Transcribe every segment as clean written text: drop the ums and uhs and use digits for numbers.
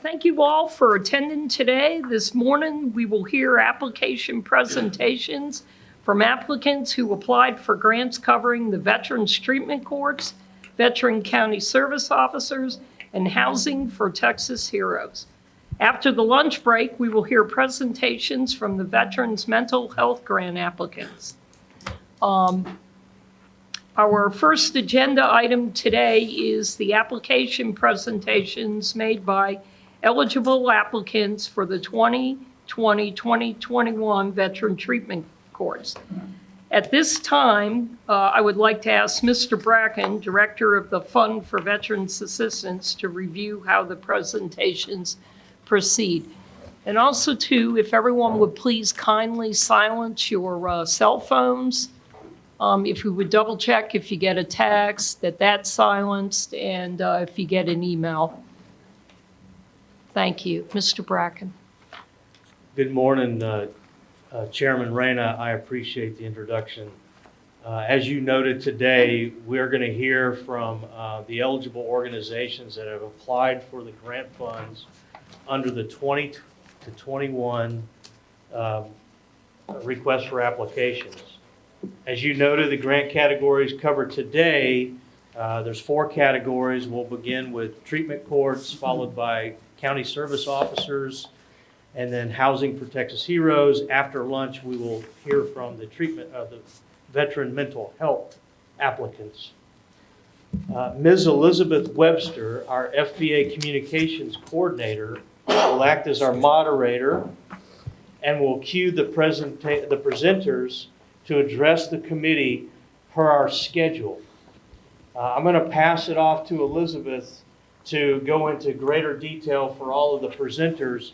Thank you all for attending today. This morning, we will hear application presentations from applicants who applied for grants covering the Veterans Treatment Courts, Veteran County Service Officers, and Housing for Texas Heroes. After the lunch break, we will hear presentations from the Veterans Mental Health Grant applicants. Our first agenda item today is the application presentations made by eligible applicants for the 2020-2021 Veteran Treatment Courts. At this time, I would like to ask Mr. Bracken, Director of the Fund for Veterans Assistance, to review how the presentations proceed. And also, too, if everyone would please kindly silence your cell phones. If you would double check if you get a text that's silenced, and if you get an email. Thank you. Mr. Bracken. Good morning, Chairman Reyna. I appreciate the introduction. As you noted today, we're going to hear from the eligible organizations that have applied for the grant funds under the 20 to 21 request for applications. As you noted, the grant categories covered today, there's 4 categories. We'll begin with treatment courts, followed by county service officers, and then Housing for Texas Heroes. After lunch, we will hear from the treatment of the veteran mental health applicants. Ms. Elizabeth Webster, our FVA communications coordinator, will act as our moderator and will cue the presenters to address the committee per our schedule. I'm going to pass it off to Elizabeth to go into greater detail for all of the presenters,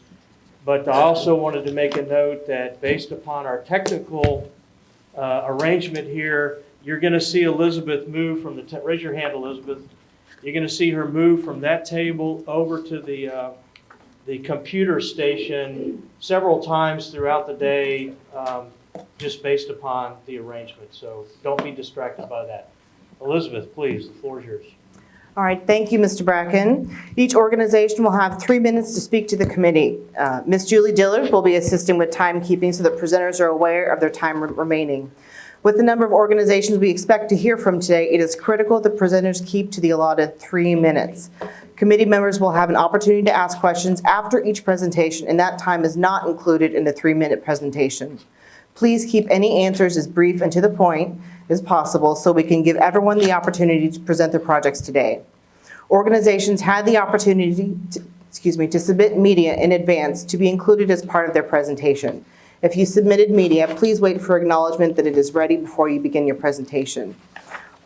but I also wanted to make a note that based upon our technical arrangement here, you're going to see Elizabeth move from the, raise your hand, Elizabeth. You're going to see her move from that table over to the computer station several times throughout the day, just based upon the arrangement. So don't be distracted by that. Elizabeth, please, the floor is yours. All right, thank you, Mr. Bracken. Each organization will have 3 minutes to speak to the committee. Ms. Julie Dillard will be assisting with timekeeping so that presenters are aware of their time remaining. With the number of organizations we expect to hear from today, it is critical that presenters keep to the allotted 3 minutes. Committee members will have an opportunity to ask questions after each presentation, and that time is not included in the 3-minute presentation. Please keep any answers as brief and to the point as possible so we can give everyone the opportunity to present their projects today. Organizations had the opportunity to submit media in advance to be included as part of their presentation. If you submitted media, please wait for acknowledgement that it is ready before you begin your presentation.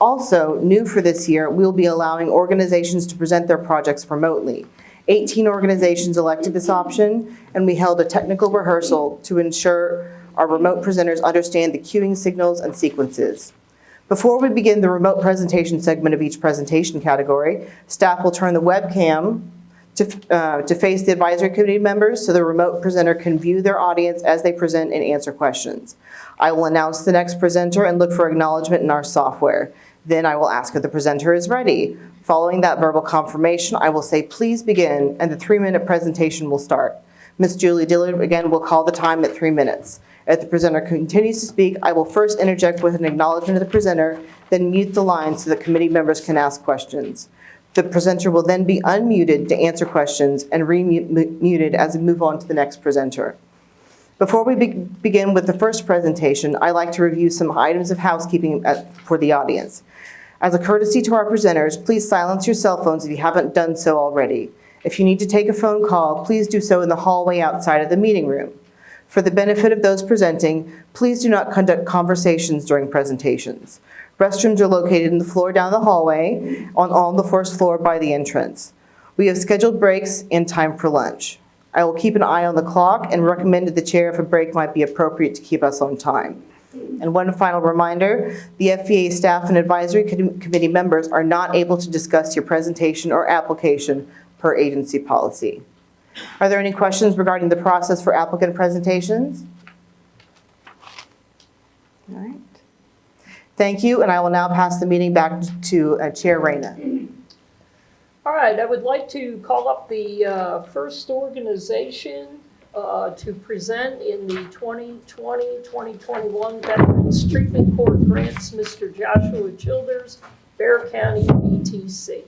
Also, new for this year, we will be allowing organizations to present their projects remotely. 18 organizations elected this option, and we held a technical rehearsal to ensure our remote presenters understand the queuing signals and sequences. Before we begin the remote presentation segment of each presentation category, staff will turn the webcam to face the advisory committee members so the remote presenter can view their audience as they present and answer questions. I will announce the next presenter and look for acknowledgement in our software. Then I will ask if the presenter is ready. Following that verbal confirmation, I will say, please begin, and the 3-minute presentation will start. Ms. Julie Dillard, again, will call the time at 3 minutes. If the presenter continues to speak, I will first interject with an acknowledgement of the presenter, then mute the line so that committee members can ask questions. The presenter will then be unmuted to answer questions and re-muted as we move on to the next presenter. Before we begin with the first presentation, I'd like to review some items of housekeeping for the audience. As a courtesy to our presenters, please silence your cell phones if you haven't done so already. If you need to take a phone call, please do so in the hallway outside of the meeting room. For the benefit of those presenting, please do not conduct conversations during presentations. Restrooms are located in the floor down the hallway on the first floor by the entrance. We have scheduled breaks and time for lunch. I will keep an eye on the clock and recommend to the chair if a break might be appropriate to keep us on time. And one final reminder, the FVA staff and advisory committee members are not able to discuss your presentation or application per agency policy. Are there any questions regarding the process for applicant presentations? All right. Thank you, and I will now pass the meeting back to Chair Reyna. All right, I would like to call up the first organization to present in the 2020-2021 Veterans Treatment Court Grants, Mr. Joshua Childers, Bear County, VTC.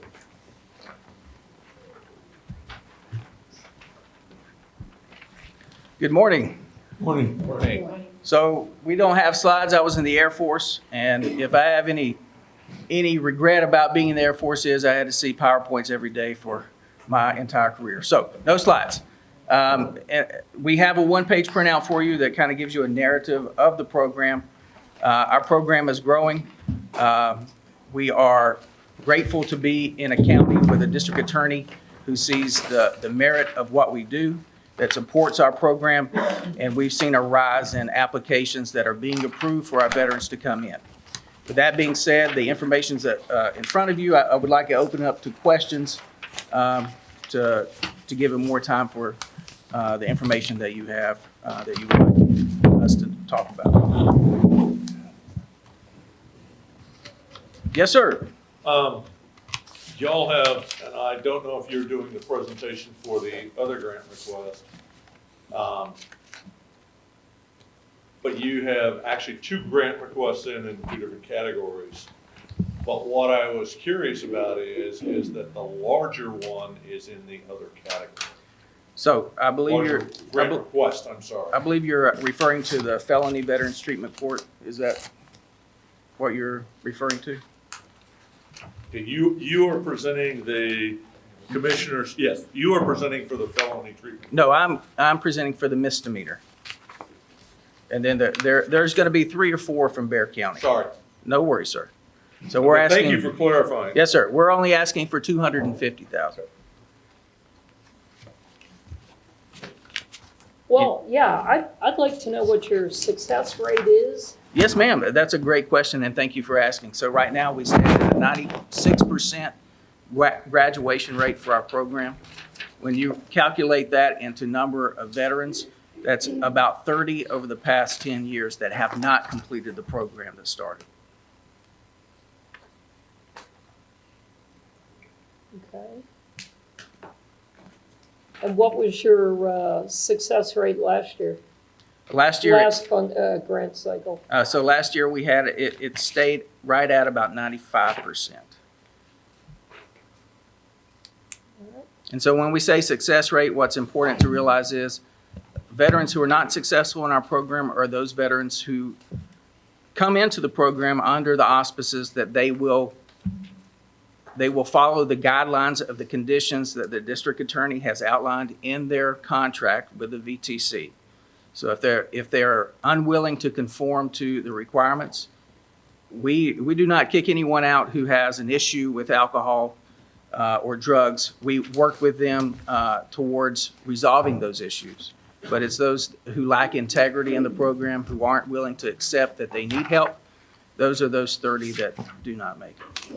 Good morning. Morning. So we don't have slides. I was in the Air Force, and if I have any regret about being in the Air Force is I had to see PowerPoints every day for my entire career. So no slides. We have a one-page printout for you that kind of gives you a narrative of the program. Our program is growing. We are grateful to be in a county with a district attorney who sees the merit of what we do, that supports our program, and we've seen a rise in applications that are being approved for our veterans to come in. With that being said, the information's in front of you. I would like to open it up to questions to give it more time for the information that you have that you would like us to talk about. Yes, sir. Y'all have, and I don't know if you're doing the presentation for the other grant request, but you have actually 2 grant requests in 2 different categories. But what I was curious about is that the larger one is in the other category. So I believe Larger grant request, I'm sorry. I believe you're referring to the Felony Veterans Treatment Court. Is that what you're referring to? Okay, you are presenting the commissioners, yes, you are presenting for the felony treatment. No, I'm presenting for the misdemeanor. And then there's going to be 3 or 4 from Bear County. Sorry. No worries, sir. So we're But asking. thank you for clarifying. Yes, sir. We're only asking for $250,000. Well, yeah, I'd like to know what your success rate is. Yes, ma'am. That's a great question, and thank you for asking. So right now, we stand at a 96% graduation rate for our program. When you calculate that into number of veterans, that's about 30 over the past 10 years that have not completed the program that started. Okay. And what was your success rate last year? Last year, Last fund, grant cycle? so last year we had, it stayed right at about 95%. And so when we say success rate, what's important to realize is veterans who are not successful in our program are those veterans who come into the program under the auspices that they will follow the guidelines of the conditions that the district attorney has outlined in their contract with the VTC. So if they're unwilling to conform to the requirements, we do not kick anyone out who has an issue with alcohol or drugs. We work with them towards resolving those issues. But it's those who lack integrity in the program, who aren't willing to accept that they need help. Those are those 30 that do not make it.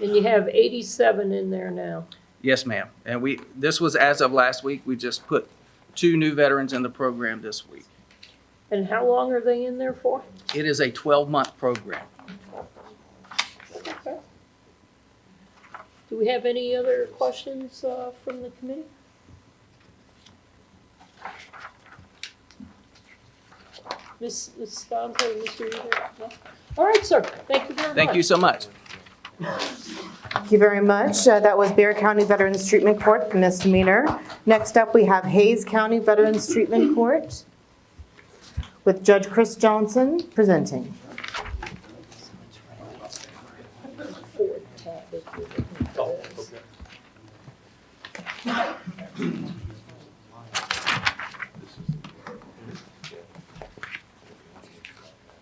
And you have 87 in there now. Yes, ma'am. And this was as of last week. We just put 2 new veterans in the program this week. And how long are they in there for? It is a 12-month program. Okay. Do we have any other questions from the committee? Ms. Sconto, Mr. Eder? No? All right, sir. Thank you very much. Thank you so much. Thank you very much. That was Bear County Veterans Treatment Court, the misdemeanor. Next up, we have Hayes County Veterans Treatment Court with Judge Chris Johnson presenting.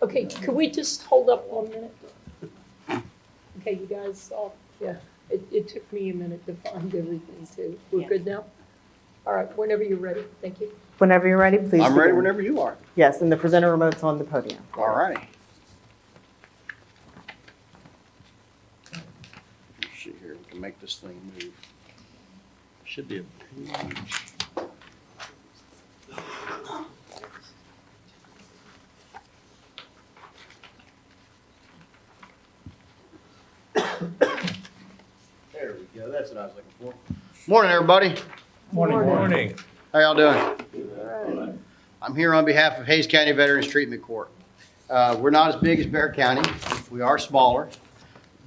Okay, could we just hold up 1 minute? Okay, you guys all, yeah, it took me a minute to find everything too. We're good now? All right, whenever you're ready, thank you. Whenever you're ready, please. I'm ready begin. whenever you are. Yes, and the presenter remote's on the podium. All righty. Let's see here, we can make this thing move. Should be a page. what I was looking for. Morning, everybody. Morning. How y'all doing? I'm here on behalf of Hayes County Veterans Treatment Court. We're not as big as Bear County. We are smaller.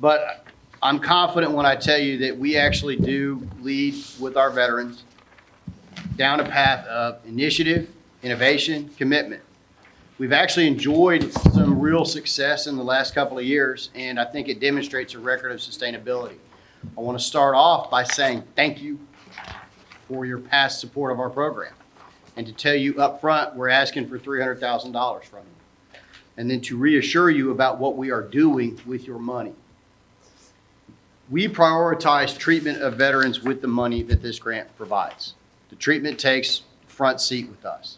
But I'm confident when I tell you that we actually do lead with our veterans down a path of initiative, innovation, commitment. We've actually enjoyed some real success in the last couple of years, and I think it demonstrates a record of sustainability. I want to start off by saying thank you for your past support of our program. And to tell you up front, we're asking for $300,000 from you. And then to reassure you about what we are doing with your money. We prioritize treatment of veterans with the money that this grant provides. The treatment takes front seat with us.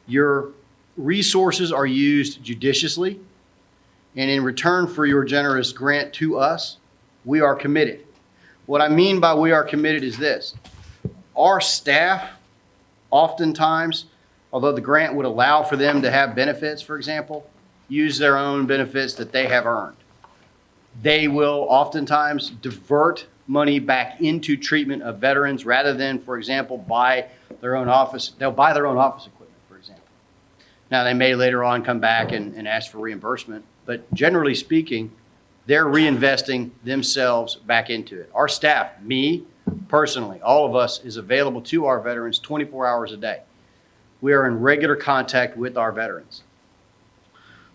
Your resources are used judiciously, and in return for your generous grant to us, we are committed. What I mean by we are committed is this. Our staff, oftentimes, although the grant would allow for them to have benefits, for example, use their own benefits that they have earned. They will oftentimes divert money back into treatment of veterans rather than, for example, buy their own office. They'll buy their own office equipment, for example. Now, they may later on come back and ask for reimbursement, but generally speaking, they're reinvesting themselves back into it. Our staff, me personally, all of us, is available to our veterans 24 hours a day. We are in regular contact with our veterans.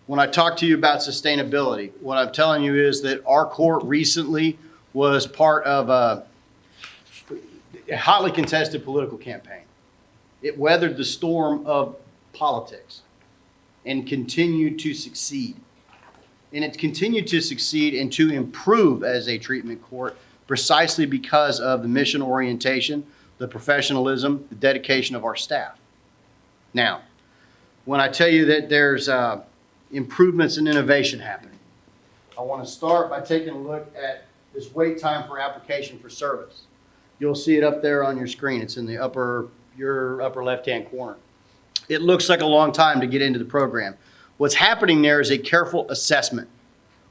When I talk to you about sustainability, what I'm telling you is that our court recently was part of a hotly contested political campaign. It weathered the storm of politics and continued to succeed. And it continued to succeed and to improve as a treatment court precisely because of the mission orientation, the professionalism, the dedication of our staff. Now, when I tell you that there's improvements and innovation happening, I want to start by taking a look at this wait time for application for service. You'll see it up there on your screen. It's in the your upper left-hand corner. It looks like a long time to get into the program. What's happening there is a careful assessment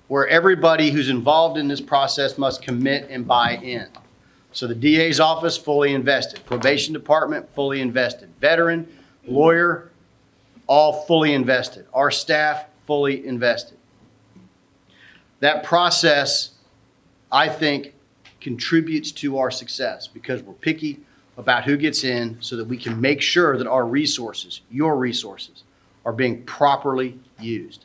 where everybody who's involved in this process must commit and buy in. So the DA's office, fully invested. Probation department, fully invested. Veteran, lawyer, all fully invested. Our staff, fully invested. That process, I think, contributes to our success because we're picky about who gets in so that we can make sure that our resources, your resources, are being properly used.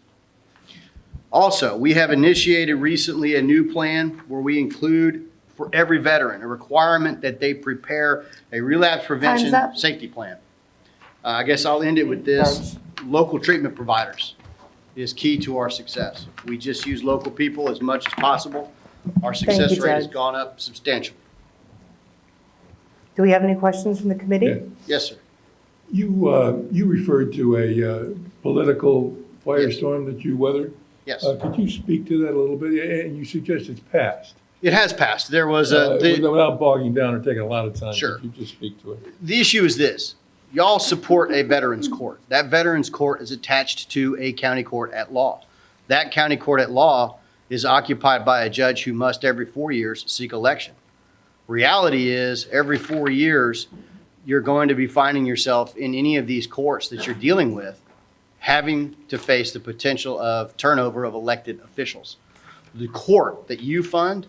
Also, we have initiated recently a new plan where we include for every veteran a requirement that they prepare a relapse prevention Time's up. safety plan. I guess I'll end it with this. Local treatment providers is key to our success. We just use local people as much as possible. Our success you, rate has Judge. gone up substantially. Do we have any questions from the committee? Yeah. Yes, sir. You referred to a political firestorm that you weathered. Yes. Could you speak to that a little bit? And you suggest it's passed. It has passed. There was a, Without bogging down or taking a lot of time. Sure. Could you just speak to it? the issue is this. Y'all support a veterans court. That veterans court is attached to a county court at law. That county court at law is occupied by a judge who must every 4 years seek election. Reality is every 4 years, you're going to be finding yourself in any of these courts that you're dealing with, having to face the potential of turnover of elected officials. The court that you fund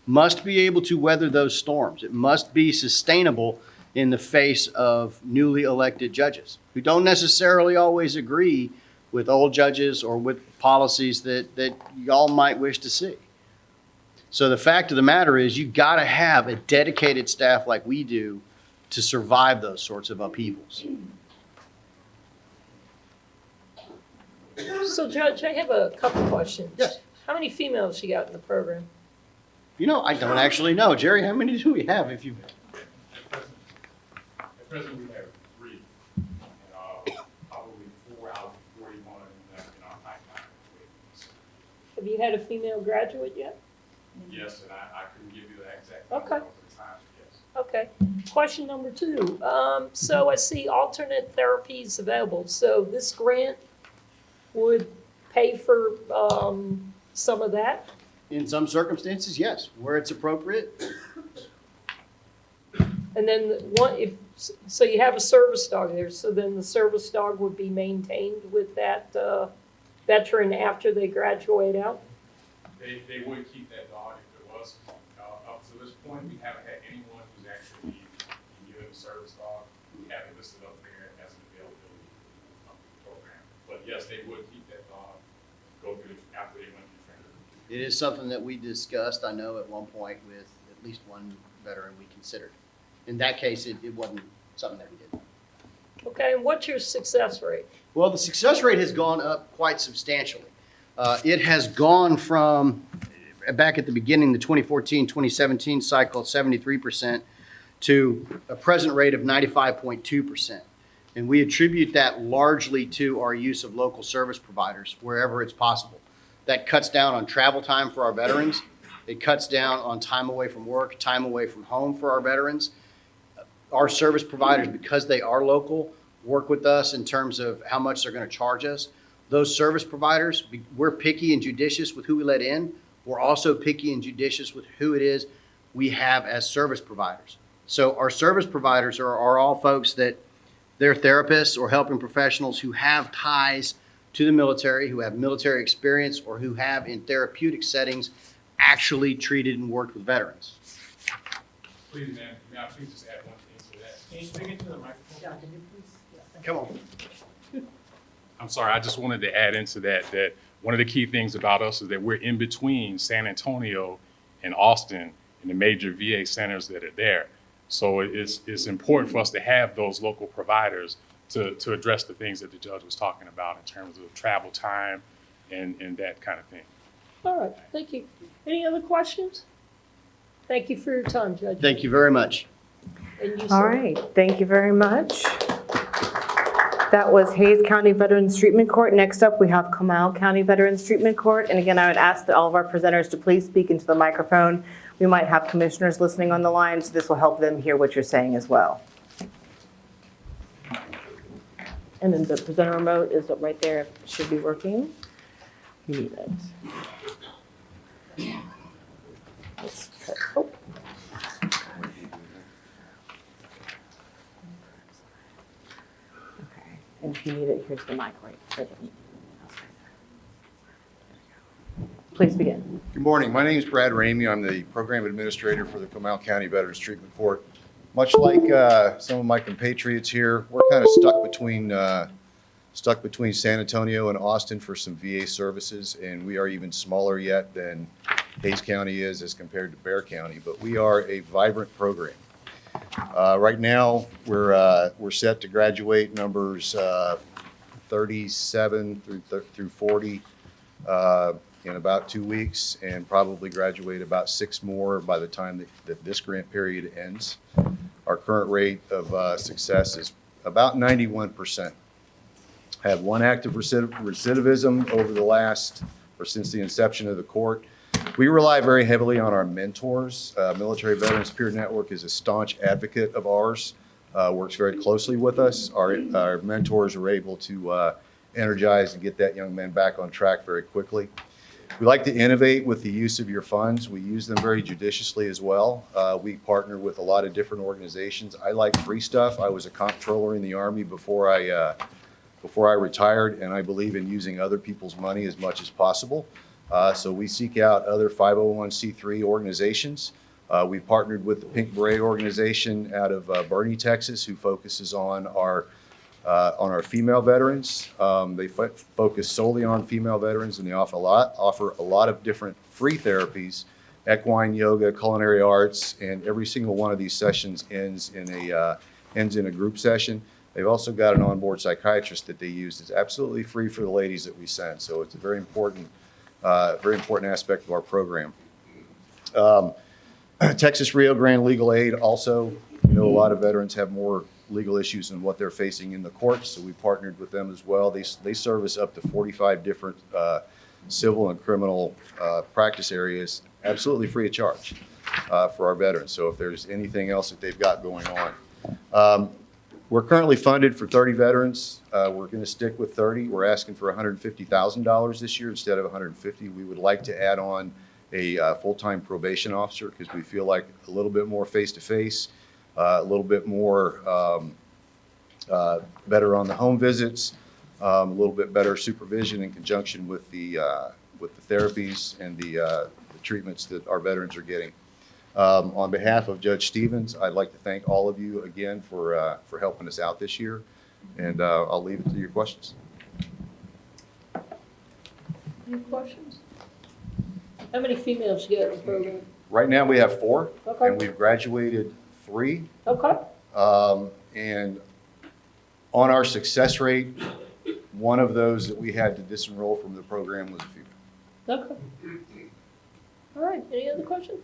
must be able to weather those storms. It must be sustainable in the face of newly elected judges who don't necessarily always agree with old judges or with policies that y'all might wish to see. So the fact of the matter is you got to have a dedicated staff like we do to survive those sorts of upheavals. So Judge, I have a couple questions. Yes. How many females you got in the program? You know, I don't actually know. Jerry, how many do we have if you... At present, we have 3, probably 4 out of 41 in our pipeline. Have you had a female graduate yet? Yes, and I couldn't give you the exact Okay. number of the time, yes. Okay. Question number 2. So I see alternate therapies available. So this grant would pay for some of that? In some circumstances, yes. Where it's appropriate, And then so you have a service dog there, so then the service dog would be maintained with that veteran after they graduate out? They would keep that dog if it was. Up to this point, we haven't had anyone who's actually given a service dog. We haven't listed up there as an availability program. But yes, they would keep that dog, go through after they went through training. It is something that we discussed, I know, at one point with at least one veteran we considered. In that case, it wasn't something that we did. Okay, and what's your success rate? Well, the success rate has gone up quite substantially. It has gone from, back at the beginning, the 2014-2017 cycle, 73%, to a present rate of 95.2%. And we attribute that largely to our use of local service providers wherever it's possible. That cuts down on travel time for our veterans. It cuts down on time away from work, time away from home for our veterans. Our service providers, because they are local, work with us in terms of how much they're going to charge us. Those service providers, we're picky and judicious with who we let in. We're also picky and judicious with who it is we have as service providers. So our service providers are all folks that they're therapists or helping professionals who have ties to the military, who have military experience, or who have in therapeutic settings actually treated and worked with veterans. Please, ma'am, may I please just add one thing to that? Can you bring it to the microphone? Come on. I'm sorry, I just wanted to add into that one of the key things about us is that we're in between San Antonio and Austin and the major VA centers that are there. So it's important for us to have those local providers to address the things that the judge was talking about in terms of travel time and that kind of thing. All right, thank you. Any other questions? Thank you for your time, Judge. Thank you very much. And you, All sir. right, thank you very much. That was Hayes County Veterans Treatment Court. Next up, we have Comal County Veterans Treatment Court. And again, I would ask that all of our presenters to please speak into the microphone. We might have commissioners listening on the line, so this will help them hear what you're saying as well. And then the presenter remote is right there, it should be working. You need it. Let's try, oh. Okay, and if you need it, here's the mic right there. Please begin. Good morning. My name is Brad Ramey. I'm the program administrator for the Comal County Veterans Treatment Court. Much like some of my compatriots here, we're kind of stuck between San Antonio and Austin for some VA services, and we are even smaller yet than Hayes County is as compared to Bexar County. But we are a vibrant program. Right now, we're set to graduate numbers 37 through 40. In about 2 weeks, and probably graduate about 6 more by the time that this grant period ends. Our current rate of success is about 91%. Had one active recidivism over the last, or since the inception of the court. We rely very heavily on our mentors. Military Veterans Peer Network is a staunch advocate of ours, works very closely with us. Our mentors are able to energize and get that young man back on track very quickly. We like to innovate with the use of your funds. We use them very judiciously as well. We partner with a lot of different organizations. I like free stuff. I was a comptroller in the Army before I retired, and I believe in using other people's money as much as possible. So we seek out other 501c3 organizations. We partnered with the Pink Beret organization out of Boerne, Texas, who focuses on our female veterans. They focus solely on female veterans, and they offer a lot of different free therapies, equine yoga, culinary arts, and every single one of these sessions ends in a group session. They've also got an onboard psychiatrist that they use. It's absolutely free for the ladies that we send, so it's a very important aspect of our program. Texas Rio Grande Legal Aid also, a lot of veterans have more legal issues and what they're facing in the courts, so we partnered with them as well. They service up to 45 different civil and criminal practice areas, absolutely free of charge for our veterans. So if there's anything else that they've got going on. We're currently funded for 30 veterans. We're going to stick with 30. We're asking for $150,000 this year instead of $150,000. We would like to add on a full-time probation officer because we feel like a little bit more face-to-face a little bit more better on the home visits, a little bit better supervision in conjunction with the therapies and the treatments that our veterans are getting. On behalf of Judge Stevens, I'd like to thank all of you again for helping us out this year, and I'll leave it to your questions. Any questions? How many females you got in the program? Right now, we have 4, Okay. and we've graduated 3. Okay. And on our success rate, one of those that we had to disenroll from the program was a female. Okay. All right, any other questions?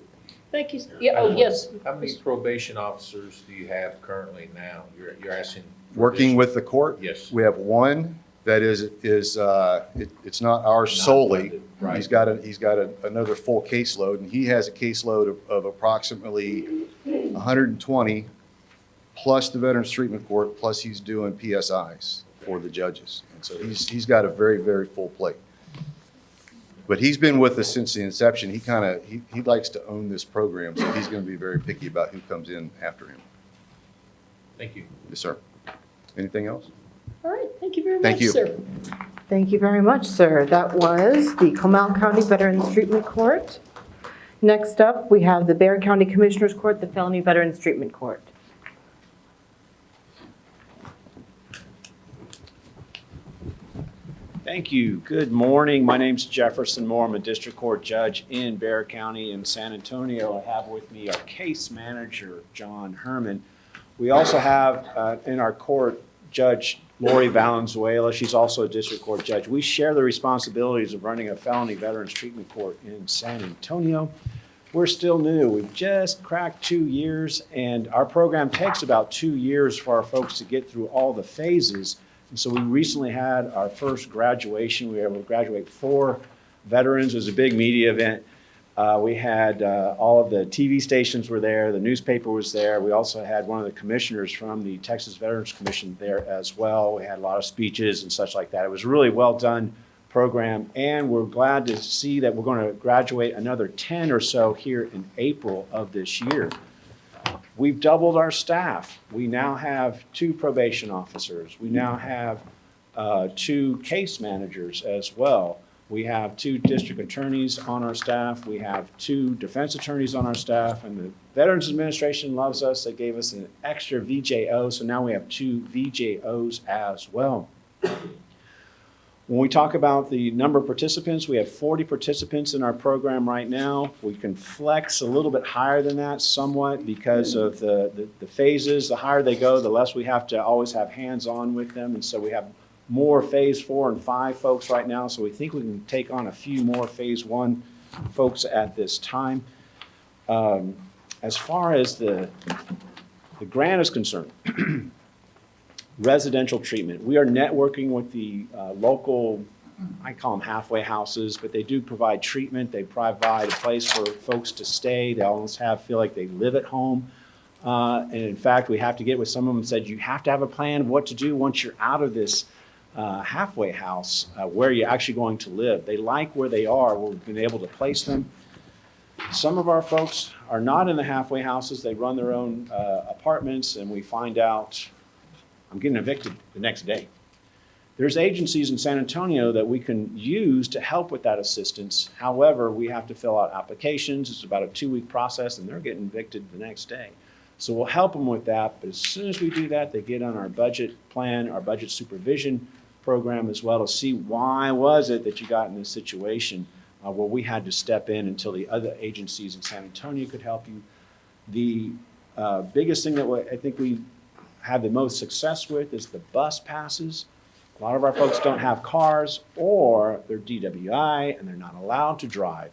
Thank you. Yeah, oh, yes. How many probation officers do you have currently now? You're asking? for Working additional- with the court? Yes. We have one that it's not ours Not solely. funded, right. He's got another full caseload, and he has a caseload of approximately 120, plus the Veterans Treatment Court, plus he's doing PSIs for the judges. And so he's got a very, very full plate. But he's been with us since the inception. He likes to own this program, so he's going to be very picky about who comes in after him. Thank you. Yes, sir. Anything else? All right, thank you very Thank much, you. sir. Thank you very much, sir. That was the Comal County Veterans Treatment Court. Next up, we have the Bexar County Commissioners Court, the Felony Veterans Treatment Court. Thank you. Good morning. My name's Jefferson Moore. I'm a district court judge in Bexar County in San Antonio. I have with me our case manager, John Herman. We also have in our court Judge Lori Valenzuela. She's also a district court judge. We share the responsibilities of running a felony veterans treatment court in San Antonio. We're still new. We've just cracked 2 years, and our program takes about 2 years for our folks to get through all the phases. And so we recently had our first graduation. We were able to graduate 4 veterans. It was a big media event. We had all of the TV stations were there. The newspaper was there. We also had one of the commissioners from the Texas Veterans Commission there as well. We had a lot of speeches and such like that. It was a really well done program, and we're glad to see that we're going to graduate another 10 or so here in April of this year. We've doubled our staff. We now have 2 probation officers. We now have 2 case managers as well. We have 2 district attorneys on our staff. We have 2 defense attorneys on our staff. And the Veterans Administration loves us. They gave us an extra VJO, so now we have 2 VJOs as well. When we talk about the number of participants, we have 40 participants in our program right now. We can flex a little bit higher than that somewhat because of the phases. The higher they go, the less we have to always have hands-on with them. And so we have more phase 4 and 5 folks right now. So we think we can take on a few more phase 1 folks at this time. As far as the grant is concerned, residential treatment. We are networking with the local, I call them halfway houses, but they do provide treatment. They provide a place for folks to stay. They almost feel like they live at home. And in fact, we have to get with some of them and said, you have to have a plan of what to do once you're out of this halfway house, where you're actually going to live. They like where they are. We've been able to place them. Some of our folks are not in the halfway houses. They run their own apartments, and we find out, I'm getting evicted the next day. There's agencies in San Antonio that we can use to help with that assistance. However, we have to fill out applications. It's about a 2-week process, and they're getting evicted the next day. So we'll help them with that, but as soon as we do that, they get on our budget plan, our budget supervision program as well, to see why was it that you got in this situation where we had to step in until the other agencies in San Antonio could help you. The biggest thing that I think we have the most success with is the bus passes. A lot of our folks don't have cars, or they're DWI and they're not allowed to drive.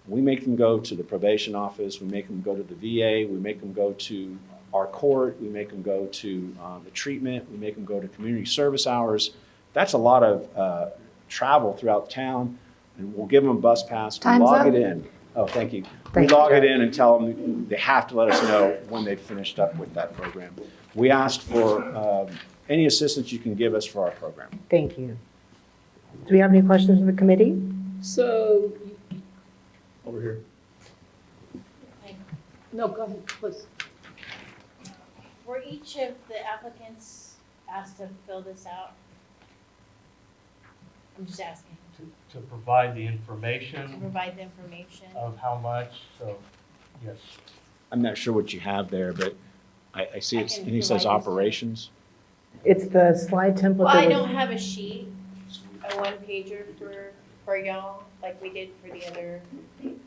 We make them go to the probation office, we make them go to the VA, we make them go to our court, we make them go to the treatment, we make them go to community service hours. That's a lot of travel throughout town, and we'll give them a bus pass. We log it in. Oh, thank you. We log it in and tell them they have to let us know when they've finished up with that program. We asked for any assistance you can give us for our program. Thank you. Do we have any questions from the committee? So, Over here. no, go ahead, please. Were each of the applicants asked to fill this out? I'm just asking, To provide the to information provide the information. of how much, so, yes. I'm not sure what you have there, but I see I it's, can and he says provide this to you. operations. It's the slide template. Well, I that don't was- have a sheet, a one pager for y'all, like we did for the other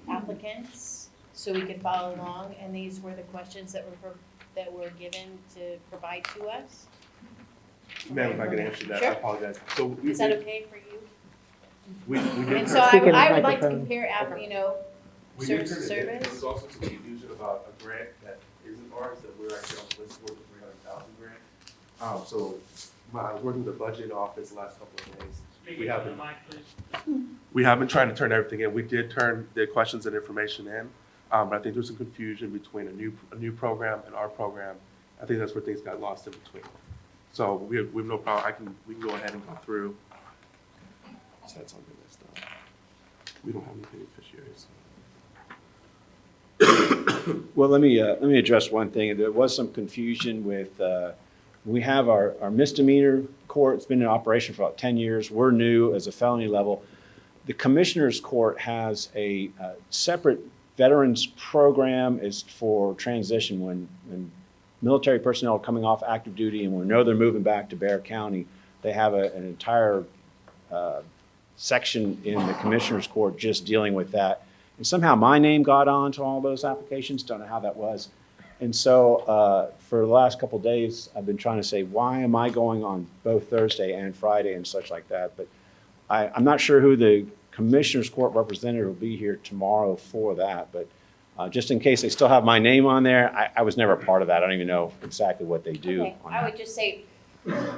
applicants, so we could follow along, and these were the questions that were given to provide to us. Ma'am, if I could answer that, I Sure. apologize. So Is that okay for you? we did And so turn- Speak in the I would like to microphone. compare, we did turn it in. service. There was also some confusion about a grant that isn't ours, that we're actually on the list for the 300,000 grant. So I was working with the budget office the last couple of days. We have been trying to turn everything in. We did turn the questions and information in, but I think there's some confusion between a new program and our program. I think that's where things got lost in between. So we have no problem. We can go ahead and go through. So that's on the list. We don't have any beneficiaries. Well, let me address one thing. There was some confusion with, we have our misdemeanor court. It's been in operation for about 10 years. We're new as a felony level. The Commissioners Court has a separate veterans program is for transition when military personnel are coming off active duty and we know they're moving back to Bexar County. They have an entire section in the Commissioners Court just dealing with that. And somehow my name got onto all those applications, don't know how that was. And so for the last couple of days, I've been trying to say, why am I going on both Thursday and Friday and such like that? But I'm not sure who the Commissioners Court representative will be here tomorrow for that. But just in case they still have my name on there, I was never a part of that. I don't even know exactly what they do Okay, on I that. would just say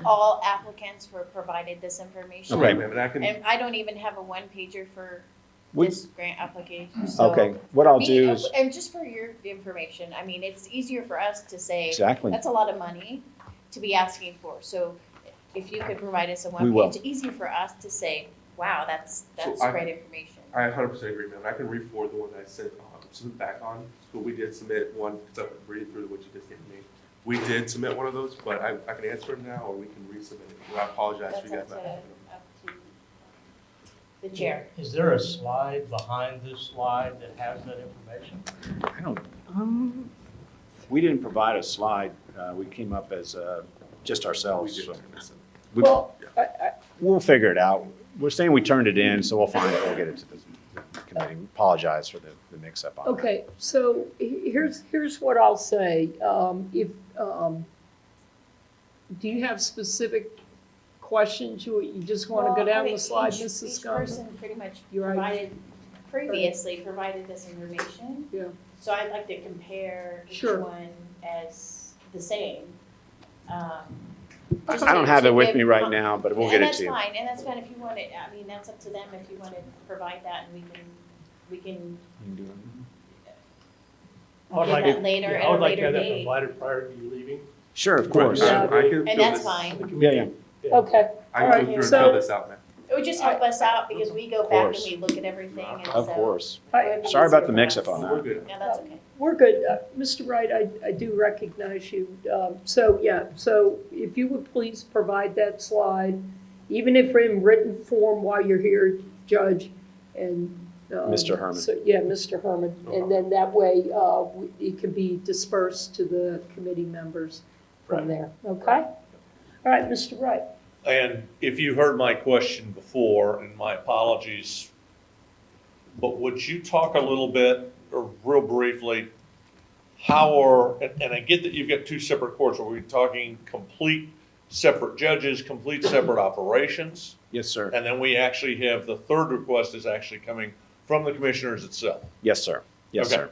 all applicants were provided this information. Okay. Ma'am, and I can. And I don't even have a one pager for We- this grant application, so. Okay, what for I'll me, do is, And just for your information, I mean, it's easier for us to say. Exactly. That's a lot of money to be asking for, so if you could provide us a We one will. page, easier for us to say, wow, that's I- great information. I 100% agree, ma'am. I can re-forward the one that I sent back on. So we did submit one, because I'm reading through what you just gave me. We did submit one of those, but I can answer it now, or we can resubmit it. Well, I apologize for That's that. up to the chair. Is there a slide behind this slide that has that information? I don't, we didn't provide a slide. We came up as just We ourselves. did so. turn this in. We- Well, We'll figure it out. We're saying we turned it in, so we'll find it. We'll get it to the committee. Apologize for the mix-up on that. okay, so here's what I'll say. Do you have specific questions you just want to go down the slide, Mrs. Each Scott? person pretty much You're right. previously provided this information. Yeah. So I'd like to compare each Sure. one as the same. I don't have it with me right now, but we'll get it to you. And that's fine if you want it, I mean, that's up to them if you want to provide that and we can I would get like that it- later yeah, at I a would like to later have that date. provided prior to you leaving. Sure, of course. Yeah. I can fill And that's this- fine. Yeah. Okay, I all can right, go through and so- fill this out, ma'am. It would just help us out because we go Of back and course. we look at everything and so. Of course. I- it would be Sorry about easier the for mix-up us. on We're that. good. No, that's okay. we're good. Mr. Wright, I do recognize you. So if you would please provide that slide, even if in written form while you're here, Judge, and. Mr. Herman. Yeah, Mr. Herman, and then that way, it can be dispersed to the committee members from there, okay? All right, Mr. Wright. And if you heard my question before, and my apologies, but would you talk a little bit, or real briefly, and I get that you've got two separate courts, are we talking complete separate judges, complete separate operations? Yes, sir. And then we actually have, the third request is actually coming from the commissioners itself. Yes, sir. Yes, Okay. sir.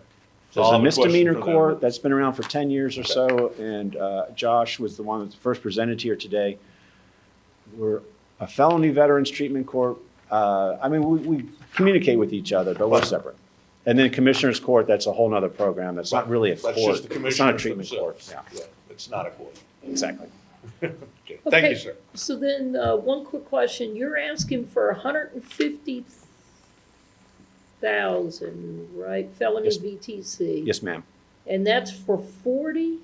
So There's I'll a have a question misdemeanor for them. court that's been around for 10 years or so, and Josh was the one that first presented here today. We're a felony veterans treatment court. I mean, we communicate with each other, but we're separate. And then Commissioners Court, that's a whole nother program. That's not really a court. That's just the It's not a commissioners treatment court. themselves. Yeah, It's not a court. exactly. Okay, thank Okay. you, sir. So then, one quick question, you're asking for 150,000, right, felony Yes. VTC? Yes, ma'am. And that's for 40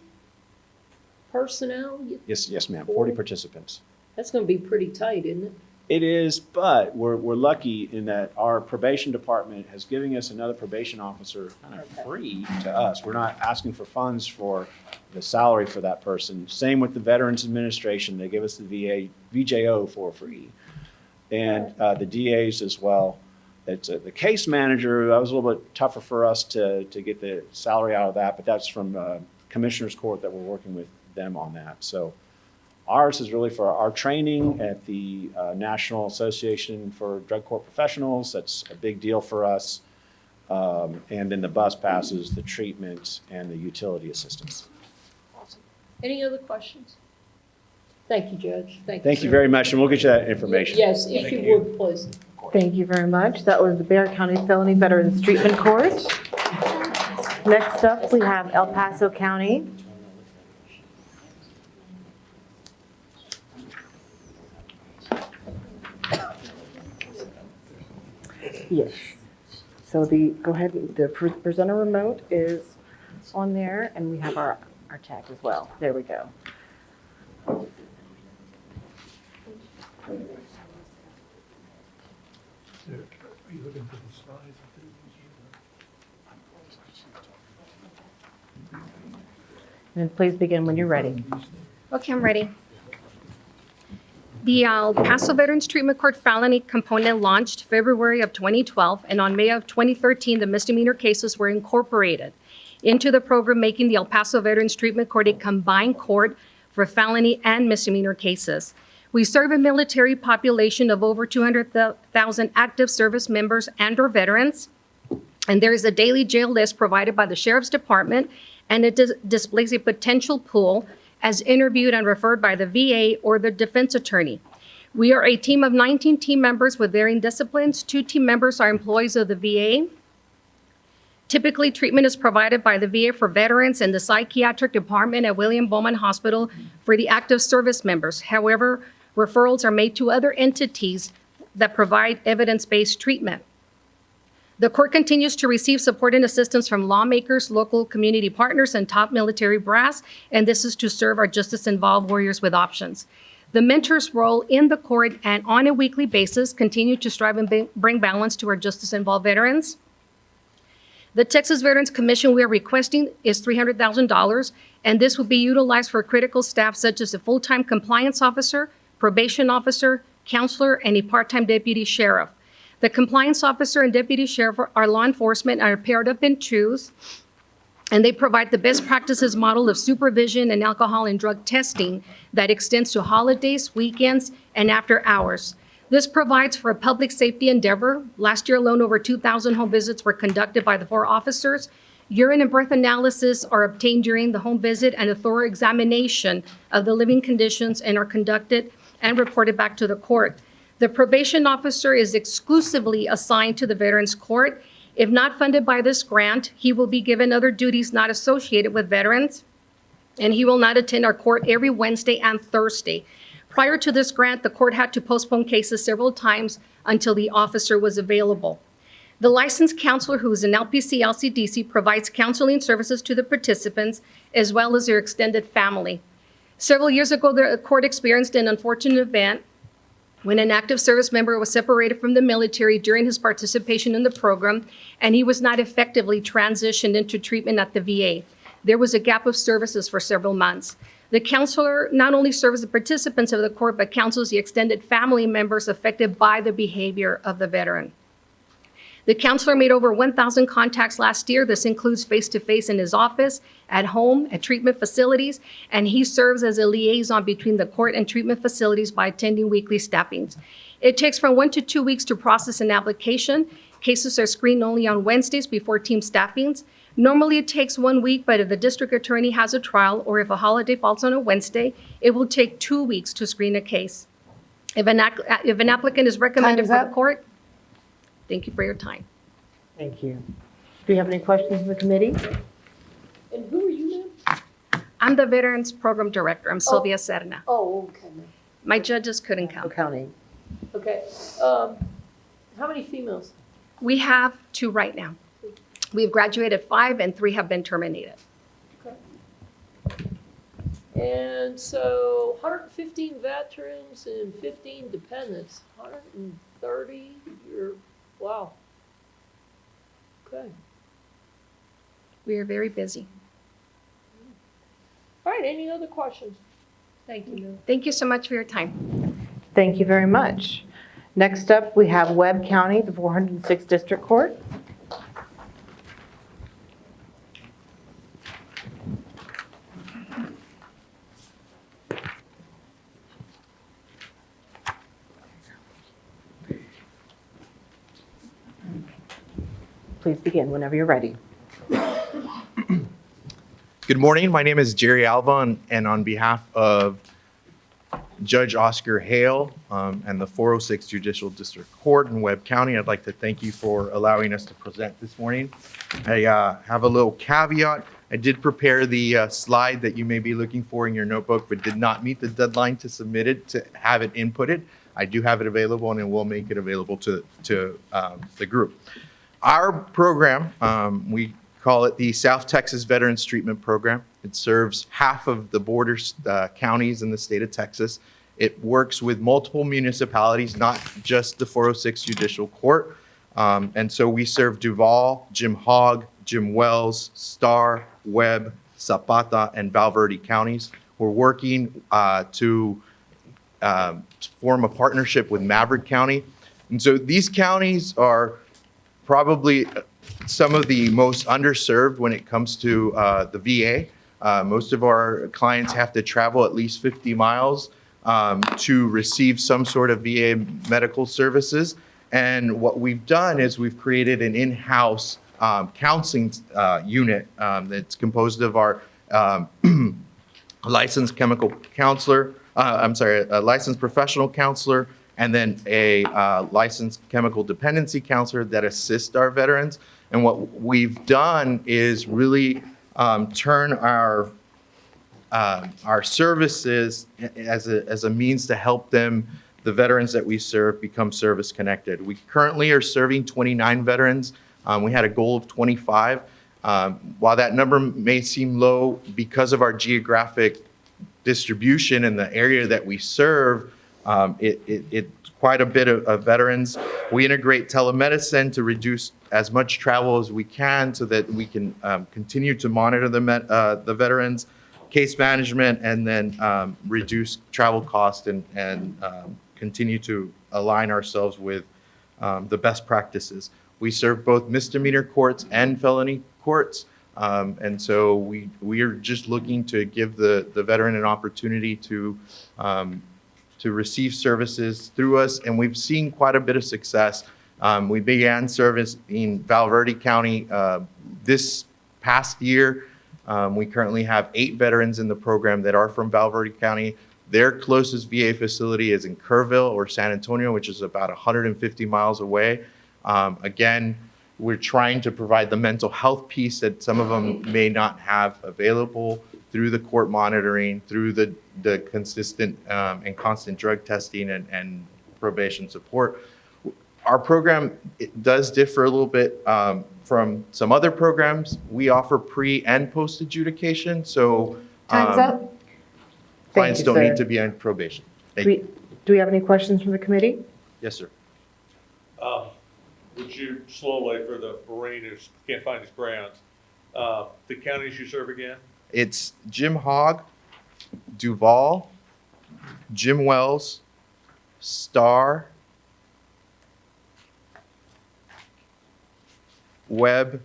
personnel? Yes, ma'am, 40 participants. That's going to be pretty tight, isn't it? It is, but we're lucky in that our probation department has given us another probation officer kind of free to us. We're not asking for funds for the salary for that person. Same with the Veterans Administration. They give us the VJO for free. And the DAs as well. It's the case manager, that was a little bit tougher for us to get the salary out of that, but that's from Commissioner's Court that we're working with them on that. So ours is really for our training at the National Association for Drug Court Professionals. That's a big deal for us. And then the bus passes, the treatment, and the utility assistance. Awesome. Any other questions? Thank you, Judge. Thank you sir. very much, and we'll get you that information. Yes, if you would, please. Thank you very much. That was the Bexar County Felony Veterans Treatment Court. Next up, we have El Paso County. Yes. So go ahead, the presenter remote is on there, and we have our tag as well. There we go. Are you looking for the slides? And please begin when you're ready. Okay, I'm ready. The El Paso Veterans Treatment Court felony component launched February of 2012, and on May of 2013, the misdemeanor cases were incorporated into the program, making the El Paso Veterans Treatment Court a combined court for felony and misdemeanor cases. We serve a military population of over 200,000 active service members and/or veterans, and there is a daily jail list provided by the Sheriff's Department, and it displays a potential pool as interviewed and referred by the VA or the defense attorney. We are a team of 19 team members with varying disciplines. 2 team members are employees of the VA. Typically, treatment is provided by the VA for veterans and the psychiatric department at William Bowman Hospital for the active service members. However, referrals are made to other entities that provide evidence-based treatment. The court continues to receive support and assistance from lawmakers, local community partners, and top military brass, and this is to serve our justice-involved warriors with options. The mentor's role in the court and on a weekly basis continue to strive and bring balance to our justice-involved veterans. The Texas Veterans Commission we are requesting is $300,000, and this will be utilized for critical staff such as a full-time compliance officer, probation officer, counselor, and a part-time deputy sheriff. The compliance officer and deputy sheriff are law enforcement and are paired up in twos, and they provide the best practices model of supervision and alcohol and drug testing that extends to holidays, weekends, and after hours. This provides for a public safety endeavor. Last year alone, over 2,000 home visits were conducted by the 4 officers. Urine and breath analysis are obtained during the home visit, and a thorough examination of the living conditions and are conducted and reported back to the court. The probation officer is exclusively assigned to the Veterans Court. If not funded by this grant, he will be given other duties not associated with veterans, and he will not attend our court every Wednesday and Thursday. Prior to this grant, the court had to postpone cases several times until the officer was available. The licensed counselor, who is an LPC LCDC, provides counseling services to the participants as well as their extended family. Several years ago, the court experienced an unfortunate event when an active service member was separated from the military during his participation in the program, and he was not effectively transitioned into treatment at the VA. There was a gap of services for several months. The counselor not only serves the participants of the court, but counsels the extended family members affected by the behavior of the veteran. The counselor made over 1,000 contacts last year. This includes face-to-face in his office, at home, at treatment facilities, and he serves as a liaison between the court and treatment facilities by attending weekly staffings. It takes from 1 to 2 weeks to process an application. Cases are screened only on Wednesdays before team staffings. Normally it takes 1 week, but if the district attorney has a trial or if a holiday falls on a Wednesday, it will take 2 weeks to screen a case. If an applicant is recommended for the court, thank you for your time. Thank you. Do you have any questions from the committee? And who are you, ma'am? I'm the Veterans Program Director. I'm Sylvia Serna. Oh, okay. My judges couldn't come. County. Okay. How many females? We have 2 right now. We've graduated 5 and 3 have been terminated. Okay. And so 115 veterans and 15 dependents, 130, wow. Okay. We are very busy. All right, any other questions? Thank you. Thank you so much for your time. Thank you very much. Next up, we have Webb County, the 406th District Court. Please begin whenever you're ready. Good morning. My name is Jerry Alva, and on behalf of Judge Oscar Hale and the 406 Judicial District Court in Webb County, I'd like to thank you for allowing us to present this morning. I have a little caveat. I did prepare the slide that you may be looking for in your notebook, but did not meet the deadline to submit it, to have it inputted. I do have it available, and will make it available to the group. Our program, we call it the South Texas Veterans Treatment Program. It serves half of the border counties in the state of Texas. It works with multiple municipalities, not just the 406 Judicial Court. And so we serve Duval, Jim Hogg, Jim Wells, Starr, Webb, Zapata, and Val Verde counties. We're working to form a partnership with Maverick County. And so these counties are probably some of the most underserved when it comes to the VA. Most of our clients have to travel at least 50 miles to receive some sort of VA medical services. And what we've done is we've created an in-house counseling unit that's composed of our licensed chemical counselor, a licensed professional counselor, and then a licensed chemical dependency counselor that assists our veterans. And what we've done is really turn our services as a means to help them, the veterans that we serve, become service connected. We currently are serving 29 veterans. We had a goal of 25. While that number may seem low, because of our geographic distribution in the area that we serve, it's quite a bit of veterans. We integrate telemedicine to reduce as much travel as we can so that we can continue to monitor the veterans, case management, and then reduce travel costs and continue to align ourselves with the best practices. We serve both misdemeanor courts and felony courts. And so we are just looking to give the veteran an opportunity to receive services through us, and we've seen quite a bit of success. We began service in Val Verde County this past year. We currently have 8 veterans in the program that are from Val Verde County. Their closest VA facility is in Kerrville or San Antonio, which is about 150 miles away. Again, we're trying to provide the mental health piece that some of them may not have available through the court monitoring, through the consistent and constant drug testing and probation support. Our program, it does differ a little bit from some other programs. We offer pre and post adjudication, so Time's up. clients Thank you, don't sir. need to be on probation. Do we have any questions from the committee? Yes, sir. Would you slowly, for the Marine who can't find his grounds, the counties you serve again? It's Jim Hogg, Duval, Jim Wells, Starr, Webb,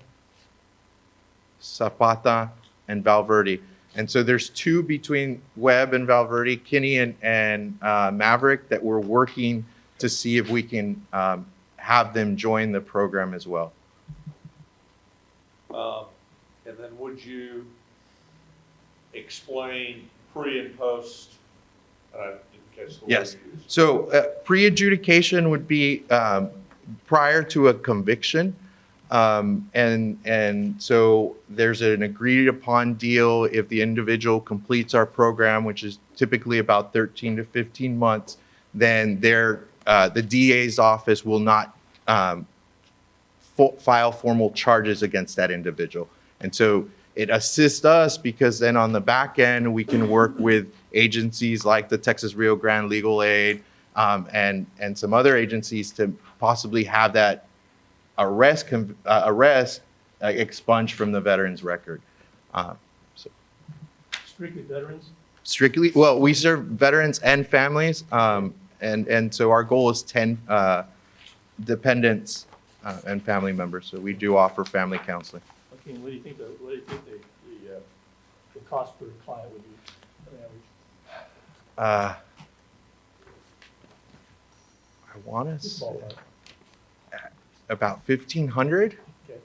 Zapata, and Val Verde. And so there's 2 between Webb and Val Verde, Kinney and Maverick, that we're working to see if we can have them join the program as well. And then would you explain pre and post? Didn't catch the word Yes. you used. So pre-adjudication would be prior to a conviction. And so there's an agreed upon deal. If the individual completes our program, which is typically about 13 to 15 months, then the DA's office will not file formal charges against that individual. And so It assists us because then on the back end, we can work with agencies like the Texas Rio Grande Legal Aid, and some other agencies to possibly have that arrest expunged from the veteran's record. So Strictly veterans? strictly, well, we serve veterans and families, and so our goal is 10 dependents and family members. So we do offer family counseling. Okay, what do you think the cost per client would be on average? I want to Just say ballpark. about 1,500. Okay.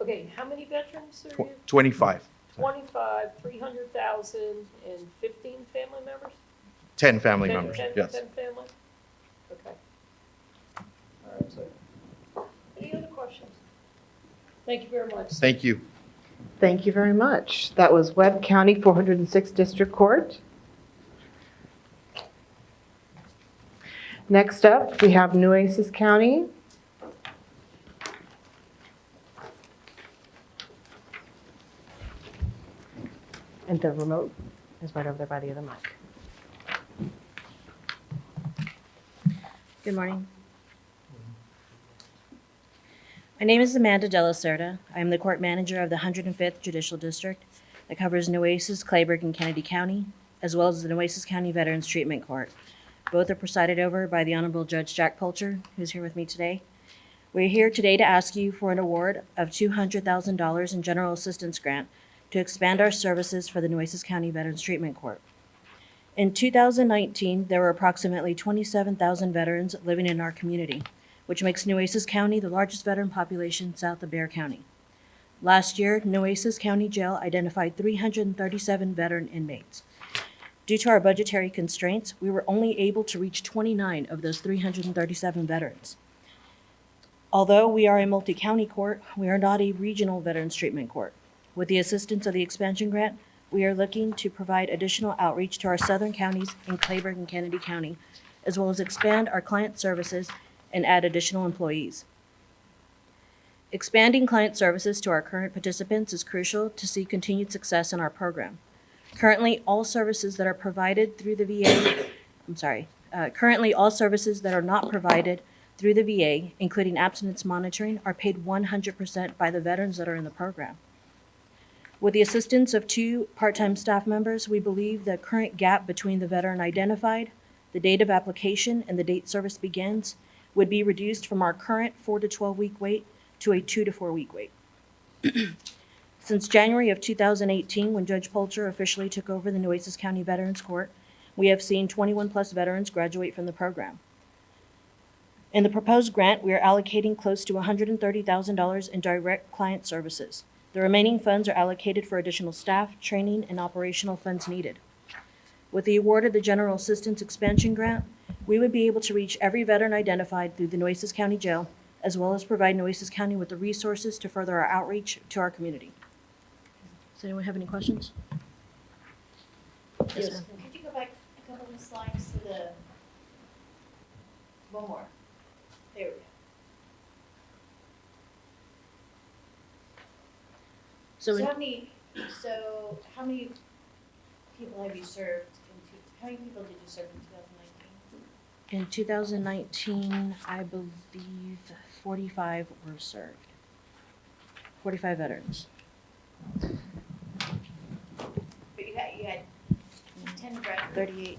Okay, how many veterans are you? 25. 25, 300,000, and 15 family members? 10 family 10 members, 10 yes. 10 family? Okay. All right, so, any other questions? Thank you very much. Thank you. Thank you very much. That was Webb County 406 District Court. Next up, we have Nueces County. And the remote is right over there by the other mic. Good morning. My name is Amanda Della Cerda. I am the court manager of the 105th Judicial District that covers Nueces, Clayburgh, and Kennedy County, as well as the Nueces County Veterans Treatment Court. Both are presided over by the Honorable Judge Jack Polcher, who's here with me today. We're here today to ask you for an award of $200,000 in general assistance grant to expand our services for the Nueces County Veterans Treatment Court. In 2019, there were approximately 27,000 veterans living in our community, which makes Nueces County the largest veteran population south of Bexar County. Last year, Nueces County Jail identified 337 veteran inmates. Due to our budgetary constraints, we were only able to reach 29 of those 337 veterans. Although we are a multi-county court, we are not a regional veterans treatment court. With the assistance of the expansion grant, we are looking to provide additional outreach to our southern counties in Clayburgh and Kennedy County, as well as expand our client services and add additional employees. Expanding client services to our current participants is crucial to see continued success in our program. Currently, all services that are provided through the VA, currently all services that are not provided through the VA, including abstinence monitoring, are paid 100% by the veterans that are in the program. With the assistance of 2 part-time staff members, we believe the current gap between the veteran identified, the date of application, and the date service begins would be reduced from our current 4 to 12 week wait to a 2 to 4 week wait. Since January of 2018, when Judge Polcher officially took over the Nueces County Veterans Court, we have seen 21 plus veterans graduate from the program. In the proposed grant, we are allocating close to $130,000 in direct client services. The remaining funds are allocated for additional staff, training, and operational funds needed. With the award of the General Assistance Expansion Grant, we would be able to reach every veteran identified through the Nueces County Jail, as well as provide Nueces County with the resources to further our outreach to our community. Does anyone have any questions? Yes, ma'am. Could you go back a couple of slides to the, one more? There we go. So how many people have you served how many people did you serve in 2019? In 2019, I believe 45 were served. 45 veterans. But you had 10 veterans.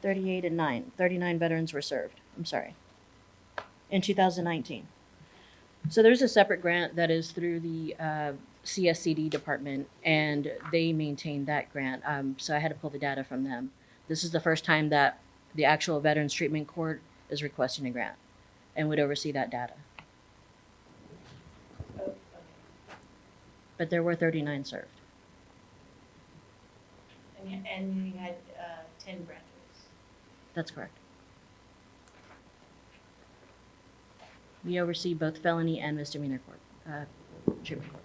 38 and 9. 39 veterans were served. I'm sorry. In 2019. So there's a separate grant that is through the CSCD department, and they maintain that grant. So I had to pull the data from them. This is the first time that the actual Veterans Treatment Court is requesting a grant and would oversee that data. Oh, okay. But there were 39 served. And you had 10 graduates. That's correct. We oversee both felony and misdemeanor court, treatment court.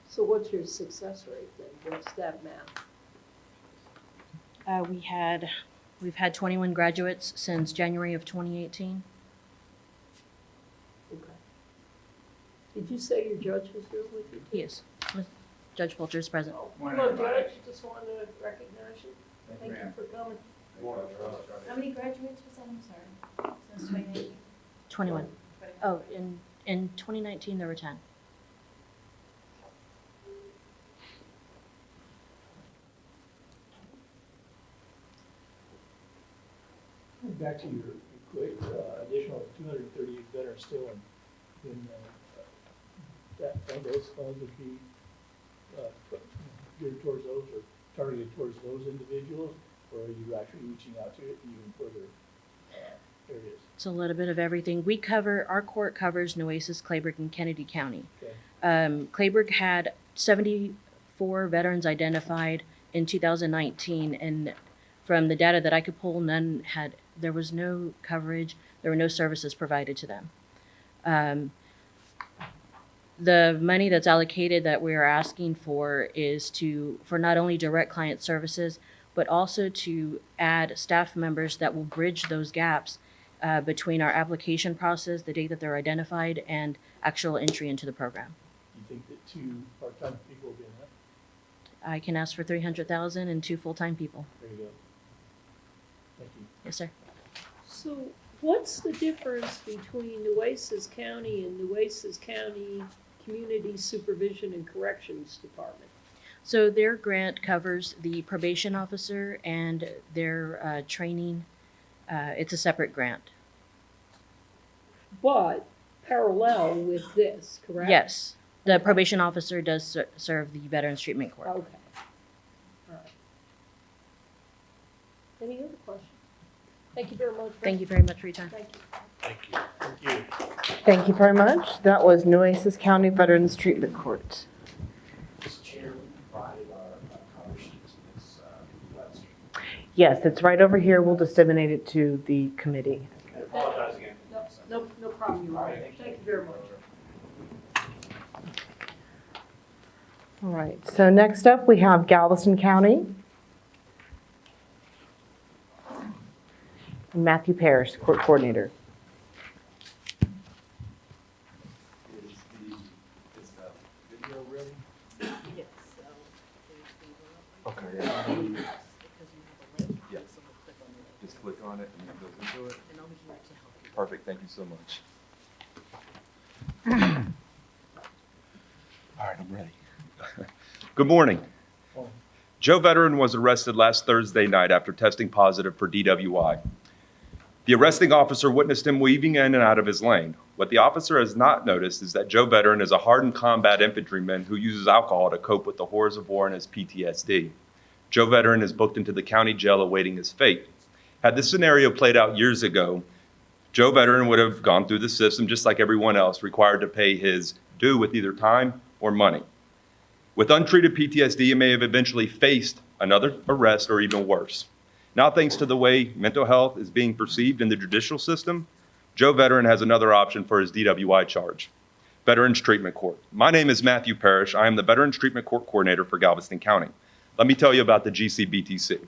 So what's your success rate then? What's that math? We've had 21 graduates since January of 2018. Okay. Did you say your judge was here with you? Yes, Judge Polter is present. Hello, Judge, just wanted to recognize you. Thank you for coming. How many graduates was that? I'm sorry. Since 2019? 21. Oh, in 2019, there were 10. Back to your quick, additional 238 veterans still in those funds would be geared towards those or targeted towards those individuals, or are you actually reaching out to even further areas? It's a little bit of everything. Our court covers Nueces, Clayburgh, and Kennedy County. Okay. Clayburgh had 74 veterans identified in 2019, and from the data that I could pull, there was no coverage, there were no services provided to them. The money that's allocated that we are asking for is for not only direct client services, but also to add staff members that will bridge those gaps between our application process, the date that they're identified, and actual entry into the program. Do you think that 2 part-time people will be enough? I can ask for 300,000 and 2 full-time people. There you go. Thank you. Yes, sir. So what's the difference between Nueces County and Nueces County Community Supervision and Corrections Department? So their grant covers the probation officer and their training. It's a separate grant. But parallel with this, correct? Yes, the probation officer does serve the Veterans Treatment Court. Okay. All right. Any other questions? Thank you very much. Thank you very much for your time. Thank you. Thank you. Thank you. Thank you very much. That was Nueces County Veterans Treatment Court. Mr. Chair, we provided our cover sheets in this website. Yes, it's right over here. We'll disseminate it to the committee. I apologize again. No problem. You're right. Thank you very much. All right, so next up, we have Galveston County. Matthew Parrish, Court Coordinator. Is the video ready? Okay. Yeah. Yeah. Just click on it and it goes into it. Perfect. Thank you so much. All right, I'm ready. Good morning. Joe Veteran was arrested last Thursday night after testing positive for DWI. The arresting officer witnessed him weaving in and out of his lane. What the officer has not noticed is that Joe Veteran is a hardened combat infantryman who uses alcohol to cope with the horrors of war and his PTSD. Joe Veteran is booked into the county jail awaiting his fate. Had this scenario played out years ago, Joe Veteran would have gone through the system just like everyone else, required to pay his due with either time or money. With untreated PTSD, he may have eventually faced another arrest or even worse. Now, thanks to the way mental health is being perceived in the judicial system, Joe Veteran has another option for his DWI charge, Veterans Treatment Court. My name is Matthew Parrish. I am the Veterans Treatment Court Coordinator for Galveston County. Let me tell you about the GCBTC.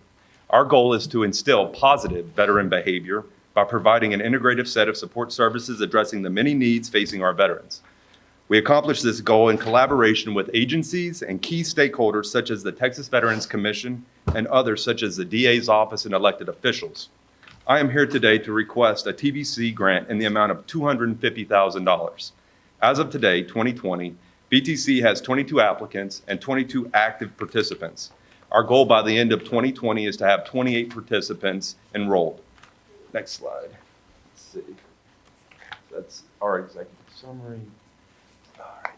Our goal is to instill positive veteran behavior by providing an integrative set of support services addressing the many needs facing our veterans. We accomplish this goal in collaboration with agencies and key stakeholders such as the Texas Veterans Commission and others such as the DA's office and elected officials. I am here today to request a TVC grant in the amount of $250,000. As of today, 2020, BTC has 22 applicants and 22 active participants. Our goal by the end of 2020 is to have 28 participants enrolled. Next slide. Let's see. That's our executive summary. All right.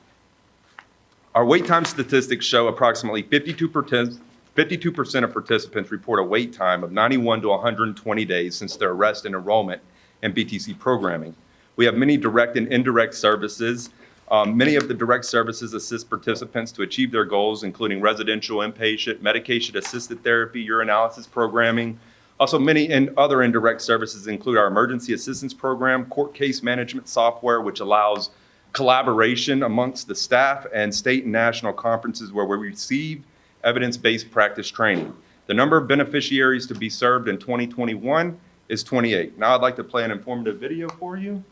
Our wait time statistics show approximately 52% of participants report a wait time of 91 to 120 days since their arrest and enrollment in BTC programming. We have many direct and indirect services. Many of the direct services assist participants to achieve their goals, including residential inpatient, medication-assisted therapy, urinalysis programming. Also, many other indirect services include our emergency assistance program, court case management software, which allows collaboration amongst the staff, and state and national conferences where we receive evidence-based practice training. The number of beneficiaries to be served in 2021 is 28. Now I'd like to play an informative video for you.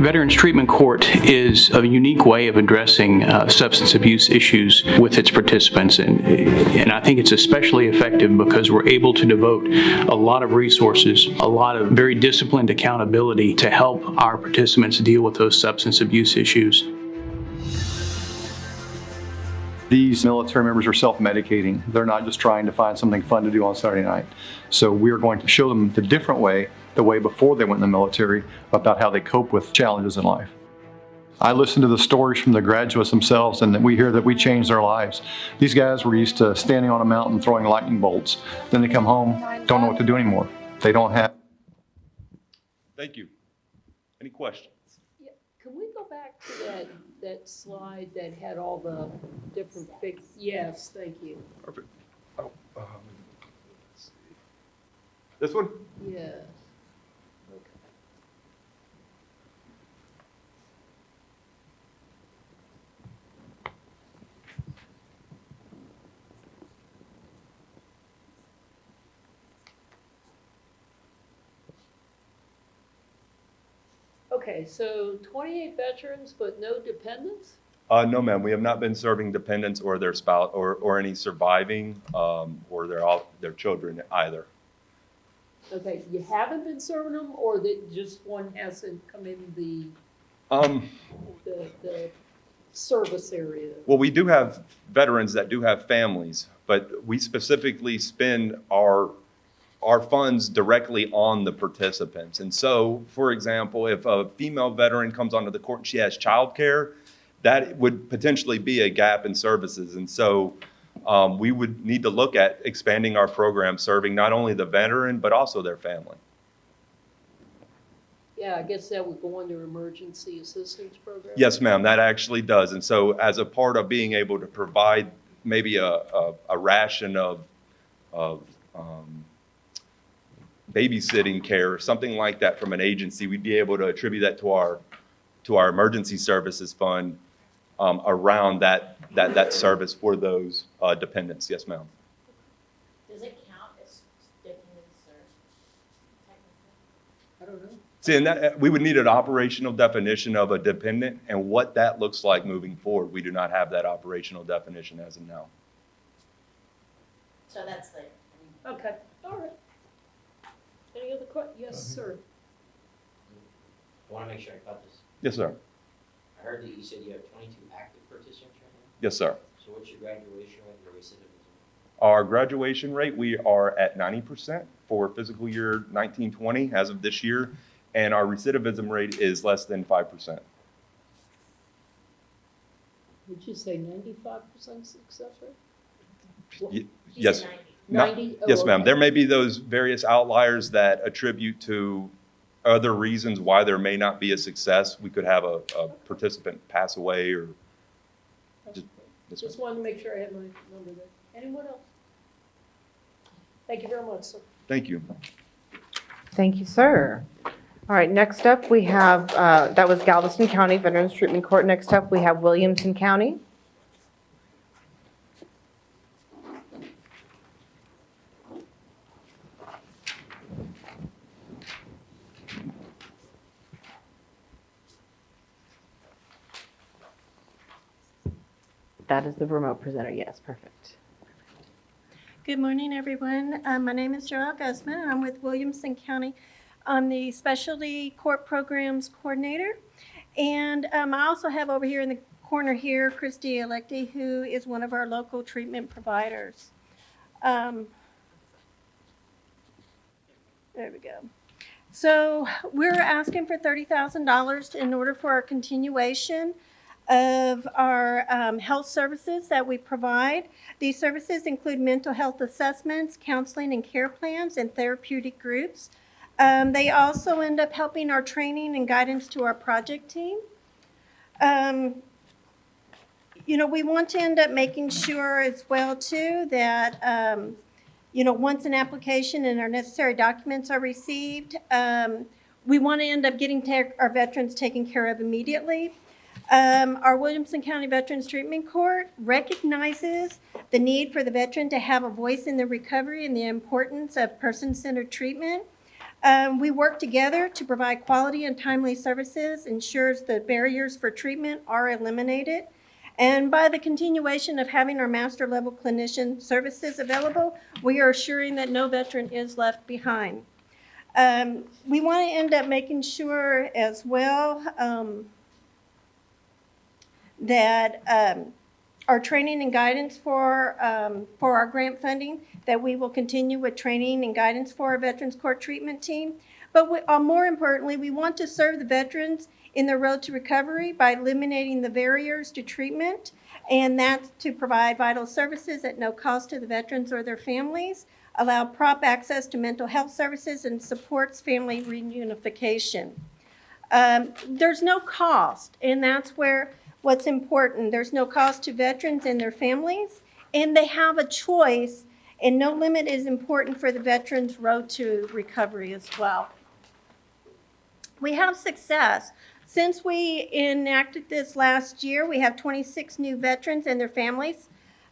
Veterans Treatment Court is a unique way of addressing substance abuse issues with its participants, and I think it's especially effective because we're able to devote a lot of resources, a lot of very disciplined accountability to help our participants deal with those substance abuse issues. These military members are self-medicating. They're not just trying to find something fun to do on Saturday night. So we're going to show them the different way, the way before they went in the military, about how they cope with challenges in life. I listen to the stories from the graduates themselves, and we hear that we changed their lives. These guys were used to standing on a mountain throwing lightning bolts. Then they come home, don't know what to do anymore. They don't have. Thank you. Any questions? Yeah, can we go back to that slide that had all the different big, yes, thank you. Perfect. Oh, let's see. This one? Yes. Okay, so 28 veterans, but no dependents? No, ma'am. We have not been serving dependents or their spouse or any surviving or their children either. Okay, you haven't been serving them, or that just one hasn't come in the service area? Well, we do have veterans that do have families, but we specifically spend our funds directly on the participants. And so, for example, if a female veteran comes onto the court and she has childcare, that would potentially be a gap in services. And so we would need to look at expanding our program, serving not only the veteran, but also their family. Yeah, I guess that would go under emergency assistance program? Yes, ma'am, that actually does. And so as a part of being able to provide maybe a ration of babysitting care or something like that from an agency, we'd be able to attribute that to our emergency services fund around that service for those dependents. Yes, ma'am. Does it count as dependent service? I don't know. See, and that, we would need an operational definition of a dependent and what that looks like moving forward. We do not have that operational definition as of now. So that's the. Okay, all right. Any other questions? Yes, sir. I want to make sure I got this. Yes, sir. I heard that you said you have 22 active participants right now? Yes, sir. So what's your graduation rate and your recidivism? Our graduation rate, we are at 90% for fiscal year 1920 as of this year, and our recidivism rate is less than 5%. Would you say 95% success rate? Yes. 90? Oh, Yes, ma'am. okay. There may be those various outliers that attribute to other reasons why there may not be a success. We could have a participant pass away or Just wanted to make sure I had my number there. Anyone else? Thank you very much, sir. Thank you. Thank you, sir. All right, next up, we have, that was Galveston County Veterans Treatment Court. Next up, we have Williamson County. That is the remote presenter, yes, perfect. Good morning, everyone. My name is Joelle Guzman, and I'm with Williamson County. I'm the Specialty Court Programs Coordinator. And I also have over here in the corner here, Christy Electi, who is one of our local treatment providers. There we go. So we're asking for $30,000 in order for our continuation of our health services that we provide. These services include mental health assessments, counseling and care plans, and therapeutic groups. They also end up helping our training and guidance to our project team. You know, we want to end up making sure as well, too, that, you know, once an application and our necessary documents are received, we want to end up getting our veterans taken care of immediately. Our Williamson County Veterans Treatment Court recognizes the need for the veteran to have a voice in the recovery and the importance of person-centered treatment. We work together to provide quality and timely services, ensures the barriers for treatment are eliminated. And by the continuation of having our master level clinician services available, we are assuring that no veteran is left behind. We want to end up making sure as well that our training and guidance for our grant funding, that we will continue with training and guidance for our Veterans Court treatment team. But more importantly, we want to serve the veterans in their road to recovery by eliminating the barriers to treatment, and that's to provide vital services at no cost to the veterans or their families, allow prompt access to mental health services, and supports family reunification. There's no cost, and that's what's important. There's no cost to veterans and their families, and they have a choice, and no limit is important for the veterans' road to recovery as well. We have success. Since we enacted this last year, we have 26 new veterans and their families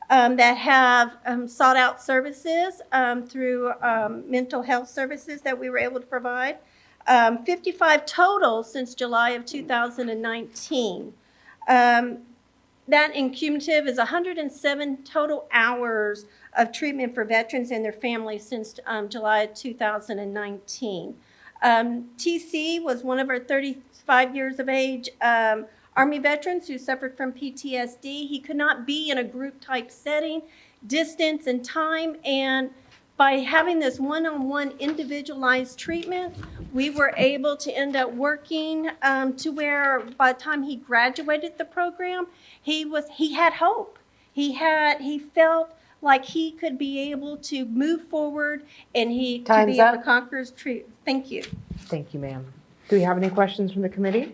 that have sought out services through mental health services that we were able to provide. 55 total since July of 2019. That in cumulative is 107 total hours of treatment for veterans and their families since July of 2019. TC was one of our 35 years of age Army veterans who suffered from PTSD. He could not be in a group type setting, distance and time, and by having this one-on-one individualized treatment, we were able to end up working to where by the time he graduated the program, he had hope. He felt like he could be able to move forward and to be able to conquer his treatment. Thank you. Thank you, ma'am. Do we have any questions from the committee?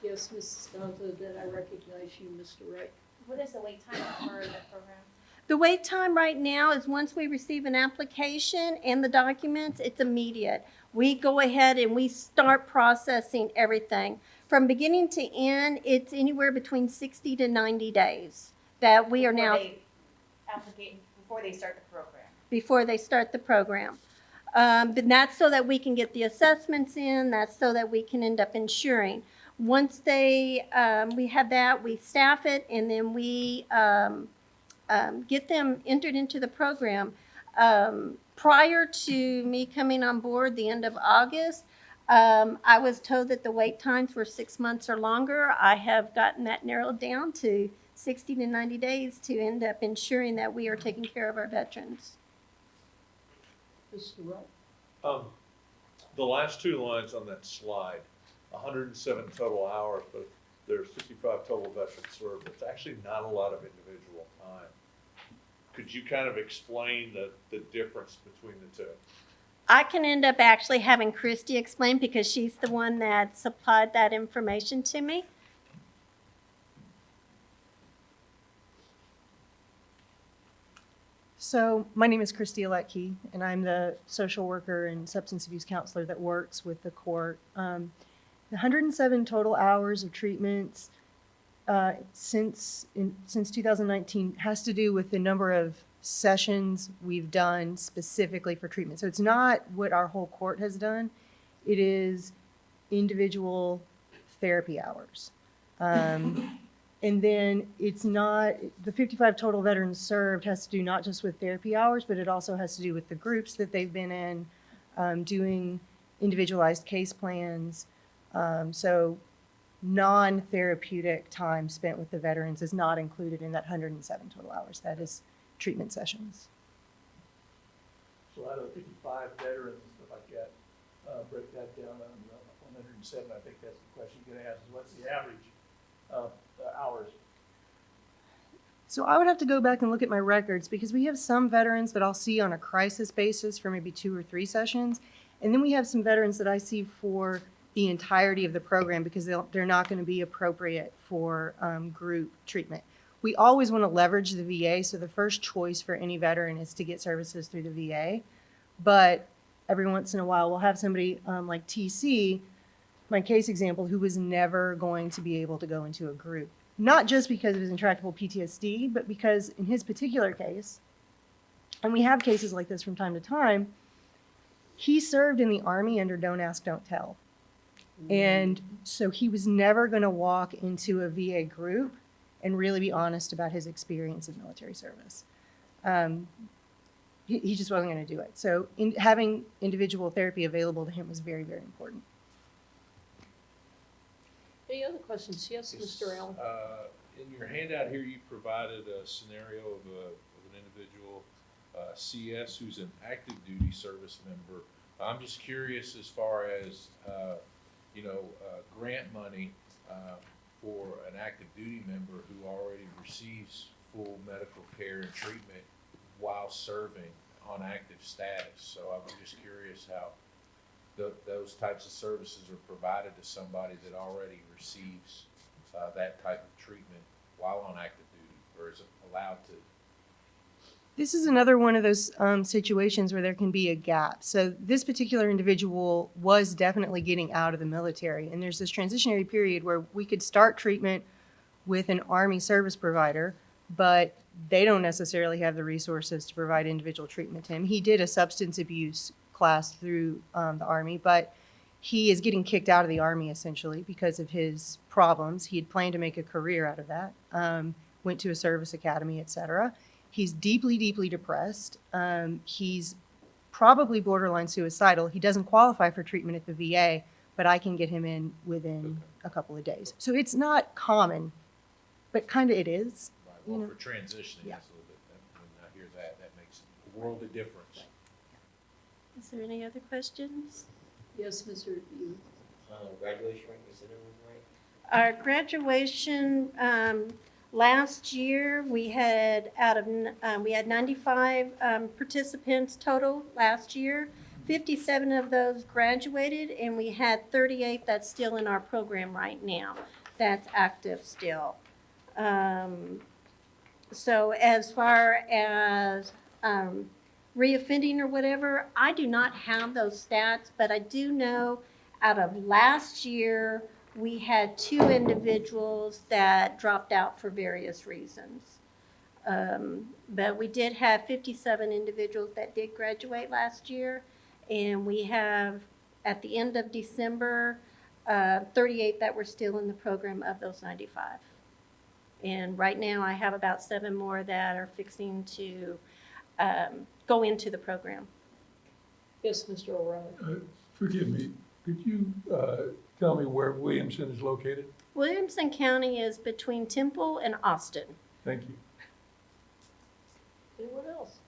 Yes, Mrs. Gonzo, that I recognize you, Mr. Wright. What is the wait time for that program? The wait time right now is once we receive an application and the documents, it's immediate. We go ahead and we start processing everything. From beginning to end, it's anywhere between 60 to 90 days that we are now. Before they start the program. Before they start the program. But that's so that we can get the assessments in, that's so that we can end up insuring. Once we have that, we staff it, and then we get them entered into the program. Prior to me coming on board the end of August, I was told that the wait times were 6 months or longer. I have gotten that narrowed down to 60 to 90 days to end up ensuring that we are taking care of our veterans. Mr. Wright. The last two lines on that slide, 107 total hours, but there's 55 total veterans served. It's actually not a lot of individual time. Could you kind of explain the difference between the two? I can end up actually having Christy explain because she's the one that supplied that information to me. So my name is Christy Aletke, and I'm the social worker and substance abuse counselor that works with the court. The 107 total hours of treatments since 2019 has to do with the number of sessions we've done specifically for treatment. So it's not what our whole court has done. It is individual therapy hours. And then it's not, the 55 total veterans served has to do not just with therapy hours, but it also has to do with the groups that they've been in, doing individualized case plans. So non-therapeutic time spent with the veterans is not included in that 107 total hours. That is treatment sessions. So out of the 55 veterans, if I get, break that down on 107, I think that's the question you're gonna ask, is what's the average hours? So I would have to go back and look at my records because we have some veterans that I'll see on a crisis basis for maybe 2 or 3 sessions. And then we have some veterans that I see for the entirety of the program because they're not going to be appropriate for group treatment. We always want to leverage the VA, so the first choice for any veteran is to get services through the VA. But every once in a while, we'll have somebody like TC, my case example, who was never going to be able to go into a group. Not just because of his intractable PTSD, but because in his particular case, and we have cases like this from time to time, He served in the Army under Don't Ask, Don't Tell. And so he was never going to walk into a VA group and really be honest about his experience of military service. He just wasn't going to do it. So having individual therapy available to him was very, very important. Any other questions? Yes, Mr. Allen? In your handout here, you provided a scenario of an individual, CS, who's an active duty service member. I'm just curious as far as, grant money for an active duty member who already receives full medical care and treatment while serving on active status. So I'm just curious how those types of services are provided to somebody that already receives that type of treatment while on active duty, or is it allowed to? This is another one of those situations where there can be a gap. So this particular individual was definitely getting out of the military, and there's this transitionary period where we could start treatment with an Army service provider, but they don't necessarily have the resources to provide individual treatment to him. He did a substance abuse class through the Army, but he is getting kicked out of the Army essentially because of his problems. He had planned to make a career out of that, went to a service academy, etc. He's deeply, deeply depressed. He's probably borderline suicidal. He doesn't qualify for treatment at the VA, but I can get him in within a couple of days. So it's not common, but kind of it is. Right, well, for transitioning, that's a little bit, when I hear that, that makes a world of difference. Is there any other questions? Yes, Mr. Yu. Graduation rate, you said it was right? Our graduation, last year, we had 95 participants total last year. 57 of those graduated, and we had 38 that's still in our program right now. That's active still. So as far as reoffending or whatever, I do not have those stats, but I do know out of last year, we had 2 individuals that dropped out for various reasons. But we did have 57 individuals that did graduate last year, and we have, at the end of December, 38 that were still in the program of those 95. And right now, I have about 7 more that are fixing to go into the program. Yes, Mr. O'Reilly. Forgive me, could you tell me where Williamson is located? Williamson County is between Temple and Austin. Thank you. Anyone else?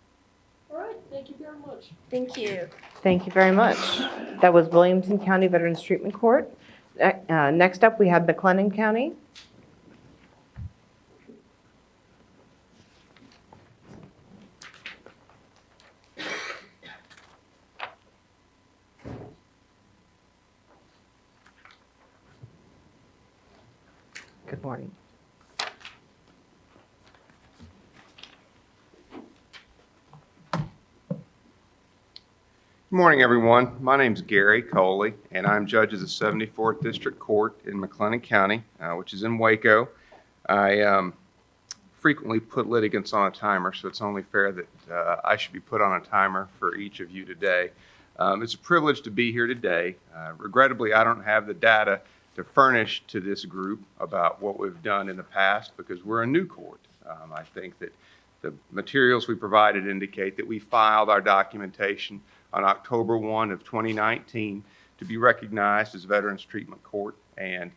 All right, thank you very much. Thank you. Thank you very much. That was Williamson County Veterans Treatment Court. Next up, we have McLennan County. Good morning. Good morning, everyone. My name's Gary Coley, and I'm judge of the 74th District Court in McLennan County, which is in Waco. I frequently put litigants on a timer, so it's only fair that I should be put on a timer for each of you today. It's a privilege to be here today. Regrettably, I don't have the data to furnish to this group about what we've done in the past because we're a new court. I think that the materials we provided indicate that we filed our documentation on October 1 of 2019 to be recognized as Veterans Treatment Court. And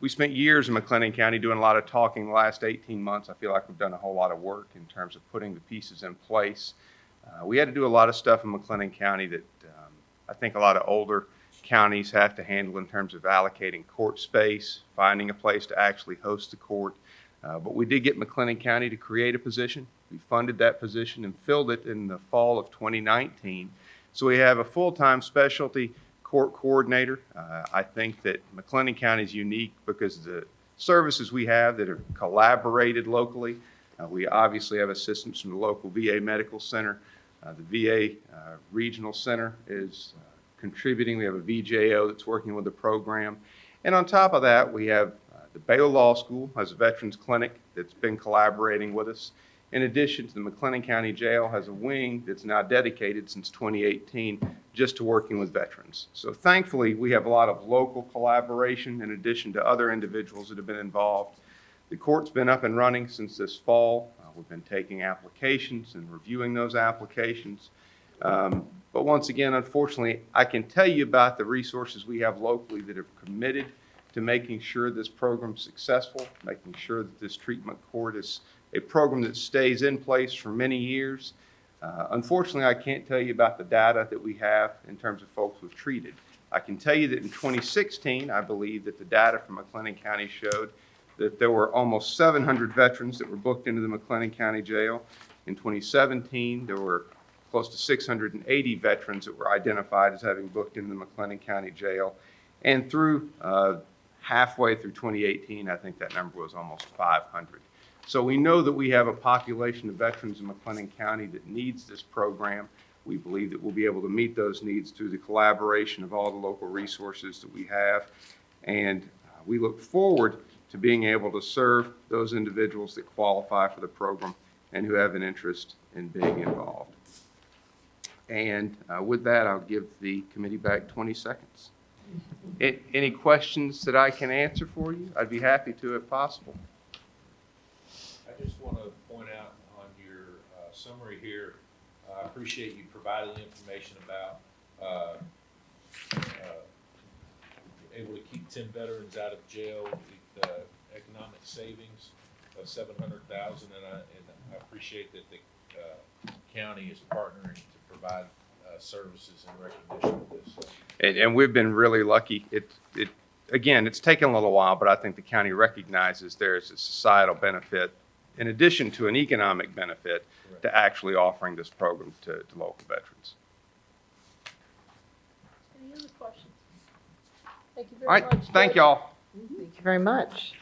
we spent years in McLennan County doing a lot of talking the last 18 months. I feel like we've done a whole lot of work in terms of putting the pieces in place. We had to do a lot of stuff in McLennan County that I think a lot of older counties have to handle in terms of allocating court space, finding a place to actually host the court. But we did get McLennan County to create a position. We funded that position and filled it in the fall of 2019. So we have a full-time specialty court coordinator. I think that McLennan County is unique because the services we have that are collaborated locally. We obviously have assistance from the local VA Medical Center. The VA Regional Center is contributing. We have a VJO that's working with the program. And on top of that, we have the Baylor Law School has a veterans clinic that's been collaborating with us. In addition to the McLennan County Jail has a wing that's now dedicated since 2018 just to working with veterans. So thankfully, we have a lot of local collaboration in addition to other individuals that have been involved. The court's been up and running since this fall. We've been taking applications and reviewing those applications. But once again, unfortunately, I can tell you about the resources we have locally that are committed to making sure this program's successful, making sure that this treatment court is a program that stays in place for many years. Unfortunately, I can't tell you about the data that we have in terms of folks we've treated. I can tell you that in 2016, I believe that the data from McLennan County showed that there were almost 700 veterans that were booked into the McLennan County Jail. In 2017, there were close to 680 veterans that were identified as having booked into the McLennan County Jail. And through halfway through 2018, I think that number was almost 500. So we know that we have a population of veterans in McLennan County that needs this program. We believe that we'll be able to meet those needs through the collaboration of all the local resources that we have. And we look forward to being able to serve those individuals that qualify for the program and who have an interest in being involved. And with that, I'll give the committee back 20 seconds. Any questions that I can answer for you? I'd be happy to if possible. I just want to point out on your summary here, I appreciate you providing the information about able to keep 10 veterans out of jail, the economic savings of $700,000, and I appreciate that the county is partnering to provide services in recognition of this. And we've been really lucky. Again, it's taken a little while, but I think the county recognizes there's a societal benefit in addition to an economic benefit to actually offering this program to local veterans. Any other questions? Thank you All very right, much. thank y'all. Thank you very much.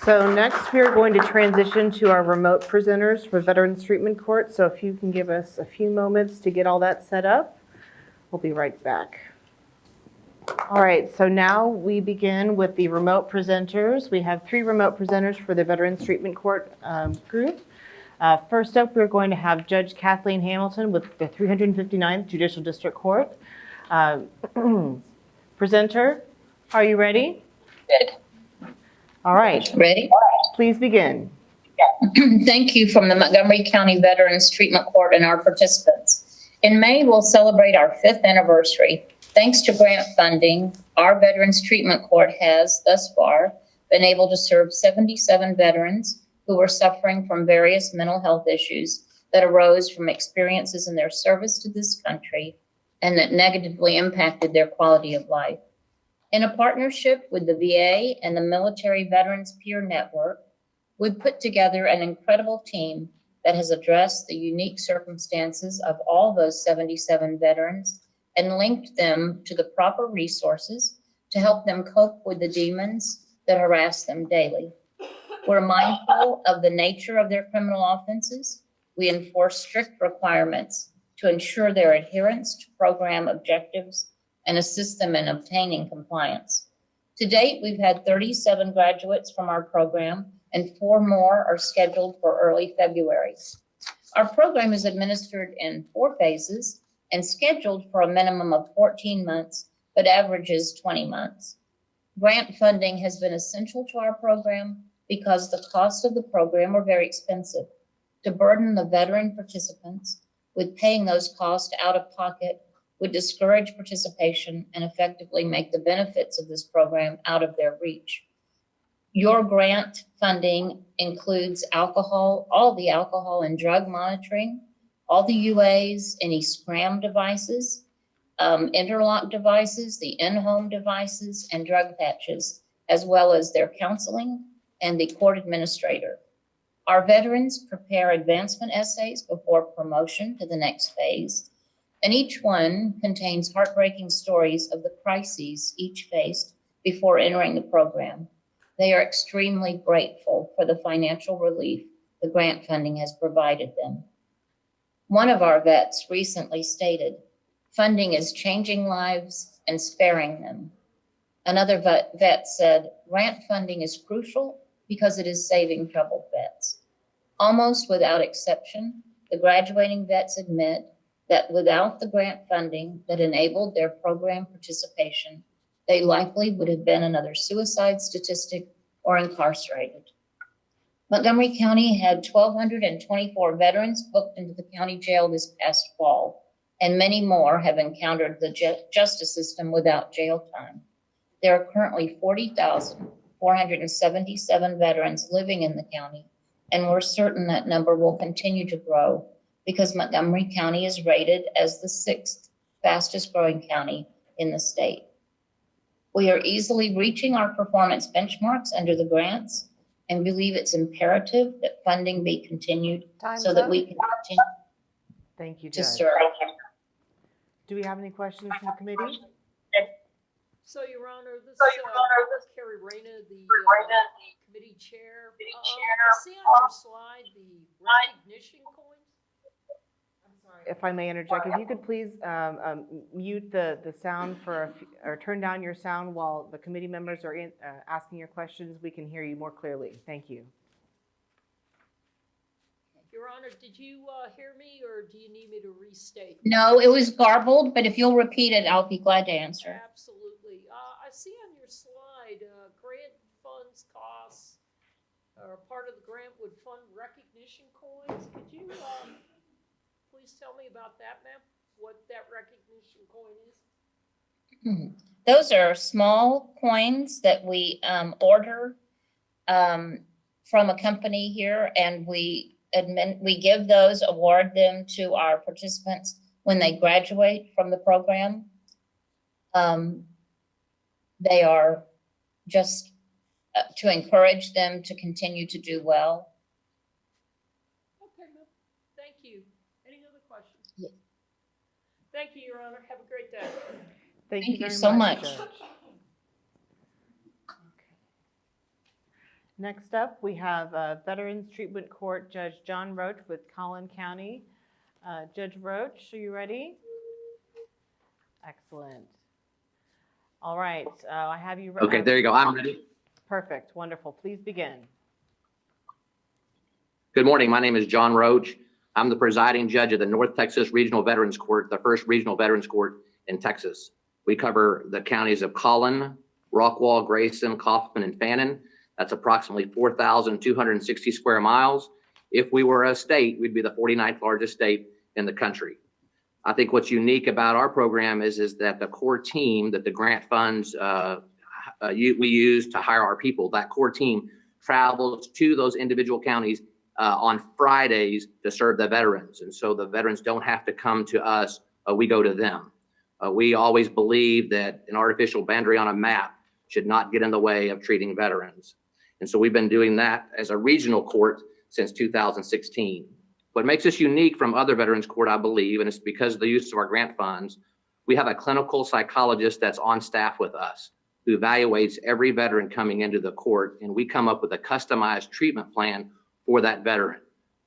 So next, we are going to transition to our remote presenters for Veterans Treatment Court. So if you can give us a few moments to get all that set up, we'll be right back. All right, so now we begin with the remote presenters. We have 3 remote presenters for the Veterans Treatment Court group. First up, we're going to have Judge Kathleen Hamilton with the 359th Judicial District Court. Presenter, are you ready? Good. All right. Ready? Please begin. Thank you from the Montgomery County Veterans Treatment Court and our participants. In May, we'll celebrate our 5th anniversary. Thanks to grant funding, our Veterans Treatment Court has, thus far, been able to serve 77 veterans who were suffering from various mental health issues that arose from experiences in their service to this country and that negatively impacted their quality of life. In a partnership with the VA and the Military Veterans Peer Network, we've put together an incredible team that has addressed the unique circumstances of all those 77 veterans and linked them to the proper resources to help them cope with the demons that harass them daily. We're mindful of the nature of their criminal offenses. We enforce strict requirements to ensure their adherence to program objectives and assist them in obtaining compliance. To date, we've had 37 graduates from our program, and 4 more are scheduled for early February. Our program is administered in 4 phases and scheduled for a minimum of 14 months, but averages 20 months. Grant funding has been essential to our program because the costs of the program are very expensive. To burden the veteran participants with paying those costs out of pocket would discourage participation and effectively make the benefits of this program out of their reach. Your grant funding includes alcohol, all the alcohol and drug monitoring, all the UAs, any SCRAM devices, interlock devices, the in-home devices, and drug patches, as well as their counseling and the court administrator. Our veterans prepare advancement essays before promotion to the next phase, and each one contains heartbreaking stories of the crises each faced before entering the program. They are extremely grateful for the financial relief the grant funding has provided them. One of our vets recently stated, "Funding is changing lives and sparing them." Another vet said, "Grant funding is crucial because it is saving troubled vets." Almost without exception, the graduating vets admit that without the grant funding that enabled their program participation, they likely would have been another suicide statistic or incarcerated. Montgomery County had 1,224 veterans booked into the county jail this past fall, and many more have encountered the justice system without jail time. There are currently 40,477 veterans living in the county, and we're certain that number will continue to grow because Montgomery County is rated as the 6th fastest growing county in the state. We are easily reaching our performance benchmarks under the grants and believe it's imperative that funding be continued so that we can continue Thank you, to Judge. serve. Do we have any questions from the committee? So, Your Honor, this Carrie Rayna, the committee chair. I see on your slide the recognition coins. I'm sorry. If I may interject, if you could please mute the sound or turn down your sound while the committee members are asking your questions, we can hear you more clearly. Thank you. Your Honor, did you hear me, or do you need me to restate? No, it was garbled, but if you'll repeat it, I'll be glad to answer. Absolutely. I see on your slide, grant funds costs, or part of the grant would fund recognition coins. Could you please tell me about that, ma'am? What that recognition coin is? Those are small coins that we order from a company here, and we give those, award them to our participants when they graduate from the program. They are just to encourage them to continue to do well. Okay, ma'am. Thank you. Any other questions? Yeah. Thank you, Your Honor. Have a great day. Thank you you very so much. Judge. Next up, we have Veterans Treatment Court Judge John Roach with Collin County. Judge Roach, are you ready? Excellent. All right, I have you ready. Okay, there you go. I'm ready. Perfect, wonderful. Please begin. Good morning. My name is John Roach. I'm the presiding judge of the North Texas Regional Veterans Court, the first regional veterans court in Texas. We cover the counties of Collin, Rockwall, Grayson, Kaufman, and Fannin. That's approximately 4,260 square miles. If we were a state, we'd be the 49th largest state in the country. I think what's unique about our program is that the core team that the grant funds we use to hire our people, that core team travels to those individual counties on Fridays to serve the veterans. And so the veterans don't have to come to us, we go to them. We always believe that an artificial boundary on a map should not get in the way of treating veterans. And so we've been doing that as a regional court since 2016. What makes us unique from other veterans court, I believe, and it's because of the use of our grant funds, we have a clinical psychologist that's on staff with us who evaluates every veteran coming into the court, and we come up with a customized treatment plan for that veteran,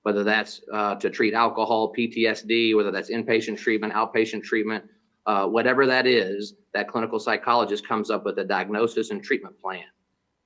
whether that's to treat alcohol, PTSD, whether that's inpatient treatment, outpatient treatment, whatever that is, that clinical psychologist comes up with a diagnosis and treatment plan.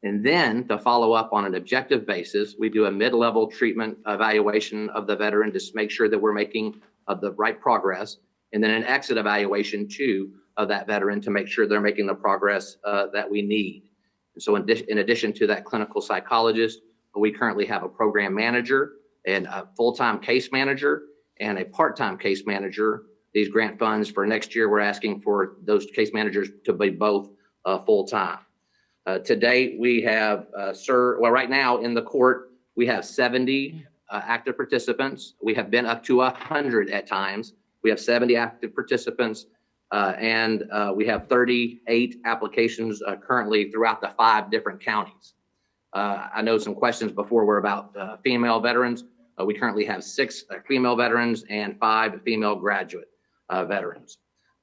And then to follow up on an objective basis, we do a mid-level treatment evaluation of the veteran to make sure that we're making the right progress. And then an exit evaluation too of that veteran to make sure they're making the progress that we need. And so in addition to that clinical psychologist, we currently have a program manager and a full-time case manager and a part-time case manager. These grant funds for next year, we're asking for those case managers to be both full-time. To date, we have right now in the court, we have 70 active participants. We have been up to 100 at times. We have 70 active participants, and we have 38 applications currently throughout the 5 different counties. I know some questions before were about female veterans. We currently have 6 female veterans and 5 female graduate veterans.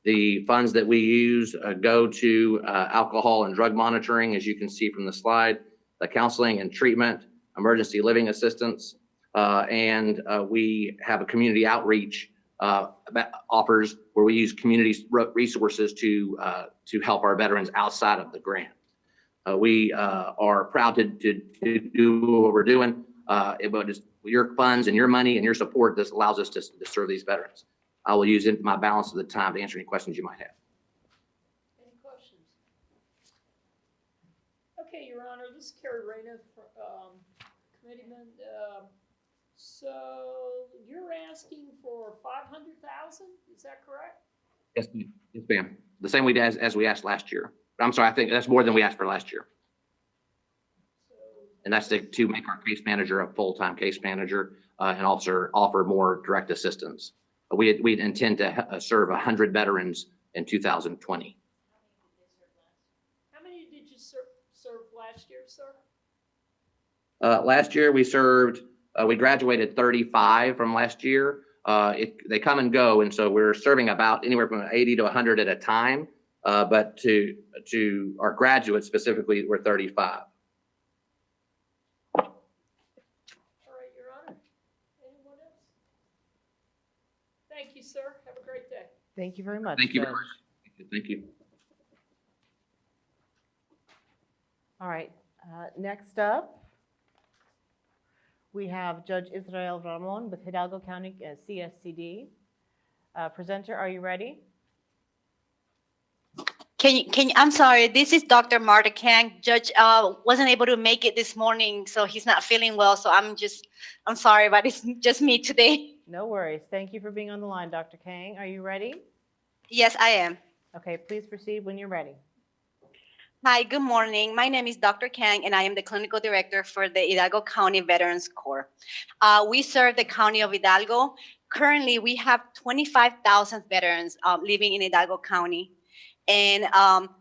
The funds that we use go to alcohol and drug monitoring, as you can see from the slide, the counseling and treatment, emergency living assistance, and we have a community outreach offers where we use community resources to help our veterans outside of the grant. We are proud to do what we're doing. But it's your funds and your money and your support that allows us to serve these veterans. I will use my balance of the time to answer any questions you might have. Any questions? Okay, Your Honor, this is Carrie Rayna, committeeman. So you're asking for 500,000, is that correct? Yes, ma'am. Yes, ma'am. The same way as we asked last year. I'm sorry, I think that's more than we asked for last year. And that's to make our case manager a full-time case manager and also offer more direct assistance. We intend to serve 100 veterans in 2020. How many did you serve last year, sir? Last year we served, we graduated 35 from last year. They come and go, and so we're serving about anywhere from 80 to 100 at a time. But to our graduates specifically, we're 35. All right, Your Honor. Anyone else? Thank you, sir. Have a great day. Thank you very much. Thank you Judge. very much. Thank you. All right, next up, we have Judge Israel Ramon with Hidalgo County CSCD. Presenter, are you ready? I'm sorry, this is Dr. Marta Kang. Judge wasn't able to make it this morning, so he's not feeling well, so I'm sorry, but it's just me today. No worries. Thank you for being on the line, Dr. Kang. Are you ready? Yes, I am. Okay, please proceed when you're ready. Hi, good morning. My name is Dr. Kang, and I am the clinical director for the Hidalgo County Veterans Corps. We serve the county of Hidalgo. Currently, we have 25,000 veterans living in Hidalgo County. And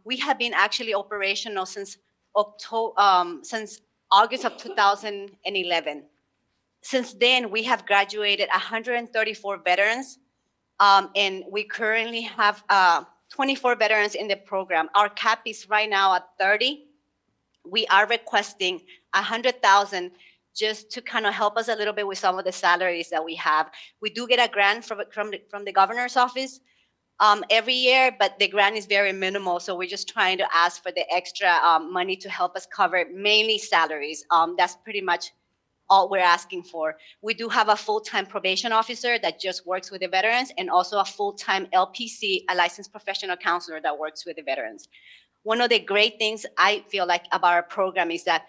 we have been actually operational since August of 2011. Since then, we have graduated 134 veterans, and we currently have 24 veterans in the program. Our cap is right now at 30. We are requesting 100,000 just to kind of help us a little bit with some of the salaries that we have. We do get a grant from the governor's office every year, but the grant is very minimal. So we're just trying to ask for the extra money to help us cover mainly salaries. That's pretty much all we're asking for. We do have a full-time probation officer that just works with the veterans, and also a full-time LPC, a licensed professional counselor that works with the veterans. One of the great things I feel like about our program is that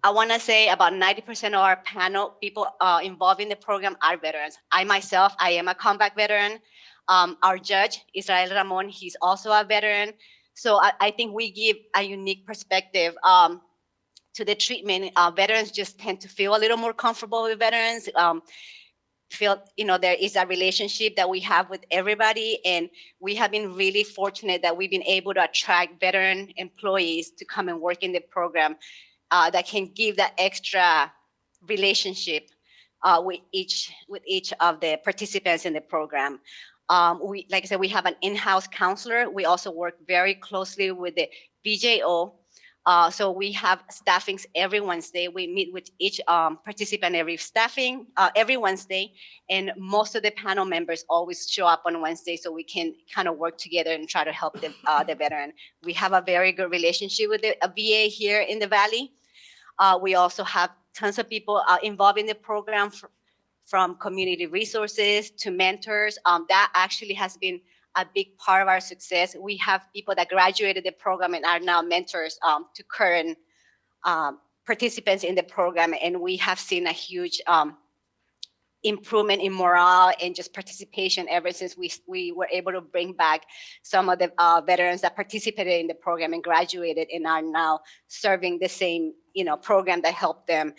I want to say about 90% of our panel people involved in the program are veterans. I myself, I am a combat veteran. Our judge, Israel Ramon, he's also a veteran. So I think we give a unique perspective to the treatment. Veterans just tend to feel a little more comfortable with veterans. Feel, there is a relationship that we have with everybody, and we have been really fortunate that we've been able to attract veteran employees to come and work in the program that can give that extra relationship with each of the participants in the program. Like I said, we have an in-house counselor. We also work very closely with the VJO. So we have staffings every Wednesday. We meet with each participant every Wednesday, and most of the panel members always show up on Wednesday, so we can kind of work together and try to help the veteran. We have a very good relationship with the VA here in the Valley. We also have tons of people involved in the program, from community resources to mentors. That actually has been a big part of our success. We have people that graduated the program and are now mentors to current participants in the program. And we have seen a huge improvement in morale and just participation ever since we were able to bring back some of the veterans that participated in the program and graduated and are now serving the same program that helped them.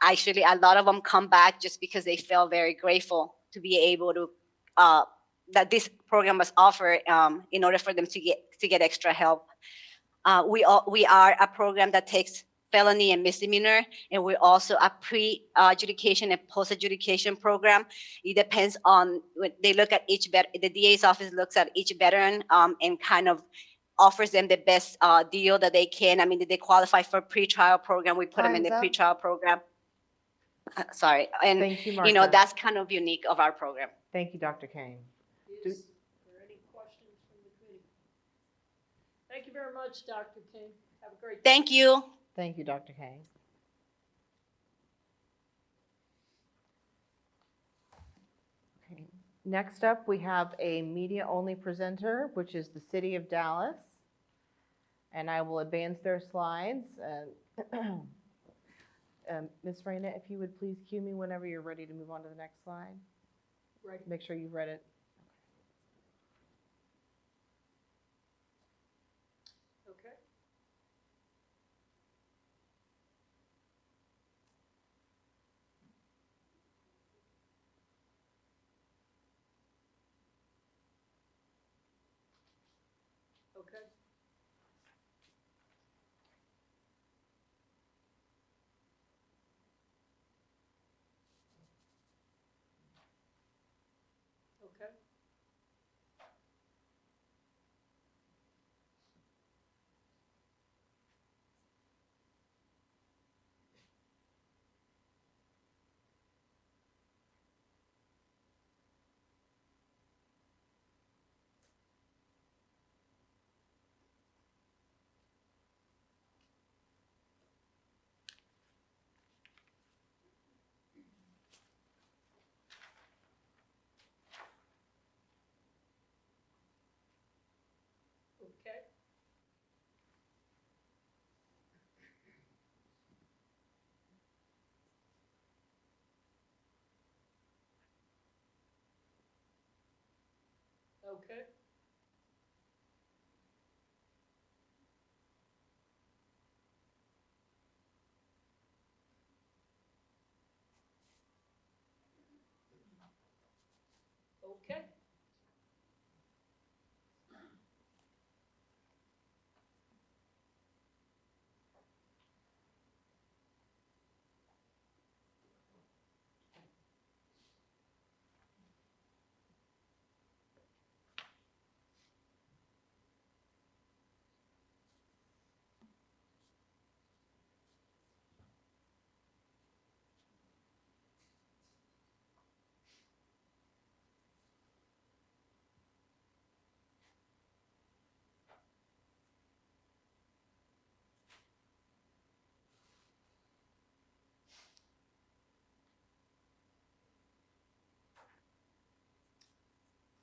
Actually, a lot of them come back just because they feel very grateful to be able to that this program was offered in order for them to get extra help. We are a program that takes felony and misdemeanor, and we're also a pre-adjudication and post-adjudication program. It depends on when they look at the DA's office looks at each veteran and kind of offers them the best deal that they can. I mean, did they qualify for a pretrial program? We put them in the pretrial program. Sorry, and Thank you, Martha. that's kind of unique of our program. Thank you, Dr. Kane. Is there any questions from the committee? Thank you very much, Dr. King. Have a great day. Thank you. Thank you, Dr. Kane. Next up, we have a media-only presenter, which is the City of Dallas. And I will advance their slides. Ms. Raina, if you would please cue me whenever you're ready to move on to the next slide. Right. Make sure you've read it. Okay. Okay. Okay. Okay. Okay. Okay.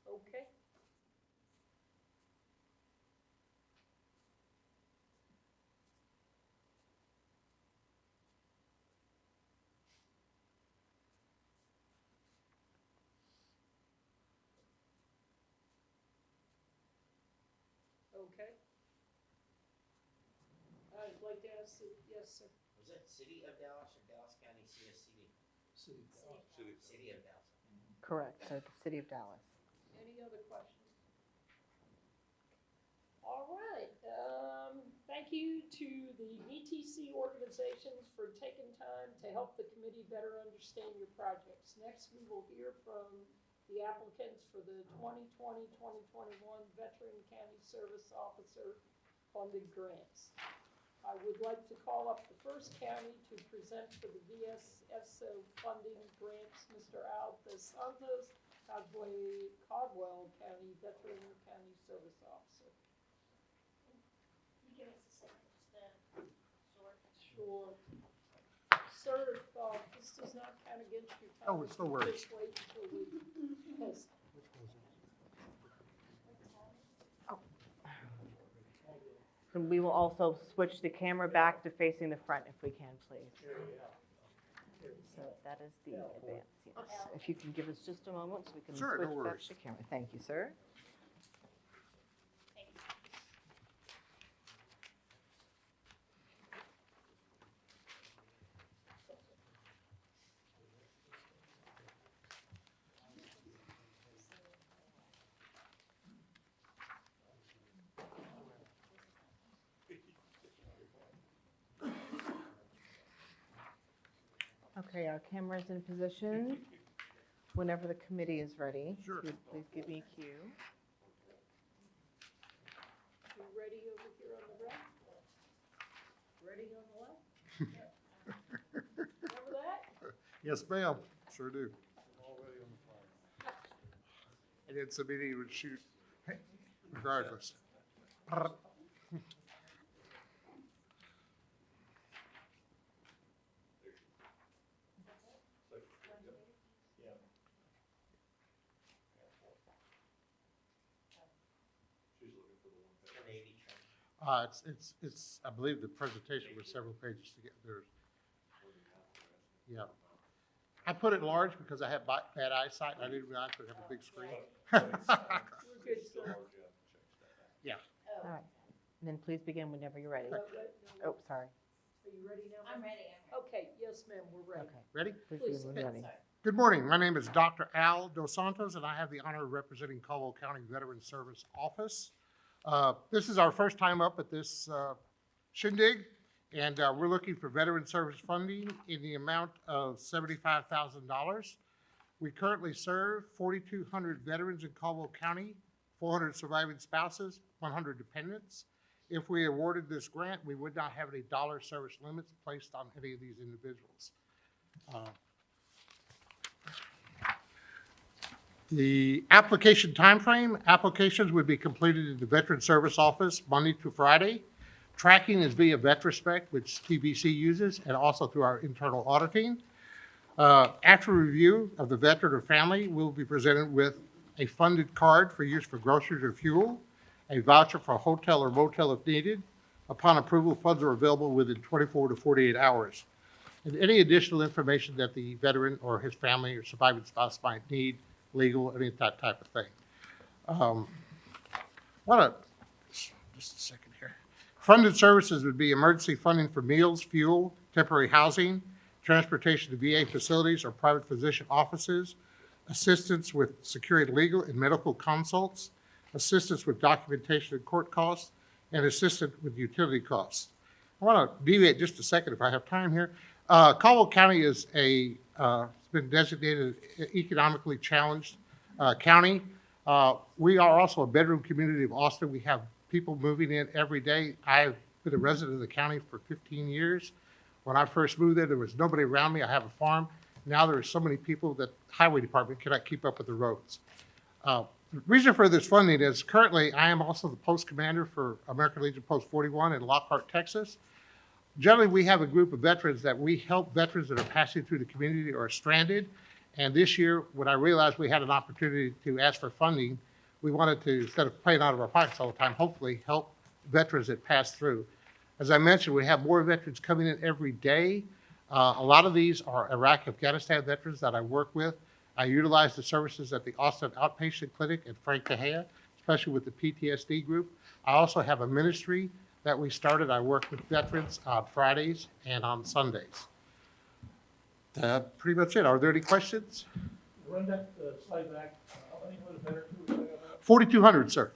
Okay. Okay. I'd like to ask, yes, sir. Was that City of Dallas or Dallas County CSCD? City of Dallas. City of Dallas. Correct, so the City of Dallas. Any other questions? All right. Thank you to the ETC organizations for taking time to help the committee better understand your projects. Next, we will hear from the applicants for the 2020-2021 Veteran County Service Officer funded grants. I would like to call up the first county to present for the VSSO funding grants, Mr. Al DeSantos, Caldwell County Veteran County Service Officer. You give us a second, just the short. Sure. Sir, if this does not count against your time. Oh, it's no worries. Just wait until we, yes. And we will also switch the camera back to facing the front if we can, please. So that is the advance, yes. If you can give us just a moment so we can Sure, no switch back worries. to camera. Thank you, sir. Okay, our camera's in position. Whenever the committee is ready, Sure. if you would please give me a cue. You ready over here on the right? Ready on the left? Remember that? Yes, ma'am. Sure do. Already on the fire. And then somebody would shoot regardless. I believe the presentation was several pages to get there. Yeah. I put it large because I have bad eyesight. I didn't realize I would have a big screen. Yeah. All right. And then please begin whenever you're ready. Oh, sorry. Are you ready now? I'm ready. Okay, yes, ma'am, we're ready. Okay. Ready? Please Please. begin when you're ready. Good morning. My name is Dr. Al Dos Santos, and I have the honor of representing Caldwell County Veterans Service Office. This is our first time up at this shindig, and we're looking for veteran service funding in the amount of $75,000. We currently serve 4,200 veterans in Caldwell County, 400 surviving spouses, 100 dependents. If we awarded this grant, we would not have any dollar service limits placed on any of these individuals. The application timeframe, applications would be completed in the Veteran Service Office Monday through Friday. Tracking is via VetraSpec, which TVC uses, and also through our internal auditing. After review of the veteran or family, we'll be presented with a funded card for use for groceries or fuel, a voucher for a hotel or motel if needed. Upon approval, funds are available within 24 to 48 hours. And any additional information that the veteran or his family or surviving spouse might need, legal, any that type of thing. Just a second here. Funded services would be emergency funding for meals, fuel, temporary housing, transportation to VA facilities or private physician offices, assistance with securing legal and medical consults, assistance with documentation and court costs, and assistance with utility costs. I want to deviate just a second if I have time here. Caldwell County is it's been designated economically challenged county. We are also a bedroom community of Austin. We have people moving in every day. I've been a resident of the county for 15 years. When I first moved there was nobody around me. I have a farm. Now there are so many people that the highway department cannot keep up with the roads. The reason for this funding is currently I am also the post commander for American Legion Post 41 in Lockhart, Texas. Generally, we have a group of veterans that we help veterans that are passing through the community or are stranded. And this year, when I realized we had an opportunity to ask for funding, we wanted to, instead of paying out of our pockets all the time, hopefully help veterans that pass through. As I mentioned, we have more veterans coming in every day. A lot of these are Iraq, Afghanistan veterans that I work with. I utilize the services at the Austin Outpatient Clinic at Frank Cahaya, especially with the PTSD group. I also have a ministry that we started. I work with veterans on Fridays and on Sundays. Pretty much it. Are there any questions? Run that slide back. How many would a veteran do? 4,200, sir.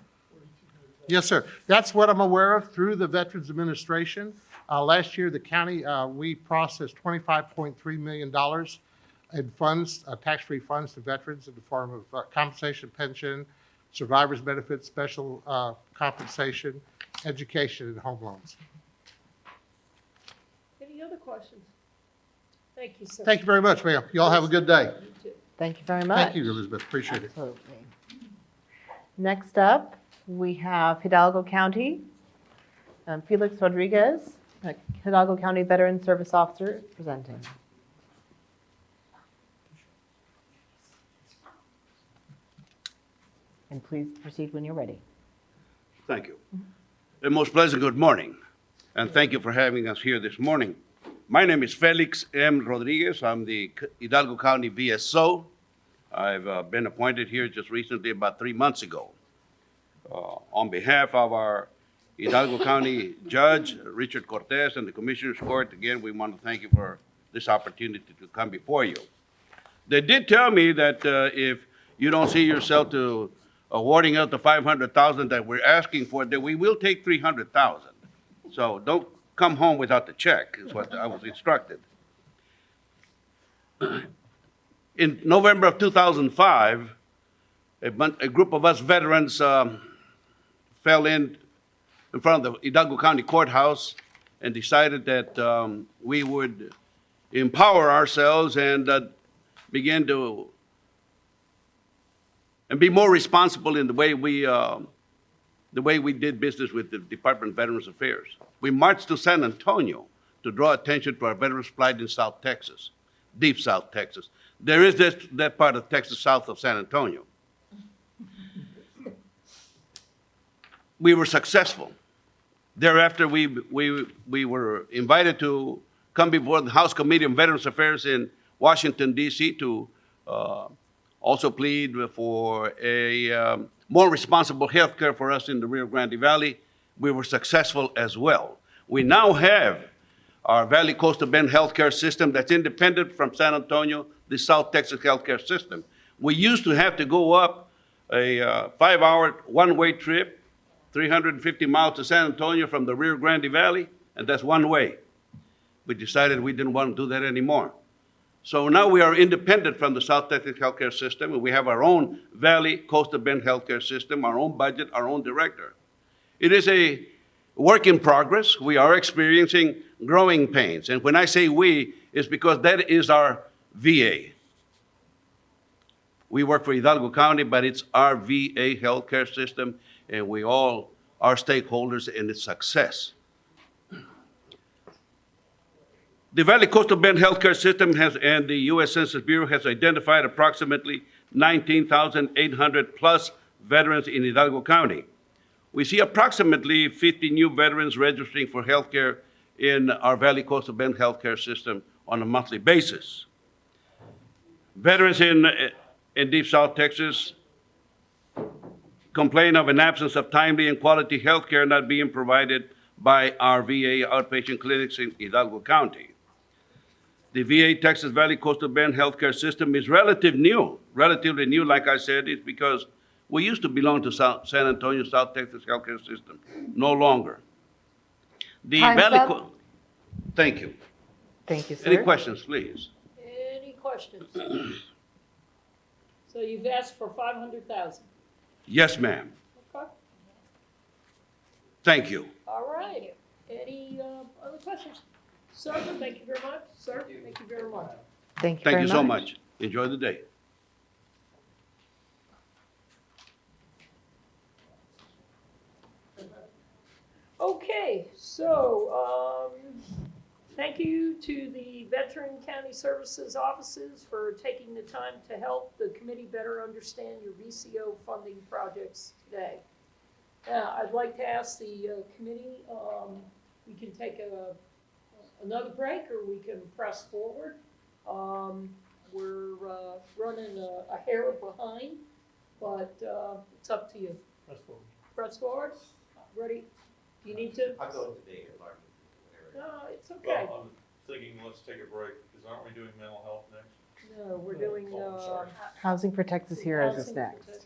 Yes, sir. That's what I'm aware of through the Veterans Administration. Last year, the county, we processed $25.3 million in funds, tax-free funds to veterans in the form of compensation, pension, survivors benefits, special compensation, education, and home loans. Any other questions? Thank you, sir. Thank you very much, ma'am. You all have a good day. You too. Thank you very much. Thank you, Elizabeth. Appreciate it. Absolutely. Next up, we have Hidalgo County. Felix Rodriguez, Hidalgo County Veteran Service Officer, presenting. And please proceed when you're ready. Thank you. A most pleasant good morning, and thank you for having us here this morning. My name is Felix M. Rodriguez. I'm the Hidalgo County VSO. I've been appointed here just recently, about 3 months ago. On behalf of our Hidalgo County Judge, Richard Cortez, and the Commissioner's Court, again, we want to thank you for this opportunity to come before you. They did tell me that if you don't see yourself to awarding us the $500,000 that we're asking for, that we will take $300,000. So don't come home without the check, is what I was instructed. In November of 2005, a group of us veterans fell in front of the Hidalgo County Courthouse and decided that we would empower ourselves and begin to and be more responsible in the way we did business with the Department of Veterans Affairs. We marched to San Antonio to draw attention to our veterans plight in South Texas, deep South Texas. There is that part of Texas south of San Antonio. we were successful. Thereafter, we were invited to come before the House Committee on Veterans Affairs in Washington, D.C. to also plead for a more responsible health care for us in the Rio Grande Valley. We were successful as well. We now have our Valley Coastal Bend healthcare system that's independent from San Antonio, the South Texas healthcare system. We used to have to go up a 5-hour one-way trip, 350 miles to San Antonio from the Rio Grande Valley, and that's one way. We decided we didn't want to do that anymore. So now we are independent from the South Texas healthcare system, and we have our own Valley Coastal Bend healthcare system, our own budget, our own director. It is a work in progress. We are experiencing growing pains. And when I say we, it's because that is our VA. We work for Hidalgo County, but it's our VA healthcare system, and we all are stakeholders in its success. The Valley Coastal Bend healthcare system and the U.S. Census Bureau has identified approximately 19,800 plus veterans in Hidalgo County. We see approximately 50 new veterans registering for healthcare in our Valley Coastal Bend healthcare system on a monthly basis. Veterans in Deep South Texas complain of an absence of timely and quality health care not being provided by our VA outpatient clinics in Hidalgo County. The VA Texas Valley Coastal Bend healthcare system is relatively new, like I said. It's because we used to belong to San Antonio South Texas healthcare system, no longer. The Time's Valley. up. Thank you. Thank you, sir. Any questions, please? Any questions? So you've asked for 500,000. Yes, ma'am. Okay. Thank you. All right. Any other questions? Sir, thank you very much. Sir, thank you very much. Thank you Thank very you so much. much. Enjoy the day. Okay, so thank you to the Veteran County Services offices for taking the time to help the committee better understand your VCO funding projects today. I'd like to ask the committee, we can take another break or we can press forward. We're running a hair behind, but it's up to you. Press forward. Press forward. Ready? You need to? I'll go with the day, Mark. No, it's okay. Well, I'm thinking, let's take a break, because aren't we doing mental health next? No, we're doing, Oh, I'm sorry. Housing for Texas Heroes is Housing for next. Texas.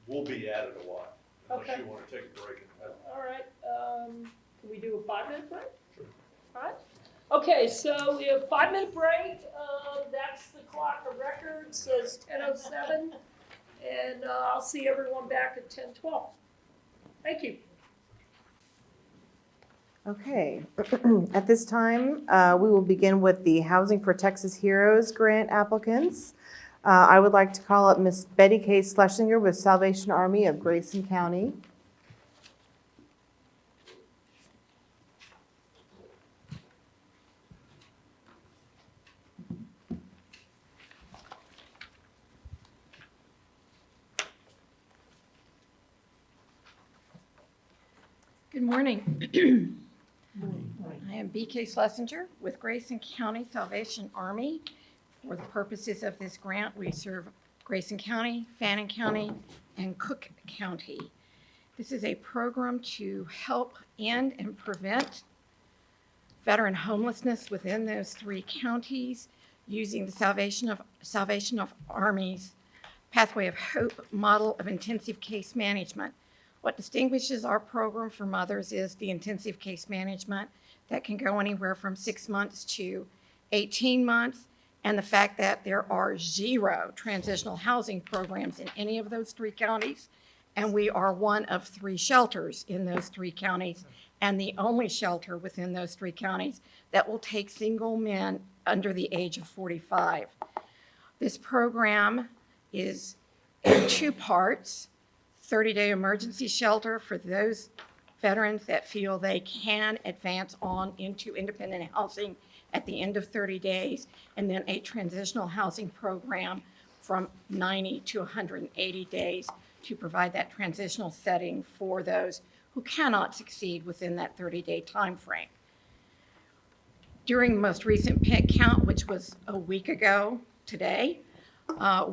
We'll be at it a while, unless Okay. you want to take a break. All right, can we do a 5-minute break? Sure. All right. Okay, so we have a 5-minute break. That's the clock of record, says 10:07. And I'll see everyone back at 10:12. Thank you. Okay, at this time, we will begin with the Housing for Texas Heroes grant applicants. I would like to call up Miss Betty K. Schlesinger with Salvation Army of Grayson County. Good morning. I am B.K. Schlesinger with Grayson County Salvation Army. For the purposes of this grant, we serve Grayson County, Fannin County, and Cook County. This is a program to help end and prevent veteran homelessness within those 3 counties using the Salvation of Army's Pathway of Hope model of intensive case management. What distinguishes our program from others is the intensive case management that can go anywhere from 6 months to 18 months, and the fact that there are 0 transitional housing programs in any of those 3 counties, and we are one of 3 shelters in those 3 counties, and the only shelter within those 3 counties that will take single men under the age of 45. This program is in 2 parts. 30-day emergency shelter for those veterans that feel they can advance on into independent housing at the end of 30 days, and then a transitional housing program from 90 to 180 days to provide that transitional setting for those who cannot succeed within that 30-day time frame. During the most recent pit count, which was a week ago today,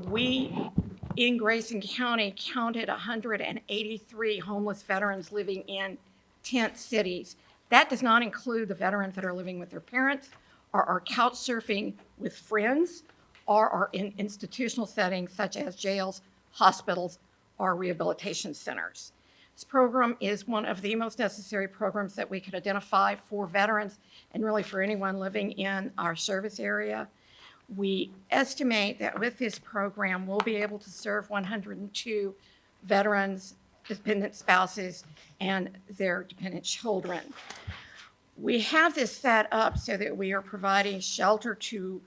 we in Grayson County counted 183 homeless veterans living in tent cities. That does not include the veterans that are living with their parents, or are couch surfing with friends, or are in institutional settings such as jails, hospitals, or rehabilitation centers. This program is one of the most necessary programs that we could identify for veterans and really for anyone living in our service area. We estimate that with this program, we'll be able to serve 102 veterans, dependent spouses, and their dependent children. We have this set up so that we are providing shelter to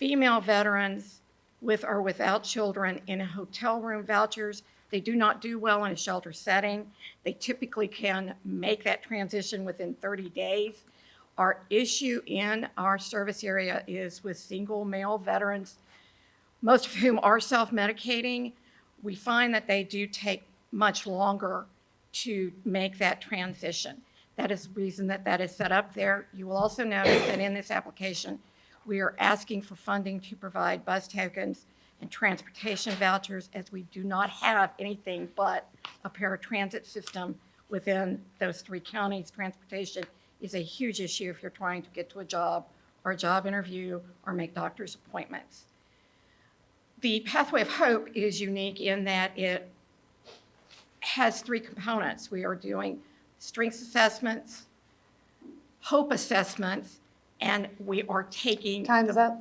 female veterans with or without children in hotel room vouchers. They do not do well in a shelter setting. They typically can make that transition within 30 days. Our issue in our service area is with single male veterans, most of whom are self-medicating. We find that they do take much longer to make that transition. That is the reason that that is set up there. You will also notice that in this application, we are asking for funding to provide bus tokens and transportation vouchers, as we do not have anything but a paratransit system within those 3 counties. Transportation is a huge issue if you're trying to get to a job or a job interview or make doctor's appointments. The Pathway of Hope is unique in that it has 3 components. We are doing strengths assessments, hope assessments, and we are taking... Time's up.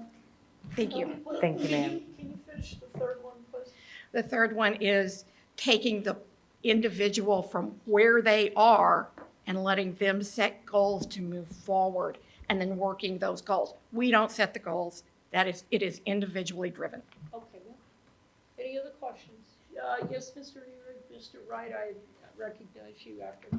Thank you. Thank you, ma'am. Can you finish the third one, please? The third one is taking the individual from where they are and letting them set goals to move forward, and then working those goals. We don't set the goals. It is individually driven. Okay, well, any other questions? Yes, Mr. Wright, I recognize you after.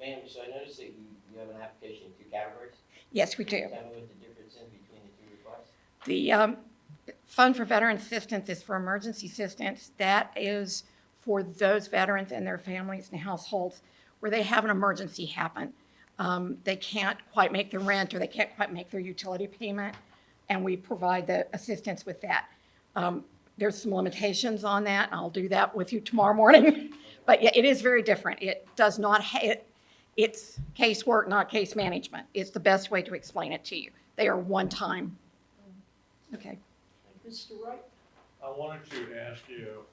Ma'am, so I noticed that you have an application in 2 categories. Yes, we do. Tell me what the difference is between the 2 requests. The Fund for Veteran Assistance is for emergency assistance. That is for those veterans and their families and households where they have an emergency happen. They can't quite make their rent, or they can't quite make their utility payment, and we provide the assistance with that. There's some limitations on that. I'll do that with you tomorrow morning. But yeah, it is very different. It does not, it's casework, not case management. It's the best way to explain it to you. They are one time. Okay. Mr. Wright? I wanted to ask you,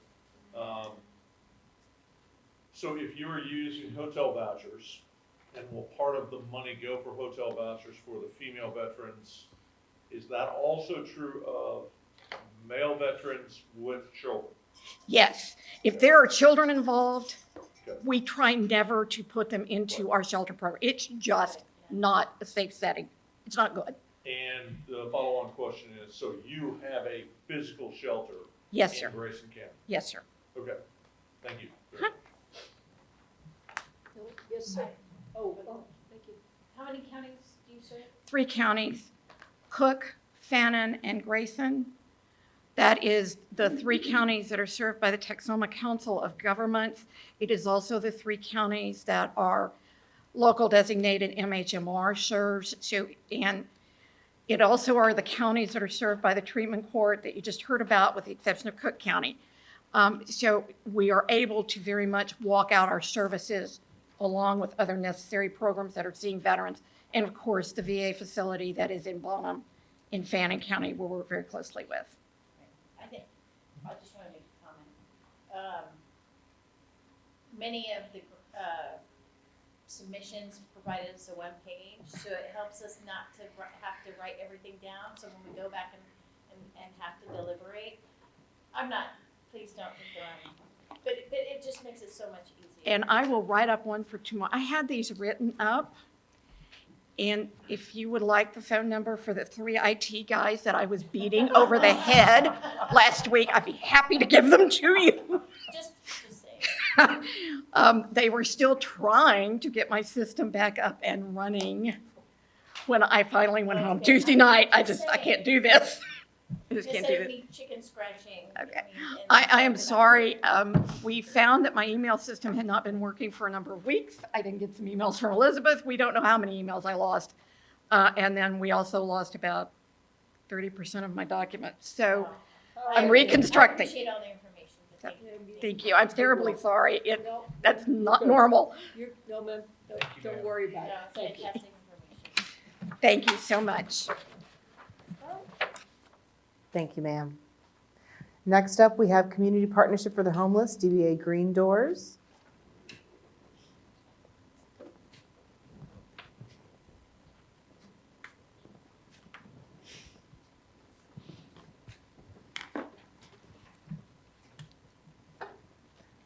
so if you are using hotel vouchers, and will part of the money go for hotel vouchers for the female veterans, is that also true of male veterans with children? Yes. If there are children involved, we try never to put them into our shelter program. It's just not a safe setting. It's not good. And the follow-on question is, so you have a physical shelter? Yes, sir. In Grayson County? Yes, sir. Okay, thank you. Yes, sir. Oh, thank you. How many counties do you say? 3 counties, Cook, Fannin, and Grayson. That is the 3 counties that are served by the Texoma Council of Governments. It is also the 3 counties that are local designated MHMR serves. So, and it also are the counties that are served by the treatment court that you just heard about, with the exception of Cook County. So we are able to very much walk out our services along with other necessary programs that are seeing veterans. And of course, the VA facility that is in Bonham in Fannin County, where we're very closely with. I just want to make a comment. Many of the submissions provided us a 1 page, so it helps us not to have to write everything down. So when we go back and have to deliberate, please don't think but it just makes it so much easier. And I will write up one for tomorrow. I had these written up. And if you would like the phone number for the 3 IT guys that I was beating over the head last week, I'd be happy to give them to you. Just say. They were still trying to get my system back up and running when I finally went home Tuesday night. I can't do this. just can't Instead do of that. me chicken scratching. Okay. mean, and I am talking about sorry. food. We found that my email system had not been working for a number of weeks. I didn't get some emails from Elizabeth. We don't know how many emails I lost. And then we also lost about 30% of my documents. So I'm reconstructing. I appreciate all the information, but thank you. Thank you. I'm terribly sorry. That's not normal. No, ma'am, don't worry about it. Thank you. Fantastic information. Thank you so much. Thank you, ma'am. Next up, we have Community Partnership for the Homeless, DBA Green Doors.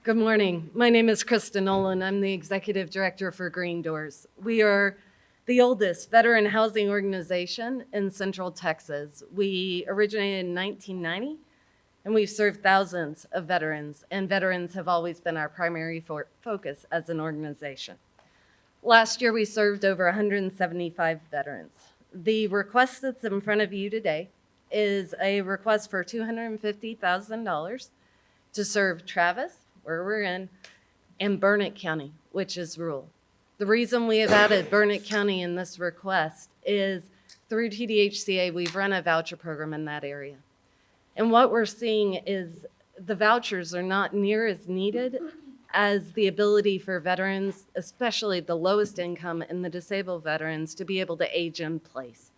Good morning. My name is Krista Nolan. I'm the Executive Director for Green Doors. We are the oldest veteran housing organization in Central Texas. We originated in 1990, and we've served thousands of veterans, and veterans have always been our primary focus as an organization. Last year, we served over 175 veterans. The request that's in front of you today is a request for $250,000 to serve Travis, where we're in, and Burnett County, which is rural. The reason we have added Burnett County in this request is through TDHCA, we've run a voucher program in that area. And what we're seeing is the vouchers are not near as needed as the ability for veterans, especially the lowest income and the disabled veterans, to be able to age in place.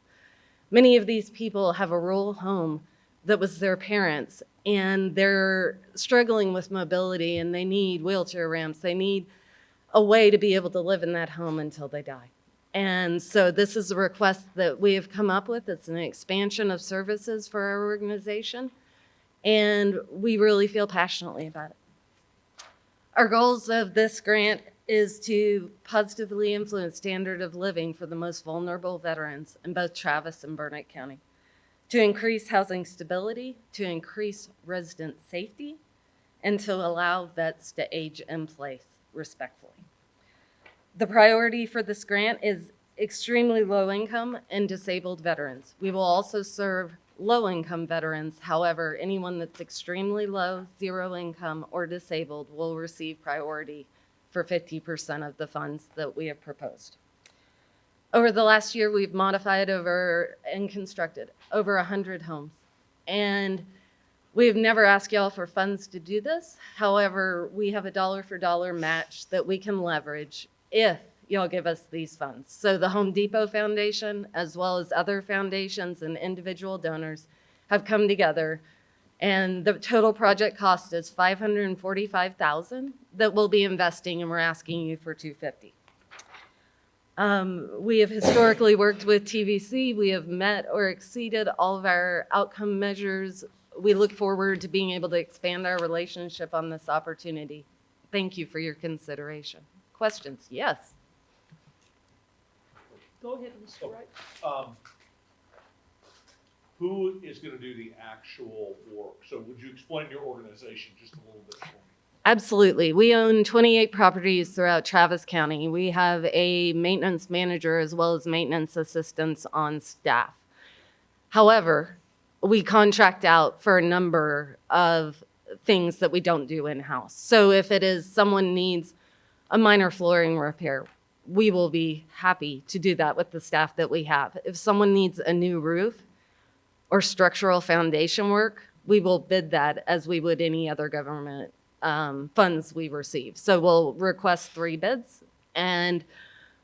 Many of these people have a rural home that was their parents', and they're struggling with mobility, and they need wheelchair ramps. They need a way to be able to live in that home until they die. And so this is a request that we have come up with. It's an expansion of services for our organization, and we really feel passionately about it. Our goals of this grant is to positively influence standard of living for the most vulnerable veterans in both Travis and Burnett County, to increase housing stability, to increase resident safety, and to allow vets to age in place respectfully. The priority for this grant is extremely low income and disabled veterans. We will also serve low income veterans. However, anyone that's extremely low, zero income, or disabled will receive priority for 50% of the funds that we have proposed. Over the last year, we've modified and constructed over 100 homes. And we've never asked y'all for funds to do this. However, we have a dollar for dollar match that we can leverage if y'all give us these funds. So the Home Depot Foundation, as well as other foundations and individual donors, have come together, and the total project cost is $545,000 that we'll be investing, and we're asking you for $250,000. We have historically worked with TVC. We have met or exceeded all of our outcome measures. We look forward to being able to expand our relationship on this opportunity. Thank you for your consideration. Questions? Yes. Go ahead, Mr. Wright. Who is going to do the actual work? So would you explain your organization just a little bit for me? Absolutely. We own 28 properties throughout Travis County. We have a maintenance manager as well as maintenance assistants on staff. However, we contract out for a number of things that we don't do in-house. So if it is someone needs a minor flooring repair, we will be happy to do that with the staff that we have. If someone needs a new roof or structural foundation work, we will bid that as we would any other government funds we receive. So we'll request 3 bids and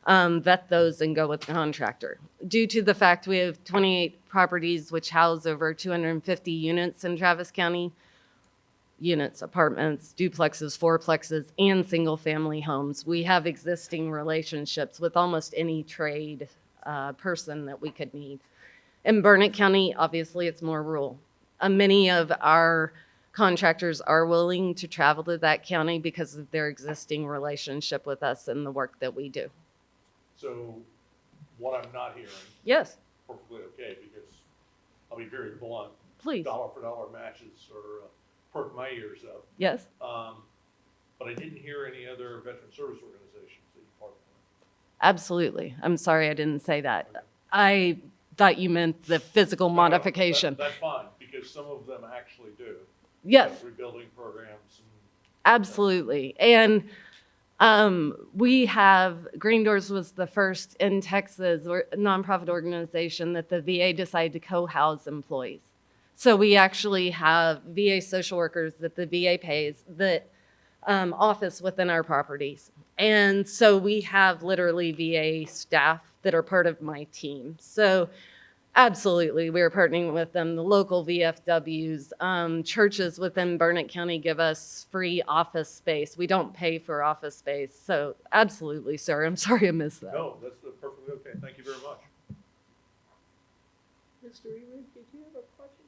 vet those and go with the contractor. Due to the fact we have 28 properties which house over 250 units in Travis County, units, apartments, duplexes, fourplexes, and single-family homes, we have existing relationships with almost any trade person that we could need. In Burnett County, obviously, it's more rural. Many of our contractors are willing to travel to that county because of their existing relationship with us and the work that we do. So what I'm not hearing. Yes. Perfectly okay, because I'll be very blunt. Please. Dollar for dollar matches are perk my ears up. Yes. But I didn't hear any other veteran service organizations that you partner with. Absolutely. I'm sorry I didn't say that. I thought you meant the physical modification. That's fine, because because some of them actually do. Yes. Rebuilding programs. Absolutely. And we have, Green Doors was the first in Texas nonprofit organization that the VA decided to co-house employees. So we actually have VA social workers that the VA pays that office within our properties. And so we have literally VA staff that are part of my team. So absolutely, we're partnering with them. The local VFWs, churches within Burnett County give us free office space. We don't pay for office space. So absolutely, sir. I'm sorry I missed that. No, that's perfectly okay. Thank you very much. Mr. Erie, did you have a question?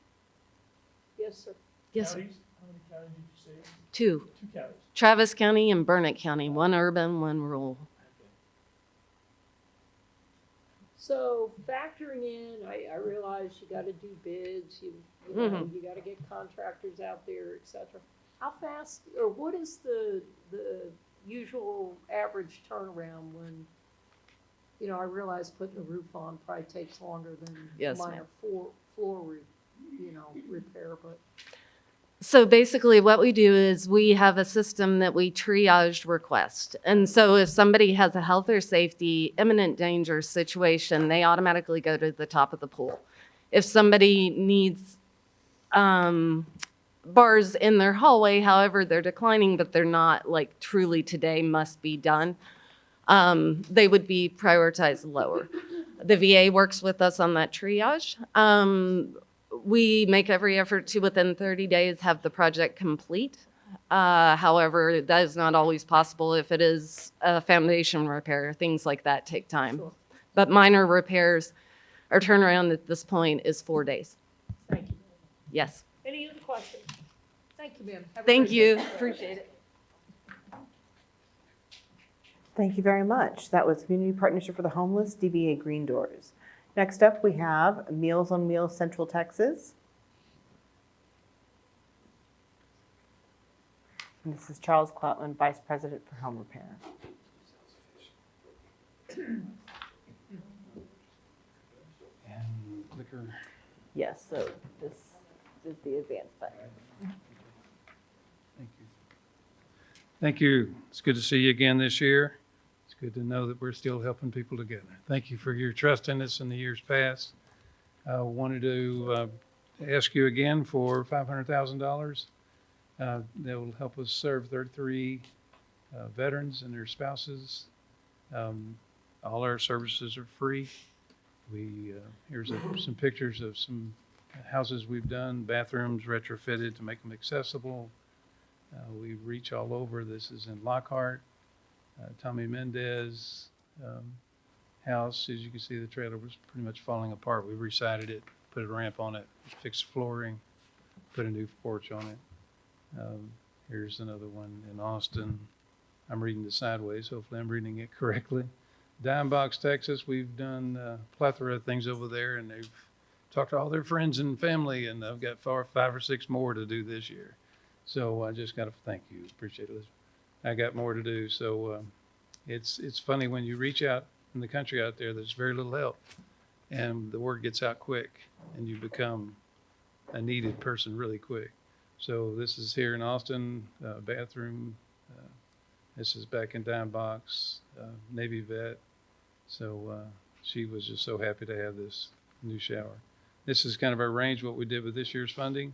Yes, sir. Yes, sir. Counties? How many counties did you say? Two. Two counties. Travis County and Burnett County, one urban, one rural. So factoring in, I realize you gotta do bids, you know, you gotta get contractors out there, et cetera. How fast, or what is the usual average turnaround when, you know, I realize putting a roof on probably takes longer than Yes, minor floor repair, but. So basically what we do is we have a system that we triage request. And so if somebody has a health or safety imminent danger situation, they automatically go to the top of the pool. If somebody needs bars in their hallway, however, they're declining, but they're not like truly today must be done, they would be prioritized lower. The VA works with us on that triage. We make every effort to, within 30 days, have the project complete. However, that is not always possible. If it is a foundation repair, things like that take time. Sure. But minor repairs, our turnaround at this point is 4 days. Thank you. Yes. Any other questions? Thank you, ma'am. Have a Thank great you. day. Appreciate it. Thank you very much. That was Community Partnership for the Homeless, DBA Green Doors. Next up, we have Meals on Wheels Central Texas. And this is Charles Cloutman, Vice President for Home Repair. And liquor. Yes, so this is the advance button. Thank you. Thank you. It's good to see you again this year. It's good to know that we're still helping people together. Thank you for your trust in us in the years past. I wanted to ask you again for $500,000. That will help us serve 33 veterans and their spouses. All our services are free. Here's some pictures of some houses we've done, bathrooms retrofitted to make them accessible. We reach all over. This is in Lockhart, Tommy Mendez house. As you can see, the trailer was pretty much falling apart. We resided it, put a ramp on it, fixed flooring, put a new porch on it. Here's another one in Austin. I'm reading this sideways. Hopefully I'm reading it correctly. Dime Box, Texas. We've done a plethora of things over there, and they've talked to all their friends and family, and I've got 5 or 6 more to do this year. So I just got to thank you. Appreciate it. I got more to do. So it's funny when you reach out in the country out there, there's very little help, and the word gets out quick, and you become a needed person really quick. So this is here in Austin, bathroom. This is back in Dime Box, Navy vet. So she was just so happy to have this new shower. This is kind of our range, what we did with this year's funding.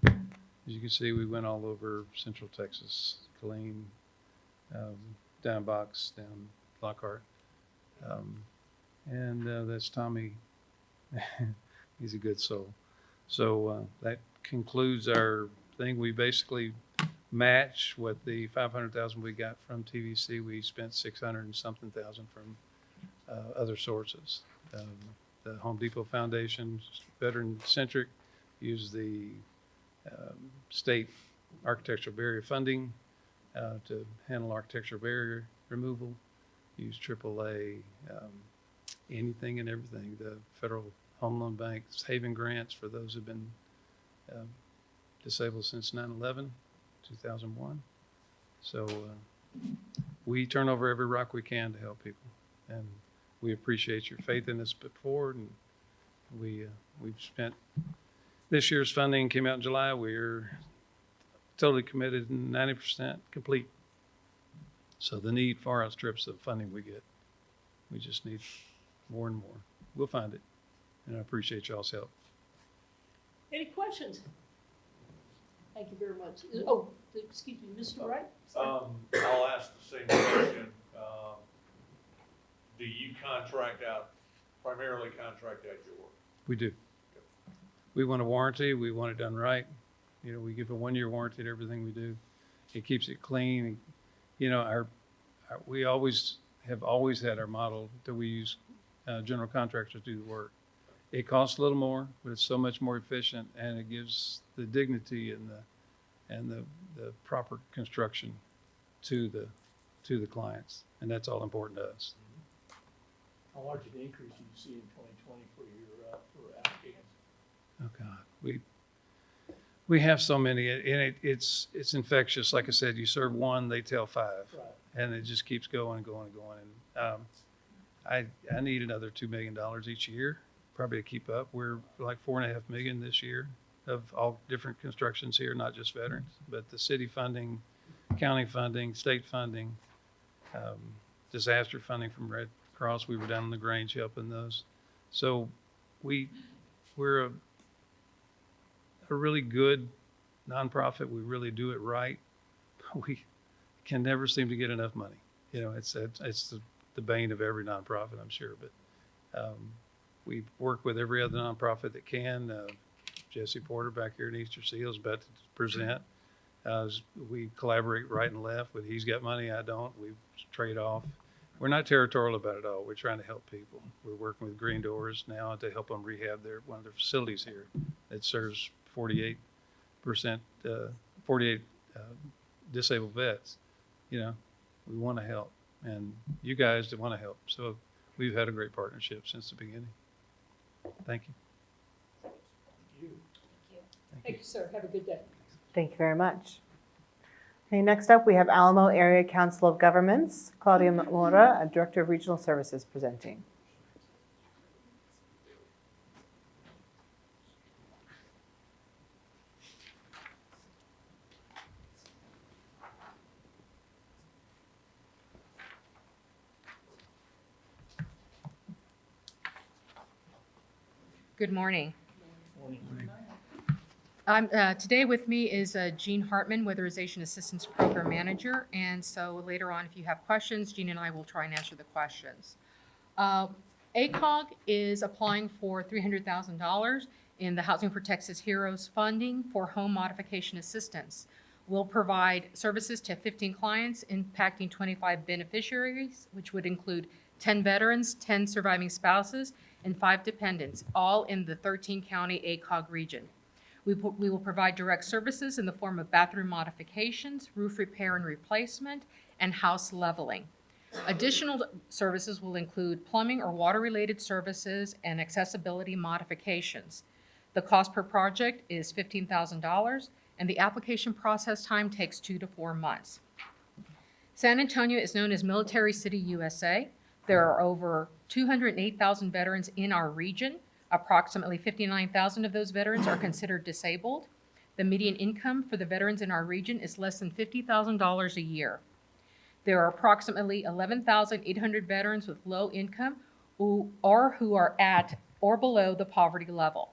As you can see, we went all over Central Texas, Killeen, Dime Box, down Lockhart. And that's Tommy. He's a good soul. So that concludes our thing. We basically match what the 500,000 we got from TVC. We spent 600 and something thousand from other sources. The Home Depot Foundation, veteran centric, used the state architectural barrier funding to handle architectural barrier removal. Use AAA, anything and everything. The Federal Home Loan Bank's Haven grants for those who've been disabled since 9/11, 2001. So we turn over every rock we can to help people, and we appreciate your faith in us before. And we've spent This year's funding came out in July. We're totally committed and 90% complete. So the need far outstrips the funding we get. We just need more and more. We'll find it. And I appreciate y'all's help. Any questions? Thank you very much. Oh, excuse me, Mr. Wright? I'll ask the same question. Do you primarily contract out your work? We do. We want a warranty. We want it done right. You know, we give a 1-year warranty to everything we do. It keeps it clean. You know, we have always had our model that we use general contractors to do the work. It costs a little more, but it's so much more efficient, and it gives the dignity and the proper construction to the clients, and that's all important to us. How large an increase do you see in 2020 for your, for applicants? Oh God, we have so many, and it's infectious. Like I said, you serve one, they tell 5, Right. and it just keeps going and going and going. And I need another $2 million each year, probably to keep up. We're like $4.5 million this year of all different constructions here, not just veterans, but the city funding, county funding, state funding, disaster funding from Red Cross. We were down in the Grange helping those. So we're a really good nonprofit. We really do it right. We can never seem to get enough money. You know, it's the bane of every nonprofit, I'm sure. But we work with every other nonprofit that can. Jesse Porter back here in Easter Seal is about to present. We collaborate right and left, but he's got money, I don't. We trade off. We're not territorial about it all. We're trying to help people. We're working with Green Doors now to help them rehab one of their facilities here that serves 48 disabled vets. You know, we want to help, and you guys want to help. So we've had a great partnership since the beginning. Thank you. Thank you, sir. Have a good day. Thank you very much. Okay, next up, we have Alamo Area Council of Governments. Claudia Mora, Director of Regional Services, presenting. Good morning. Today with me is Jean Hartman, Weatherization Assistance Program Manager, and so later on, if you have questions, Jean and I will try and answer the questions. ACOG is applying for $300,000 in the Housing for Texas Heroes funding for home modification assistance. We'll provide services to 15 clients impacting 25 beneficiaries, which would include 10 veterans, 10 surviving spouses, and 5 dependents, all in the 13-county ACOG region. We will provide direct services in the form of bathroom modifications, roof repair and replacement, and house leveling. Additional services will include plumbing or water-related services and accessibility modifications. The cost per project is $15,000, and the application process time takes 2 to 4 months. San Antonio is known as Military City, USA. There are over 208,000 veterans in our region. Approximately 59,000 of those veterans are considered disabled. The median income for the veterans in our region is less than $50,000 a year. There are approximately 11,800 veterans with low income who are at or below the poverty level.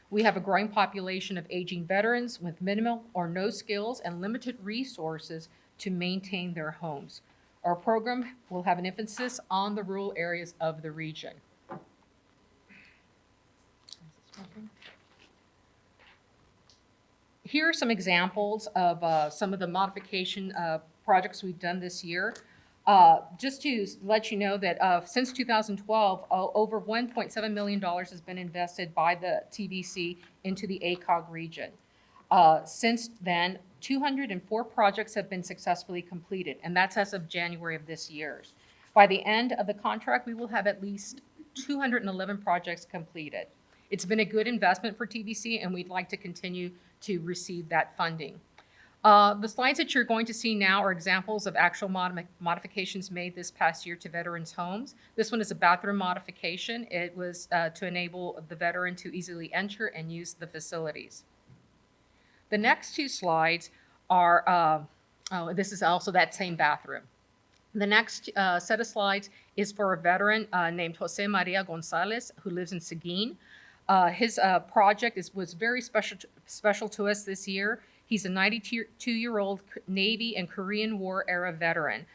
We have a growing population of aging veterans with minimal or no skills and limited resources to maintain their homes. Our program will have an emphasis on the rural areas of the region. Here are some examples of some of the modification projects we've done this year. Just to let you know that since 2012, over $1.7 million has been invested by the TVC into the ACOG region. Since then, 204 projects have been successfully completed, and that's as of January of this year. By the end of the contract, we will have at least 211 projects completed. It's been a good investment for TVC, and we'd like to continue to receive that funding. The slides that you're going to see now are examples of actual modifications made this past year to veterans' homes. This one is a bathroom modification. It was to enable the veteran to easily enter and use the facilities. The next two slides are, this is also that same bathroom. The next set of slides is for a veteran named Jose Maria Gonzalez, who lives in Seguin. His project was very special to us this year. He's a 92-year-old Navy and Korean War era veteran.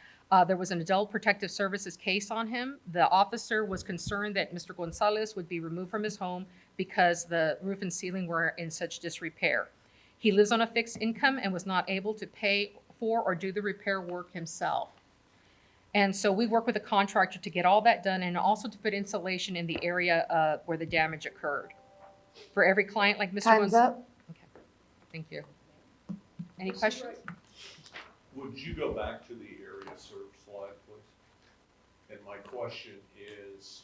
There was an Adult Protective Services case on him. The officer was concerned that Mr. Gonzalez would be removed from his home because the roof and ceiling were in such disrepair. He lives on a fixed income and was not able to pay for or do the repair work himself. And so we work with a contractor to get all that done and also to put insulation in the area where the damage occurred. For every client like Mr. Time's up. Okay, thank you. Any questions? Would you go back to the area served slide, please? And my question is,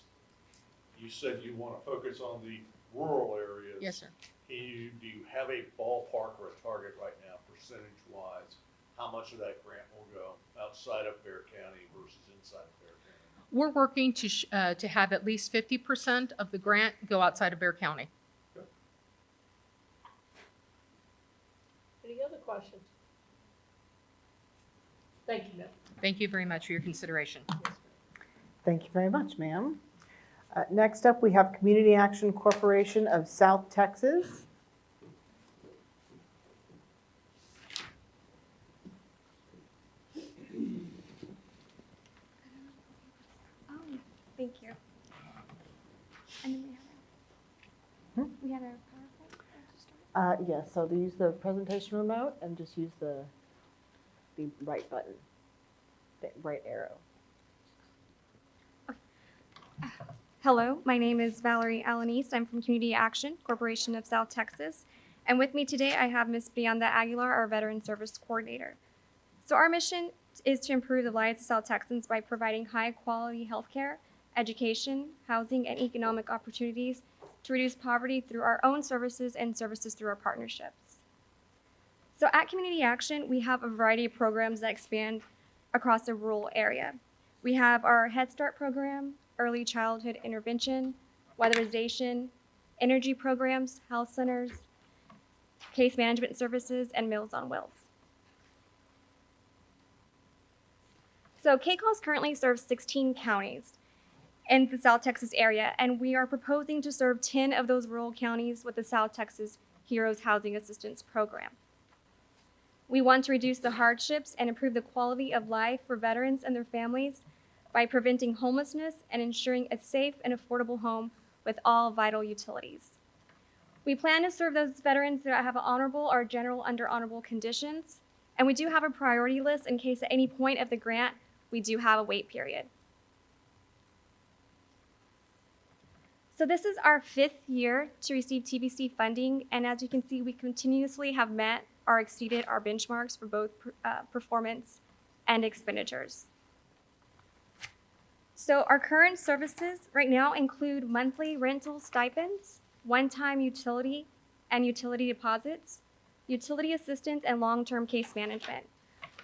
you said you want to focus on the rural areas. Yes, sir. Do you have a ballpark or a target right now, percentage-wise? How much of that grant will go outside of Bexar County versus inside of Bexar County? We're working to have at least 50% of the grant go outside of Bexar County. Any other questions? Thank you, ma'am. Thank you very much for your consideration. Thank you very much, ma'am. Next up, we have Community Action Corporation of South Texas. Thank you. And then we have a PowerPoint. Yes, so to use the presentation remote and just use the right button, the right arrow. Hello, my name is Valerie Alanis. I'm from Community Action Corporation of South Texas. And with me today, I have Ms. Brianda Aguilar, our Veteran Service Coordinator. So our mission is to improve the lives of South Texans by providing high-quality healthcare, education, housing, and economic opportunities to reduce poverty through our own services and services through our partnerships. So at Community Action, we have a variety of programs that expand across the rural area. We have our Head Start program, early childhood intervention, weatherization, energy programs, health centers, case management services, and Meals on Wheels. So KCALS currently serves 16 counties in the South Texas area, and we are proposing to serve 10 of those rural counties with the South Texas Heroes Housing Assistance Program. We want to reduce the hardships and improve the quality of life for veterans and their families by preventing homelessness and ensuring a safe and affordable home with all vital utilities. We plan to serve those veterans that have honorable or general under honorable conditions, and we do have a priority list in case at any point of the grant we do have a wait period. So this is our 5th year to receive TVC funding, and as you can see, we continuously have met or exceeded our benchmarks for both performance and expenditures. So our current services right now include monthly rental stipends, one-time utility and utility deposits, utility assistance, and long-term case management.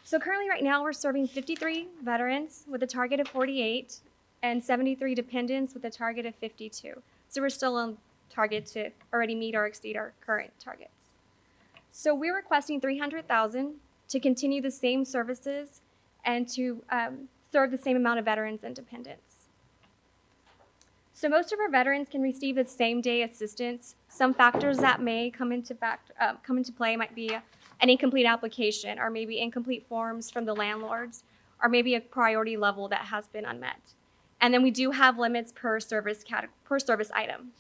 So currently right now we're serving 53 veterans with a target of 48 and 73 dependents with a target of 52. So we're still on target to already meet or exceed our current targets. So we're requesting $300,000 to continue the same services and to serve the same amount of veterans and dependents. So most of our veterans can receive the same day assistance. Some factors that may come into play might be an incomplete application, or maybe incomplete forms from the landlords, or maybe a priority level that has been unmet. And then we do have limits per service item.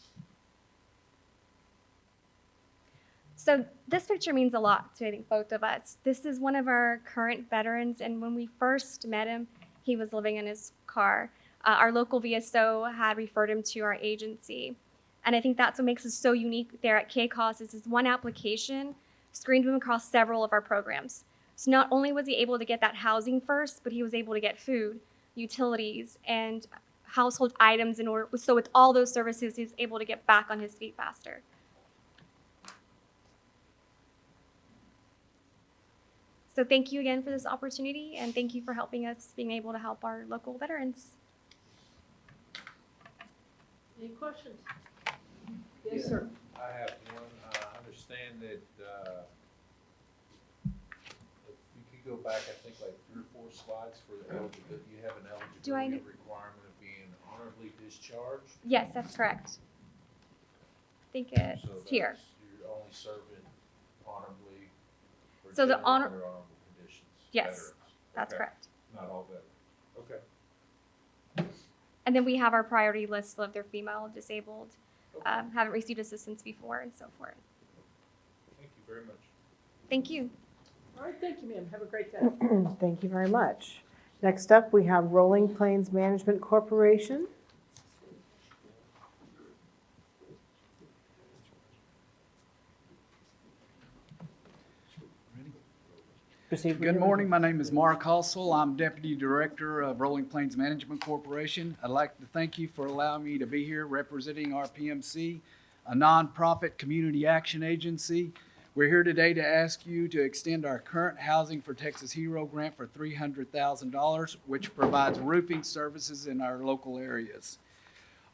So this picture means a lot to, I think, both of us. This is one of our current veterans, and when we first met him, he was living in his car. Our local VSO had referred him to our agency. And I think that's what makes us so unique there at KCALS is this one application screened him across several of our programs. So not only was he able to get that housing first, but he was able to get food, utilities, and household items so with all those services, he was able to get back on his feet faster. So thank you again for this opportunity, and thank you for helping us being able to help our local veterans. Any questions? Yes, sir. I have one. I understand that, if you could go back, I think like 3 or 4 slides for the eligibility, you have an Do I eligibility need- requirement of being honorably discharged. Yes, that's correct. I think So it's here. that's, you're only serving honorably for So the general honor- or honorable conditions. Yes, veterans. that's Okay. correct. Not all veterans. Okay. And then we have our priority list of their female, disabled, haven't received assistance before, and so forth. Thank you very much. Thank you. All right, thank you, ma'am. Have a great day. Thank you very much. Next up, we have Rolling Plains Management Corporation. Proceed with Good your- morning, my name is Mark Hossel. I'm Deputy Director of Rolling Plains Management Corporation. I'd like to thank you for allowing me to be here representing our PMC, a nonprofit community action agency. We're here today to ask you to extend our current Housing for Texas Hero grant for $300,000, which provides roofing services in our local areas.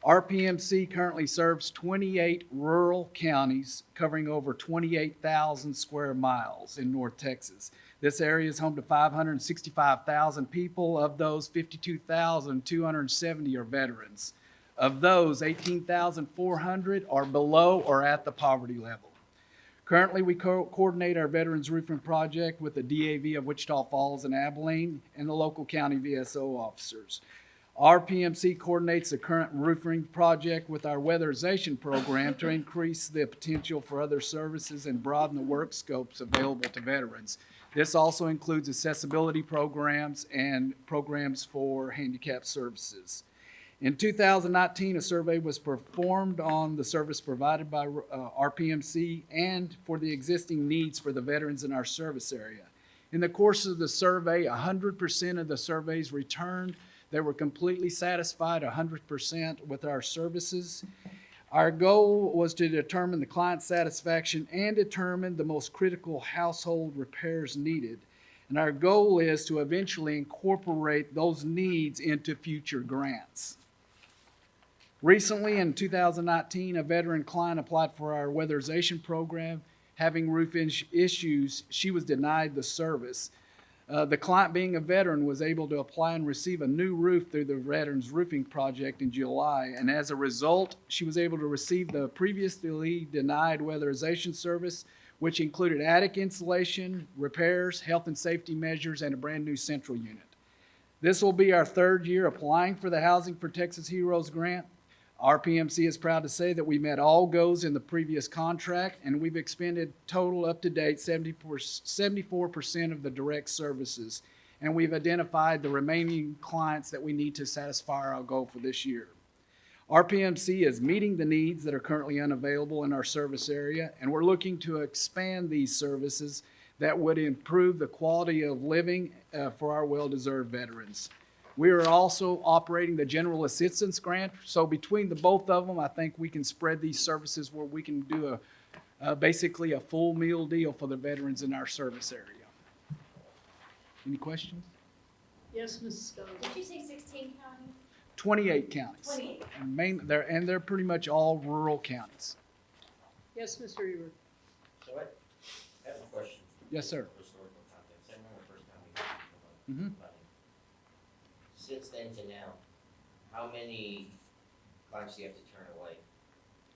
Our PMC currently serves 28 rural counties covering over 28,000 square miles in North Texas. This area is home to 565,000 people. Of those, 52,270 are veterans. Of those, 18,400 are below or at the poverty level. Currently, we coordinate our Veterans Roofing Project with the DAV of Wichita Falls and Abilene and the local county VSO officers. Our PMC coordinates the current roofing project with our weatherization program to increase the potential for other services and broaden the work scopes available to veterans. This also includes accessibility programs and programs for handicap services. In 2019, a survey was performed on the service provided by our PMC and for the existing needs for the veterans in our service area. In the course of the survey, 100% of the surveys returned. They were completely satisfied 100% with our services. Our goal was to determine the client satisfaction and determine the most critical household repairs needed. And our goal is to eventually incorporate those needs into future grants. Recently, in 2019, a veteran client applied for our weatherization program. Having roof issues, she was denied the service. The client, being a veteran, was able to apply and receive a new roof through the Veterans Roofing Project in July, and as a result, she was able to receive the previously denied weatherization service, which included attic insulation, repairs, health and safety measures, and a brand new central unit. This will be our 3rd year applying for the Housing for Texas Heroes grant. Our PMC is proud to say that we met all goals in the previous contract, and we've expended total up to date 74% of the direct services, and we've identified the remaining clients that we need to satisfy our goal for this year. Our PMC is meeting the needs that are currently unavailable in our service area, and we're looking to expand these services that would improve the quality of living for our well-deserved veterans. We are also operating the General Assistance Grant, so between the both of them, I think we can spread these services where we can do basically a full meal deal for the veterans in our service area. Any questions? Yes, Mrs. Scott. Did you say 16 counties? 28 counties. 28. And they're pretty much all rural counties. Yes, Mr. Eber. So I have a question. Yes, sir. Historical context. I remember the first time we talked about Mhm. funding. Since then to now, how many clients do you have to turn away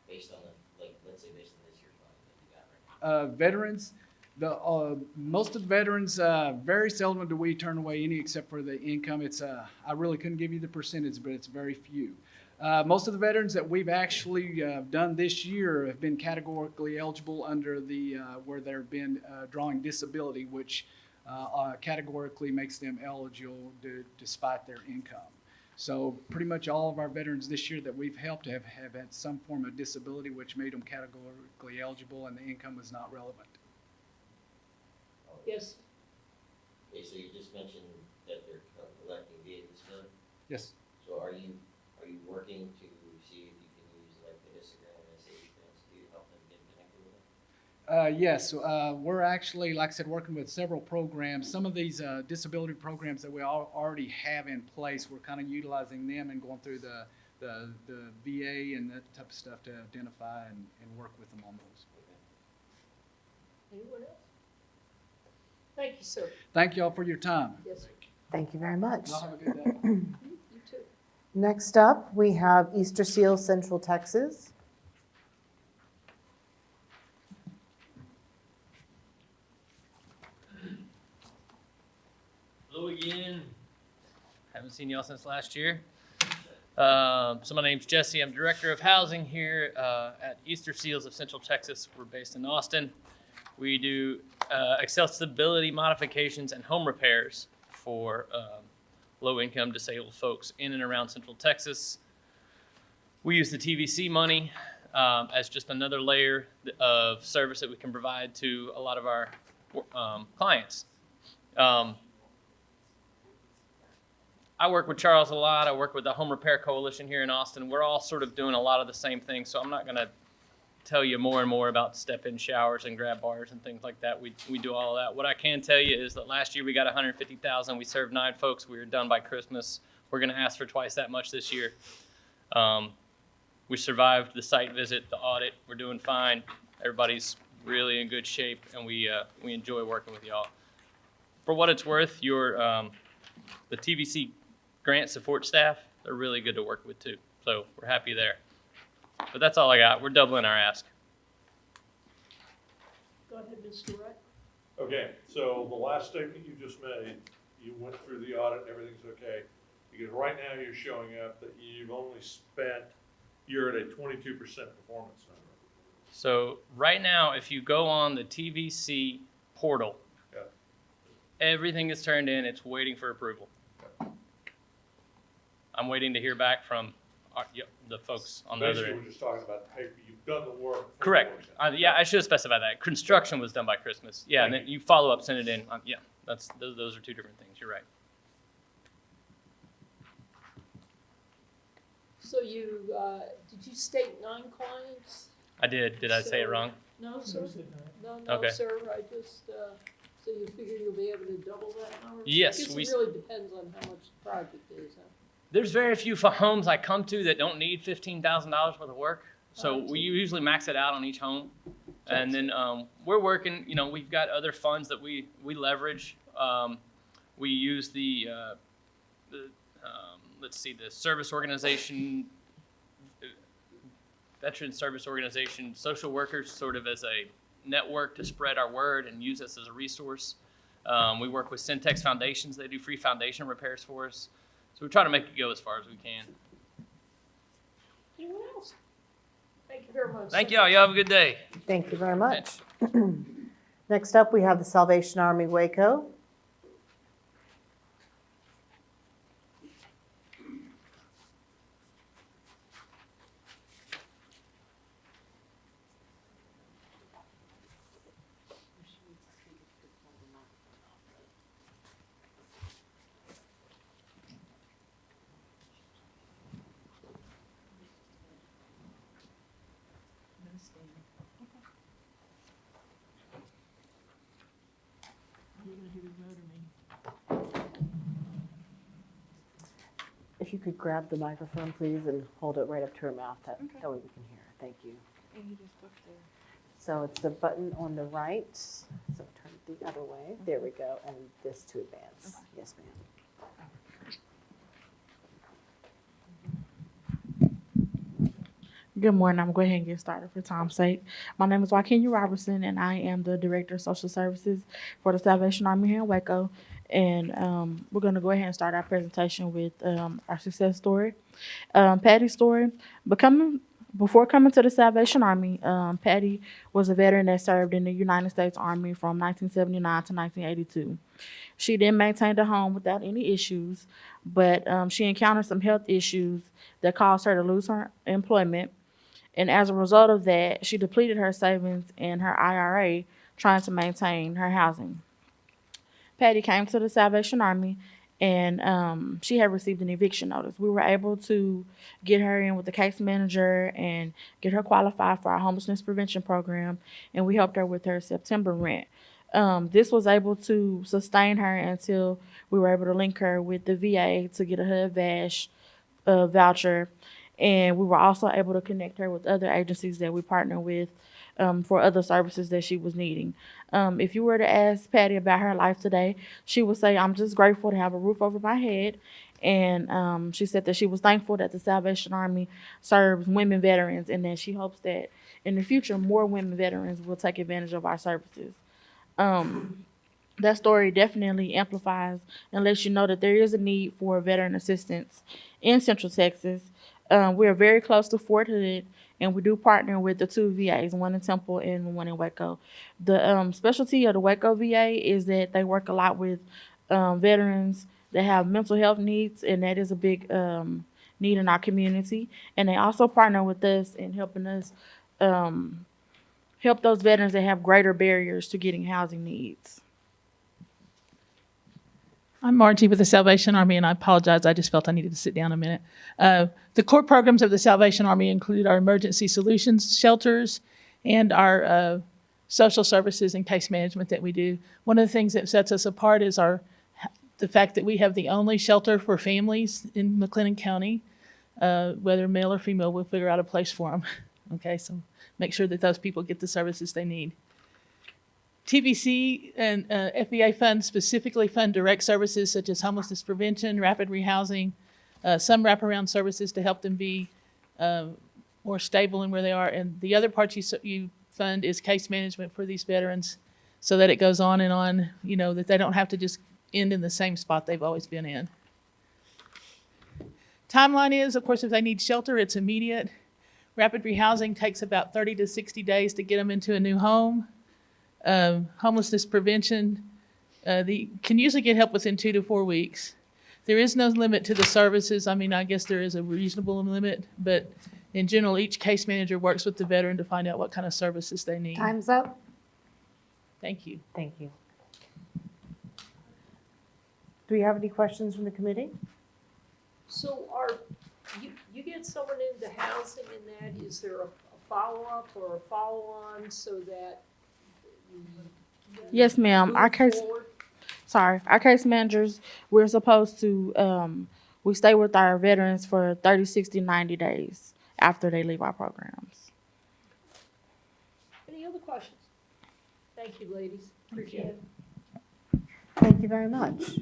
based on the, like, let's say based on this year's funding that you got right now? Veterans, most of the veterans, very seldom do we turn away any except for the income. It's I really couldn't give you the percentage, but it's very few. Most of the veterans that we've actually done this year have been categorically eligible under the where they've been drawing disability, which categorically makes them eligible despite their income. So pretty much all of our veterans this year that we've helped have had some form of disability which made them categorically eligible, and the income was not relevant. Yes. Okay, so you just mentioned that they're collecting VA disability. Yes. So are you working to see if you can use like the histogram and SH grants to help them get connected with Yes, we're actually, like I said, working with several programs. Some of these disability programs that we already have in place, we're kind of utilizing them and going through the VA and that type of stuff to identify and work with them on those. Anyone else? Thank you, sir. Thank you all for your time. Yes, sir. Thank you very much. Y'all have a good day. You too. Next up, we have Easter Seal, Central Texas. Hello again. Haven't seen y'all since last year. So my name's Jesse. I'm Director of Housing here at Easter Seals of Central Texas. We're based in Austin. We do accessibility modifications and home repairs for low-income disabled folks in and around Central Texas. We use the TVC money as just another layer of service that we can provide to a lot of our clients. I work with Charles a lot. I work with the Home Repair Coalition here in Austin. We're all sort of doing a lot of the same things, so I'm not going to tell you more and more about step-in showers and grab bars and things like that. We do all of that. What I can tell you is that last year we got $150,000. We served 9 folks. We were done by Christmas. We're going to ask for twice that much this year. We survived the site visit, the audit. We're doing fine. Everybody's really in good shape, and we enjoy working with y'all. For what it's worth, the TVC grant support staff, they're really good to work with too. So we're happy there. But that's all I got. We're doubling our ask. Go ahead, Mr. Wright. Okay, so the last statement you just made, you went through the audit and everything's okay. Because right now you're showing up that you're at a 22% performance number. So right now, if you go on the TVC portal, Yeah. everything is turned in. It's waiting for approval. I'm waiting to hear back from the folks on the other Basically, end. we're just talking about the paper, you've done the work. Correct. Yeah, I should have specified that. Construction was done by Christmas. Yeah, and then you follow up, send it in. Yeah, those are 2 different things. You're right. So did you state 9 clients? I did. Did I say it wrong? No, sir. No, Okay. sir. I just, so you figure you'll be able to double that number? Yes, I guess we- it really depends on how much the project is, huh? There's very few homes I come to that don't need $15,000 worth of work. So we usually max it out on each home. And then we're working, we've got other funds that we leverage. We use the service organization, veteran service organization, social workers sort of as a network to spread our word and use us as a resource. We work with Syntex Foundations. They do free foundation repairs for us. So we try to make it go as far as we can. Anyone else? Thank you very much. Thank y'all. Y'all have a good day. Thank you very much. Next up, we have the Salvation Army Waco. If you could grab the microphone, please, and hold it right up to her mouth, that way we can hear her. Thank you. So it's the button on the right, so turn it the other way. There we go, and this to advance. Yes, ma'am. Good morning. I'm going to go ahead and get started for time's sake. My name is Joaquin Robertson, and I am the Director of Social Services for the Salvation Army here in Waco. And we're going to go ahead and start our presentation with our success story. Patty's story. Before coming to the Salvation Army, Patty was a veteran that served in the United States Army from 1979 to 1982. She then maintained a home without any issues, but she encountered some health issues that caused her to lose her employment. And as a result of that, she depleted her savings and her IRA trying to maintain her housing. Patty came to the Salvation Army and she had received an eviction notice. We were able to get her in with the case manager and get her qualified for our homelessness prevention program, and we helped her with her September rent. This was able to sustain her until we were able to link her with the VA to get a HUD VASH voucher, and we were also able to connect her with other agencies that we partner with for other services that she was needing. If you were to ask Patty about her life today, she would say, "I'm just grateful to have a roof over my head." And she said that she was thankful that the Salvation Army serves women veterans, and that she hopes that in the future more women veterans will take advantage of our services. That story definitely amplifies and lets you know that there is a need for veteran assistance in Central Texas. We are very close to Fort Hood, and we do partner with the two VAs, one in Temple and one in Waco. The specialty of the Waco VA is that they work a lot with veterans that have mental health needs, and that is a big need in our community. And they also partner with us in helping us help those veterans that have greater barriers to getting housing needs. I'm Margie with the Salvation Army, and I apologize. I just felt I needed to sit down a minute. The core programs of the Salvation Army include our emergency solutions shelters and our social services and case management that we do. One of the things that sets us apart is the fact that we have the only shelter for families in McLennan County. Whether male or female, we'll figure out a place for them. Okay, so make sure that those people get the services they need. TVC and FBA funds specifically fund direct services such as homelessness prevention, rapid rehousing, some wraparound services to help them be more stable in where they are. And the other part you fund is case management for these veterans so that it goes on and on, that they don't have to just end in the same spot they've always been in. Timeline is, of course, if they need shelter, it's immediate. Rapid rehousing takes about 30 to 60 days to get them into a new home. Homelessness prevention can usually get help within 2 to 4 weeks. There is no limit to the services. I mean, I guess there is a reasonable limit, but in general, each case manager works with the veteran to find out what kind of services they need. Time's up. Thank you. Thank you. Do we have any questions from the committee? So you get someone into housing and that, is there a follow-up or a follow-on so that Yes, ma'am. Our case managers, we're supposed to, we stay with our veterans for 30, 60, 90 days after they leave our programs. Any other questions? Thank you, ladies. Appreciate it. Thank you very much.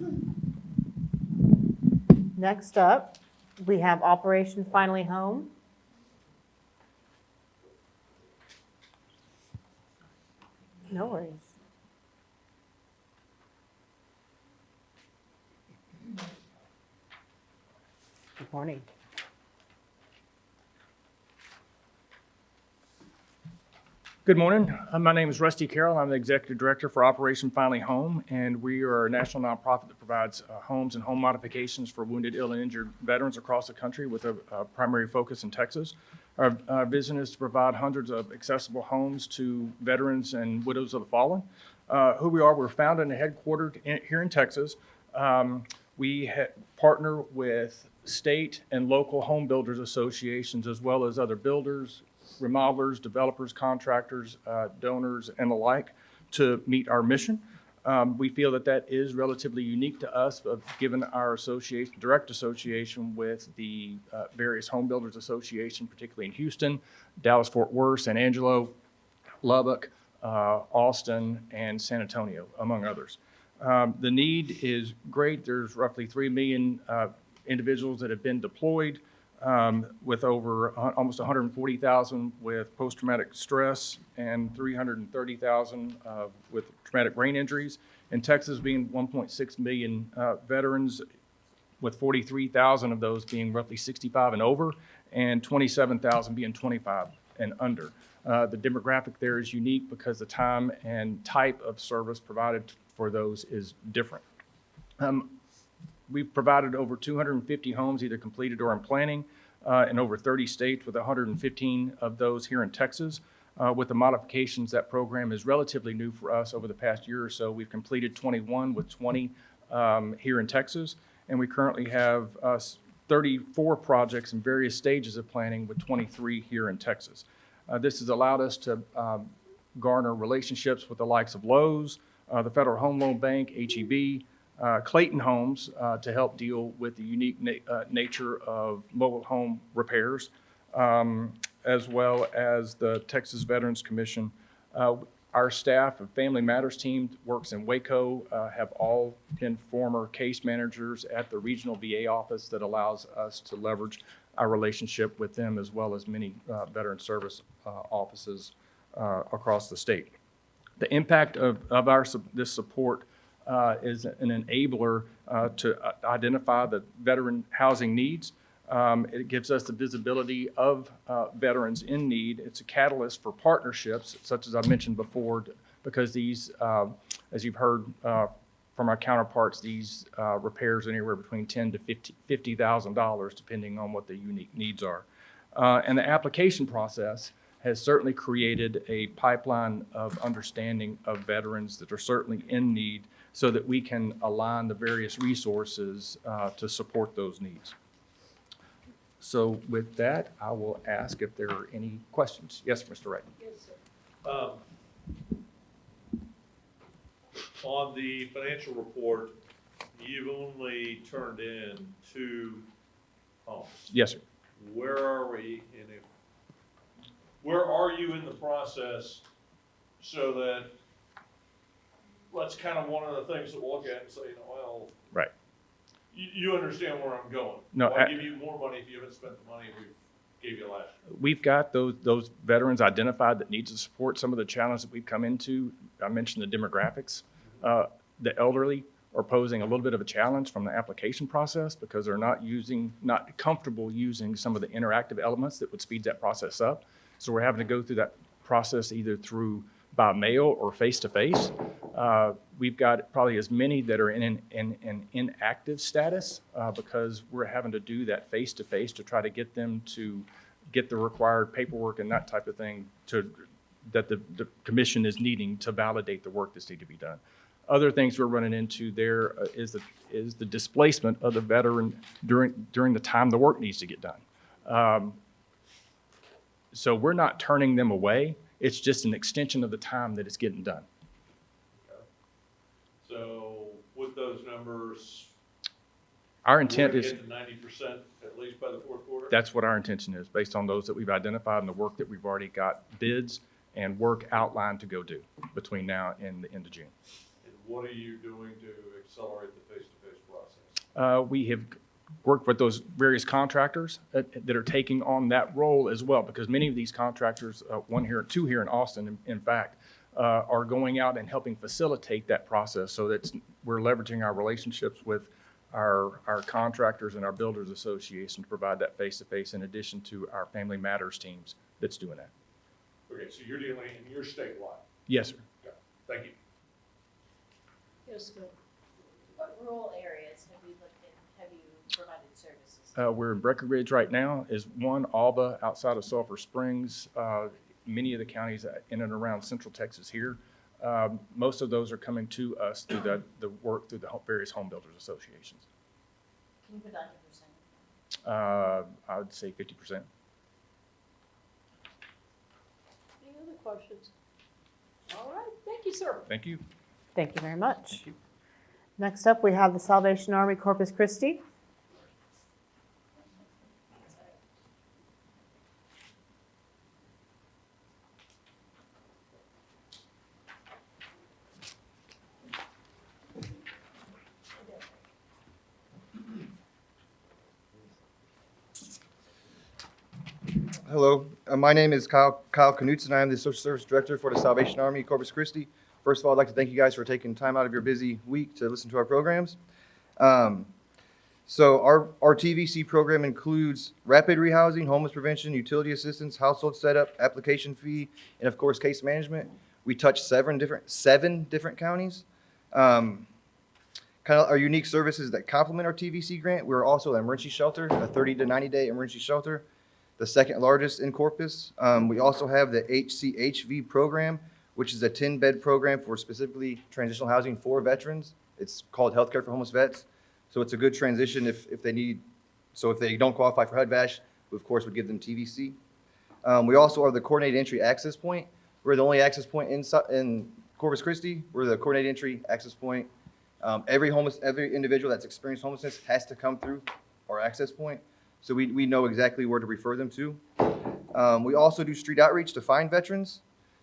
Next up, we have Operation Finally Home. No worries. Good morning. Good morning. My name is Rusty Carroll. I'm the Executive Director for Operation Finally Home, and we are a national nonprofit that provides homes and home modifications for wounded, ill, and injured veterans across the country with a primary focus in Texas. Our vision is to provide hundreds of accessible homes to veterans and widows of the fallen. Who we are, we're founded and headquartered here in Texas. We partner with state and local home builders associations, as well as other builders, remodelers, developers, contractors, donors, and the like, to meet our mission. We feel that is relatively unique to us, given our direct association with the various home builders association, particularly in Houston, Dallas, Fort Worth, San Angelo, Lubbock, Austin, and San Antonio, among others. The need is great. There's roughly 3 million individuals that have been deployed, with over almost 140,000 with post-traumatic stress and 330,000 with traumatic brain injuries. In Texas, being 1.6 million veterans, with 43,000 of those being roughly 65 and over, and 27,000 being 25 and under. The demographic there is unique because the time and type of service provided for those is different. We've provided over 250 homes, either completed or in planning, in over 30 states, with 115 of those here in Texas. With the modifications, that program is relatively new for us over the past year or so. We've completed 21 with 20 here in Texas, and we currently have 34 projects in various stages of planning, with 23 here in Texas. This has allowed us to garner relationships with the likes of Lowe's, the Federal Home Loan Bank, HEB, Clayton Homes, to help deal with the unique nature of mobile home repairs, as well as the Texas Veterans Commission. Our staff of Family Matters team works in Waco, have all been former case managers at the regional VA office that allows us to leverage our relationship with them, as well as many veteran service offices across the state. The impact of this support is an enabler to identify the veteran housing needs. It gives us the visibility of veterans in need. It's a catalyst for partnerships, such as I mentioned before, because these, as you've heard from our counterparts, these repairs are anywhere between $10,000 to $50,000, depending on what the unique needs are. And the application process has certainly created a pipeline of understanding of veterans that are certainly in need, so that we can align the various resources to support those needs. So with that, I will ask if there are any questions. Yes, Mr. Wright. Yes, sir. On the financial report, you've only turned in 2 homes. Yes, sir. Where are we where are you in the process, so that that's kind of one of the things that we'll look at and say, well, Right. you understand where I'm going. No, Why give you more money if you haven't spent the money we gave you last year? We've got those veterans identified that need to support. Some of the challenges that we've come into, I mentioned the demographics. The elderly are posing a little bit of a challenge from the application process, because they're not comfortable using some of the interactive elements that would speed that process up. So we're having to go through that process either by mail or face-to-face. We've got probably as many that are in an inactive status, because we're having to do that face-to-face to try to get them to get the required paperwork and that type of thing that the commission is needing to validate the work that's need to be done. Other things we're running into there is the displacement of the veteran during the time the work needs to get done. So we're not turning them away. It's just an extension of the time that it's getting done. Okay. So with those numbers, Our intent we're is, gonna get to 90% at least by the fourth quarter? that's what our intention is, based on those that we've identified and the work that we've already got bids and work outlined to go do between now and the end of June. And what are you doing to accelerate the face-to-face process? We have worked with those various contractors that are taking on that role as well, because many of these contractors, two here in Austin, in fact, are going out and helping facilitate that process, so that we're leveraging our relationships with our contractors and our builders association to provide that face-to-face, in addition to our Family Matters teams that's doing that. Okay, so you're dealing in your statewide? Yes, sir. Okay, thank you. Yes, sir. What rural areas have you looked at, have you provided services? We're in Breckenridge right now, is one. Alba, outside of Sulphur Springs, many of the counties in and around Central Texas here. Most of those are coming to us through the work through the various home builders associations. Can you put like a percentage? I would say 50%. Any other questions? All right, thank you, sir. Thank you. Thank you very much. Next up, we have the Salvation Army Corpus Christi. Hello, my name is Kyle Knutson. I am the Social Service Director for the Salvation Army Corpus Christi. First of all, I'd like to thank you guys for taking time out of your busy week to listen to our programs. So our TVC program includes rapid rehousing, homeless prevention, utility assistance, household setup, application fee, and of course, case management. We touch seven different counties. Kind of our unique services that complement our TVC grant. We're also an emergency shelter, a 30 to 90-day emergency shelter, the second largest in Corpus. We also have the HCHV program, which is a 10-bed program for specifically transitional housing for veterans. It's called Healthcare for Homeless Vets. So it's a good transition if they need, so if they don't qualify for HUD-VASH, we of course would give them TVC. We also are the coordinated entry access point. We're the only access point in Corpus Christi. We're the coordinated entry access point. Every individual that's experienced homelessness has to come through our access point. So we know exactly where to refer them to. We also do street outreach to find veterans.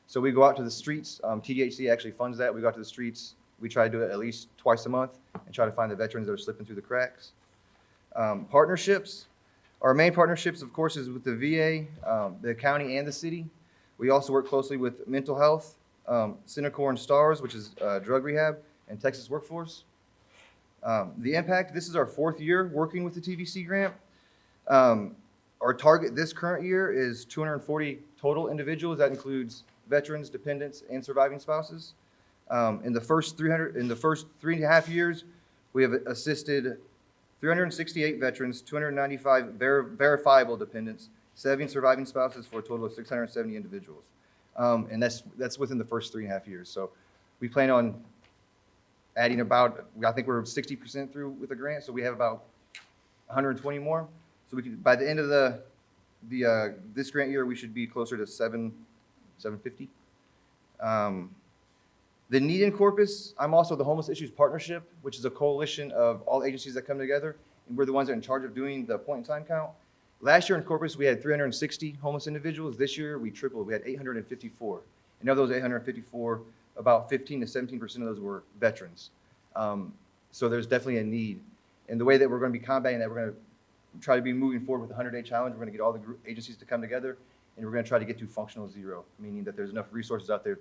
So we go out to the streets. TDHC actually funds that. We go out to the streets. We try to do it at least twice a month and try to find the veterans that are slipping through the cracks. Partnerships. Our main partnerships, of course, is with the VA, the county, and the city. We also work closely with mental health, Centercorps and STARS, which is drug rehab, and Texas Workforce. The impact, this is our 4th year working with the TVC grant. Our target this current year is 240 total individuals. That includes veterans, dependents, and surviving spouses. In the first 3.5 years, we have assisted 368 veterans, 295 verifiable dependents, 7 surviving spouses for a total of 670 individuals. And that's within the first 3.5 years. So we plan on adding about, I think we're 60% through with the grant, so we have about 120 more. So we can, by the end of this grant year, we should be closer to 750. The need in Corpus, I'm also the Homeless Issues Partnership, which is a coalition of all agencies that come together, and we're the ones that are in charge of doing the point-in-time count. Last year in Corpus, we had 360 homeless individuals. This year, we tripled. We had 854. And of those 854, about 15 to 17% of those were veterans. So there's definitely a need. And the way that we're going to be combating that, we're going to try to be moving forward with the 100-day challenge. We're going to get all the agencies to come together, and we're going to try to get to functional zero, meaning that there's enough resources out there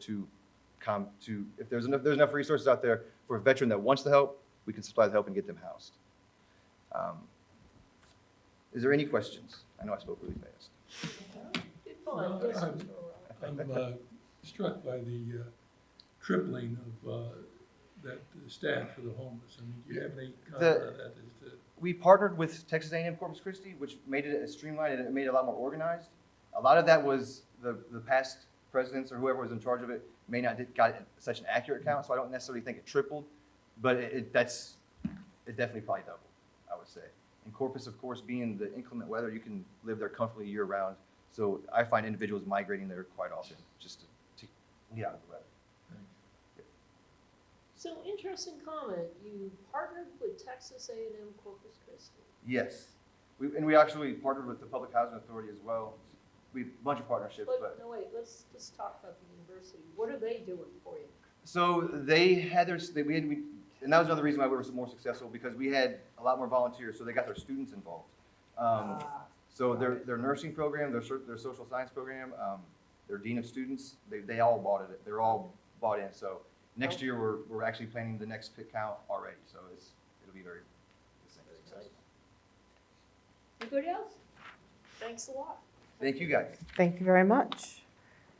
if there's enough resources out there for a veteran that wants the help, we can supply the help and get them housed. Is there any questions? I know I spoke really fast. I'm struck by the tripling of that staff for the homeless. I mean, do you have any comment on that? We partnered with Texas A&M Corpus Christi, which made it streamlined and it made it a lot more organized. A lot of that was the past presidents or whoever was in charge of it may not got such an accurate count, so I don't necessarily think it tripled, but it definitely probably doubled, I would say. And Corpus, of course, being the inclement weather, you can live there comfortably year-round. So I find individuals migrating there quite often just to get out of the weather. So interesting comment. You partnered with Texas A&M Corpus Christi. Yes. We actually partnered with the Public Housing Authority as well. We have a bunch of partnerships. But no, wait, let's talk about the university. What are they doing for you? So they had and that was another reason why we were more successful, because we had a lot more volunteers, so they got their students involved. So their nursing program, their social science program, their dean of students, they all bought it. They're all bought in. So next year we're actually planning the next pit count already. So it'll be very successful. Anybody else? Thanks a lot. Thank you, guys. Thank you very much.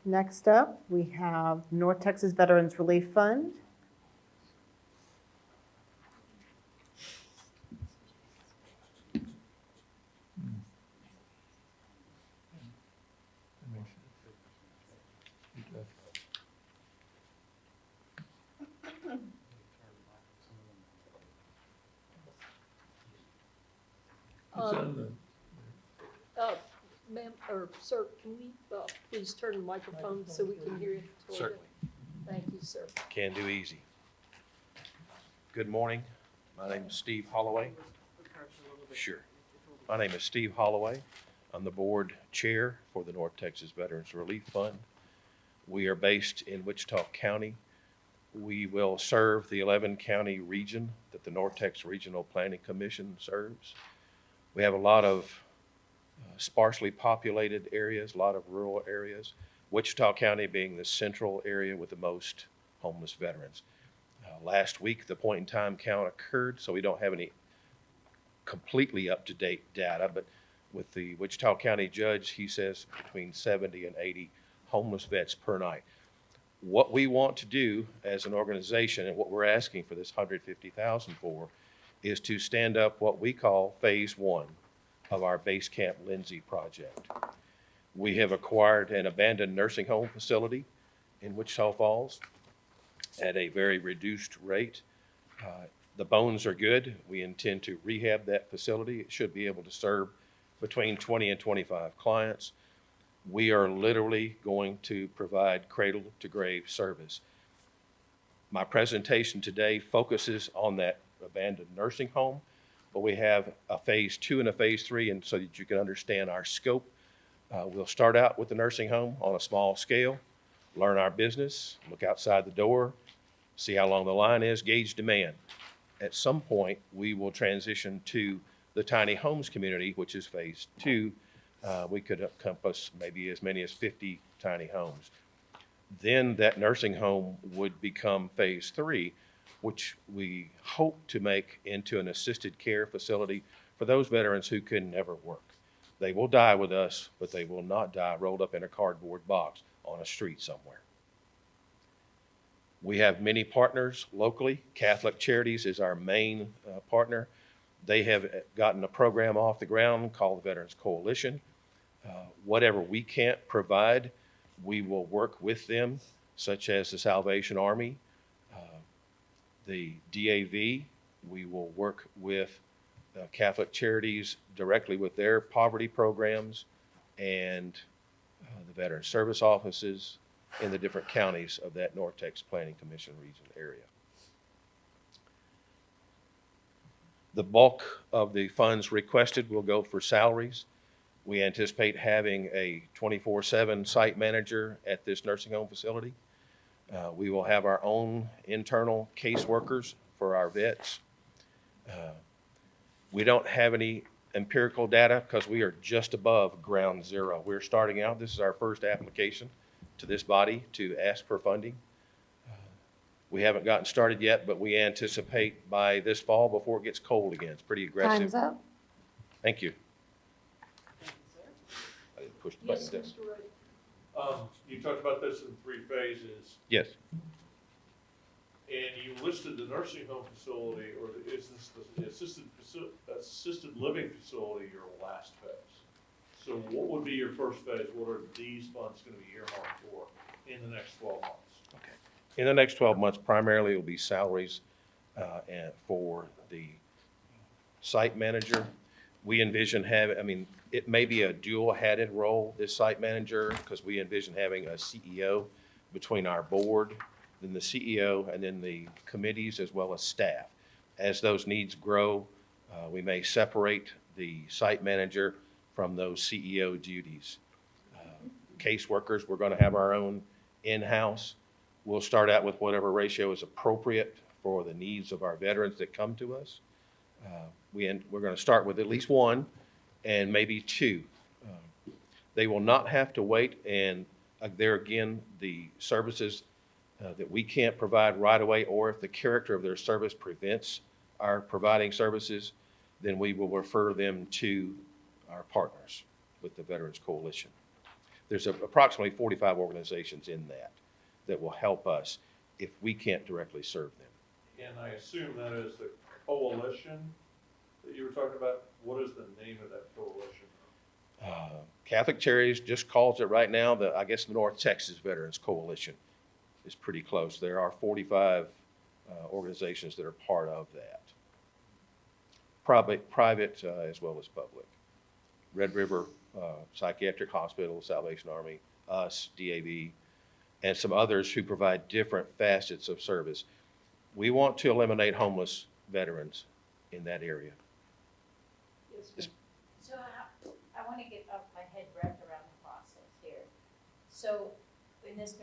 Next up, we have North Texas Veterans Relief Fund. Ma'am, or sir, can we please turn the microphone so we can hear you? Certainly. Thank you, sir. Can do easy. Good morning. My name is Steve Holloway. Sure. My name is Steve Holloway. I'm the board chair for the North Texas Veterans Relief Fund. We are based in Wichita County. We will serve the 11-county region that the North Texas Regional Planning Commission serves. We have a lot of sparsely populated areas, a lot of rural areas. Wichita County being the central area with the most homeless veterans. Last week, the point-in-time count occurred, so we don't have any completely up-to-date data, but with the Wichita County judge, he says between 70 and 80 homeless vets per night. What we want to do as an organization, and what we're asking for this $150,000 for, is to stand up what we call phase 1 of our Base Camp Lindsay project. We have acquired an abandoned nursing home facility in Wichita Falls at a very reduced rate. The bones are good. We intend to rehab that facility. It should be able to serve between 20 and 25 clients. We are literally going to provide cradle-to-grave service. My presentation today focuses on that abandoned nursing home, but we have a phase 2 and a phase 3, and so that you can understand our scope. We'll start out with the nursing home on a small scale, learn our business, look outside the door, see how long the line is, gauge demand. At some point, we will transition to the tiny homes community, which is phase 2. We could encompass maybe as many as 50 tiny homes. Then that nursing home would become phase 3, which we hope to make into an assisted care facility for those veterans who can never work. They will die with us, but they will not die rolled up in a cardboard box on a street somewhere. We have many partners locally. Catholic Charities is our main partner. They have gotten a program off the ground called the Veterans Coalition. Whatever we can't provide, we will work with them, such as the Salvation Army, the DAV. We will work with Catholic Charities directly with their poverty programs and the Veteran Service Offices in the different counties of that North Texas Planning Commission region area. The bulk of the funds requested will go for salaries. We anticipate having a 24/7 site manager at this nursing home facility. We will have our own internal caseworkers for our vets. We don't have any empirical data because we are just above ground zero. We're starting out. This is our first application to this body to ask for funding. We haven't gotten started yet, but we anticipate by this fall, before it gets cold again. It's pretty aggressive. Time's up. Thank you. I didn't push the button. Yes, did I? Mr. Wright. You talked about this in 3 phases, Yes. and you listed the nursing home facility, or is this the assisted living facility your last phase? So what would be your first phase? What are these funds going to be earmarked for in the next 12 months? In the next 12 months, primarily it will be salaries and for the site manager. We envision it may be a dual-hatted role, this site manager, because we envision having a CEO between our board, then the CEO, and then the committees as well as staff. As those needs grow, we may separate the site manager from those CEO duties. Caseworkers, we're going to have our own in-house. We'll start out with whatever ratio is appropriate for the needs of our veterans that come to us. We're going to start with at least 1 and maybe 2. They will not have to wait, and there again, the services that we can't provide right away, or if the character of their service prevents our providing services, then we will refer them to our partners with the Veterans Coalition. There's approximately 45 organizations in that will help us if we can't directly serve them. And I assume that is the coalition that you were talking about. What is the name of that coalition? Catholic Charities just calls it right now, I guess the North Texas Veterans Coalition is pretty close. There are 45 organizations that are part of that. Private as well as public. Red River Psychiatric Hospital, Salvation Army, us, DAV, and some others who provide different facets of service. We want to eliminate homeless veterans in that area. So I want to get up my head wrapped around the process here. So in this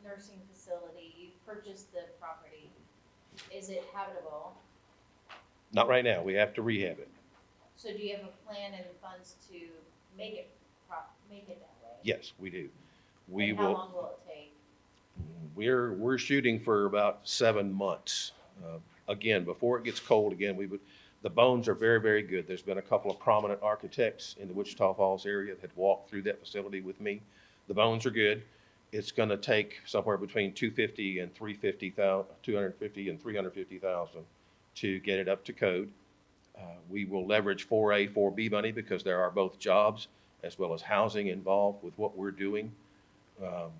nursing facility, you purchased the property. Is it habitable? Not right now. We have to rehab it. So do you have a plan and funds to make it that way? Yes, we do. And how long will it take? We're shooting for about 7 months. Again, before it gets cold again, the bones are very, very good. There's been a couple of prominent architects in the Wichita Falls area that had walked through that facility with me. The bones are good. It's going to take somewhere between $250,000 and $350,000 to get it up to code. We will leverage 4A, 4B money because there are both jobs as well as housing involved with what we're doing.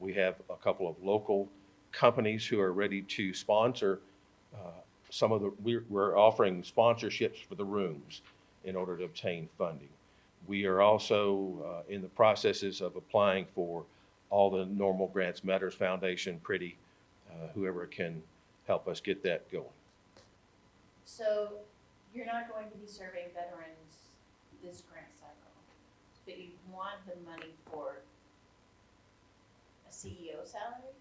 We have a couple of local companies who are ready to sponsor some of the, we're offering sponsorships for the rooms in order to obtain funding. We are also in the processes of applying for all the normal grants, Matters Foundation, Pretty, whoever can help us get that going. So you're not going to be serving veterans this grant cycle, but you want the money for a CEO salary?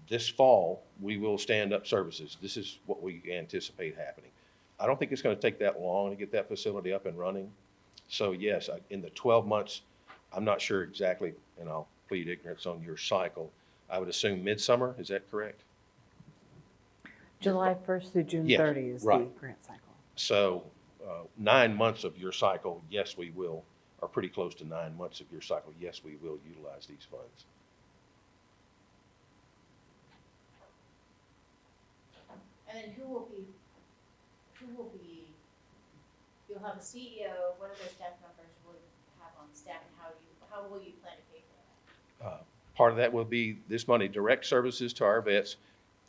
This fall, we will stand up services. This is what we anticipate happening. I don't think it's going to take that long to get that facility up and running. So yes, in the 12 months, I'm not sure exactly, and I'll plead ignorance on your cycle. I would assume midsummer, is that correct? July 1st through June Yes, 30 is the right. grant cycle. So 9 months of your cycle, yes, we will, or pretty close to 9 months of your cycle, yes, we will utilize these funds. And then who will be, you'll have a CEO, what other staff members will you have on staff, and how will you plan to pay for that? Part of that will be this money, direct services to our vets.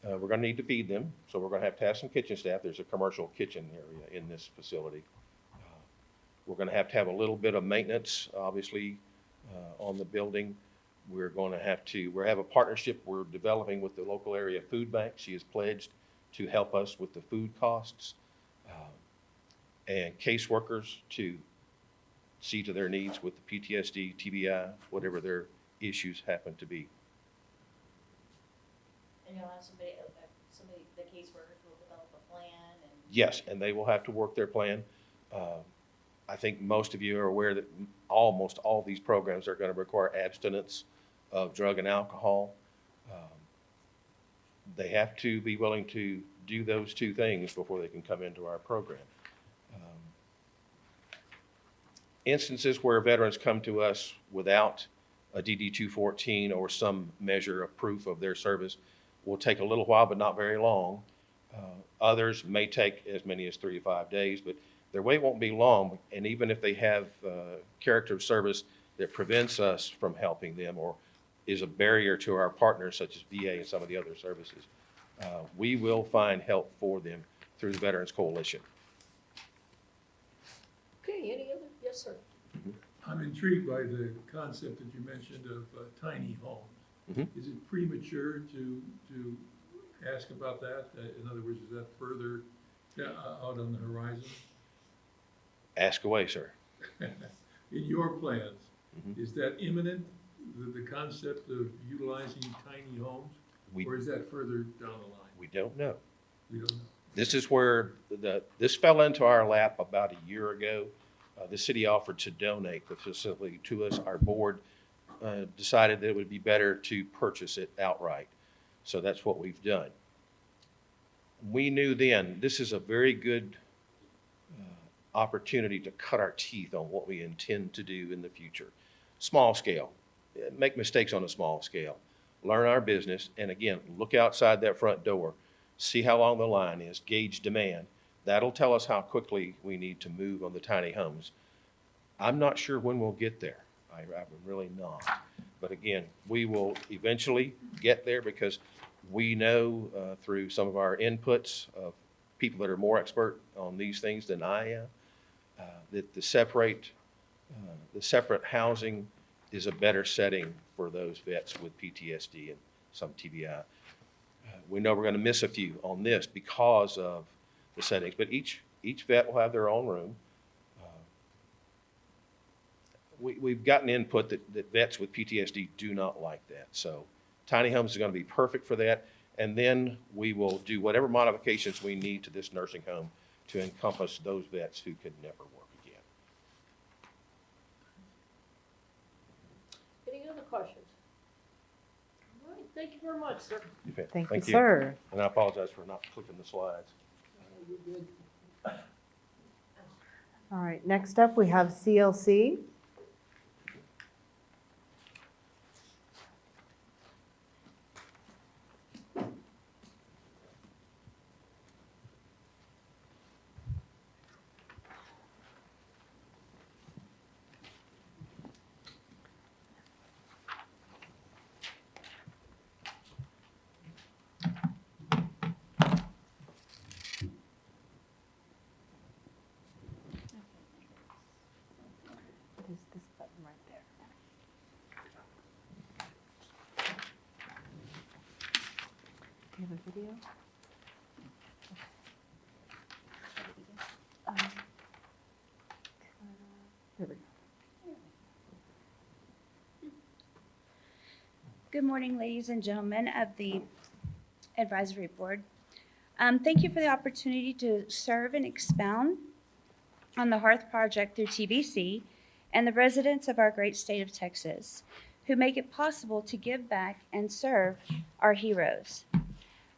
We're going to need to feed them, so we're going to have some kitchen staff. There's a commercial kitchen area in this facility. We're going to have a little bit of maintenance, obviously, on the building. We're going to have a partnership we're developing with the local area food bank. She has pledged to help us with the food costs, and caseworkers to see to their needs with the PTSD, TBI, whatever their issues happen to be. And you'll have somebody, the caseworkers will develop a plan and. Yes, and they will have to work their plan. I think most of you are aware that almost all these programs are going to require abstinence of drug and alcohol. They have to be willing to do those two things before they can come into our program. Instances where veterans come to us without a DD-214 or some measure of proof of their service will take a little while, but not very long. Others may take as many as 3 to 5 days, but their wait won't be long. And even if they have character of service that prevents us from helping them or is a barrier to our partners such as VA and some of the other services, we will find help for them through the Veterans Coalition. Okay, any other? Yes, sir. I'm intrigued by the concept that you mentioned of tiny homes. Mm-hmm. Is it premature to ask about that? In other words, is that further out on the horizon? Ask away, sir. In your plans, Mm-hmm. is that imminent, the concept of utilizing tiny homes? Or is that further down the line? We don't know. We don't know. This is where this fell into our lap about a year ago. The city offered to donate the facility to us. Our board decided that it would be better to purchase it outright. So that's what we've done. We knew then this is a very good opportunity to cut our teeth on what we intend to do in the future. Small scale. Make mistakes on a small scale. Learn our business, and again, look outside that front door. See how long the line is, gauge demand. That'll tell us how quickly we need to move on the tiny homes. I'm not sure when we'll get there. I'm really not. But again, we will eventually get there because we know through some of our inputs of people that are more expert on these things than I am, that the separate housing is a better setting for those vets with PTSD and some TBI. We know we're going to miss a few on this because of the settings, but each vet will have their own room. We've gotten input that vets with PTSD do not like that. So tiny homes is going to be perfect for that. And then we will do whatever modifications we need to this nursing home to encompass those vets who could never work again. Any other questions? All right, thank you very much, sir. Thank you, sir. And I apologize for not clicking the slides. You're good. All right, next up, we have CLC. Just this button right there. Do you have a video? There we go. Good morning, ladies and gentlemen of the Advisory Board. Thank you for the opportunity to serve and expound on the Hearth Project through TVC and the residents of our great state of Texas who make it possible to give back and serve our heroes.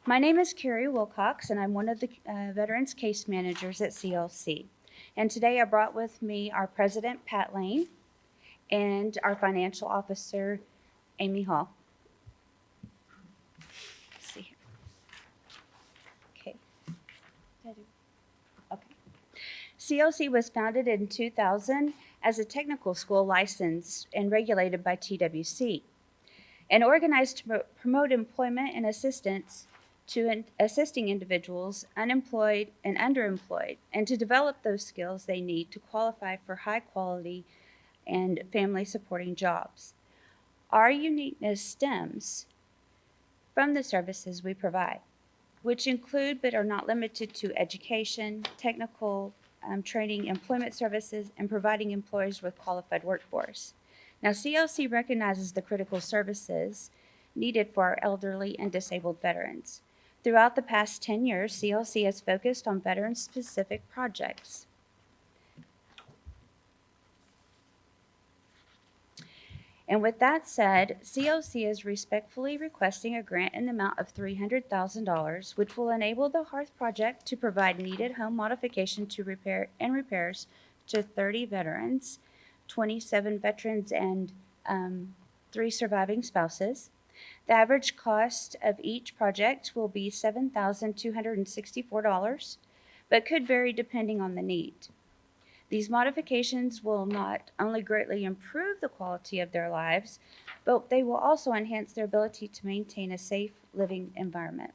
My name is Carrie Wilcox, and I'm one of the Veterans Case Managers at CLC. And today I brought with me our President, Pat Lane, and our Financial Officer, Amy Hall. Let's see here. Okay. Did I do- Okay. CLC was founded in 2000 as a technical school licensed and regulated by TWC and organized to promote employment and assistance to assisting individuals unemployed and underemployed, and to develop those skills they need to qualify for high quality and family supporting jobs. Our uniqueness stems from the services we provide, which include but are not limited to education, technical training, employment services, and providing employers with qualified workforce. Now, CLC recognizes the critical services needed for our elderly and disabled veterans. Throughout the past 10 years, CLC has focused on veteran-specific projects. And with that said, CLC is respectfully requesting a grant in the amount of $300,000, which will enable the Hearth Project to provide needed home modification to repairs to 30 veterans, 27 veterans, and 3 surviving spouses. The average cost of each project will be $7,264, but could vary depending on the need. These modifications will not only greatly improve the quality of their lives, but they will also enhance their ability to maintain a safe living environment.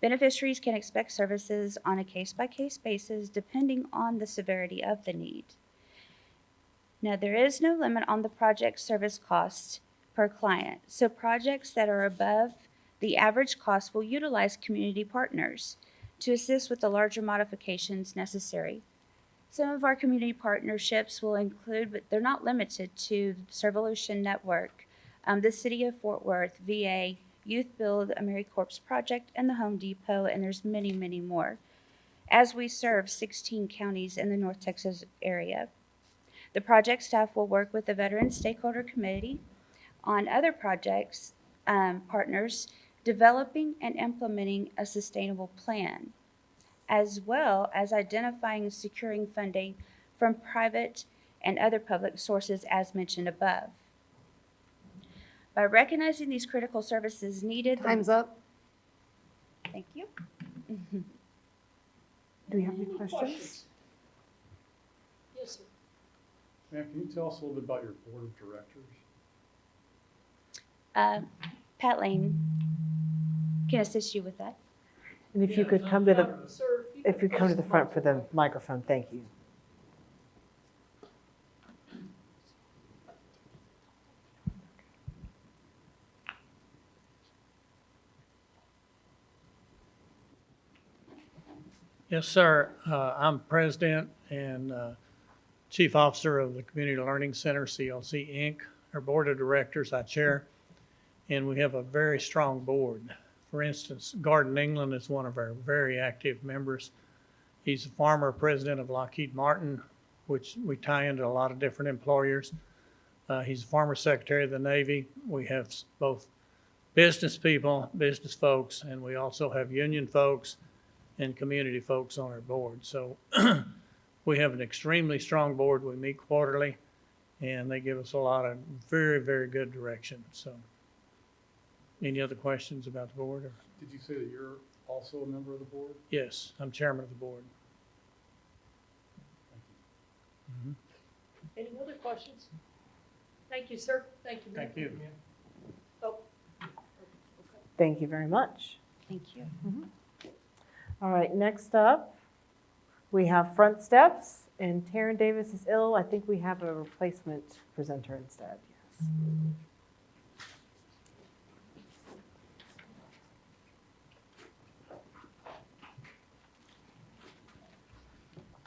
Beneficiaries can expect services on a case-by-case basis depending on the severity of the need. Now, there is no limit on the project service cost per client, so projects that are above the average cost will utilize community partners to assist with the larger modifications necessary. Some of our community partnerships will include, but they're not limited to, Servolution Network, the City of Fort Worth, VA, Youth Build AmeriCorps Project, and the Home Depot, and there's many, many more, as we serve 16 counties in the North Texas area. The project staff will work with the Veteran Stakeholder Committee on other projects, partners, developing and implementing a sustainable plan, as well as identifying and securing funding from private and other public sources as mentioned above. By recognizing these critical services needed. Time's up. Thank you. Do we have any questions? Yes, sir. Ma'am, can you tell us a little bit about your board of directors? Pat Lane can assist you with that. And if you could come to the, if you come to the front for the microphone, thank you. Yes, sir. I'm president and chief officer of the Community Learning Center, CLC Inc. Our board of directors I chair, and we have a very strong board. For instance, Garden England is one of our very active members. He's a former president of Lockheed Martin, which we tie into a lot of different employers. He's a former secretary of the Navy. We have both business people, business folks, and we also have union folks and community folks on our board. So we have an extremely strong board. We meet quarterly, and they give us a lot of very, very good direction. So any other questions about the board? Or? Did you say that you're also a member of the board? Yes, I'm chairman of the board. Any other questions? Thank you, sir. Thank you. Thank you. Oh. Thank you very much. Thank you. All right, next up, We have front steps, and Taryn Davis is ill. I think we have a replacement presenter instead. Yes.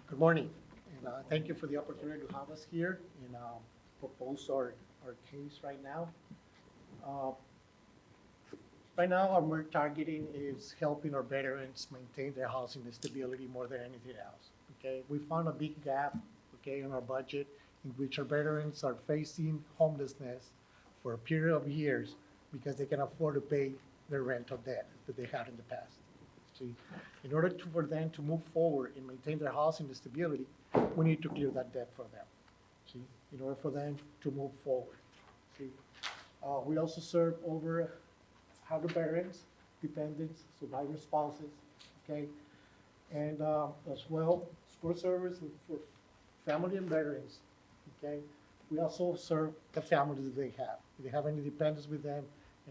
Good morning, and thank you for the opportunity to have us here and propose our case right now. Right now, what we're targeting is helping our veterans maintain their housing stability more than anything else. Okay, we found a big gap, okay, in our budget in which our veterans are facing homelessness for a period of years because they can afford to pay their rental debt that they had in the past. See, in order for them to move forward and maintain their housing stability, we need to clear that debt for them. See, in order for them to move forward. See, we also serve over 100 veterans, dependents, survivor spouses, okay, and as well support service for family and veterans, okay. We also serve the families that they have. If they have any dependents with them,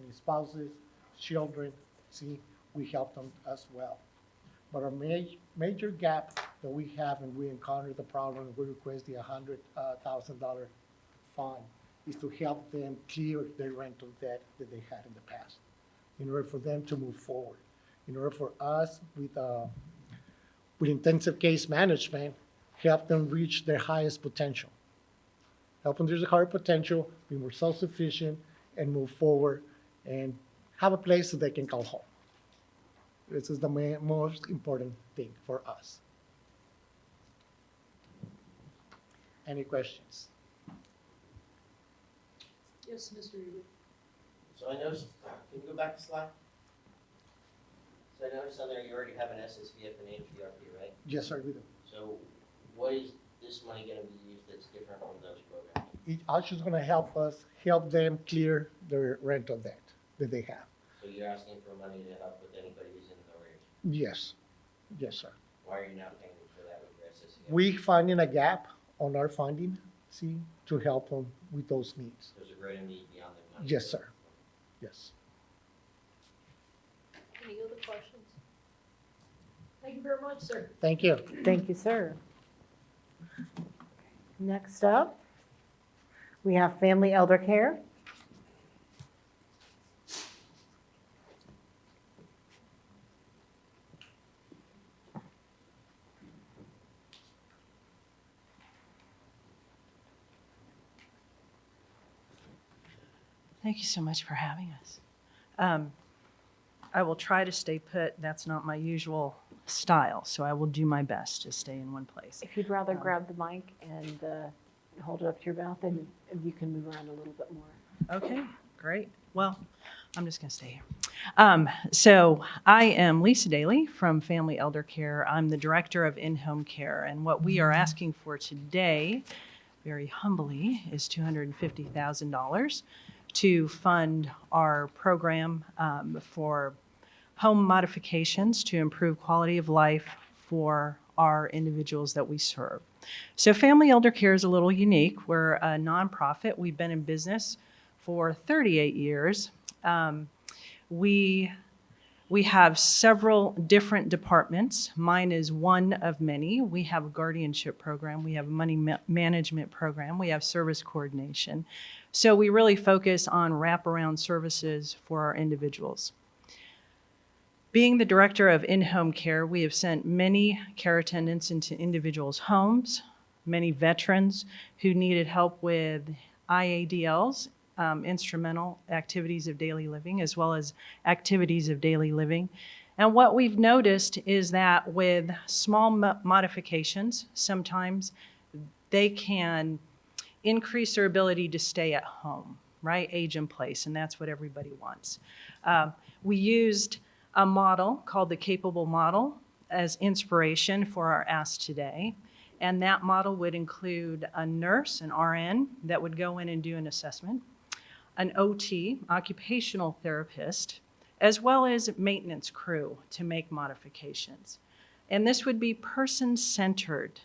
any spouses, children, see, we help them as well. But our major gap that we have, and we encounter the problem, we request the $100,000 fund, is to help them clear their rental debt that they had in the past, in order for them to move forward. In order for us, with intensive case management, help them reach their highest potential. Help them reach their higher potential, be more self-sufficient, and move forward, and have a place that they can call home. This is the most important thing for us. Any questions? Yes, Mr. Eby. So I noticed, can you go back to slide? So I noticed on there you already have an SSVF and HVRP, right? Yes, sir, we do. So what is this money gonna be used that's different from those programs? It actually is gonna help them clear their rental debt that they have. So you're asking for money to help with anybody who's in the arrears? Yes, yes, sir. Why are you not paying for that with your SSVF? We finding a gap on our funding, see, to help them with those needs. There's a greater need beyond the money. Yes, sir. Yes. Any other questions? Thank you very much, sir. Thank you. Thank you, sir. Next up, we have Family Elder Care. Thank you so much for having us. I will try to stay put. That's not my usual style, so I will do my best to stay in one place. If you'd rather grab the mic and hold it up to your mouth, and you can move around a little bit more. Okay, great. Well, I'm just going to stay here. So I am Lisa Daly from Family Elder Care. I'm the Director of In-Home Care, and what we are asking for today, very humbly, is $250,000 to fund our program for home modifications to improve quality of life for our individuals that we serve. So Family Elder Care is a little unique. We're a nonprofit. We've been in business for 38 years. We have several different departments. Mine is one of many. We have a guardianship program. We have a money management program. We have service coordination. So we really focus on wraparound services for our individuals. Being the director of in-home care, we have sent many care attendants into individuals' homes, many veterans who needed help with IADLs, instrumental activities of daily living, as well as activities of daily living. And what we've noticed is that with small modifications, sometimes they can increase their ability to stay at home, right? Age in place, and that's what everybody wants. We used a model called the Capable Model as inspiration for our Ask Today. And that model would include a nurse, an RN, that would go in and do an assessment, an OT, occupational therapist, as well as maintenance crew to make modifications. And this would be person-centered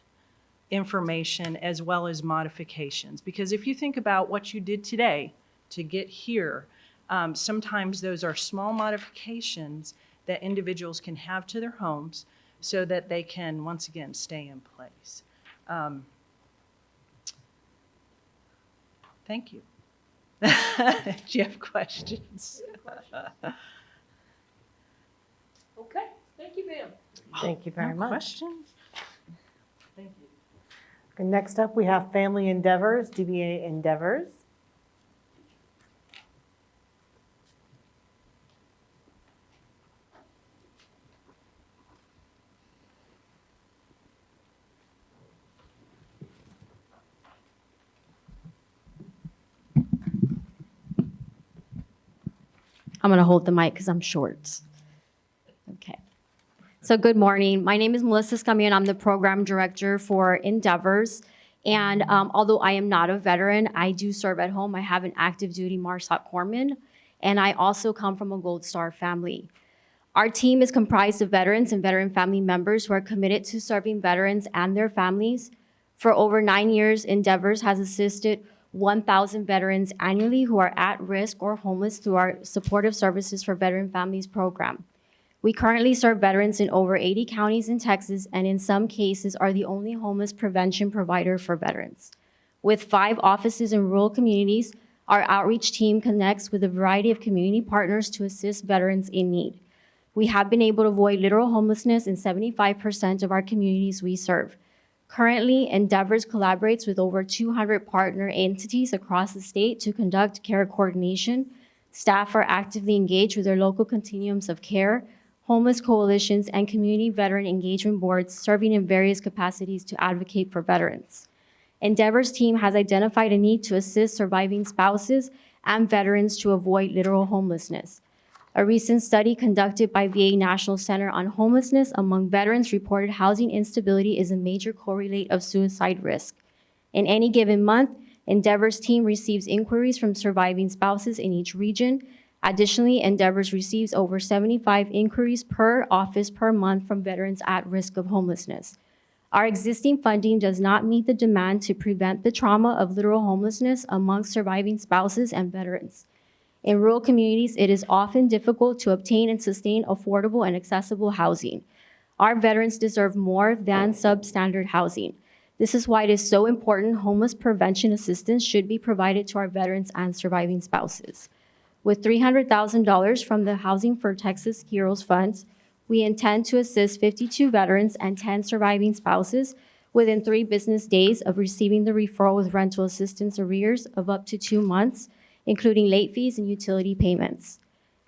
information as well as modifications. Because if you think about what you did today to get here, sometimes those are small modifications that individuals can have to their homes so that they can, once again, stay in place. Thank you. Do you have questions? Okay, thank you, ma'am. Thank you very No much. questions? Thank you. Okay, next up, we have Family Endeavors, DBA Endeavors. I'm going to hold the mic because I'm short. Okay. So good morning. My name is Melissa Scummy, and I'm the program director for Endeavors. And although I am not a veteran, I do serve at home. I have an active duty MARSOC corpsman, and I also come from a Gold Star family. Our team is comprised of veterans and veteran family members who are committed to serving veterans and their families. For over 9 years, Endeavors has assisted 1,000 veterans annually who are at risk or homeless through our Supportive Services for Veteran Families program. We currently serve veterans in over 80 counties in Texas, and in some cases are the only homeless prevention provider for veterans. With 5 offices in rural communities, our outreach team connects with a variety of community partners to assist veterans in need. We have been able to avoid literal homelessness in 75% of our communities we serve. Currently, Endeavors collaborates with over 200 partner entities across the state to conduct care coordination. Staff are actively engaged with their local continuums of care, homeless coalitions, and community veteran engagement boards serving in various capacities to advocate for veterans. Endeavors team has identified a need to assist surviving spouses and veterans to avoid literal homelessness. A recent study conducted by VA National Center on Homelessness among veterans reported housing instability is a major correlate of suicide risk. In any given month, Endeavors team receives inquiries from surviving spouses in each region. Additionally, Endeavors receives over 75 inquiries per office per month from veterans at risk of homelessness. Our existing funding does not meet the demand to prevent the trauma of literal homelessness among surviving spouses and veterans. In rural communities, it is often difficult to obtain and sustain affordable and accessible housing. Our veterans deserve more than substandard housing. This is why it is so important homeless prevention assistance should be provided to our veterans and surviving spouses. With $300,000 from the Housing for Texas Heroes funds, we intend to assist 52 veterans and 10 surviving spouses within 3 business days of receiving the referral with rental assistance arrears of up to 2 months, including late fees and utility payments.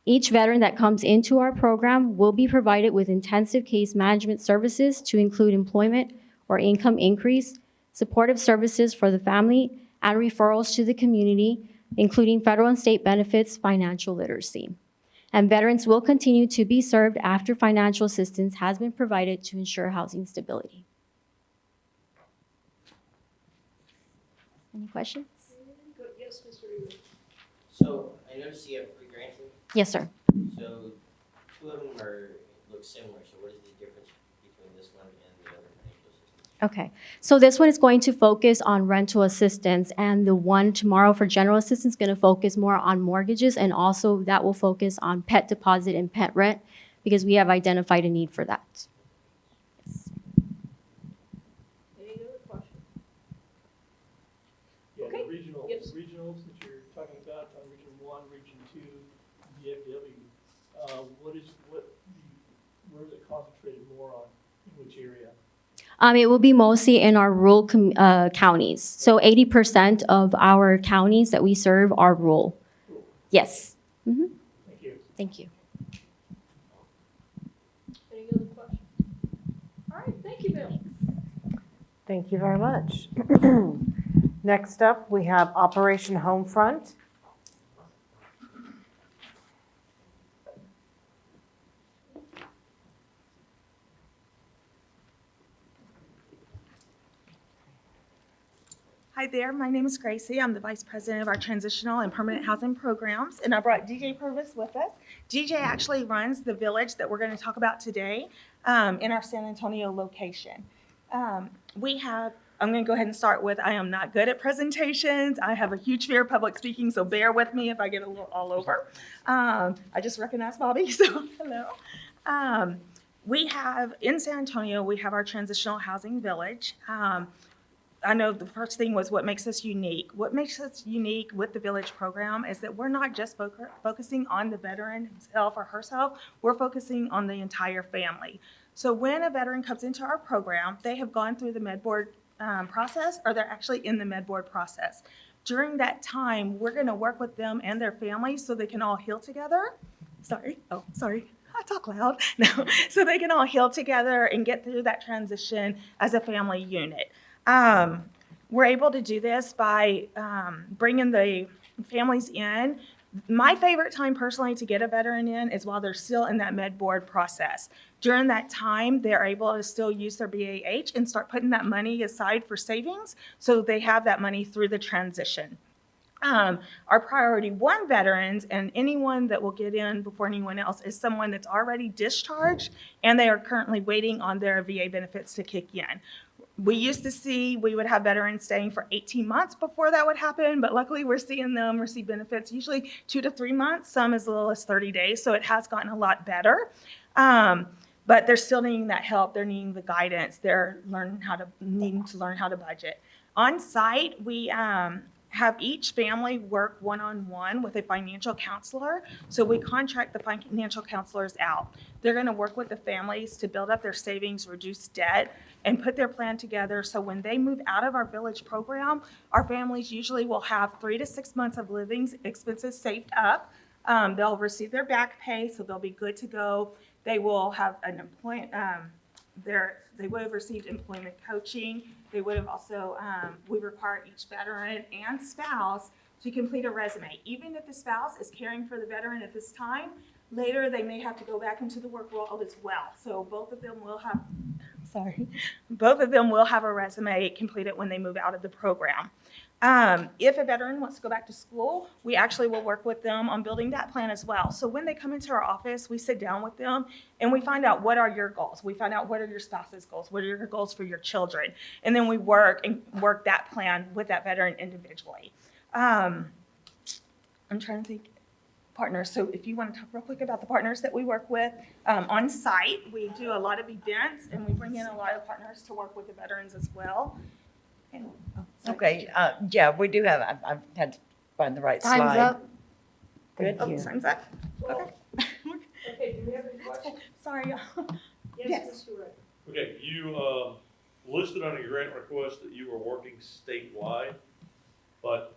Each veteran that comes into our program will be provided with intensive case management services to include employment or income increase, supportive services for the family, and referrals to the community, including federal and state benefits, financial literacy. And veterans will continue to be served after financial assistance has been provided to ensure housing stability. Any questions? Yes, Mr. Ewing. So I noticed you have 3 Grantee. Yes, sir. So 2 of them look similar. So what is the difference between this one and the other financial assistance? Okay, so this one is going to focus on rental assistance, and the one tomorrow for general assistance is going to focus more on mortgages, and also that will focus on pet deposit and pet rent because we have identified a need for that. Yes. Any other questions? Yeah, Okay. the regionals, Yes. regionals that you're talking about, Region 1, Region 2, DFW, where is it concentrated more on, in which area? It will be mostly in our rural counties. So 80% of our counties that we serve are rural. Yes. Mhm. Thank you. Thank you. Any other questions? All right, thank you, Bill. Thank you very much. Next up, we have Operation Homefront. Hi there, my name is Gracie. I'm the Vice President of our Transitional and Permanent Housing Programs, and I brought DJ Purvis with us. DJ actually runs the village that we're going to talk about today in our San Antonio location. I'm going to go ahead and start with, I am not good at presentations. I have a huge fear of public speaking, so bear with me if I get a little all over. I just recognize Bobby, so hello. We have, in San Antonio, we have our transitional housing village. I know the first thing was what makes us unique. What makes us unique with the village program is that we're not just focusing on the veteran himself or herself, we're focusing on the entire family. So when a veteran comes into our program, they have gone through the med board process, or they're actually in the med board process. During that time, we're gonna work with them and their families so they can all heal together. Sorry, I talk loud. No, so they can all heal together and get through that transition as a family unit. We're able to do this by bringing the families in. My favorite time personally to get a veteran in is while they're still in that med board process. During that time, they're able to still use their BAH and start putting that money aside for savings so they have that money through the transition. Our priority 1 veterans and anyone that will get in before anyone else is someone that's already discharged and they are currently waiting on their VA benefits to kick in. We used to see we would have veterans staying for 18 months before that would happen, but luckily we're seeing them receive benefits usually 2 to 3 months, some as little as 30 days, so it has gotten a lot better. But they're still needing that help, they're needing the guidance, they're needing to learn how to budget. On site, we have each family work one-on-one with a financial counselor. So we contract the financial counselors out. They're going to work with the families to build up their savings, reduce debt, and put their plan together. So when they move out of our village program, our families usually will have 3 to 6 months of living expenses saved up. They'll receive their back pay, so they'll be good to go. They will have an employment, they would have received employment coaching. They would have also, we require each veteran and spouse to complete a resume. Even if the spouse is caring for the veteran at this time, later they may have to go back into the work world as well. So both of them will have, both of them will have a resume completed when they move out of the program. If a veteran wants to go back to school, we actually will work with them on building that plan as well. So when they come into our office, we sit down with them and we find out what are your goals. We find out what are your spouse's goals, what are your goals for your children, and then we work that plan with that veteran individually. I'm trying to think. Partners. So if you want to talk real quick about the partners that we work with on site, we do a lot of events and we bring in a lot of partners to work with the veterans as well. And, Okay, yeah, we do have, I've had to find the right slide. Time's up. Good. Time's up. Okay. Okay, do we have any questions? Sorry. Yes, Mr. Ray. Okay, you listed on your grant request that you were working statewide, but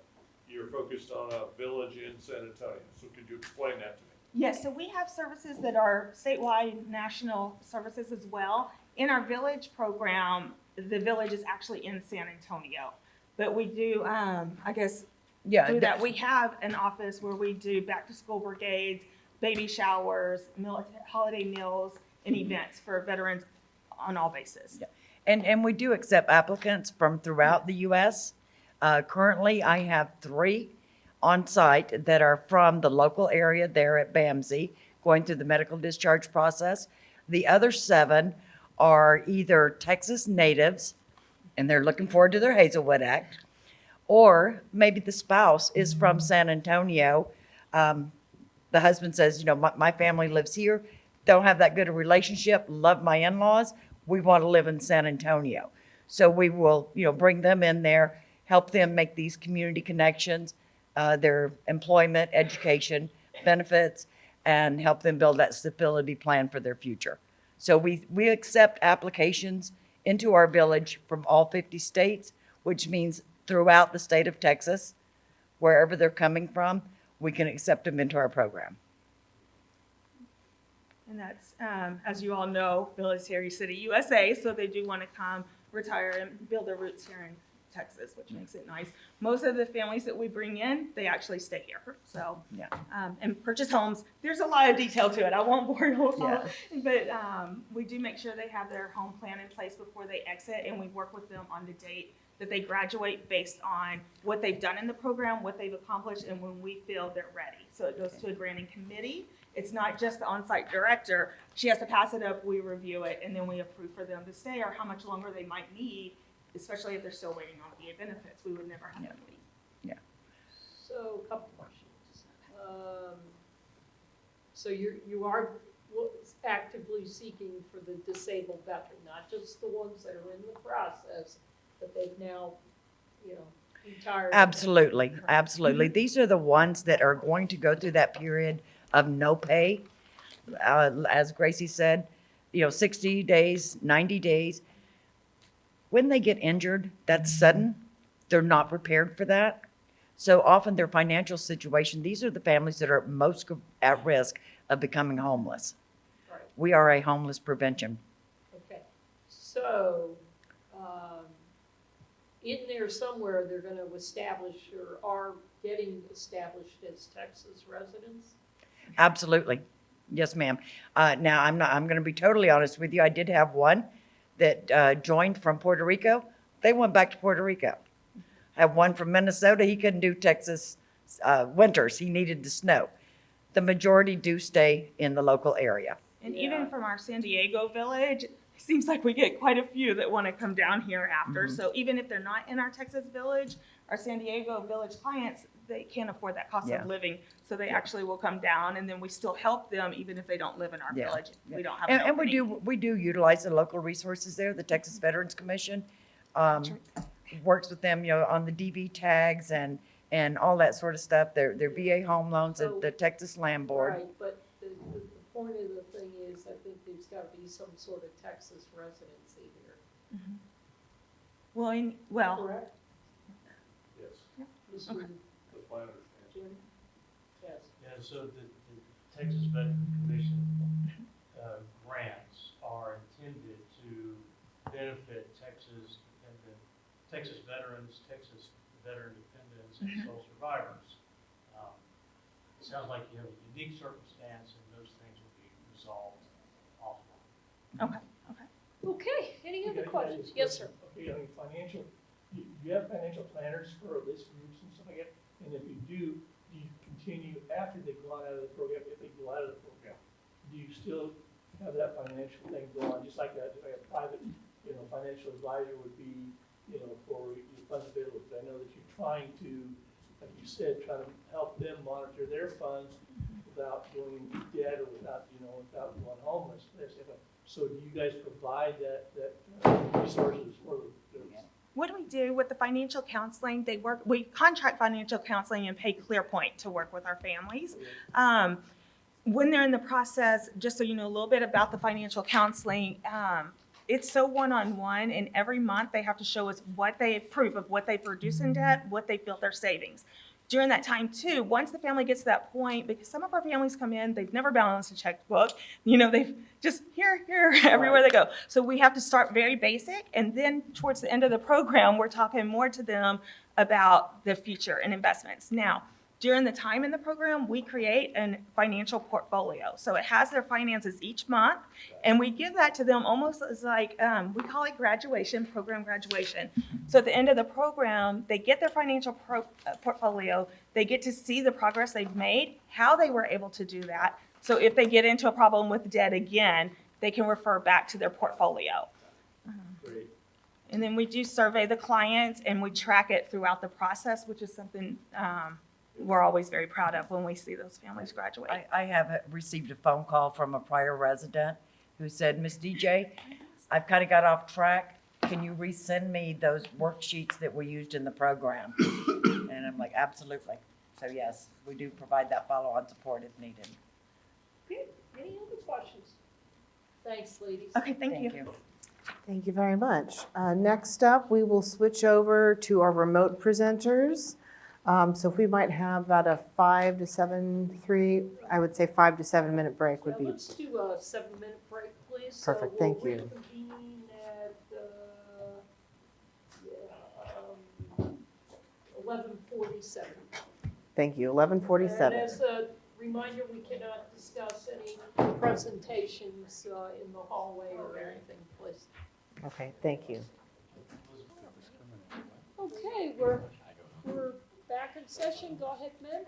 you're focused on a village in San Antonio. So could you explain that to me? Yes, so we have services that are statewide, national services as well. In our village program, the village is actually in San Antonio. But we do, I guess, through that, we have an office where we do back to school brigades, baby showers, holiday meals, and events for veterans on all bases. Yeah. And we do accept applicants from throughout the U.S. Currently, I have 3 on site that are from the local area there at BAMSI, going through the medical discharge process. The other 7 are either Texas natives, and they're looking forward to their Hazelwood Act, or maybe the spouse is from San Antonio. The husband says, you know, my family lives here, don't have that good a relationship, love my in-laws, we want to live in San Antonio. So we will, you know, bring them in there, help them make these community connections, their employment, education, benefits, and help them build that stability plan for their future. So we accept applications into our village from all 50 states, which means throughout the state of Texas, wherever they're coming from, we can accept them into our program. And that's, as you all know, Military City, USA, so they do want to come, retire, and build their roots here in Texas, which makes it nice. Most of the families that we bring in, they actually stay here, so, yeah. And purchase homes. There's a lot of detail to it. I won't bore you with all, Yeah. but we do make sure they have their home plan in place before they exit, and we work with them on the date that they graduate based on what they've done in the program, what they've accomplished, and when we feel they're ready. So it goes to a granting committee. It's not just the on-site director. She has to pass it up, we review it, and then we approve for them to stay or how much longer they might need, especially if they're still waiting on VA benefits. We would never have them leave. Yeah. So a couple questions. So you are actively seeking for the disabled veteran, not just the ones that are in the process, but they've now, retired. Absolutely, absolutely. These are the ones that are going to go through that period of no pay. As Gracie said, 60 days, 90 days. When they get injured, that's sudden. They're not prepared for that. So often their financial situation, these are the families that are most at risk of becoming homeless. Right. We are a homeless prevention. Okay, so, in there somewhere, they're gonna establish or are getting established as Texas residents? Absolutely. Yes, ma'am. Now, I'm going to be totally honest with you. I did have one that joined from Puerto Rico. They went back to Puerto Rico. I have one from Minnesota. He couldn't do Texas winters. He needed the snow. The majority do stay in the local area. And even from our San Diego village, it seems like we get quite a few that want to come down here after. Mhm. So even if they're not in our Texas village, our San Diego village clients, they can't afford that cost Yeah. of living. So they actually will come down, and then we still help them even if they don't live in our Yeah. village. Yeah. We don't have And, an and opening. we do utilize the local resources there. The Texas Veterans Commission works with them, on the DV tags and all that sort of stuff. Their VA home loans, the Texas Land Board. Right, but the point of the thing is, I think there's gotta be some sort of Texas residency here. Well, Correct? Yes, Mr. Okay. that's my understanding. Jim? Yes. Yeah, so the Texas Veteran Commission grants are intended to benefit Texas veterans, Texas veteran dependents, and sole survivors. It sounds like you have a unique circumstance, and those things will be resolved offline. Okay, any other Okay, questions? Yes, sir. Okay, I mean, you have financial planners for this groups and stuff like that? And if you do you continue after they've gone out of the program, if they go out of the program? Do you still have that financial thing going on, just like a private, financial advisor would be, for your funds available? Because I know that you're trying to, like you said, try to help them monitor their funds without going into debt or without going homeless. So do you guys provide that resources for the what do we do with the financial counseling? We contract financial counseling and pay ClearPoint to work with our families. When they're in the process, just so you know a little bit about the financial counseling, it's so one-on-one, and every month they have to show us proof of what they've reduced in debt, what they built their savings. During that time too, once the family gets to that point, because some of our families come in, they've never balanced a checkbook, they've just here, everywhere they go. So we have to start very basic, and then towards the end of the program, we're talking more to them about the future and investments. Now, during the time in the program, we create a financial portfolio. So it has their finances each month, and we give that to them almost as like, we call it program graduation. So at the end of the program, they get their financial portfolio, they get to see the progress they've made, how they were able to do that. So if they get into a problem with debt again, they can refer back to their portfolio. Great. And then we do survey the clients, and we track it throughout the process, which is something we're always very proud of when we see those families graduate. I have received a phone call from a prior resident who said, Miss DJ, I've kind of got off track. Can you resend me those worksheets that we used in the program? And I'm like, absolutely. So yes, we do provide that follow-on support if needed. Good. Any other questions? Thanks, ladies. Okay, thank you. Thank you very much. Next up, we will switch over to our remote presenters. So if we might have about a 5 to 7 minute break would be Let's do a 7-minute break, please. perfect. Thank you. We'll reconvene at 11:47. Thank you. And 11:47. as a reminder, we cannot discuss any presentations in the hallway or anything, please. Okay, thank you. Okay, we're back in session. Go ahead, Min.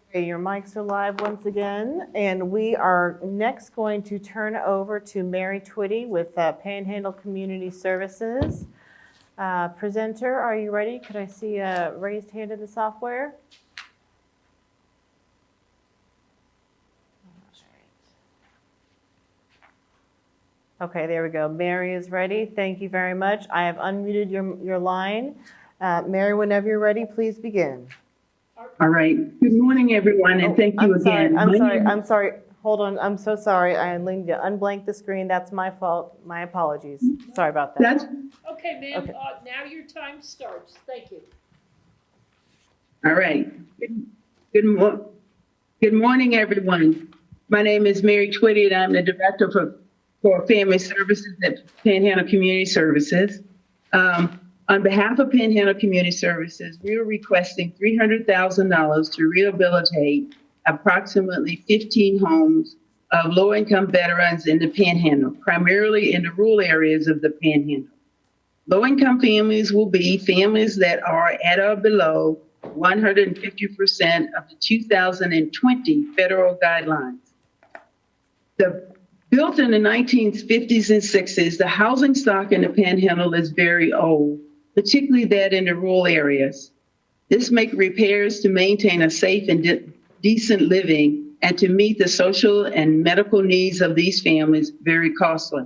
Okay, your mics are live once again, and we are next going to turn over to Mary Twitty with Panhandle Community Services. Presenter, are you ready? Could I see a raised hand in the software? Okay, there we go. Mary is ready. Thank you very much. I have unmuted your line. Mary, whenever you're ready, please begin. All right. Good morning, everyone, and thank you again. I'm sorry. Hold on. I'm so sorry. I need to unblank the screen. That's my fault. My apologies. Sorry about that. That's Okay, ma'am, Okay. now your time starts. Thank you. all right. Good morning, everyone. My name is Mary Twitty, and I'm the Director for Family Services at Panhandle Community Services. On behalf of Panhandle Community Services, we are requesting $300,000 to rehabilitate approximately 15 homes of low-income veterans in the Panhandle, primarily in the rural areas of the Panhandle. Low-income families will be families that are at or below 150% of the 2020 federal guidelines. Built in the 1950s and 60s, the housing stock in the Panhandle is very old, particularly that in the rural areas. This makes repairs to maintain a safe and decent living and to meet the social and medical needs of these families very costly.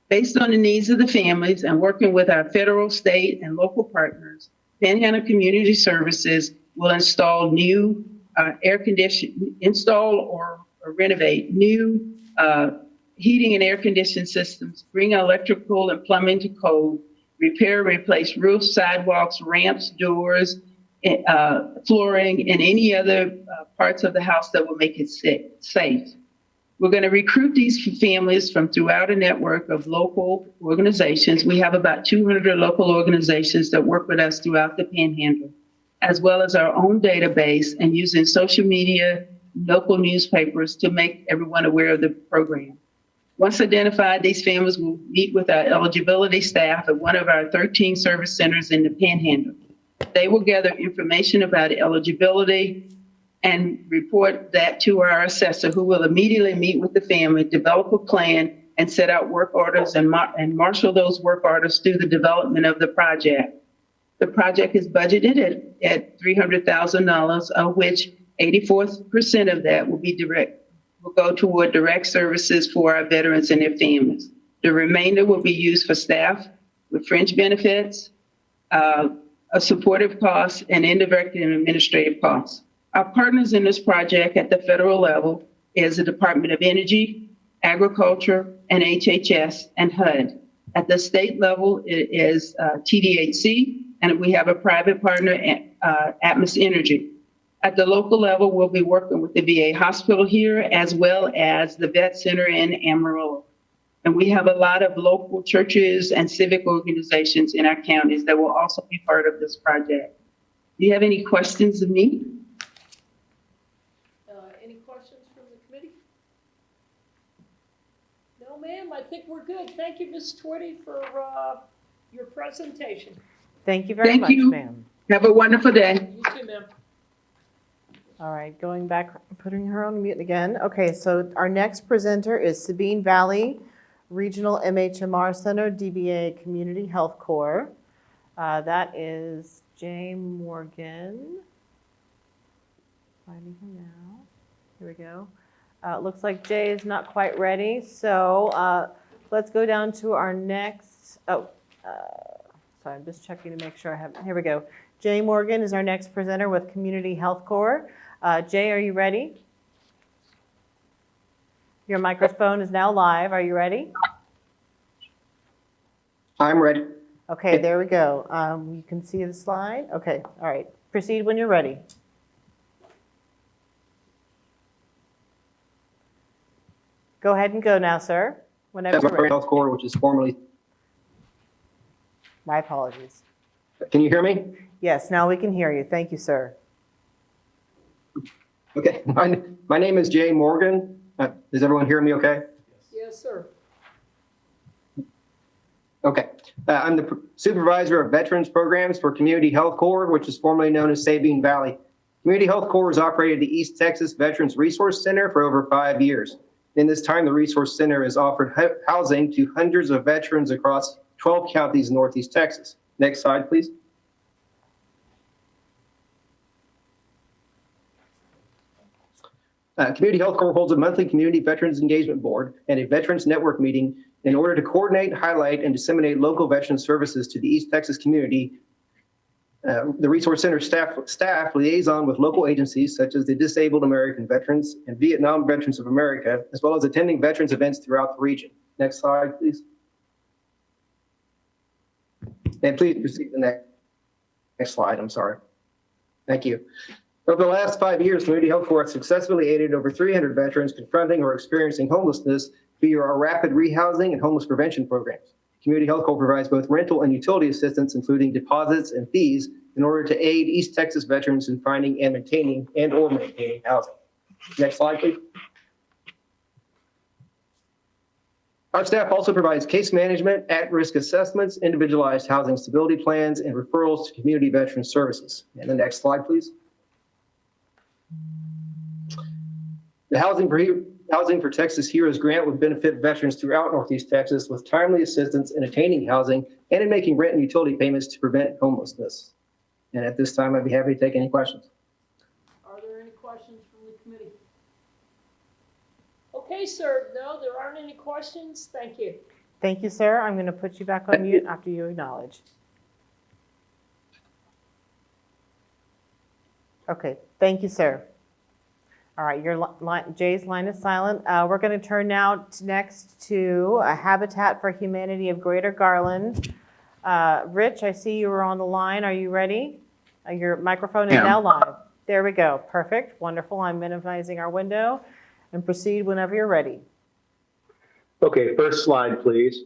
Based on the needs of the families and working with our federal, state, and local partners, Panhandle Community Services will install new or renovate new heating and air conditioning systems, bring electrical and plumbing to code, repair, replace roofs, sidewalks, ramps, doors, flooring, and any other parts of the house that will make it safe. We're going to recruit these families from throughout a network of local organizations. We have about 200 local organizations that work with us throughout the Panhandle, as well as our own database and using social media, local newspapers to make everyone aware of the program. Once identified, these families will meet with our eligibility staff at one of our 13 service centers in the Panhandle. They will gather information about eligibility and report that to our assessor, who will immediately meet with the family, develop a plan, and set out work orders and marshal those work orders through the development of the project. The project is budgeted at $300,000, of which 84% of that will go toward direct services for our veterans and their families. The remainder will be used for staff with fringe benefits, a supportive costs, and indirect and administrative costs. Our partners in this project at the federal level is the Department of Energy, Agriculture, and HHS, and HUD. At the state level, it is TDHC, and we have a private partner, Atmos Energy. At the local level, we'll be working with the VA hospital here, as well as the Vet Center in Amarillo. And we have a lot of local churches and civic organizations in our counties that will also be part of this project. Do you have any questions of me? Any questions from the committee? No, ma'am, I think we're good. Thank you, Ms. Twitty, for your presentation. Thank you very much, ma'am. Have a wonderful day. You too, ma'am. All right, going back, putting her on mute again. Okay, so our next presenter is Sabine Valley Regional MHMR Center, DBA Community Health Corps. That is Jay Morgan. Finding him now. Here we go. Looks like Jay is not quite ready, so let's go down to our next. Sorry, I'm just checking to make sure I have. Here we go. Jay Morgan is our next presenter with Community Health Corps. Jay, are you ready? Your microphone is now live. Are you ready? I'm ready. Okay, there we go. You can see the slide. Okay, all right. Proceed when you're ready. Go ahead and go now, sir. Whenever you're ready. Health Corps, which is formerly. My apologies. Can you hear me? Yes, now we can hear you. Thank you, sir. Okay, my name is Jay Morgan. Does everyone hear me okay? Yes, sir. Okay. I'm the supervisor of veterans programs for Community Health Corps, which is formerly known as Sabine Valley. Community Health Corps has operated the East Texas Veterans Resource Center for over 5 years. In this time, the Resource Center has offered housing to hundreds of veterans across 12 counties in Northeast Texas. Next slide, please. Community Health Corps holds a monthly Community Veterans Engagement Board and a Veterans Network meeting In order to coordinate, highlight, and disseminate local veteran services to the East Texas community, the Resource Center staff liaison with local agencies such as the Disabled American Veterans and Vietnam Veterans of America, as well as attending veterans events throughout the region. Next slide, please. And please proceed to the next slide, I'm sorry. Thank you. Over the last 5 years, Community Health Corps has successfully aided over 300 veterans confronting or experiencing homelessness via our rapid rehousing and homeless prevention programs. Community Health Corps provides both rental and utility assistance, including deposits and fees, in order to aid East Texas veterans in finding and maintaining housing. Next slide, please. Our staff also provides case management, at-risk assessments, individualized housing stability plans, and referrals to community veteran services. And the next slide, please. The Housing for Texas Heroes grant would benefit veterans throughout Northeast Texas with timely assistance in attaining housing and in making rent and utility payments to prevent homelessness. And at this time, I'd be happy to take any questions. Are there any questions from the committee? Okay, sir. No, there aren't any questions. Thank you. Thank you, sir. I'm going to put you back on mute after you acknowledge. Okay, thank you, sir. All right, Jay's line is silent. We're going to turn now next to Habitat for Humanity of Greater Garland. Rich, I see you were on the line. Are you ready? Your microphone is now live. There we go. Perfect. Wonderful. I'm minimizing our window and proceed whenever you're ready. Okay, first slide, please.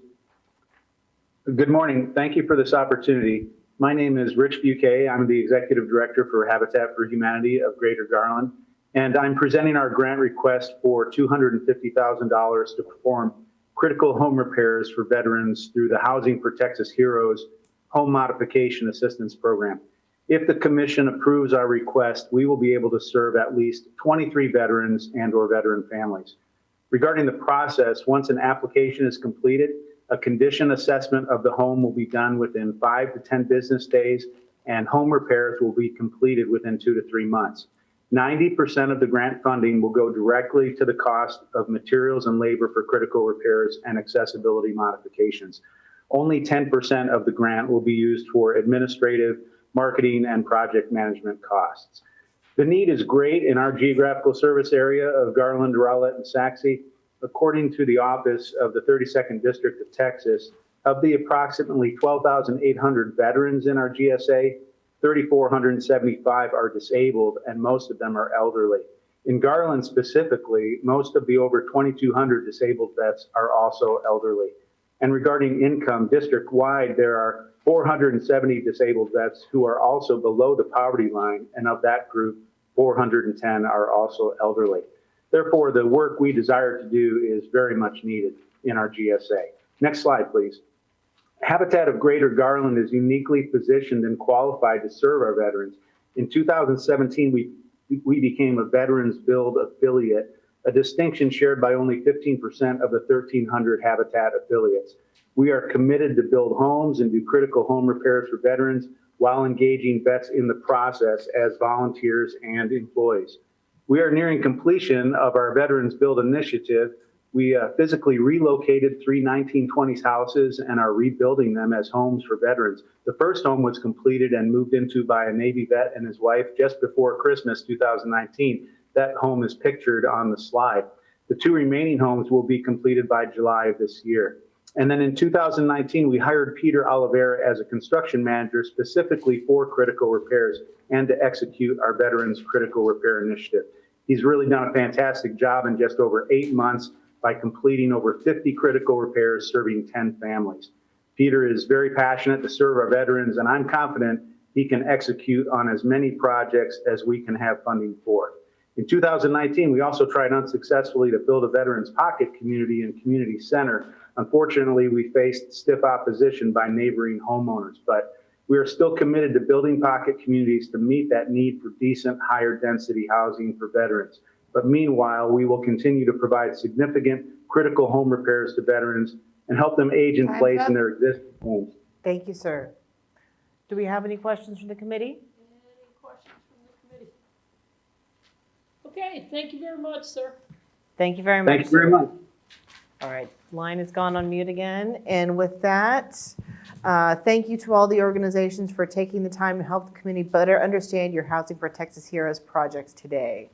Good morning. Thank you for this opportunity. My name is Rich Buquet. I'm the Executive Director for Habitat for Humanity of Greater Garland, and I'm presenting our grant request for $250,000 to perform critical home repairs for veterans through the Housing for Texas Heroes Home Modification Assistance Program. If the commission approves our request, we will be able to serve at least 23 veterans and/or veteran families. Regarding the process, once an application is completed, a condition assessment of the home will be done within 5 to 10 business days, and home repairs will be completed within 2 to 3 months. 90% of the grant funding will go directly to the cost of materials and labor for critical repairs and accessibility modifications. Only 10% of the grant will be used for administrative, marketing, and project management costs. The need is great in our geographical service area of Garland, Rowlett, and Saxe. According to the Office of the 32nd District of Texas, of the approximately 12,800 veterans in our GSA, 3,475 are disabled, and most of them are elderly. In Garland specifically, most of the over 2,200 disabled vets are also elderly. And regarding income, district-wide, there are 470 disabled vets who are also below the poverty line, and of that group, 410 are also elderly. Therefore, the work we desire to do is very much needed in our GSA. Next slide, please. Habitat of Greater Garland is uniquely positioned and qualified to serve our veterans. In 2017, we became a Veterans Build affiliate, a distinction shared by only 15% of the 1,300 Habitat affiliates. We are committed to build homes and do critical home repairs for veterans while engaging vets in the process as volunteers and employees. We are nearing completion of our Veterans Build initiative. We physically relocated 3 1920s houses and are rebuilding them as homes for veterans. The first home was completed and moved into by a Navy vet and his wife just before Christmas 2019. That home is pictured on the slide. The 2 remaining homes will be completed by July of this year. And then in 2019, we hired Peter Oliveira as a construction manager specifically for critical repairs and to execute our Veterans Critical Repair Initiative. He's really done a fantastic job in just over 8 months by completing over 50 critical repairs serving 10 families. Peter is very passionate to serve our veterans, and I'm confident he can execute on as many projects as we can have funding for. In 2019, we also tried unsuccessfully to build a Veterans Pocket community and community center. Unfortunately, we faced stiff opposition by neighboring homeowners, but we are still committed to building pocket communities to meet that need for decent, higher density housing for veterans. But meanwhile, we will continue to provide significant critical home repairs to veterans and help them age in place in their existing homes. Thank you, sir. Do we have any questions from the committee? Any questions from the committee? Okay, thank you very much, sir. Thank you very much. Thank you very much. All right. Line has gone on mute again. And with that, thank you to all the organizations for taking the time to help the community better understand your Housing for Texas Heroes projects today.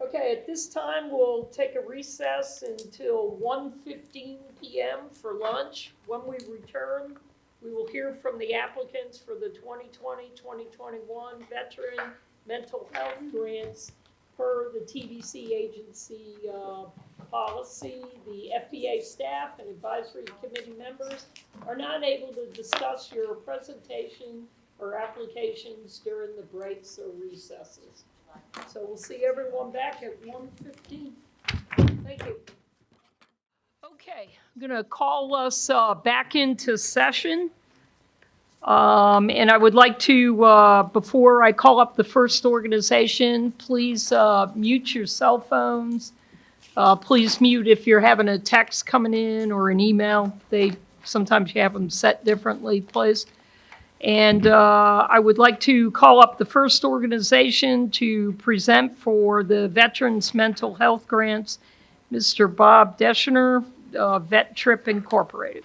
Okay, at this time, we'll take a recess until 1:15 p.m. for lunch. When we return, we will hear from the applicants for the 2020-2021 Veteran Mental Health Grants per the TVC agency policy. The FBA staff and advisory committee members are not able to discuss your presentation or applications during the breaks or recesses. So we'll see everyone back at 1:15. Thank you. Okay, I'm going to call us back into session. And I would like to, before I call up the first organization, please mute your cell phones. Please mute if you're having a text coming in or an email. Sometimes you have them set differently, please. And I would like to call up the first organization to present for the Veterans Mental Health Grants, Mr. Bob Deschner, Vet Trip Incorporated.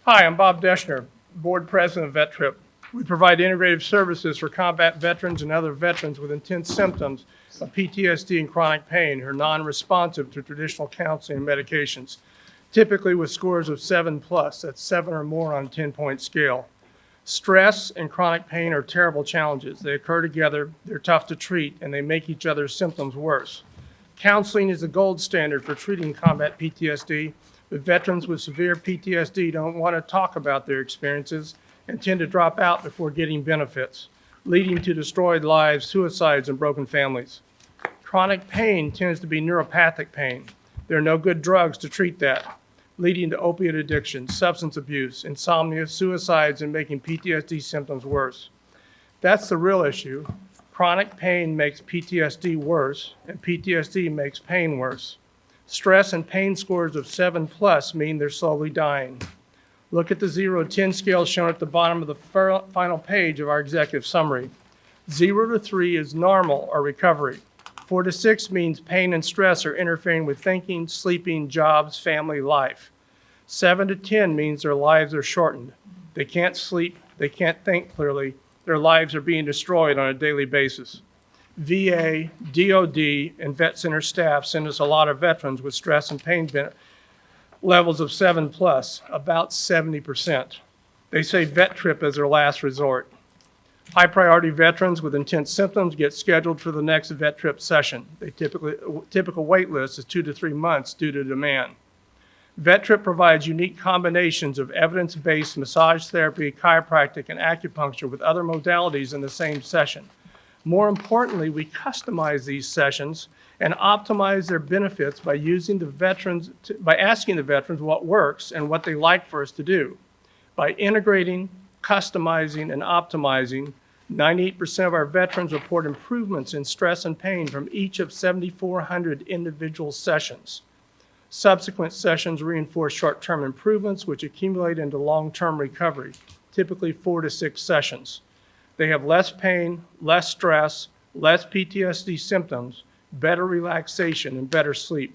Hi, I'm Bob Deschner, Board President of Vet Trip. We provide integrative services for combat veterans and other veterans with intense symptoms of PTSD and chronic pain who are non-responsive to traditional counseling and medications, typically with scores of 7+, that's 7 or more on a 10-point scale. Stress and chronic pain are terrible challenges. They occur together, they're tough to treat, and they make each other's symptoms worse. Counseling is the gold standard for treating combat PTSD, but veterans with severe PTSD don't want to talk about their experiences and tend to drop out before getting benefits, leading to destroyed lives, suicides, and broken families. Chronic pain tends to be neuropathic pain. There are no good drugs to treat that, leading to opiate addiction, substance abuse, insomnia, suicides, and making PTSD symptoms worse. That's the real issue. Chronic pain makes PTSD worse, and PTSD makes pain worse. Stress and pain scores of 7+ mean they're slowly dying. Look at the 0 to 10 scale shown at the bottom of the final page of our executive summary. 0 to 3 is normal or recovery. 4 to 6 means pain and stress are interfering with thinking, sleeping, jobs, family, life. 7 to 10 means their lives are shortened. They can't sleep, they can't think clearly, their lives are being destroyed on a daily basis. VA, DOD, and vet center staff send us a lot of veterans with stress and pain levels of 7+, about 70%. They say Vet Trip is their last resort. High priority veterans with intense symptoms get scheduled for the next Vet Trip session. Typical wait list is 2 to 3 months due to demand. Vet Trip provides unique combinations of evidence-based massage therapy, chiropractic, and acupuncture with other modalities in the same session. More importantly, we customize these sessions and optimize their benefits by asking the veterans what works and what they like for us to do. By integrating, customizing, and optimizing, 98% of our veterans report improvements in stress and pain from each of 7,400 individual sessions. Subsequent sessions reinforce short-term improvements, which accumulate into long-term recovery, typically 4 to 6 sessions. They have less pain, less stress, less PTSD symptoms, better relaxation, and better sleep.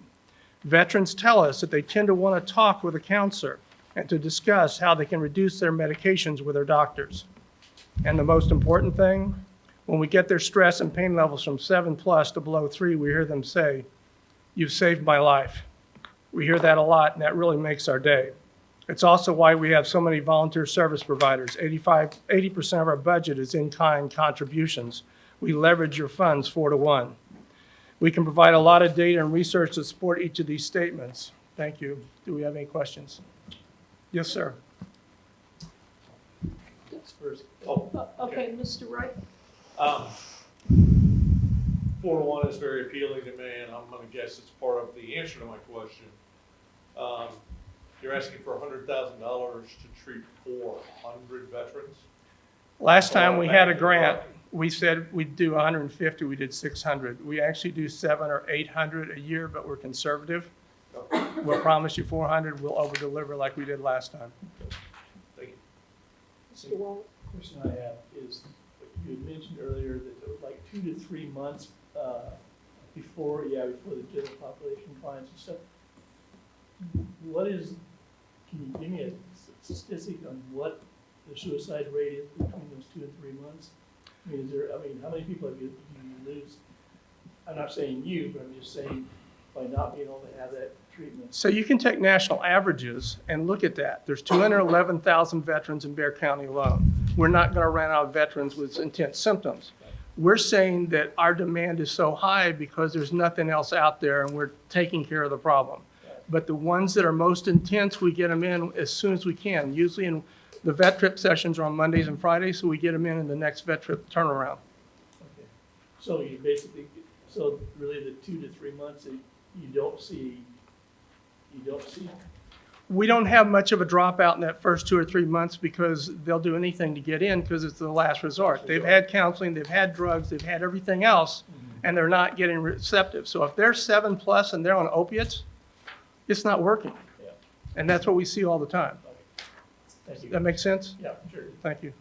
Veterans tell us that they tend to want to talk with a counselor and to discuss how they can reduce their medications with their doctors. And the most important thing, when we get their stress and pain levels from 7+ to below 3, we hear them say, "You've saved my life." We hear that a lot, and that really makes our day. It's also why we have so many volunteer service providers. 80% of our budget is in-kind contributions. We leverage your funds 4 to 1. We can provide a lot of data and research to support each of these statements. Thank you. Do we have any questions? Yes, sir. Okay, Mr. Wright. 4 to 1 is very appealing to me, and I'm going to guess it's part of the answer to my question. You're asking for $100,000 to treat 400 veterans? Last time we had a grant, we said we'd do 150, we did 600. We actually do 700 or 800 a year, but we're conservative. We'll promise you 400, we'll over-deliver like we did last time. Thank you. Mr. Wall, question I have is, you had mentioned earlier that it was like 2 to 3 months before the general population clients and stuff. Can you give me a statistic on what the suicide rate is between those 2 and 3 months? I mean, how many people do you lose? I'm not saying you, but I'm just saying by not being able to have that treatment. So you can take national averages and look at that. There's 211,000 veterans in Bexar County alone. We're not going to run out of veterans with intense symptoms. We're saying that our demand is so high because there's nothing else out there and we're taking care of the problem. But the ones that are most intense, we get them in as soon as we can. Usually in the vet trip sessions are on Mondays and Fridays, so we get them in the next vet trip turnaround. Okay. So you basically, so really the 2 to 3 months that you don't see. We don't have much of a dropout in that first 2 or 3 months because they'll do anything to get in because it's the last resort. They've had counseling, they've had drugs, they've had everything else, and they're not getting receptive. So if they're 7+ and they're on opiates, it's not working. Yeah. And that's what we see all the time. Thank you. That make sense? Yeah, sure. Thank you.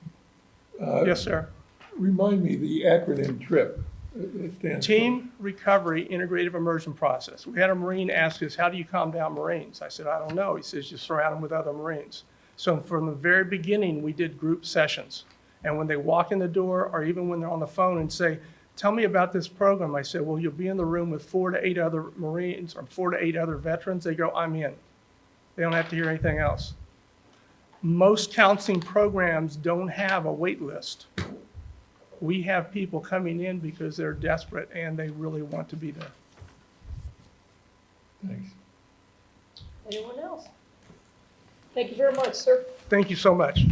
Yes, sir. Remind me the acronym TRIP. It stands for- Team Recovery Integrative Immersion Process. We had a Marine ask us, how do you calm down Marines? I said, I don't know. He says, you surround them with other Marines. So from the very beginning, we did group sessions. And when they walk in the door or even when they're on the phone and say, tell me about this program, I said, well, you'll be in the room with 4 to 8 other Marines or 4 to 8 other veterans. They go, I'm in. They don't have to hear anything else. Most counseling programs don't have a wait list. We have people coming in because they're desperate and they really want to be there. Thanks. Anyone else? Thank you very much, sir. Thank you so much.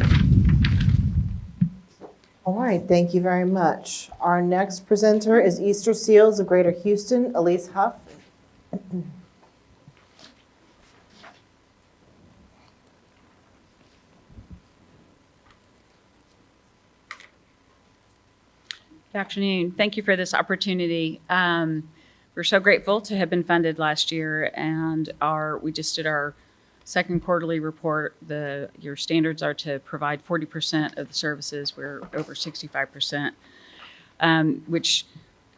All right, thank you very much. Our next presenter is Easter Seals of Greater Houston, Elise Huff. Good afternoon. Thank you for this opportunity. We're so grateful to have been funded last year, and we just did our second quarterly report. Your standards are to provide 40% of the services. We're over 65%, which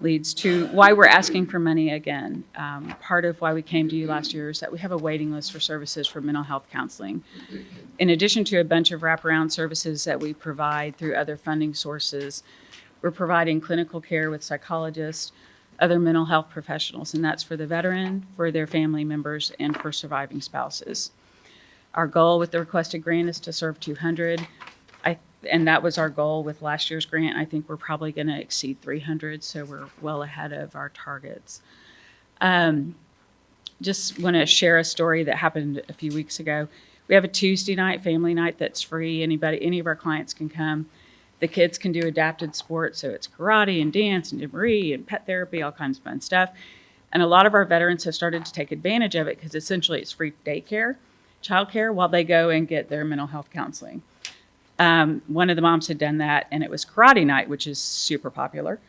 leads to why we're asking for money again. Part of why we came to you last year is that we have a waiting list for services for mental health counseling. In addition to a bunch of wraparound services that we provide through other funding sources, we're providing clinical care with psychologists, other mental health professionals, and that's for the veteran, for their family members, and for surviving spouses. Our goal with the requested grant is to serve 200, and that was our goal with last year's grant. I think we're probably going to exceed 300, so we're well ahead of our targets. Just want to share a story that happened a few weeks ago. We have a Tuesday night, family night that's free. Any of our clients can come. The kids can do adapted sports, so it's karate and dance and debris and pet therapy, all kinds of fun stuff. And a lot of our veterans have started to take advantage of it because essentially it's free daycare, childcare, while they go and get their mental health counseling. One of the moms had done that, and it was karate night, which is super popular.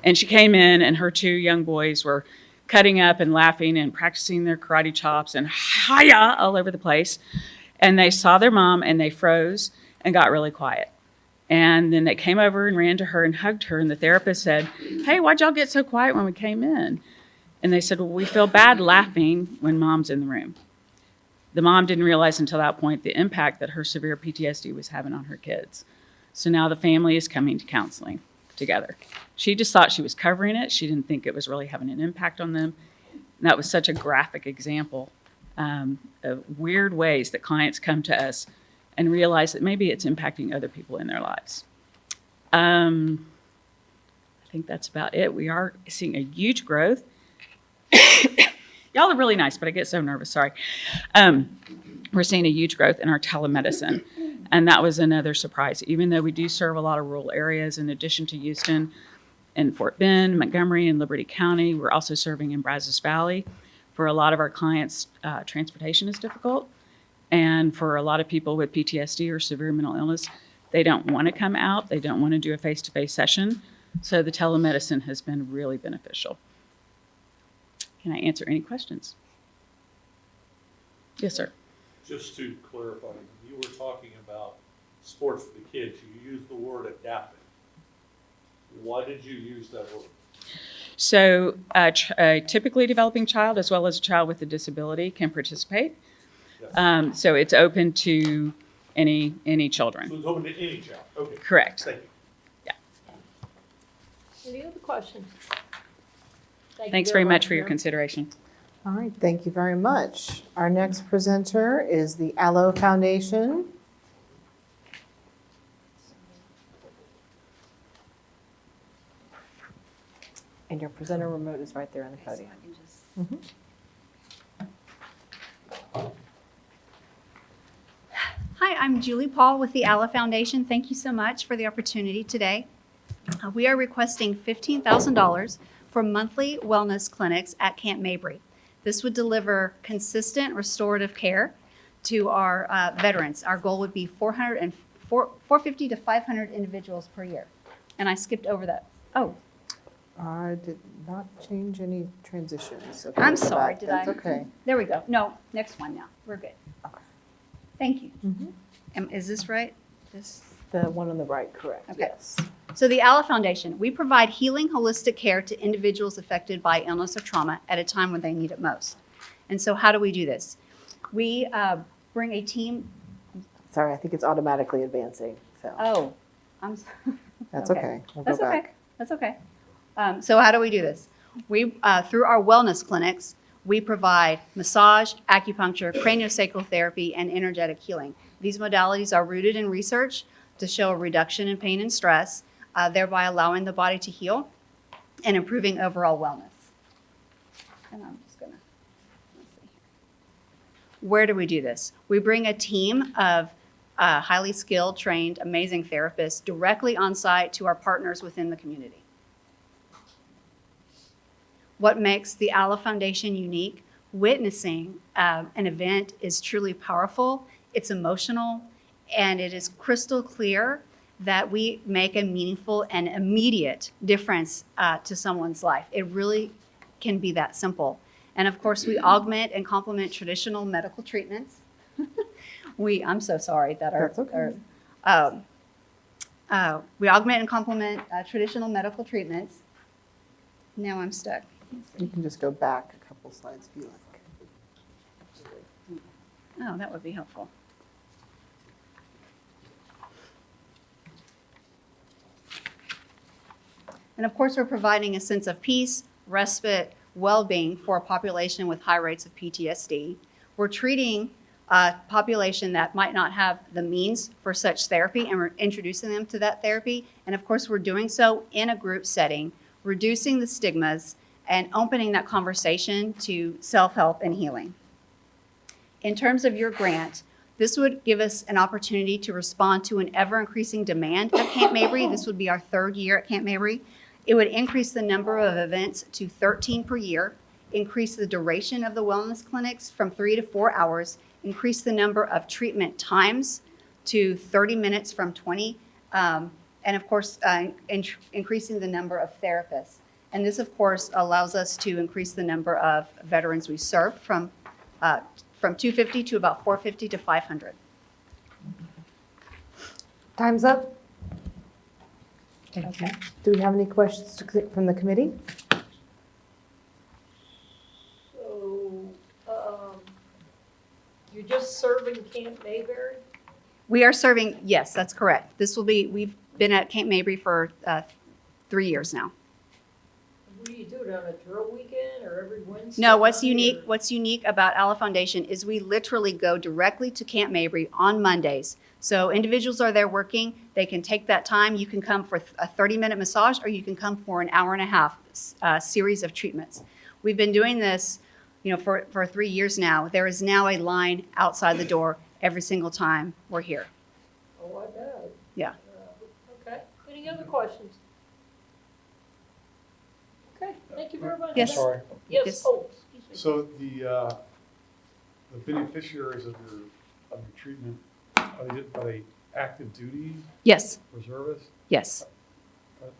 And she came in, and her 2 young boys were cutting up and laughing and practicing their karate chops and hi-ya all over the place. And they saw their mom and they froze and got really quiet. And then they came over and ran to her and hugged her. And the therapist said, hey, why'd y'all get so quiet when we came in? And they said, well, we feel bad laughing when mom's in the room. The mom didn't realize until that point the impact that her severe PTSD was having on her kids. So now the family is coming to counseling together. She just thought she was covering it. She didn't think it was really having an impact on them. And that was such a graphic example of weird ways that clients come to us and realize that maybe it's impacting other people in their lives. I think that's about it. We are seeing a huge growth. Y'all are really nice, but I get so nervous, sorry. We're seeing a huge growth in our telemedicine, and that was another surprise. Even though we do serve a lot of rural areas in addition to Houston and Fort Bend, Montgomery, and Liberty County, we're also serving in Brazos Valley. For a lot of our clients, transportation is difficult. And for a lot of people with PTSD or severe mental illness, they don't want to come out. They don't want to do a face-to-face session. So the telemedicine has been really beneficial. Can I answer any questions? Yes, sir. Just to clarify, you were talking about sports for the kids, you use the word adaptive. Why did you use that word? So a typically developing child, as well as a child with a disability, can participate. Yes. So it's open to any children. So it's open to any child, okay. Correct. Thank you. Any other questions? Thank you Thanks very much for your Mayor. consideration. All right, thank you very much. Our next presenter is the Allo Foundation. And your presenter remote is right there on the podium. Mhm. Hi, I'm Julie Paul with the Alla Foundation. Thank you so much for the opportunity today. We are requesting $15,000 for monthly wellness clinics at Camp Mabry. This would deliver consistent restorative care to our veterans. Our goal would be 450 to 500 individuals per year. And I skipped over that. Oh, I did not change any transitions. so I'm go back. sorry, did I? That's okay. There we go. No, next one now. We're good. Okay. Thank you. Mhm. Is this right? This. The one on the right, correct, Okay. yes. So the Alla Foundation, we provide healing holistic care to individuals affected by illness or trauma at a time when they need it most. And so how do we do this? We bring a team. Sorry, I think it's automatically advancing, so. Oh, That's okay. We'll go That's okay. back. That's okay. So how do we do this? We, through our wellness clinics, we provide massage, acupuncture, craniosacral therapy, and energetic healing. These modalities are rooted in research to show a reduction in pain and stress, thereby allowing the body to heal and improving overall wellness. And I'm just gonna, let's see here. Where do we do this? We bring a team of highly skilled, trained, amazing therapists directly on site to our partners within the community. What makes the Alla Foundation unique? Witnessing an event is truly powerful, it's emotional, and it is crystal clear that we make a meaningful and immediate difference to someone's life. It really can be that simple. And of course, we augment and complement traditional medical treatments. I'm so sorry that That's okay. we augment and complement traditional medical treatments. Now I'm stuck. You can just go back a couple slides if you like. Oh, that would be helpful. And of course, we're providing a sense of peace, respite, well-being for a population with high rates of PTSD. We're treating a population that might not have the means for such therapy, and we're introducing them to that therapy. And of course, we're doing so in a group setting, reducing the stigmas and opening that conversation to self-help and healing. In terms of your grant, this would give us an opportunity to respond to an ever-increasing demand at Camp Mabry. This would be our third year at Camp Mabry. It would increase the number of events to 13 per year, increase the duration of the wellness clinics from 3 to 4 hours, increase the number of treatment times to 30 minutes from 20, and of course, increasing the number of therapists. And this, of course, allows us to increase the number of veterans we serve from 250 to about 450 to 500. Time's up. Okay. Do we have any questions from the committee? So, you're just serving Camp Mayberry? We are serving, yes, that's correct. We've been at Camp Mabry for 3 years now. What do you do it on a drill weekend or every Wednesday? No, what's night, or- unique about Alla Foundation is we literally go directly to Camp Mabry on Mondays. So individuals are there working, they can take that time. You can come for a 30-minute massage, or you can come for an hour and a half series of treatments. We've been doing this, for 3 years now. There is now a line outside the door every single time we're here. Oh, I bet. Yeah. Okay, any other questions? Okay, thank you very much. Yes. Sorry. Yes, oh, excuse me. So the beneficiaries of your treatment, are they active duty? Yes. Reservists? Yes. Okay.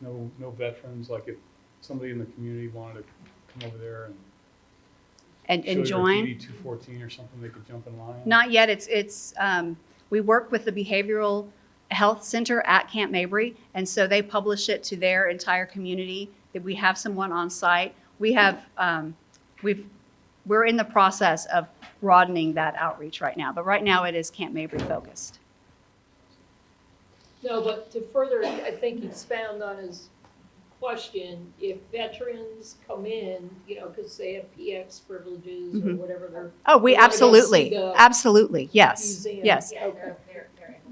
No veterans, like if somebody in the community wanted to come over there And show join? your TD 214 or something, they could jump in line? Not yet. We work with the Behavioral Health Center at Camp Mabry, and so they publish it to their entire community that we have someone on site. We're in the process of broadening that outreach right now, but right now it is Camp Mabry focused. No, but to further, I think, expound on his question, if veterans come in, you know, because they have PX privileges or whatever they're. Oh, we they wanna go see absolutely, the absolutely, yes, museum. yes. Okay.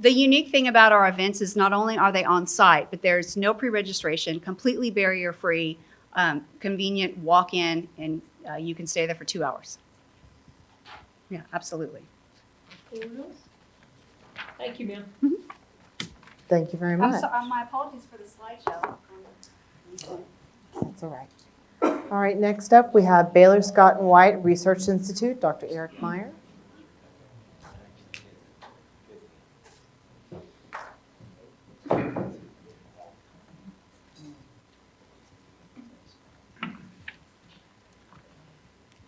The unique thing about our events is not only are they on site, but there's no pre-registration, completely barrier-free, convenient walk-in, and you can stay there for 2 hours. Yeah, absolutely. Anyone else? Thank you, ma'am. Thank you very much. My apologies for the slideshow. That's all right. All right, next up, we have Baylor Scott and White Research Institute, Dr. Eric Meyer.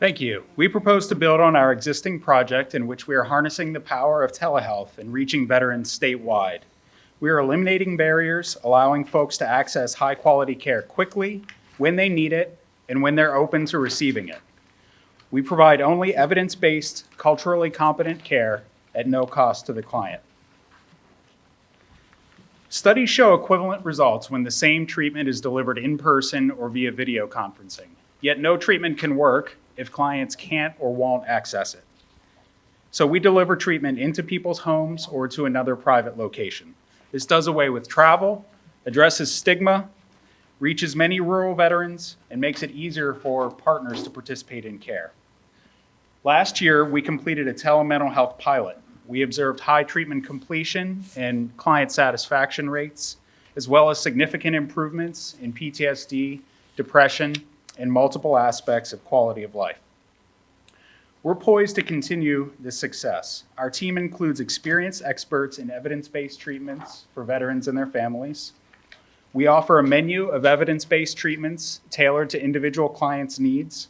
Thank you. We propose to build on our existing project in which we are harnessing the power of telehealth and reaching veterans statewide. We are eliminating barriers, allowing folks to access high-quality care quickly, when they need it, and when they're open to receiving it. We provide only evidence-based, culturally competent care at no cost to the client. Studies show equivalent results when the same treatment is delivered in person or via video conferencing. Yet no treatment can work if clients can't or won't access it. So we deliver treatment into people's homes or to another private location. This does away with travel, addresses stigma, reaches many rural veterans, and makes it easier for partners to participate in care. Last year, we completed a telemental health pilot. We observed high treatment completion and client satisfaction rates, as well as significant improvements in PTSD, depression, and multiple aspects of quality of life. We're poised to continue this success. Our team includes experienced experts in evidence-based treatments for veterans and their families. We offer a menu of evidence-based treatments tailored to individual clients' needs.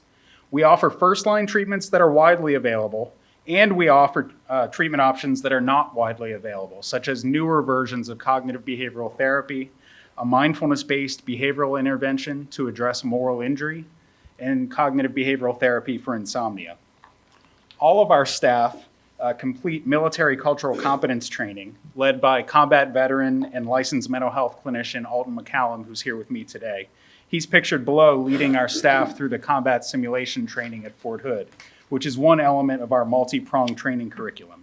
We offer first-line treatments that are widely available, and we offer treatment options that are not widely available, such as newer versions of cognitive behavioral therapy, a mindfulness-based behavioral intervention to address moral injury, and cognitive behavioral therapy for insomnia. All of our staff complete military cultural competence training led by combat veteran and licensed mental health clinician Alton McCallum, who's here with me today. He's pictured below leading our staff through the combat simulation training at Fort Hood, which is one element of our multi-pronged training curriculum.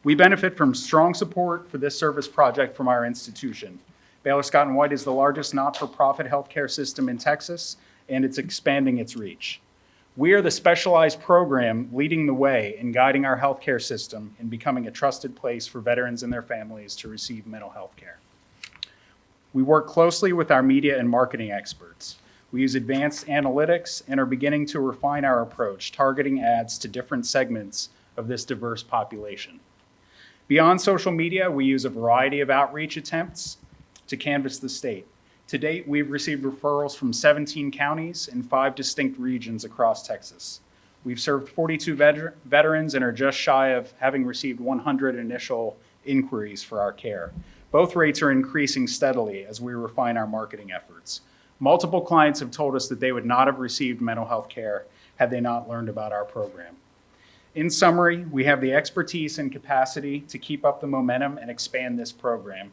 We benefit from strong support for this service project from our institution. Baylor Scott & White is the largest not-for-profit healthcare system in Texas, and it's expanding its reach. We are the specialized program leading the way in guiding our healthcare system in becoming a trusted place for veterans and their families to receive mental health care. We work closely with our media and marketing experts. We use advanced analytics and are beginning to refine our approach, targeting ads to different segments of this diverse population. Beyond social media, we use a variety of outreach attempts to canvass the state. To date, we've received referrals from 17 counties and 5 distinct regions across Texas. We've served 42 veterans and are just shy of having received 100 initial inquiries for our care. Both rates are increasing steadily as we refine our marketing efforts. Multiple clients have told us that they would not have received mental health care had they not learned about our program. In summary, we have the expertise and capacity to keep up the momentum and expand this program,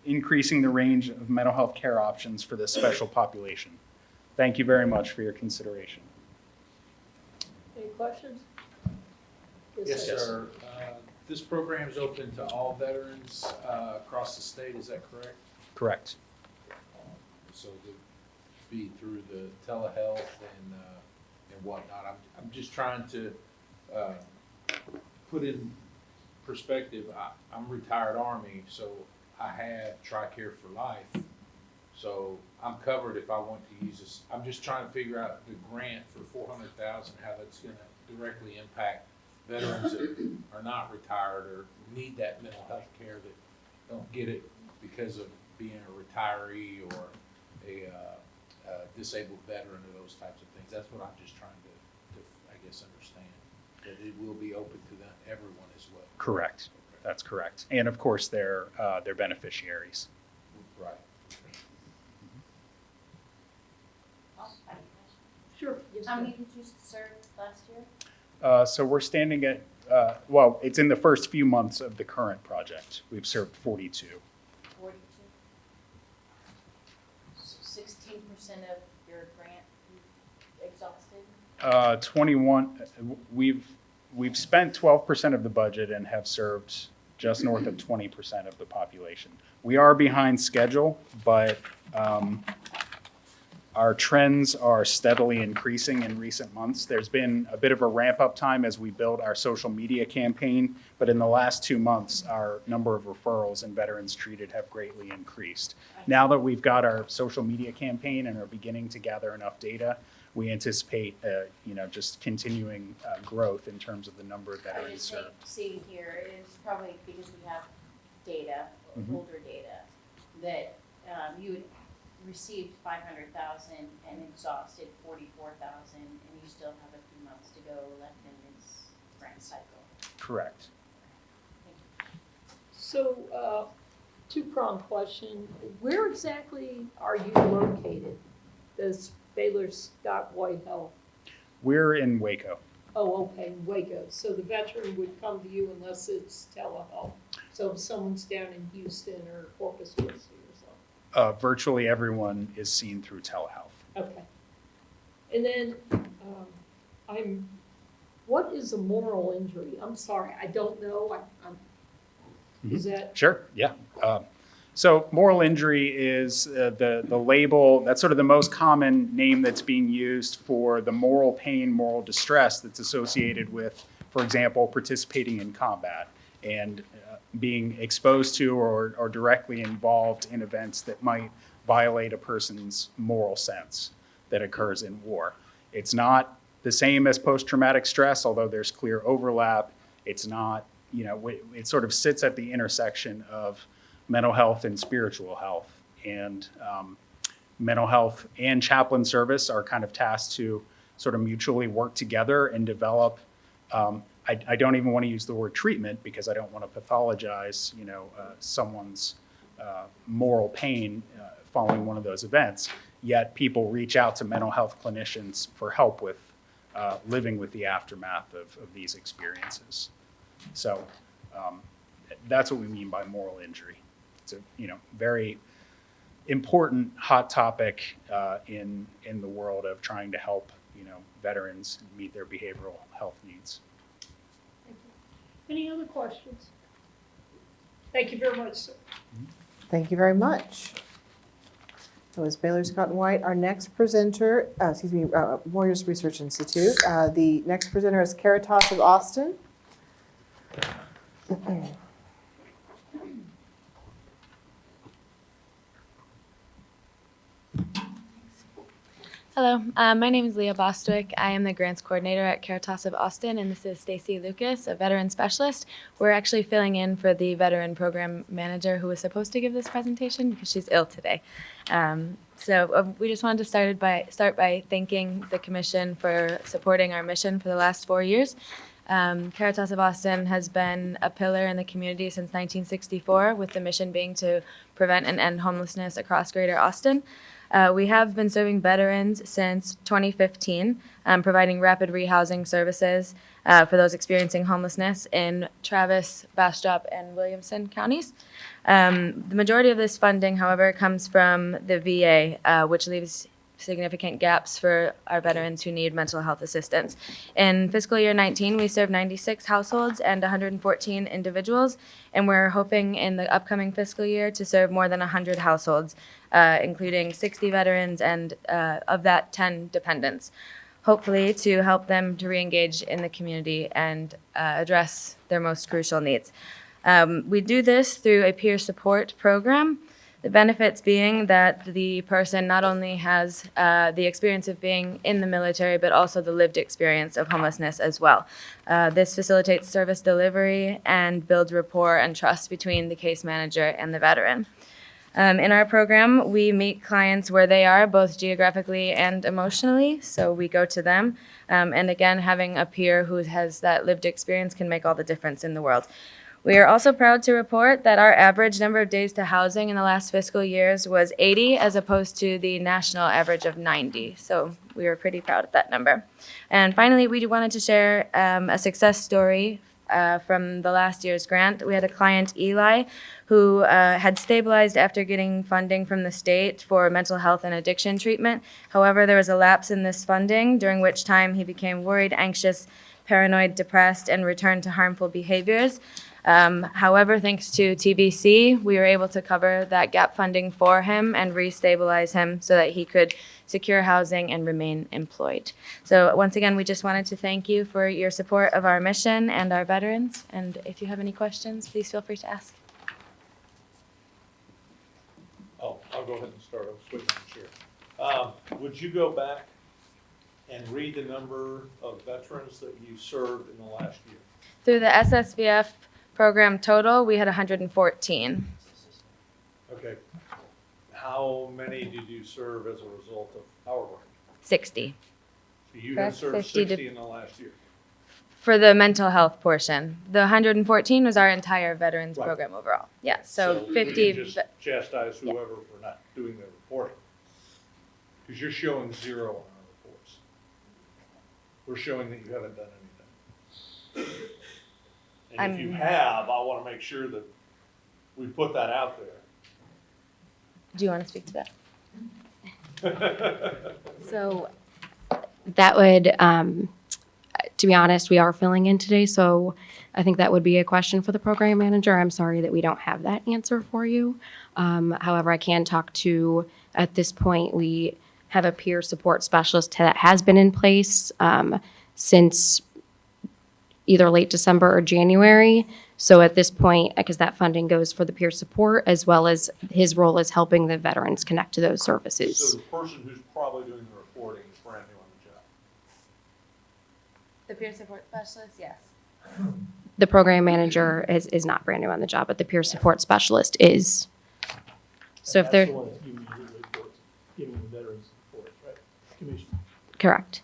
increasing the range of mental health care options for this special population. Thank you very much for your consideration. Any questions? Yes, sir. This program is open to all veterans across the state, is that correct? Correct. So to be through the telehealth and whatnot. I'm just trying to put in perspective. I'm retired Army, so I have TRICARE for life. So I'm covered if I want to use this. I'm just trying to figure out the grant for $400,000, how that's going to directly impact veterans that are not retired or need that mental health care that don't get it because of being a retiree or a disabled veteran or those types of things. That's what I'm just trying to I guess, understand, that it will be open to everyone as well. Correct. That's correct. And of course, their beneficiaries. Right. Sure. How many did you serve last year? So we're standing at, well, it's in the first few months of the current project. We've served 42. 42. So 16% of your grant you've exhausted? 21, we've spent 12% of the budget and have served just north of 20% of the population. We are behind schedule, but our trends are steadily increasing in recent months. There's been a bit of a ramp up time as we build our social media campaign, but in the last 2 months, our number of referrals and veterans treated have greatly increased. Now that we've got our social media campaign and are beginning to gather enough data, we anticipate, just continuing growth in terms of the number of I veterans just served. see here, it's probably because we have data, older data, that you had received 500,000 and exhausted 44,000, and you still have a few months to go left in this grant cycle. Correct. So, two-pronged question. Where exactly are you located? Does Baylor Scott White Health? We're in Waco. Oh, okay, Waco. So the veteran would come to you unless it's telehealth. So if someone's down in Houston or Corpus Christi or something. Virtually everyone is seen through telehealth. Okay. And then, what is a moral injury? I'm sorry, I don't know. Is that? Sure, yeah. So moral injury is the label, that's sort of the most common name that's being used for the moral pain, moral distress that's associated with, for example, participating in combat and being exposed to or directly involved in events that might violate a person's moral sense that occurs in war. It's not the same as post-traumatic stress, although there's clear overlap. It's not, it sort of sits at the intersection of mental health and spiritual health. And mental health and chaplain service are kind of tasked to sort of mutually work together and develop. I don't even want to use the word treatment because I don't want to pathologize, someone's moral pain following one of those events. Yet people reach out to mental health clinicians for help with living with the aftermath of these experiences. So that's what we mean by moral injury. It's a very important hot topic in the world of trying to help veterans meet their behavioral health needs. Thank you. Any other questions? Thank you very much, sir. Thank you very much. That was Baylor Scott and White. Our next presenter, Warriors Research Institute. The next presenter is Caritas of Austin. Hello, my name is Leah Bostwick. I am the grants coordinator at Caritas of Austin, and this is Stacy Lucas, a veteran specialist. We're actually filling in for the veteran program manager who was supposed to give this presentation because she's ill today. We just wanted to start by thanking the commission for supporting our mission for the last 4 years. Caritas of Austin has been a pillar in the community since 1964, with the mission being to prevent and end homelessness across Greater Austin. We have been serving veterans since 2015, providing rapid rehousing services for those experiencing homelessness in Travis, Bastrop, and Williamson counties. The majority of this funding, however, comes from the VA, which leaves significant gaps for our veterans who need mental health assistance. In fiscal year 19, we served 96 households and 114 individuals, and we're hoping in the upcoming fiscal year to serve more than 100 households, including 60 veterans and of that 10 dependents, hopefully to help them to re-engage in the community and address their most crucial needs. We do this through a peer support program. The benefits being that the person not only has the experience of being in the military, but also the lived experience of homelessness as well. This facilitates service delivery and builds rapport and trust between the case manager and the veteran. In our program, we meet clients where they are, both geographically and emotionally, so we go to them. And again, having a peer who has that lived experience can make all the difference in the world. We are also proud to report that our average number of days to housing in the last fiscal years was 80 as opposed to the national average of 90. So we were pretty proud of that number. And finally, we wanted to share a success story from the last year's grant. We had a client, Eli, who had stabilized after getting funding from the state for mental health and addiction treatment. However, there was a lapse in this funding, during which time he became worried, anxious, paranoid, depressed, and returned to harmful behaviors. However, thanks to TBC, we were able to cover that gap funding for him and restabilize him so that he could secure housing and remain employed. So once again, we just wanted to thank you for your support of our mission and our veterans. And if you have any questions, please feel free to ask. Oh, I'll go ahead and start. I'll switch the chair. Would you go back and read the number of veterans that you served in the last year? Through the SSVF program total, we had 114. Okay. How many did you serve as a result of our work? 60. So you Correct, have served 50 to- 60 in the last year. For the mental health portion. The 114 was our entire veterans Right. program overall. Yeah, so 50. You can just chastise whoever for not doing their reporting. Because you're showing 0 on our reports. We're showing that you haven't done anything. And if you have, I want to make sure that we put that out there. Do you want to speak to that? So that would, to be honest, we are filling in today, so I think that would be a question for the program manager. I'm sorry that we don't have that answer for you. However, I can talk to, at this point, we have a peer support specialist that has been in place since either late December or January. So at this point, because that funding goes for the peer support, as well as his role is helping the veterans connect to those services. So the person who's probably doing the reporting is brand new on the job. The peer support specialist, yes. The program manager is not brand new on the job, but the peer support specialist is. So if they're, That's the one that's giving you the reports, giving the veterans reports, right? Commission. correct.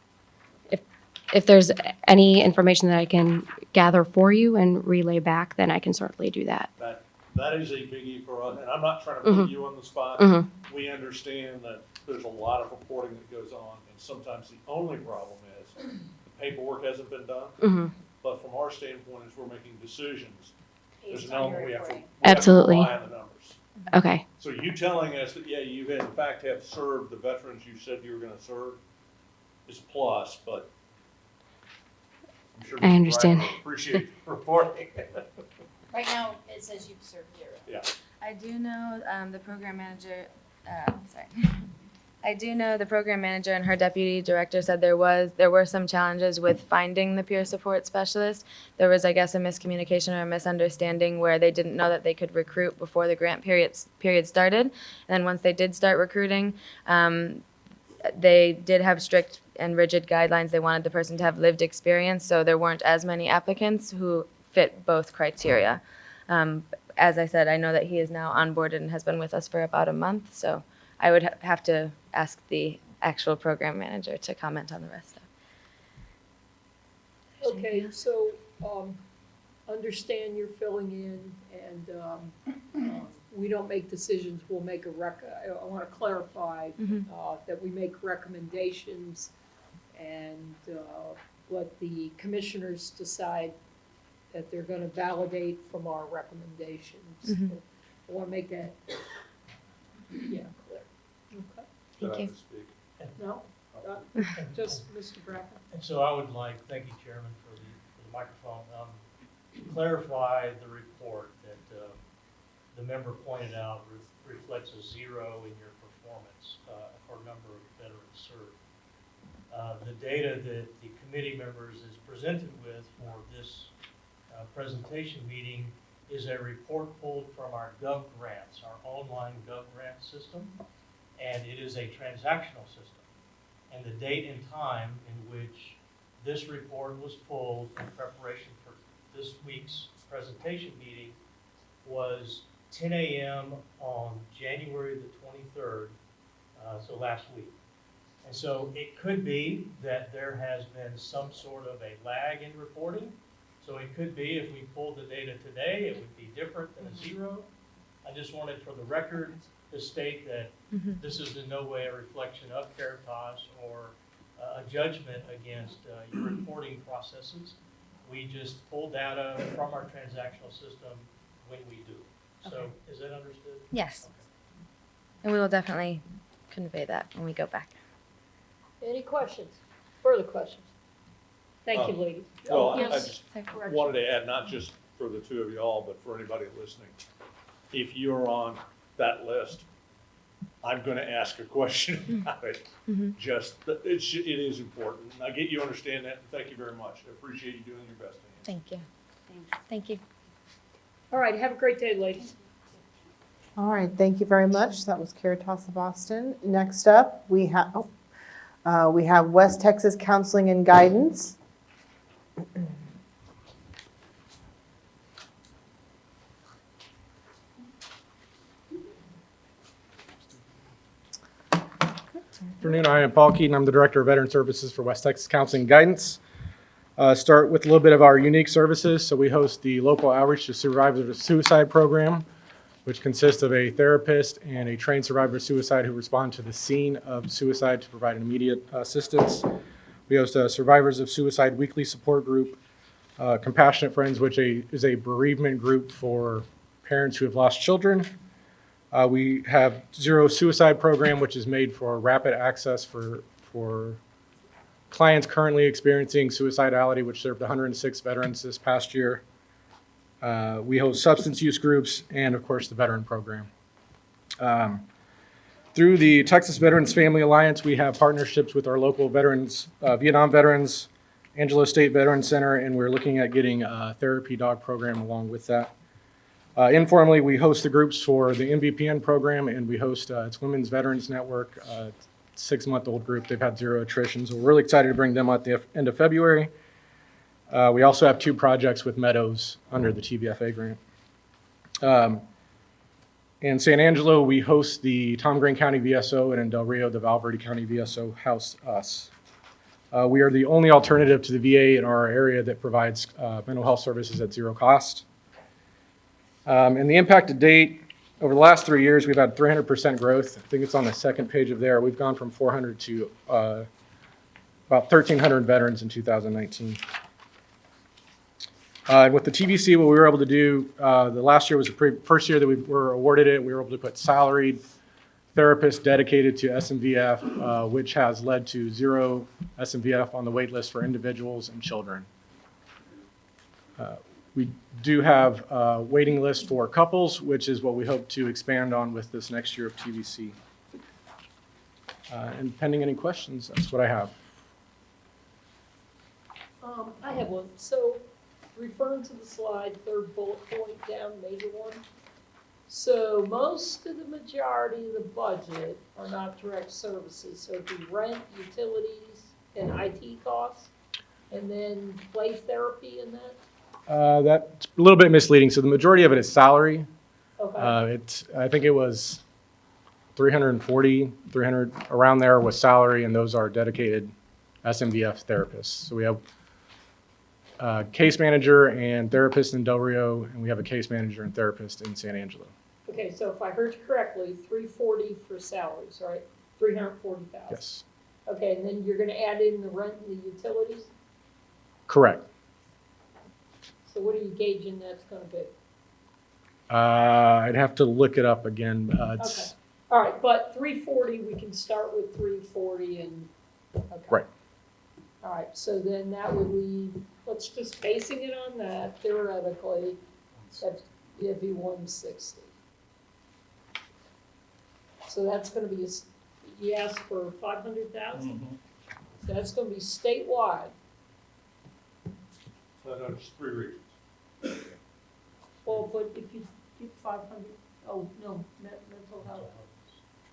If there's any information that I can gather for you and relay back, then I can certainly do that. That is a biggie for us, and I'm not trying to put you on the spot. We understand that there's a lot of reporting that goes on, and sometimes the only problem is the paperwork hasn't been done. But from our standpoint, as we're making decisions, there's an element we have to Absolutely. rely on the numbers. Okay. So you telling us that, yeah, you in fact have served the veterans you said you were gonna serve is a plus, but I'm sure I Mr. understand. Bryan will appreciate the reporting. Right now, it says you've served 0. Yeah. I do know the program manager, sorry. I do know the program manager and her deputy director said there were some challenges with finding the peer support specialist. There was, I guess, a miscommunication or a misunderstanding where they didn't know that they could recruit before the grant period started. And then once they did start recruiting, they did have strict and rigid guidelines. They wanted the person to have lived experience, so there weren't as many applicants who fit both criteria. As I said, I know that he is now onboarded and has been with us for about a month, so I would have to ask the actual program manager to comment on the rest of it. Okay, so, understand you're filling in, and, we don't make decisions, we'll make I wanna clarify, that we make recommendations, and, let the commissioners decide that they're gonna validate from our recommendations. I wanna make that, clear. Okay. Thank you. No, just Mr. Bracken. And so I would like, thank you, Chairman, for the microphone. To clarify the report that the member pointed out reflects a 0 in your performance for number of veterans served. The data that the committee members is presented with for this presentation meeting is a report pulled from our Gov Grants, our online Gov Grant system, and it is a transactional system. And the date and time in which this report was pulled in preparation for this week's presentation meeting was 10 a.m. on January the 23rd, so last week. And so it could be that there has been some sort of a lag in reporting, So it could be, if we pulled the data today, it would be different than a zero. I just wanted for the record to state that this is in no way a reflection of Caritas or a judgment against your reporting processes. We just pull data from our transactional system when we do. So Okay. is that understood? Yes. And we will definitely convey that when we go back. Any questions? Further questions? Thank you, ladies. Well, I Yes. just Correction. wanted to add, not just for the two of y'all, but for anybody listening. If you're on that list, I'm going to ask a question about it. Just, it is important. I get you understand that, and thank you very much. I appreciate you doing your best. Thank you. Thank you. All right, have a great day, ladies. All right, thank you very much. That was Caritas of Austin. Next up, we have West Texas Counseling and Guidance. Afternoon, I am Paul Keaton. I'm the Director of Veteran Services for West Texas Counseling and Guidance. Start with a little bit of our unique services. So we host the local outreach to survivors of suicide program, which consists of a therapist and a trained survivor of suicide who respond to the scene of suicide to provide immediate assistance. We host a Survivors of Suicide weekly support group, Compassionate Friends, which is a bereavement group for parents who have lost children. We have Zero Suicide Program, which is made for rapid access for clients currently experiencing suicidality, which served 106 veterans this past year. We host substance use groups and, of course, the veteran program. Through the Texas Veterans Family Alliance, we have partnerships with our local veterans, Vietnam veterans, Angelo State Veterans Center, and we're looking at getting a therapy dog program along with that. Informally, we host the groups for the MVPN program, and we host it's Women's Veterans Network, 6-month-old group. They've had zero attrition, so we're really excited to bring them at the end of February. We also have 2 projects with Meadows under the TVFA grant. In San Angelo, we host the Tom Green County VSO, and in Del Rio, the Val Verde County VSO house us. We are the only alternative to the VA in our area that provides mental health services at zero cost. And the impact to date, over the last 3 years, we've had 300% growth. I think it's on the second page of there. We've gone from 400 to about 1,300 veterans in 2019. With the TVC, what we were able to do, the last year was the first year that we were awarded it. We were able to put salaried therapists dedicated to SMVF, which has led to zero SMVF on the wait list for individuals and children. We do have a waiting list for couples, which is what we hope to expand on with this next year of TVC. And pending any questions, that's what I have. I have one. So referring to the slide, third bullet point down, major one. So most of the majority of the budget are not direct services. So it'd be rent, utilities, and IT costs, and then play therapy in that? That's a little bit misleading. So the majority of it is salary. Okay. I think it was 340, 300 around there was salary, and those are dedicated SMVF therapists. So we have case manager and therapist in Del Rio, and we have a case manager and therapist in San Angelo. Okay, so if I heard you correctly, 340 for salaries, right? 340,000. Yes, Okay, and then you're gonna add in the rent and the utilities? correct. So what are you gauging that's gonna be? I'd have to look it up again. Okay, all right, but 340, we can start with 340 and, okay. Right. All right, so then that would leave, let's just basing it on that, theoretically, it'd be 160. So that's gonna be, you asked for 500,000? So that's gonna be statewide. No, just 3 regions. Well, but if you do 500, oh, no, mental health.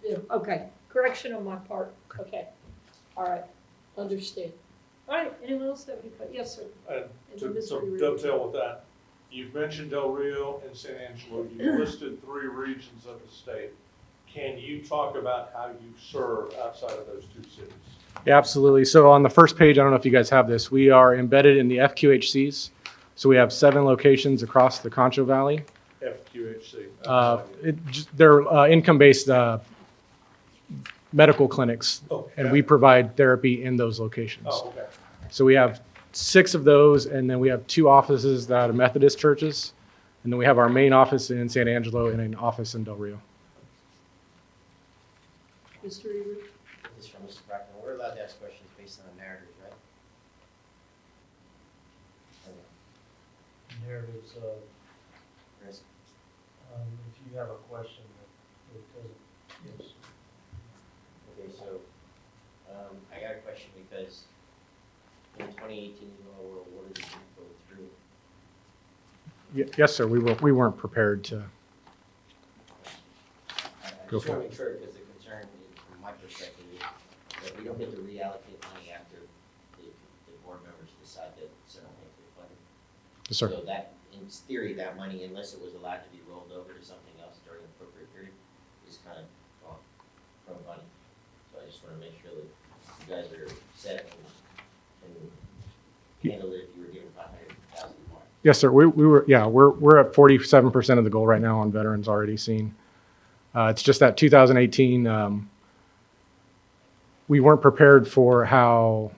Yeah, okay, correction on my part, okay. All right, understand. All right, anyone else have any questions? Yes, sir. And And to then Mr. Uribe. dovetail with that, you've mentioned Del Rio and San Angelo. You listed 3 regions of the state. Can you talk about how you serve outside of those 2 cities? Yeah, absolutely. So on the first page, I don't know if you guys have this, we are embedded in the FQHCs. So we have 7 locations across the Concho Valley. FQHC. They're income-based medical clinics, and we provide therapy in those locations. Oh, okay. So we have 6 of those, and then we have 2 offices that are Methodist churches, and then we have our main office in San Angelo and an office in Del Rio. Mr. Eber? This is from Mr. Bracken. We're allowed to ask questions based on the narratives, right? Narratives, Risk. if you have a question that doesn't, yes. Okay, so I got a question because in 2018, you all were awarded the info through. Yes, sir, we weren't prepared to. I Go just for want it. to make sure, because the concern from my perspective is that we don't get to reallocate money after the board members decide that certain things are funded. Yes, sir. So that, in theory, that money, unless it was allowed to be rolled over to something else during an appropriate period, is kind of gone from money. So I just want to make sure that you guys are set and handle it if you were given 500,000 more. Yes, sir. We're at 47% of the goal right now on veterans already seen. It's just that 2018, we weren't prepared for how,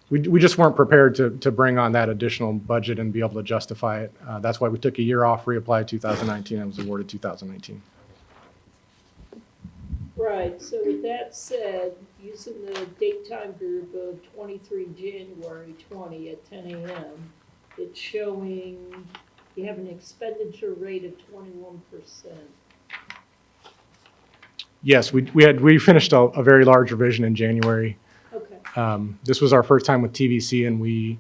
we just weren't prepared to bring on that additional budget and be able to justify it. That's why we took a year off, reapplied 2019, and was awarded 2019. Right, so with that said, using the date time group of 23 January 20 at 10 a.m., it's showing you have an expenditure rate of 21%. Yes, we finished a very large revision in January. Okay. This was our first time with TVC, and we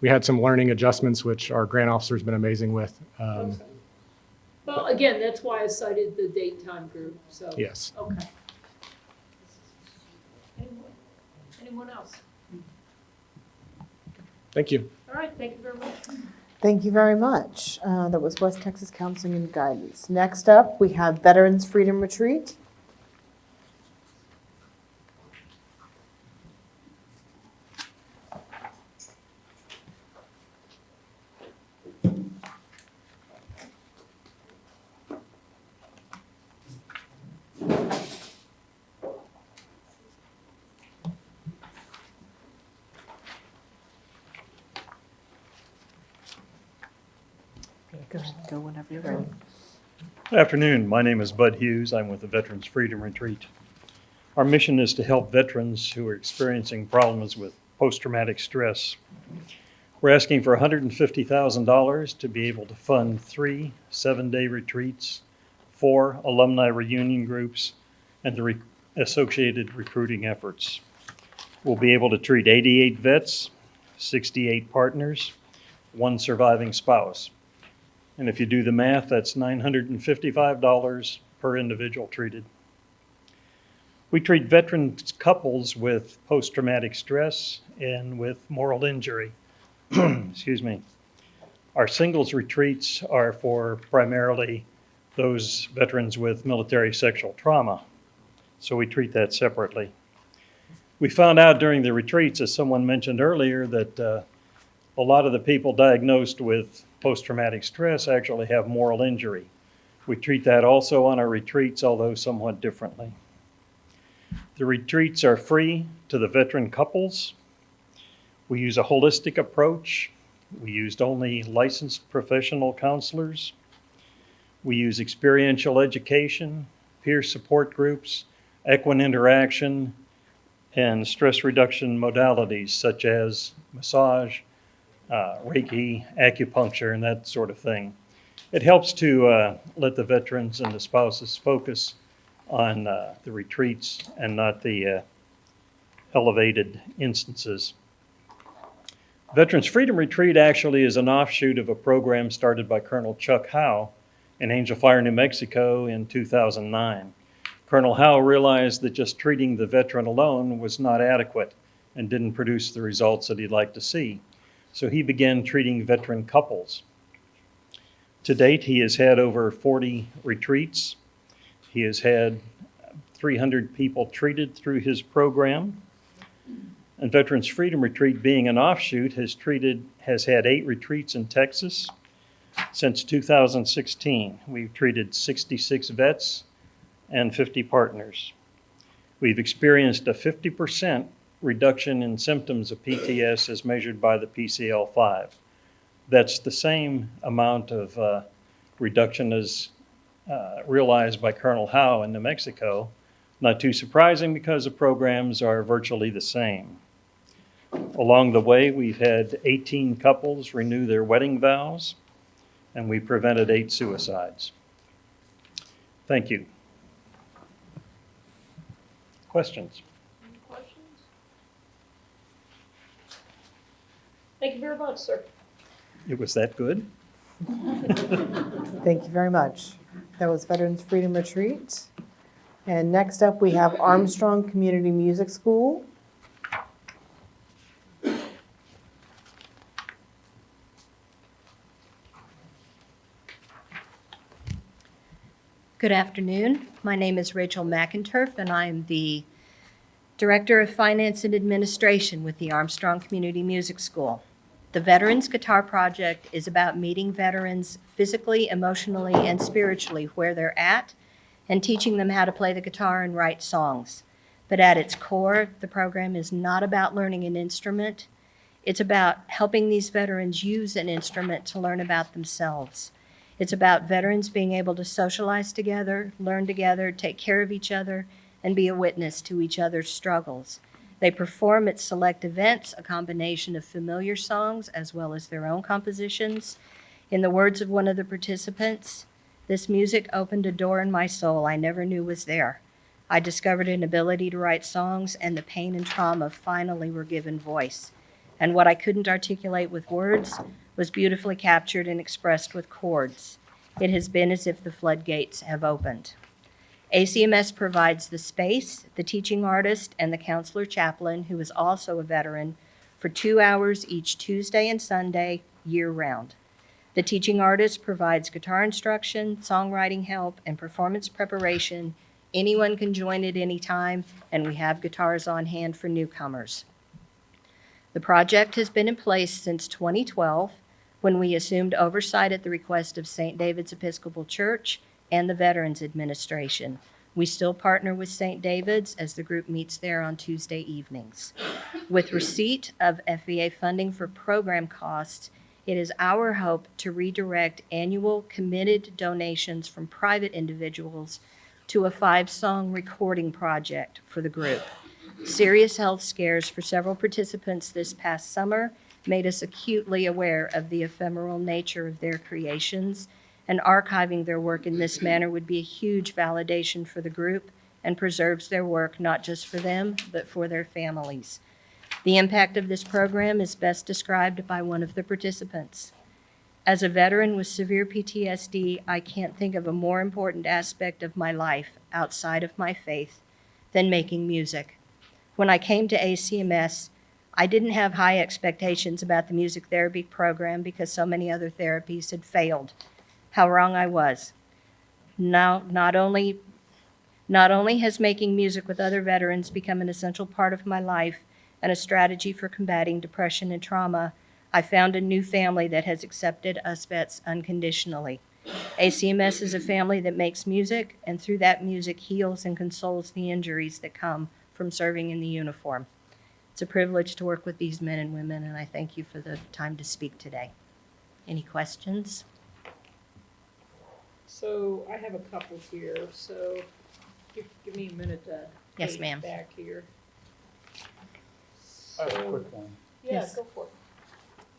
had some learning adjustments, which our grant officer's been amazing with. Okay. Well, again, that's why I cited the date time group, so. Yes. Okay. Anyone else? Thank you. All right, thank you very much. Thank you very much. That was West Texas Counseling and Guidance. Next up, we have Veterans Freedom Retreat. Go ahead, go whenever you're ready. Good afternoon. My name is Bud Hughes. I'm with the Veterans Freedom Retreat. Our mission is to help veterans who are experiencing problems with post-traumatic stress. We're asking for $150,000 to be able to fund 3 7-day retreats, 4 alumni reunion groups, and the associated recruiting efforts. We'll be able to treat 88 vets, 68 partners, 1 surviving spouse. And if you do the math, that's $955 per individual treated. We treat veteran couples with post-traumatic stress and with moral injury. Excuse me. Our singles retreats are for primarily those veterans with military sexual trauma, so we treat that separately. We found out during the retreats, as someone mentioned earlier, that a lot of the people diagnosed with post-traumatic stress actually have moral injury. We treat that also on our retreats, although somewhat differently. The retreats are free to the veteran couples. We use a holistic approach. We used only licensed professional counselors. We use experiential education, peer support groups, equine interaction, and stress reduction modalities such as massage, Reiki, acupuncture, and that sort of thing. It helps to let the veterans and the spouses focus on the retreats and not the elevated instances. Veterans Freedom Retreat actually is an offshoot of a program started by Colonel Chuck Howe in Angel Fire, New Mexico in 2009. Colonel Howe realized that just treating the veteran alone was not adequate and didn't produce the results that he'd like to see. So he began treating veteran couples. To date, he has had over 40 retreats. He has had 300 people treated through his program. And Veterans Freedom Retreat, being an offshoot, has had 8 retreats in Texas since 2016. We've treated 66 vets and 50 partners. We've experienced a 50% reduction in symptoms of PTS as measured by the PCL-5. That's the same amount of reduction as realized by Colonel Howe in New Mexico. Not too surprising because the programs are virtually the same. Along the way, we've had 18 couples renew their wedding vows, and we prevented 8 suicides. Thank you. Questions? Any questions? Thank you very much, sir. It was that good? Thank you very much. That was Veterans Freedom Retreat. And next up, we have Armstrong Community Music School. Good afternoon. My name is Rachel McInturf, and I am the Director of Finance and Administration with the Armstrong Community Music School. The Veterans Guitar Project is about meeting veterans physically, emotionally, and spiritually where they're at and teaching them how to play the guitar and write songs. But at its core, the program is not about learning an instrument. It's about helping these veterans use an instrument to learn about themselves. It's about veterans being able to socialize together, learn together, take care of each other, and be a witness to each other's struggles. They perform at select events a combination of familiar songs as well as their own compositions. In the words of one of the participants, "This music opened a door in my soul I never knew was there. I discovered an ability to write songs, and the pain and trauma finally were given voice. And what I couldn't articulate with words was beautifully captured and expressed with chords. It has been as if the floodgates have opened." ACMS provides the space, the teaching artist, and the counselor chaplain, who is also a veteran, for 2 hours each Tuesday and Sunday, year-round. The teaching artist provides guitar instruction, songwriting help, and performance preparation. Anyone can join at any time, and we have guitars on hand for newcomers. The project has been in place since 2012, when we assumed oversight at the request of St. David's Episcopal Church and the Veterans Administration. We still partner with St. David's as the group meets there on Tuesday evenings. With receipt of FVA funding for program costs, it is our hope to redirect annual committed donations from private individuals to a 5-song recording project for the group. Serious health scares for several participants this past summer made us acutely aware of the ephemeral nature of their creations, and archiving their work in this manner would be a huge validation for the group and preserves their work not just for them, but for their families. The impact of this program is best described by one of the participants. As a veteran with severe PTSD, I can't think of a more important aspect of my life outside of my faith than making music. When I came to ACMS, I didn't have high expectations about the music therapy program because so many other therapies had failed. How wrong I was. Now, not only has making music with other veterans become an essential part of my life and a strategy for combating depression and trauma, I found a new family that has accepted us vets unconditionally. ACMS is a family that makes music, and through that music heals and consoles the injuries that come from serving in the uniform. It's a privilege to work with these men and women, and I thank you for the time to speak today. Any questions? So I have a couple here, so give me a minute to Yes, page ma'am. back here. I have a So- quick one. Yeah, Yes. go for it.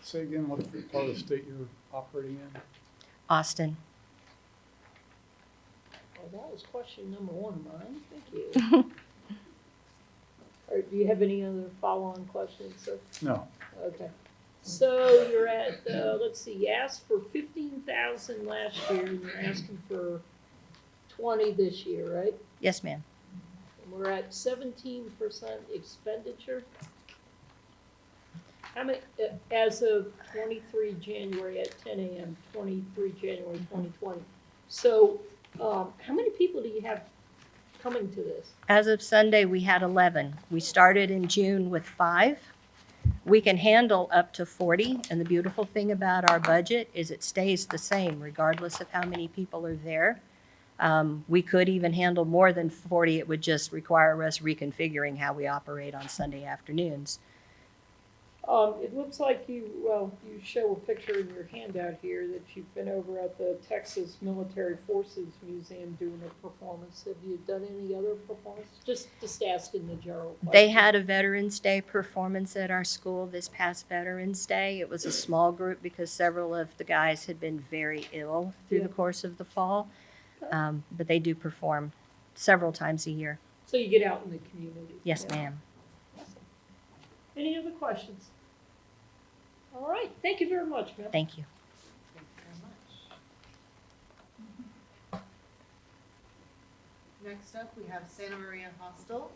Say again, what part of the state you're operating in? Austin. Well, that was question number 1 of mine. Thank you. All right, do you have any other follow-on questions, sir? No. Okay. So you're at, let's see, you asked for 15,000 last year, and you're asking for 20 this year, right? Yes, ma'am. And we're at 17% expenditure. How many, as of 23 January at 10 a.m., 23 January 2020. So, how many people do you have coming to this? As of Sunday, we had 11. We started in June with 5. We can handle up to 40, and the beautiful thing about our budget is it stays the same regardless of how many people are there. We could even handle more than 40. It would just require us reconfiguring how we operate on Sunday afternoons. It looks like you show a picture in your handout here that you've been over at the Texas Military Forces Museum doing a performance. Have you done any other performance? Just asking the general question. They had a Veterans Day performance at our school this past Veterans Day. It was a small group because several of the guys had been very ill through the course of the fall. But they do perform several times a year. So you get out in the community. Yes, ma'am. Any other questions? All right, thank you very much, ma'am. Thank you. Next up, we have Santa Maria Hostel.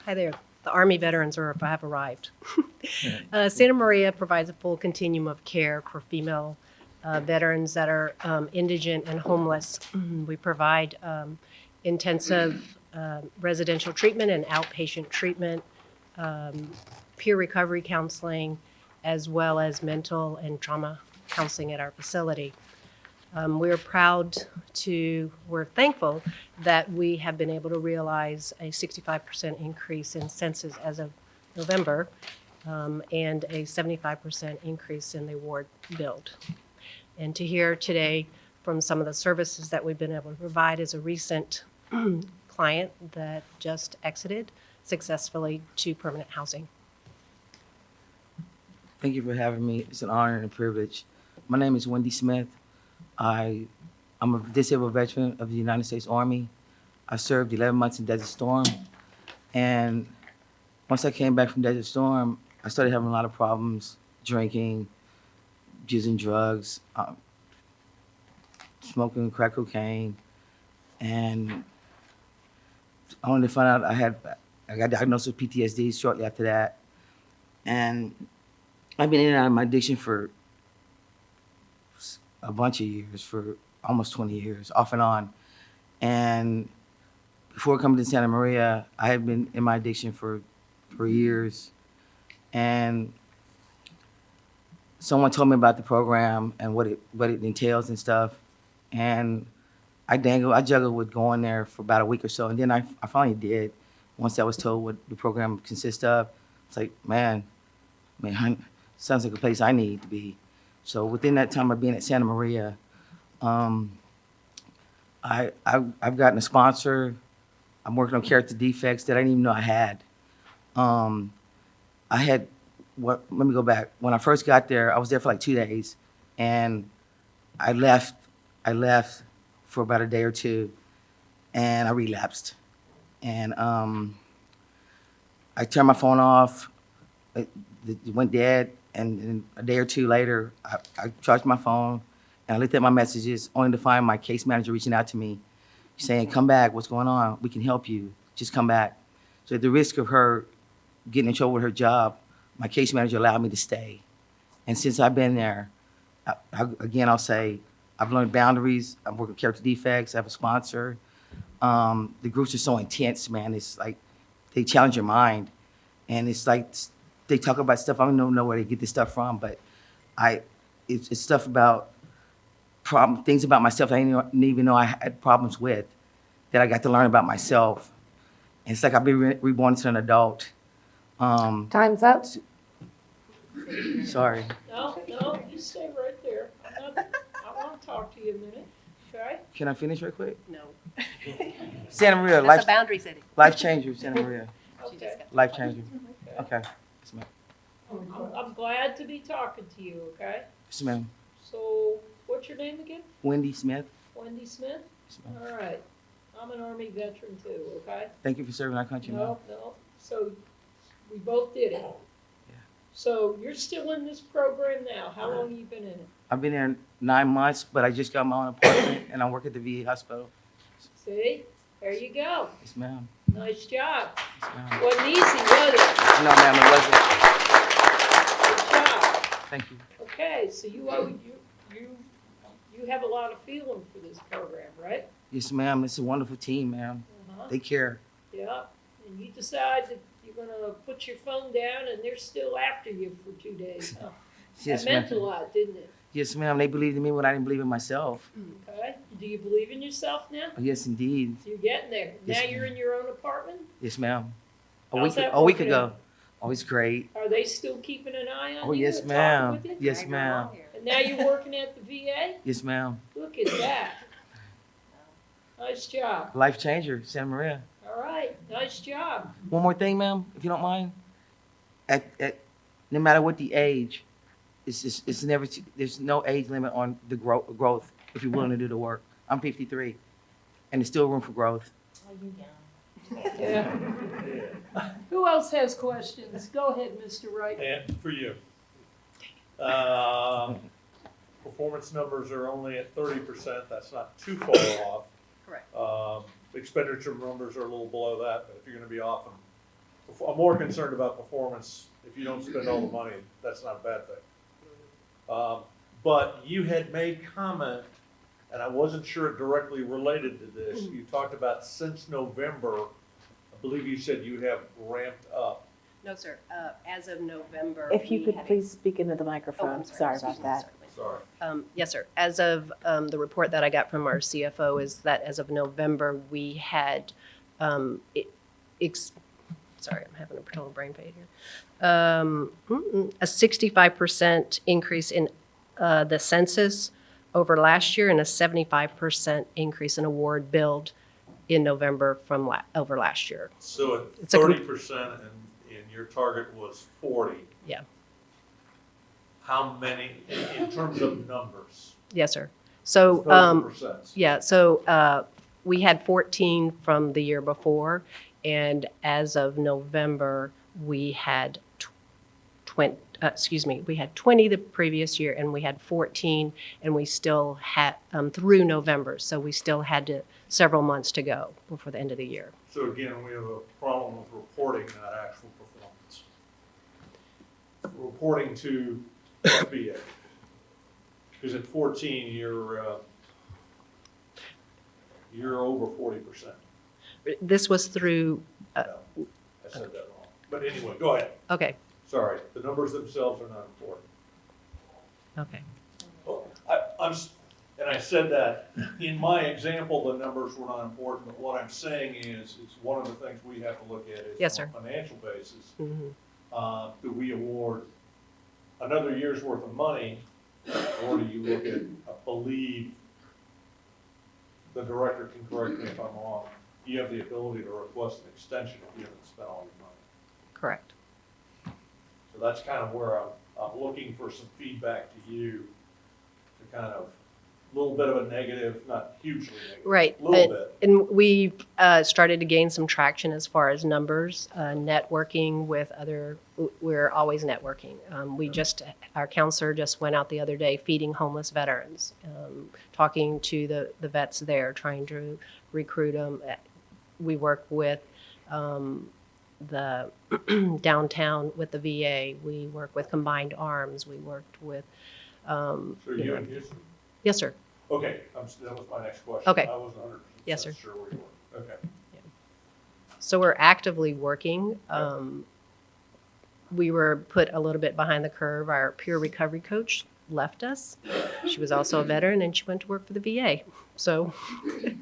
Hi there. The Army veterans have arrived. Santa Maria provides a full continuum of care for female veterans that are indigent and homeless. We provide intensive residential treatment and outpatient treatment, peer recovery counseling, as well as mental and trauma counseling at our facility. We're thankful that we have been able to realize a 65% increase in census as of November, and a 75% increase in the award build. And to hear today from some of the services that we've been able to provide is a recent client that just exited successfully to permanent housing. Thank you for having me. It's an honor and a privilege. My name is Wendy Smith. I'm a disabled veteran of the United States Army. I served 11 months in Desert Storm. And once I came back from Desert Storm, I started having a lot of problems, drinking, using drugs, smoking crack cocaine. And I only found out I got diagnosed with PTSD shortly after that. And I've been in and out of my addiction for a bunch of years, for almost 20 years, off and on. And before coming to Santa Maria, I had been in my addiction for years. And someone told me about the program and what it entails and stuff. And I juggled with going there for about a week or so. And then I finally did. Once I was told what the program consists of, it's like, man, sounds like a place I need to be. So within that time of being at Santa Maria, I've gotten a sponsor. I'm working on character defects that I didn't even know I had. Let me go back. When I first got there, I was there for like 2 days, and I left for about a day or two, and I relapsed. And I turned my phone off. It went dead. And a day or two later, I charged my phone, and I looked at my messages, only to find my case manager reaching out to me, saying, come back, what's going on? We can help you, just come back. So at the risk of her getting in trouble with her job, my case manager allowed me to stay. And since I've been there, I'll say, I've learned boundaries, I'm working character defects, I have a sponsor. The groups are so intense, man, it's like, they challenge your mind. And it's like, they talk about stuff, I don't know where they get this stuff from, but it's stuff about things about myself I didn't even know I had problems with, that I got to learn about myself. And it's like I've been reborn into an adult. Time's up. Sorry. No, you stay right there. I want to talk to you a minute, okay? Can I finish right quick? No. Santa Maria, That's a boundary setting. life changer, Santa Maria. Okay. Life changer. Okay. Yes, ma'am. I'm glad to be talking to you, okay? Yes, ma'am. So, what's your name again? Wendy Smith. Wendy Smith? Yes, ma'am. All right. I'm an Army veteran too, okay? Thank you for serving our country, ma'am. No. So, we both did it. So, you're still in this program now. How long have you been in it? I've been there 9 months, but I just got my own apartment and I work at the VA hospital. See, there you go. Yes, ma'am. Nice job. Yes, ma'am. Wasn't easy, was it? No, ma'am, it wasn't. Good job. Thank you. Okay, so you have a lot of feeling for this program, right? Yes, ma'am. It's a wonderful team, ma'am. Uh-huh. They care. Yeah, and you decide that you're gonna put your phone down and they're still after you for 2 days, huh? Yes, That meant a ma'am. lot, didn't it? Yes, ma'am. They believed in me when I didn't believe in myself. Okay, do you believe in yourself now? Yes, indeed. You're getting there. Yes, Now you're in your own apartment? Yes, ma'am. How's that A week working ago. out? Oh, it's great. Are they still keeping an eye on Oh, you yes, and talking ma'am. with you? Yes, ma'am. And now you're working at the VA? Yes, ma'am. Look at that. Nice job. Life changer, Santa Maria. All right, nice job. One more thing, ma'am, if you don't mind. No matter what the age, it's never, there's no age limit on the growth if you're willing to do the work. I'm 53, and there's still room for growth. Yeah. Who else has questions? Go ahead, Mr. Wright. And for you. Performance numbers are only at 30%. That's not too far off. Correct. Expenditure numbers are a little below that, but if you're gonna be off, I'm more concerned about performance. If you don't spend all the money, that's not a bad thing. But you had made comment, and I wasn't sure it directly related to this. You talked about since November, I believe you said you have ramped up. No, sir. As of November. If you we could had- please speak into the Oh, microphone. I'm Sorry Excuse about me, that. certainly. Sorry. Yes, sir. As of the report that I got from our CFO is that as of November, we had, sorry, I'm having a total brain fade here. A 65% increase in the census over last year and a 75% increase in award billed in November from over last year. So at It's a 30% and your target was 40. Yeah. How many, in terms of numbers? Yes, sir. So, Those are percents. yeah, so we had 14 from the year before, and as of November, we had 20 the previous year, and we had 14, and we still had, through November, so we still had several months to go before the end of the year. So again, we have a problem with reporting, not actual performance. Reporting to VA. Because at 14, you're over 40%. This was through, No, I said that wrong. But anyway, go ahead. okay, Sorry, the numbers themselves are not important. okay. Well, and I said that, in my example, the numbers were not important, but what I'm saying is one of the things we have to look at is Yes, on sir. a financial basis, Mhm. do we award another year's worth of money, or do you look at, I believe, the director can correct me if I'm wrong, you have the ability to request an extension if you haven't spent all your money. Correct. So that's kind of where I'm looking for some feedback to you, to kind of, a little bit of a negative, not hugely negative. Right. A little bit. And we've started to gain some traction as far as numbers, networking with we're always networking. Our counselor just went out the other day feeding homeless veterans, talking to the vets there, trying to recruit them. We work with the downtown with the VA. We work with Combined Arms. We worked with. So you're in Houston? Yes, sir. Okay, that was my next question. Okay. I wasn't 100% Yes, sir. sure where you were. Okay. So we're actively working. We were put a little bit behind the curve. Our peer recovery coach left us. She was also a veteran, and she went to work for the VA. So, The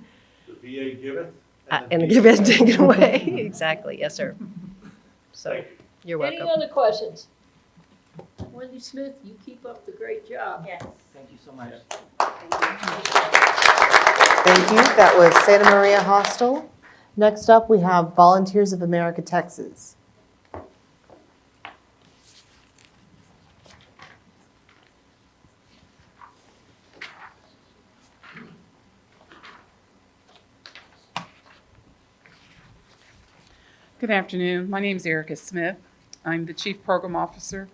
VA giveth? and give it, take it away. Exactly. Yes, sir. So, Thank you. you're welcome. Any other questions? Wendy Smith, you keep up the great job. Yes. Thank you so much. Thank you. That was Santa Maria Hostel. Next up, we have Volunteers of America, Texas. Good afternoon. My name is Erica Smith. I'm the Chief Program Officer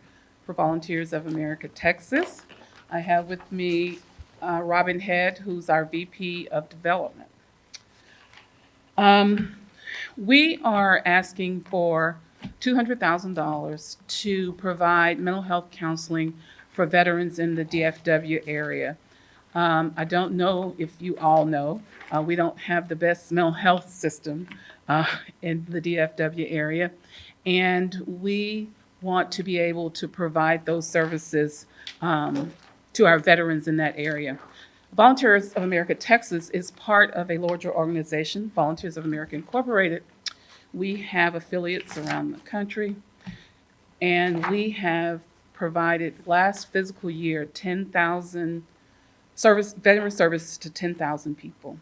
for Volunteers of America, Texas. I have with me Robin Head, who's our VP of Development. We are asking for $200,000 to provide mental health counseling for veterans in the DFW area. I don't know if you all know, we don't have the best mental health system in the DFW area, and we want to be able to provide those services to our veterans in that area. Volunteers of America Texas is part of a larger organization, Volunteers of America Incorporated. We have affiliates around the country, and we have provided last fiscal year 10,000 veteran services to 10,000 people.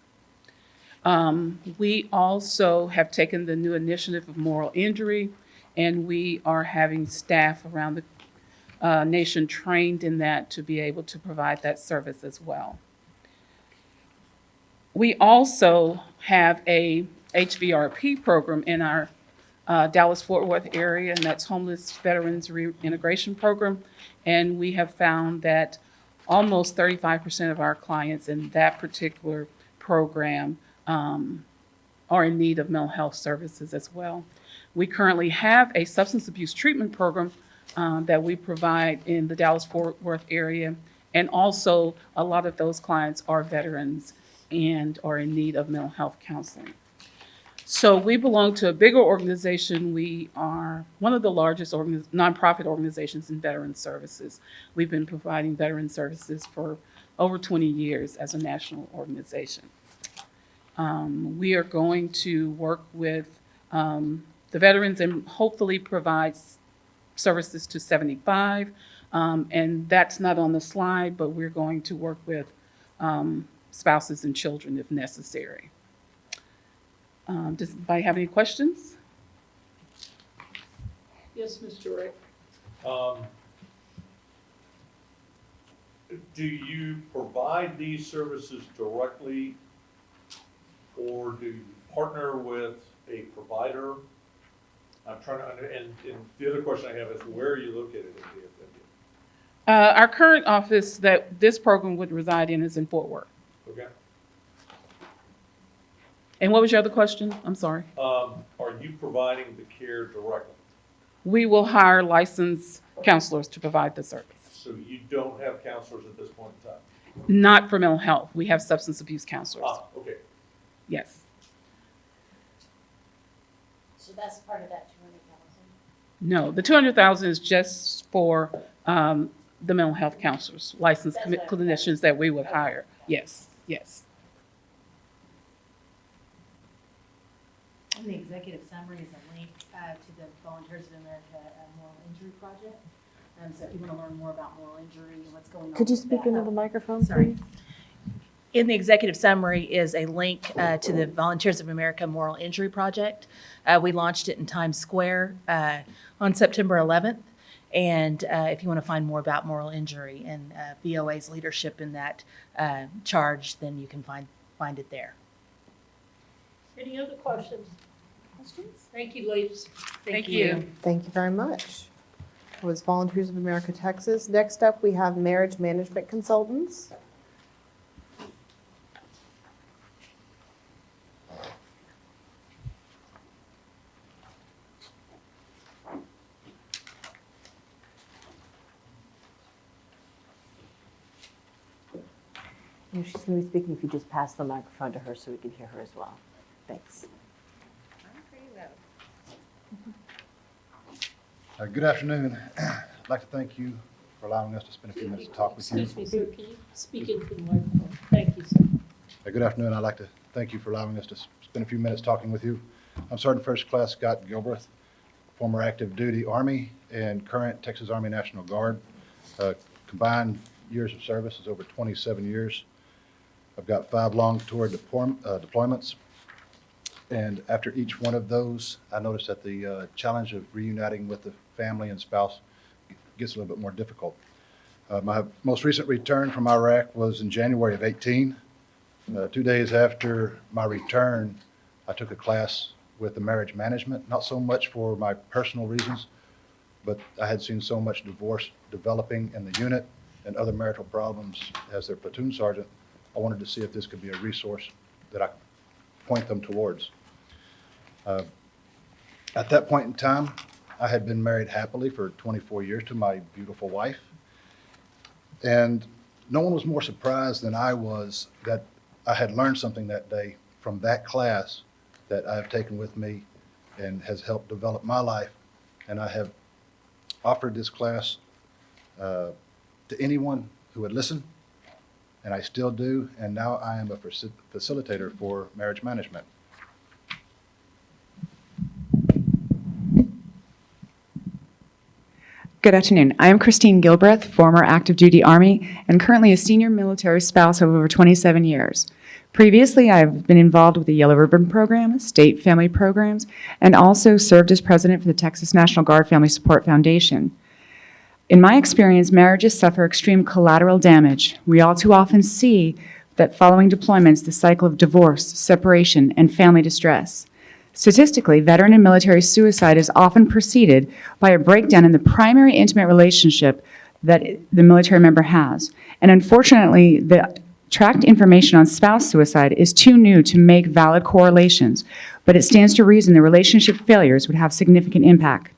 We also have taken the new initiative of moral injury, and we are having staff around the nation trained in that to be able to provide that service as well. We also have a HVRP program in our Dallas-Fort Worth area, and that's Homeless Veterans Reintegration Program. And we have found that almost 35% of our clients in that particular program are in need of mental health services as well. We currently have a substance abuse treatment program that we provide in the Dallas-Fort Worth area, and also a lot of those clients are veterans and are in need of mental health counseling. So we belong to a bigger organization. We are one of the largest nonprofit organizations in veteran services. We've been providing veteran services for over 20 years as a national organization. We are going to work with the veterans and hopefully provide services to 75. And that's not on the slide, but we're going to work with spouses and children if necessary. Does anybody have any questions? Yes, Mr. Rick? Do you provide these services directly, or do you partner with a provider? I'm trying to, and the other question I have is, where are you located in DFW? Our current office that this program would reside in is in Fort Worth. Okay. And what was your other question? I'm sorry. Are you providing the care directly? We will hire licensed counselors to provide the service. So you don't have counselors at this point in time? Not for mental health. We have substance abuse counselors. Ah, okay. Yes. So that's part of that 200,000? No, the 200,000 is just for the mental health counselors, licensed clinicians that we would hire. Yes, yes. In the executive summary is a link to the Volunteers of America Moral Injury Project. So if you want to learn more about moral injury and what's going on. Could you with speak that- into the microphone, Sorry. please? In the executive summary is a link to the Volunteers of America Moral Injury Project. We launched it in Times Square on September 11th. And if you want to find more about moral injury and VOA's leadership in that charge, then you can find it there. Any other questions? Thank you, ladies. Thank you. Thank you very much. It was Volunteers of America Texas. Next up, we have Marriage Management Consultants. And she's going to be speaking if you just pass the microphone to her so we can hear her as well. Thanks. Good afternoon. I'd like to thank you for allowing us to spend a few minutes to talk with you. Excuse me, sir, can you speak into the microphone? Thank you, sir. Good afternoon. I'd like to thank you for allowing us to spend a few minutes talking with you. I'm Sergeant First Class Scott Gilbreth, former active duty Army and current Texas Army National Guard. Combined years of service is over 27 years. I've got 5 long tour deployments. And after each one of those, I noticed that the challenge of reuniting with the family and spouse gets a little bit more difficult. My most recent return from Iraq was in January of 18. 2 days after my return, I took a class with the marriage management, not so much for my personal reasons, but I had seen so much divorce developing in the unit and other marital problems as their platoon sergeant, I wanted to see if this could be a resource that I could point them towards. At that point in time, I had been married happily for 24 years to my beautiful wife. And no one was more surprised than I was that I had learned something that day from that class that I have taken with me and has helped develop my life. And I have offered this class to anyone who would listen, and I still do. And now I am a facilitator for marriage management. Good afternoon. I am Christine Gilbreth, former active duty Army, and currently a senior military spouse of over 27 years. Previously, I've been involved with the Yellow Ribbon Program, state family programs, and also served as president for the Texas National Guard Family Support Foundation. In my experience, marriages suffer extreme collateral damage. We all too often see that following deployments, the cycle of divorce, separation, and family distress. Statistically, veteran and military suicide is often preceded by a breakdown in the primary intimate relationship that the military member has. And unfortunately, the tracked information on spouse suicide is too new to make valid correlations, but it stands to reason the relationship failures would have significant impact.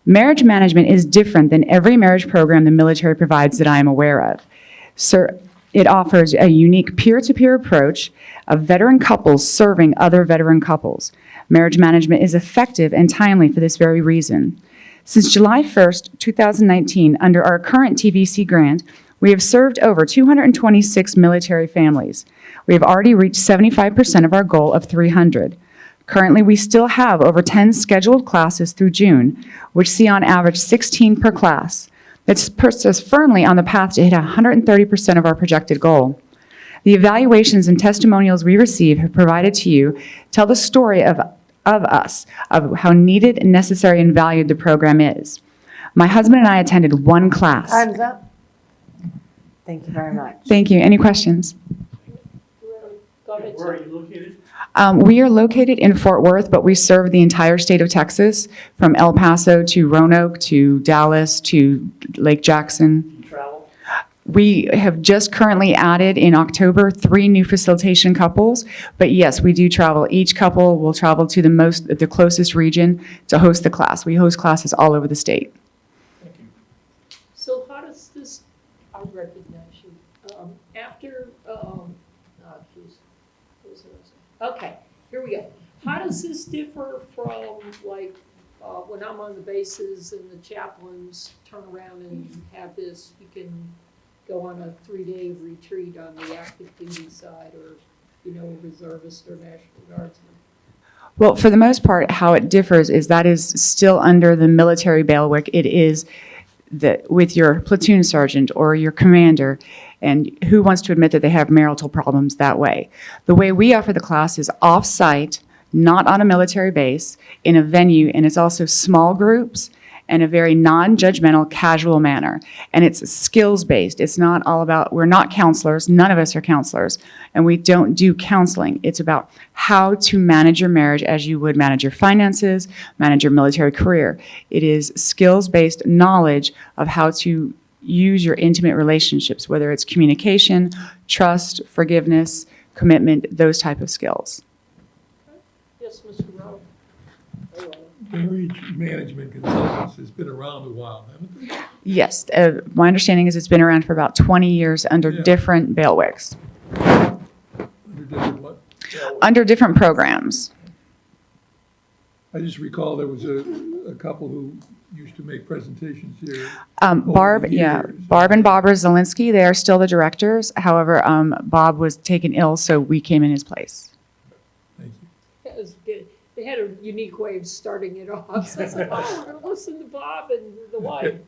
Marriage management is different than every marriage program the military provides that I am aware of. It offers a unique peer-to-peer approach of veteran couples serving other veteran couples. Marriage management is effective and timely for this very reason. Since July 1st, 2019, under our current TVC grant, we have served over 226 military families. We have already reached 75% of our goal of 300. Currently, we still have over 10 scheduled classes through June, which see on average 16 per class. That puts us firmly on the path to hit 130% of our projected goal. The evaluations and testimonials we receive have provided to you tell the story of us, of how needed, necessary, and valued the program is. My husband and I attended one class. Time's up. Thank you very much. Thank you. Any questions? Go ahead, Where are you located? We are located in Fort Worth, but we serve the entire state of Texas, from El Paso to Roanoke to Dallas to Lake Jackson. You travel? We have just currently added in October 3 new facilitation couples, but yes, we do travel. Each couple will travel to the closest region to host the class. We host classes all over the state. Thank you. So how does this, I recognize you, after, geez, what was I gonna say? Okay, here we go. How does this differ from like, when I'm on the bases and the chaplains turn around and have this, you can go on a 3-day retreat on the active duty side, or, reservist or National Guardsman? Well, for the most part, how it differs is that is still under the military bailiwick. It is with your platoon sergeant or your commander, and who wants to admit that they have marital problems that way? The way we offer the class is off-site, not on a military base, in a venue, and it's also small groups and a very non-judgmental, casual manner. And it's skills-based. It's not all about, we're not counselors, none of us are counselors, and we don't do counseling. It's about how to manage your marriage as you would manage your finances, manage your military career. It is skills-based knowledge of how to use your intimate relationships, whether it's communication, trust, forgiveness, commitment, those type of skills. Yes, Mr. Rowe? Marriage management consultants has been around a while, haven't they? Yes, my understanding is it's been around for about 20 years under different bailiwicks. Under different what? Under different programs. I just recall there was a couple who used to make presentations here. Barb and Barbara Zielinski, they are still the directors. However, Bob was taken ill, so we came in his place. Thank you. That was good. They had a unique way of starting it off. So I was like, oh, we're going to listen to Bob and the wife.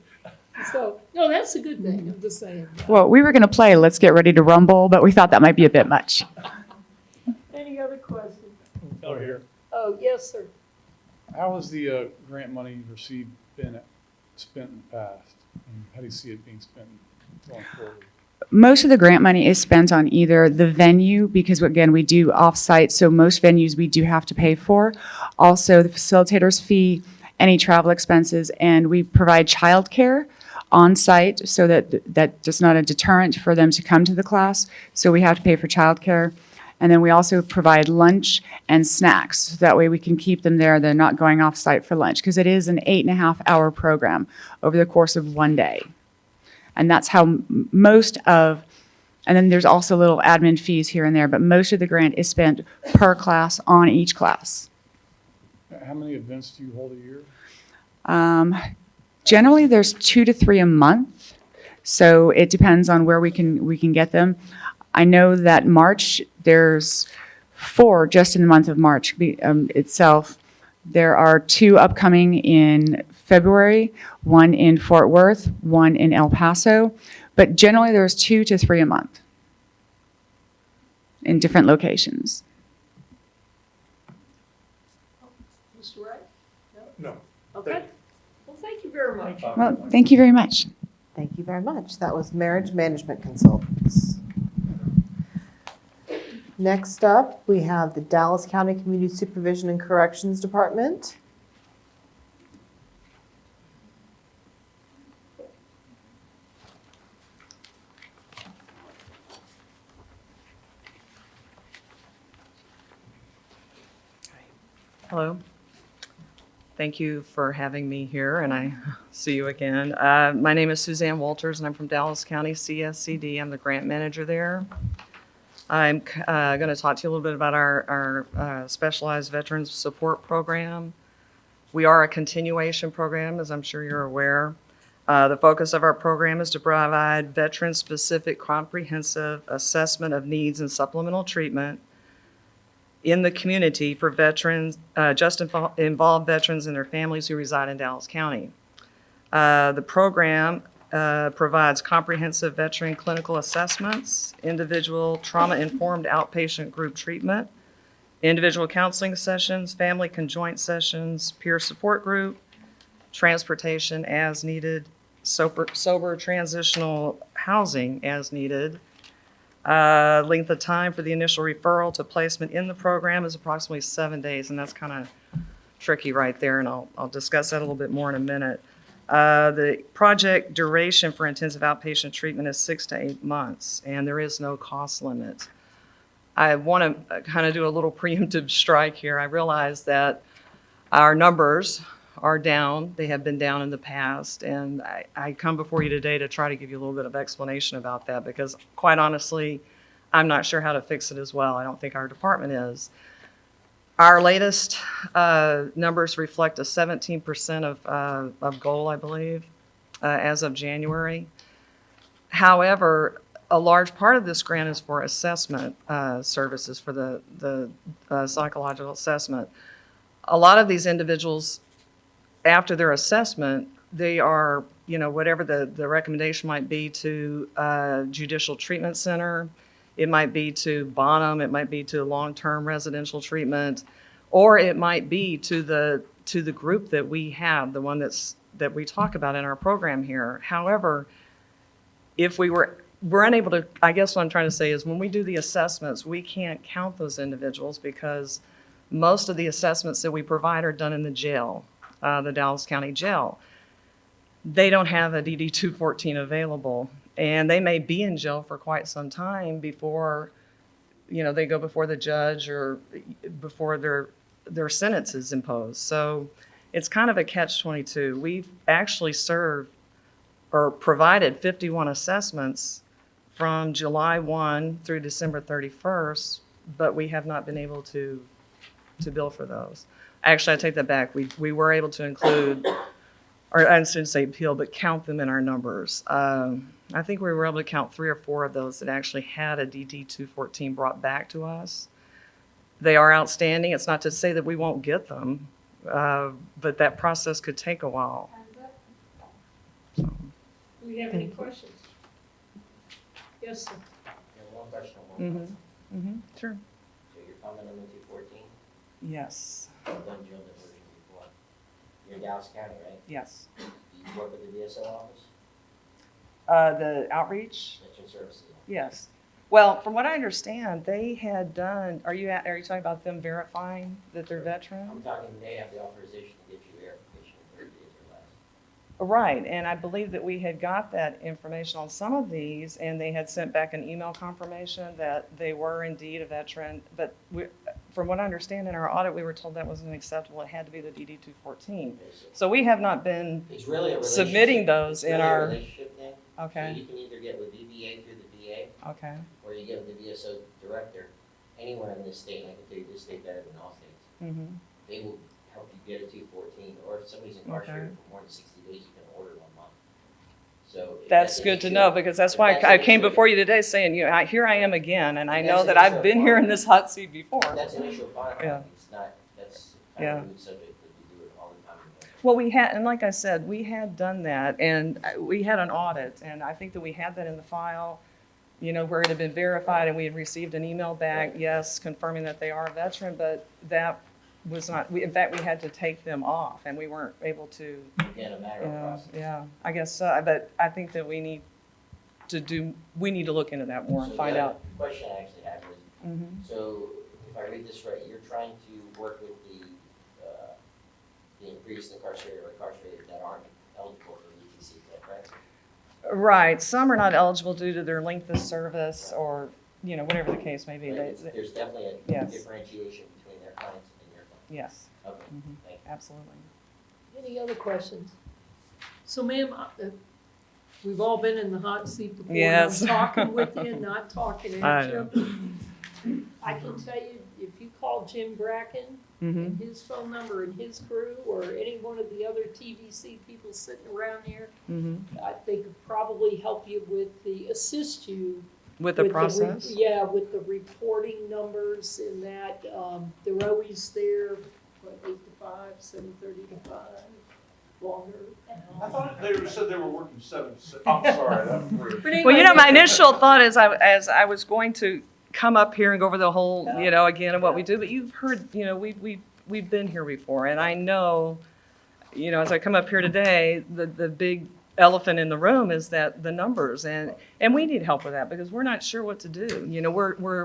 So, no, that's a good thing. I'm just saying. Well, we were going to play Let's Get Ready to Rumble, but we thought that might be a bit much. Any other questions? Over here. Oh, yes, sir. How has the grant money received been spent in the past? And how do you see it being spent going forward? Most of the grant money is spent on either the venue, because again, we do off-site, so most venues we do have to pay for. Also, the facilitator's fee, any travel expenses, and we provide childcare on site, so that's not a deterrent for them to come to the class. So we have to pay for childcare. And then we also provide lunch and snacks. So that way we can keep them there. They're not going off site for lunch, because it is an 8.5-hour program over the course of one day. And that's how most of, and then there's also little admin fees here and there, but most of the grant is spent per class on each class. How many events do you hold a year? Generally, there's 2 to 3 a month, so it depends on where we can get them. I know that March, there's 4 just in the month of March itself. There are 2 upcoming in February, 1 in Fort Worth, 1 in El Paso, but generally there's 2 to 3 a month in different locations. Mr. Wright? No. Okay. Well, thank you very much. Well, thank you very much. Thank you very much. That was Marriage Management Consultants. Next up, we have the Dallas County Community Supervision and Corrections Department. Hello. Thank you for having me here, and I see you again. My name is Suzanne Walters, and I'm from Dallas County CSCD. I'm the grant manager there. I'm going to talk to you a little bit about our Specialized Veterans Support Program. We are a continuation program, as I'm sure you're aware. The focus of our program is to provide veteran-specific comprehensive assessment of needs and supplemental treatment in the community for veterans, involved veterans and their families who reside in Dallas County. The program provides comprehensive veteran clinical assessments, individual trauma-informed outpatient group treatment, individual counseling sessions, family conjoint sessions, peer support group, transportation as needed, sober transitional housing as needed. Length of time for the initial referral to placement in the program is approximately 7 days, and that's kind of tricky right there, and I'll discuss that a little bit more in a minute. The project duration for intensive outpatient treatment is 6 to 8 months, and there is no cost limit. I want to kind of do a little preemptive strike here. I realize that our numbers are down. They have been down in the past, and I come before you today to try to give you a little bit of explanation about that, because quite honestly, I'm not sure how to fix it as well. I don't think our department is. Our latest numbers reflect a 17% of goal, I believe, as of January. However, a large part of this grant is for assessment services, for the psychological assessment. A lot of these individuals, after their assessment, they are, whatever the recommendation might be to judicial treatment center, it might be to Bonham, it might be to long-term residential treatment, or it might be to the group that we have, the one that we talk about in our program here. However, if we're unable to, I guess what I'm trying to say is when we do the assessments, we can't count those individuals because most of the assessments that we provide are done in the jail, the Dallas County Jail. They don't have a DD 214 available, and they may be in jail for quite some time before, they go before the judge or before their sentence is imposed. So it's kind of a catch-22. We've actually served or provided 51 assessments from July 1 through December 31st, but we have not been able to bill for those. Actually, I take that back. We were able to include, or I shouldn't say appeal, but count them in our numbers. I think we were able to count 3 or 4 of those that actually had a DD 214 brought back to us. They are outstanding. It's not to say that we won't get them, but that process could take a while. Do we have any questions? Yes, sir. One question on one. Sure. So you're comment on the 214? Yes. I've done jail diversion before. You're in Dallas County, right? Yes. Do you work with the DSO office? The outreach? Veteran Services? Yes. Well, from what I understand, they had done, are you talking about them verifying that they're veteran? I'm talking, they have the authorization to get you verification in 30 days or less. Right, and I believe that we had got that information on some of these, and they had sent back an email confirmation that they were indeed a veteran, but from what I understand in our audit, we were told that wasn't acceptable, it had to be the DD 214. So we have not been It's really a relationship. submitting those It's in really a our, relationship thing. okay, So you can either get with VBA through the VA, okay, or you get with the VSO director anywhere in this state, and I can tell you this state better than all states. mm-hmm, They will help you get a 214, or if somebody's incarcerated for more than 60 days, you can order 1 month. So if that's an good to issue- know, because that's if why that's I an came issue- before you today saying, you know, here I am again, and I if know that's that an I've issue been of here in quantifying- this hot seat before. if That's an issue of quantifying. Yeah. It's not, that's kind Yeah. of a moot subject, but we do it all the time. Well, we had, and like I said, we had done that, and we had an audit, and I think that we had that in the file, you know, where it had been verified, and we had received an email back, yes, confirming that they are a veteran, but that was not, in fact, we had to take them off, and we weren't able to, Again, a matter of process. yeah, I guess so, but I think that we need to look into that more and So find the out. other question I actually have is, Mhm. so if I read this right, you're trying to work with the previously incarcerated or incarcerated that aren't eligible for VTC, is that correct? Right, some are not eligible due to their length of service, or, you know, whatever the case may be. But there's definitely a Yes. differentiation between their clients and your clients. Yes, Okay, Mhm. thank you. absolutely. Any other questions? So ma'am, we've all been in the hot seat before. and Yes. I'm talking with you, not talking I at you. I can tell you, if you call Jim Bracken Mhm. and his phone number and his crew, or any one of the other TVC people sitting around here, Mhm. I think could probably help you assist you. With the re- process? Yeah, with the reporting numbers in that, they're always there, what, 8 to 5, 7:30 to 5, longer. I thought they said they were working 7 to 6. I'm sorry, that's rude. But Well, you know, my anyway, initial thought is as I was going to come up here and go over the whole, you know, again, and what we do, but you've heard, you know, we've been here before, and I know, you know, as I come up here today, the big elephant in the room is that the numbers, and we need help with that, because we're not sure what to do. You know,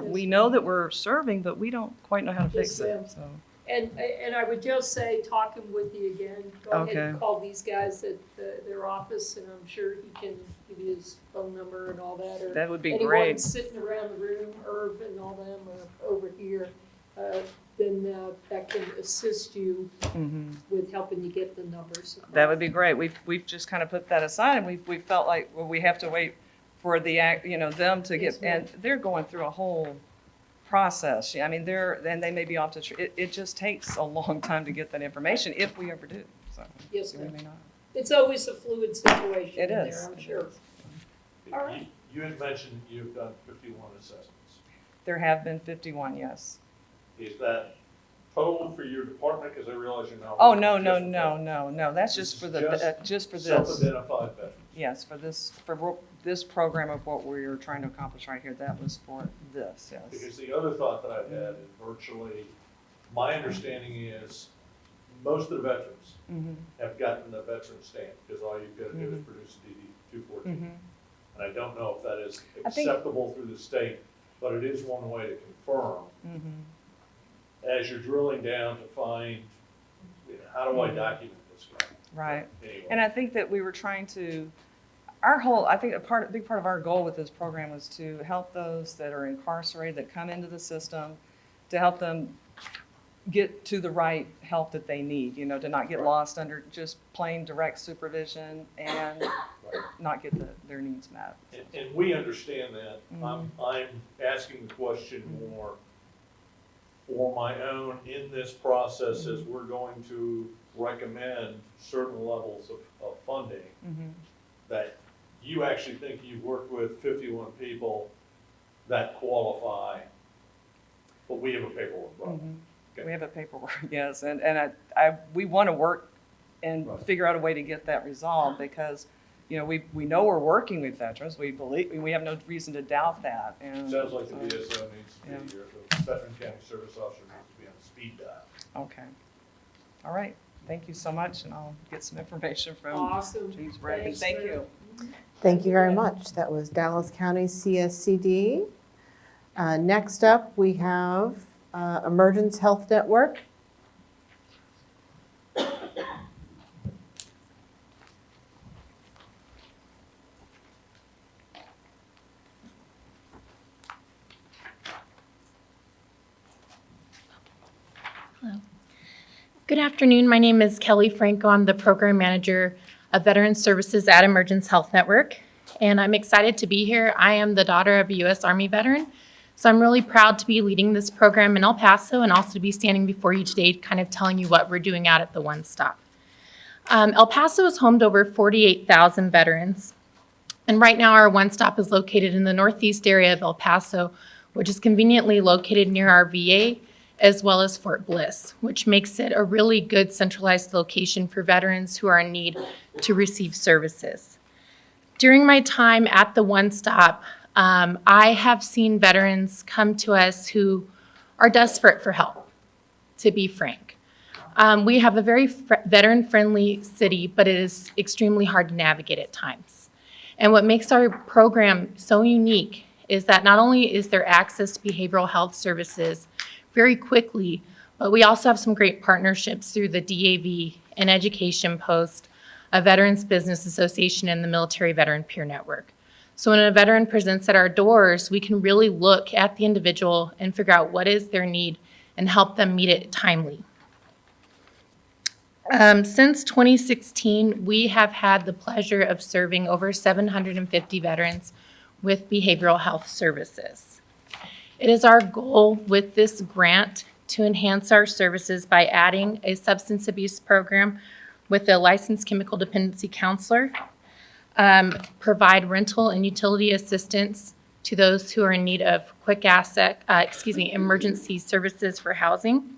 we know that we're serving, but we don't quite know how to fix Yes, it, ma'am. so. And I would just say, talking with you again, go ahead and Okay. call these guys at their office, and I'm sure he can give you his phone number and all that, or That would be anyone great. sitting around the room, Irv and all them, or over here, then that can assist you Mhm. with helping you get the numbers. That would be great. We've just kind of put that aside, and we felt like, well, we have to wait for them to Yes, get, ma'am. and they're going through a whole process. I mean, they may be off to, it just takes a long time to get that information, if we ever do, so. Yes, we ma'am. may not. It's always a fluid situation It in is. there, I'm sure. All right. You had mentioned you've done 51 assessments. There have been 51, yes. Is that total for your department? Because I realize you're now. Oh, working no, just no, that's This just is for the, just for this. Self-identified veterans. Yes, for this program of what we're trying to accomplish right here, that was for this, yes. Because the other thought that I've had is virtually, my understanding is most of the veterans Mhm. have gotten the veteran stamp, because all you've got to do is Mhm. produce a DD 214. Mhm. And I don't know if that is I think- acceptable through the state, but it is one way to confirm Mhm. as you're drilling down to find, you know, how do I document this guy? Right. Anyway. And I think that we were trying to, I think a big part of our goal with this program was to help those that are incarcerated, that come into the system, to help them get to the right help that they need, you know, to not get lost under just plain direct supervision and not get their needs met. And we understand that. Mhm. I'm asking the question more for my own in this process as we're going to recommend certain levels of funding, Mhm. that you actually think you've worked with 51 people that qualify, but we have a paperwork problem. Mhm. Okay. We have a paperwork, yes, and we want to work and Right. figure out a way to get that resolved, because, you know, we know we're working with veterans, we have no reason to doubt that, and. Sounds like the so- VSO needs to be, yeah. or the Veteran County Service Officer needs to be on speed dial. Okay. All right, thank you so much, and I'll get some information from Awesome. James Bracken. Thanks, Thank Lynn. you. Thank you very much. That was Dallas County CSCD. Next up, we have Emergence Health Network. Good afternoon. My name is Kelly Franco. I'm the Program Manager of Veteran Services at Emergence Health Network, and I'm excited to be here. I am the daughter of a U.S. Army veteran, so I'm really proud to be leading this program in El Paso and also to be standing before you today kind of telling you what we're doing out at the One Stop. El Paso is home to over 48,000 veterans, and right now our One Stop is located in the northeast area of El Paso, which is conveniently located near our VA as well as Fort Bliss, which makes it a really good centralized location for veterans who are in need to receive services. During my time at the One Stop, I have seen veterans come to us who are desperate for help, to be frank. We have a very veteran-friendly city, but it is extremely hard to navigate at times. And what makes our program so unique is that not only is there access to behavioral health services very quickly, but we also have some great partnerships through the DAV and Education Post, a Veterans Business Association, and the Military Veteran Peer Network. So when a veteran presents at our doors, we can really look at the individual and figure out what is their need and help them meet it timely. Since 2016, we have had the pleasure of serving over 750 veterans with behavioral health services. It is our goal with this grant to enhance our services by adding a substance abuse program with a licensed chemical dependency counselor, provide rental and utility assistance to those who are in need of emergency services for housing,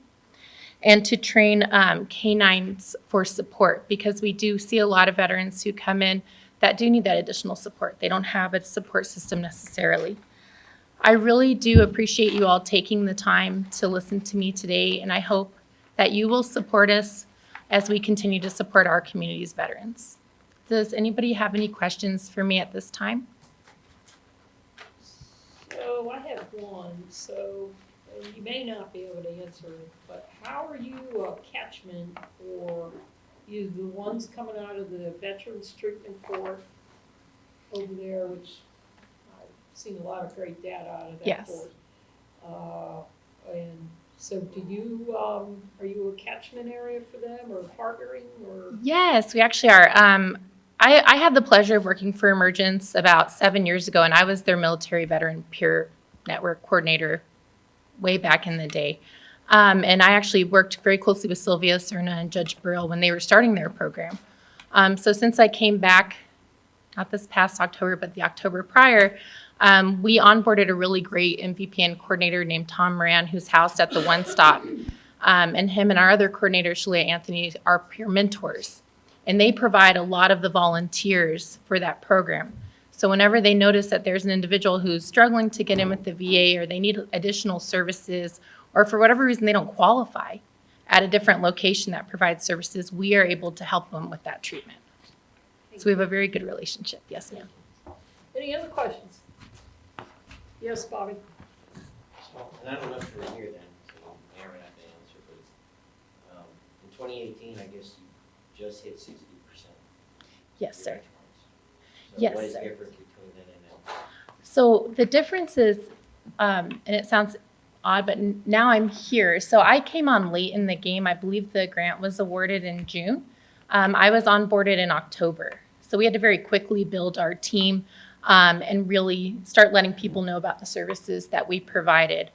and to train canines for support, because we do see a lot of veterans who come in that do need that additional support. They don't have a support system necessarily. I really do appreciate you all taking the time to listen to me today, and I hope that you will support us as we continue to support our community's veterans. Does anybody have any questions for me at this time? So I have one, so you may not be able to answer it, but how are you a catchment for the ones coming out of the Veterans Treatment Court over there, which seen a lot of great data out of that Yes. course. And so do you, are you a catchment area for them or partnering or? Yes, we actually are. I had the pleasure of working for Emergence about 7 years ago, and I was their military veteran peer network coordinator way back in the day. And I actually worked very closely with Sylvia Cerna and Judge Brill when they were starting their program. So since I came back, not this past October, but the October prior, we onboarded a really great MVPN coordinator named Tom Moran, who's housed at the One Stop. And him and our other coordinator, Shalia Anthony, are peer mentors. And they provide a lot of the volunteers for that program. So whenever they notice that there's an individual who's struggling to get in with the VA, or they need additional services, or for whatever reason they don't qualify at a different location that provides services, we are able to help them with that treatment. So we have a very good relationship. Yes, ma'am. Any other questions? Yes, Bobby? So, and I don't know if you were here then, so you may or may not have to answer, but, in 2018, I guess you just hit 60%. Yes, sir. So Yes, what is sir. different between then and now? So the difference is, and it sounds odd, but now I'm here. So I came on late in the game. I believe the grant was awarded in June. I was onboarded in October. So we had to very quickly build our team and really start letting people know about the services that we provided.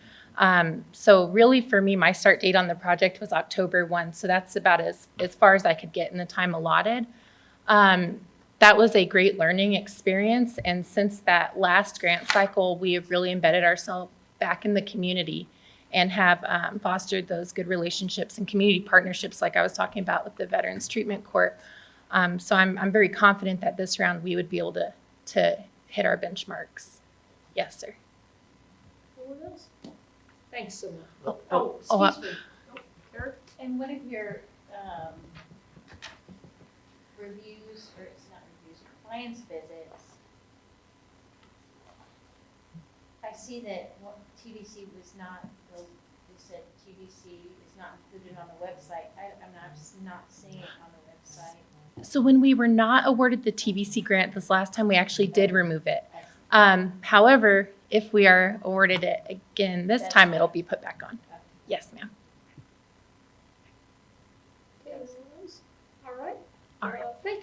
So really for me, my start date on the project was October 1. So that's about as far as I could get in the time allotted. That was a great learning experience. And since that last grant cycle, we have really embedded ourselves back in the community and have fostered those good relationships and community partnerships like I was talking about with the Veterans Treatment Court. So I'm very confident that this round we would be able to hit our benchmarks. Yes, sir. Anyone else? Thanks so much. Excuse me. Karen? And one of your reviews, or it's not reviews, compliance visits, I see that TVC was not, you said TVC is not included on the website. I'm just not seeing it on the website. So when we were not awarded the TVC grant this last time, we actually did remove it. However, if we are awarded it again this time, it'll be put back on. Yes, ma'am.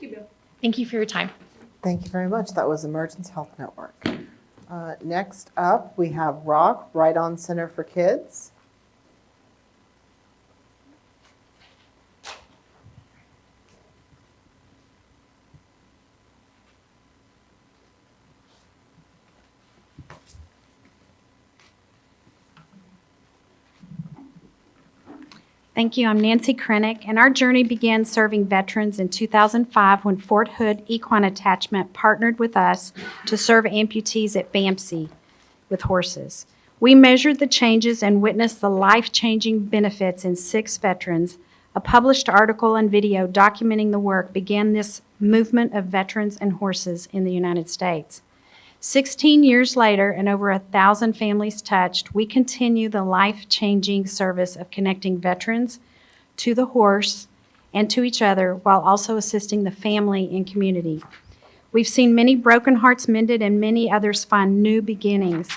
Thank you, Bill. Thank you for your time. Thank you very much. That was Emergence Health Network. Next up, we have ROC, Right On Center for Kids. Thank you. I'm Nancy Krennick, and our journey began serving veterans in 2005 when Fort Hood Equine Attachment partnered with us to serve amputees at BAMC with horses. We measured the changes and witnessed the life-changing benefits in 6 veterans. A published article and video documenting the work began this movement of veterans and horses in the United States. 16 years later and over 1,000 families touched, we continue the life-changing service of connecting veterans to the horse and to each other while also assisting the family and community. We've seen many broken hearts mended and many others find new beginnings.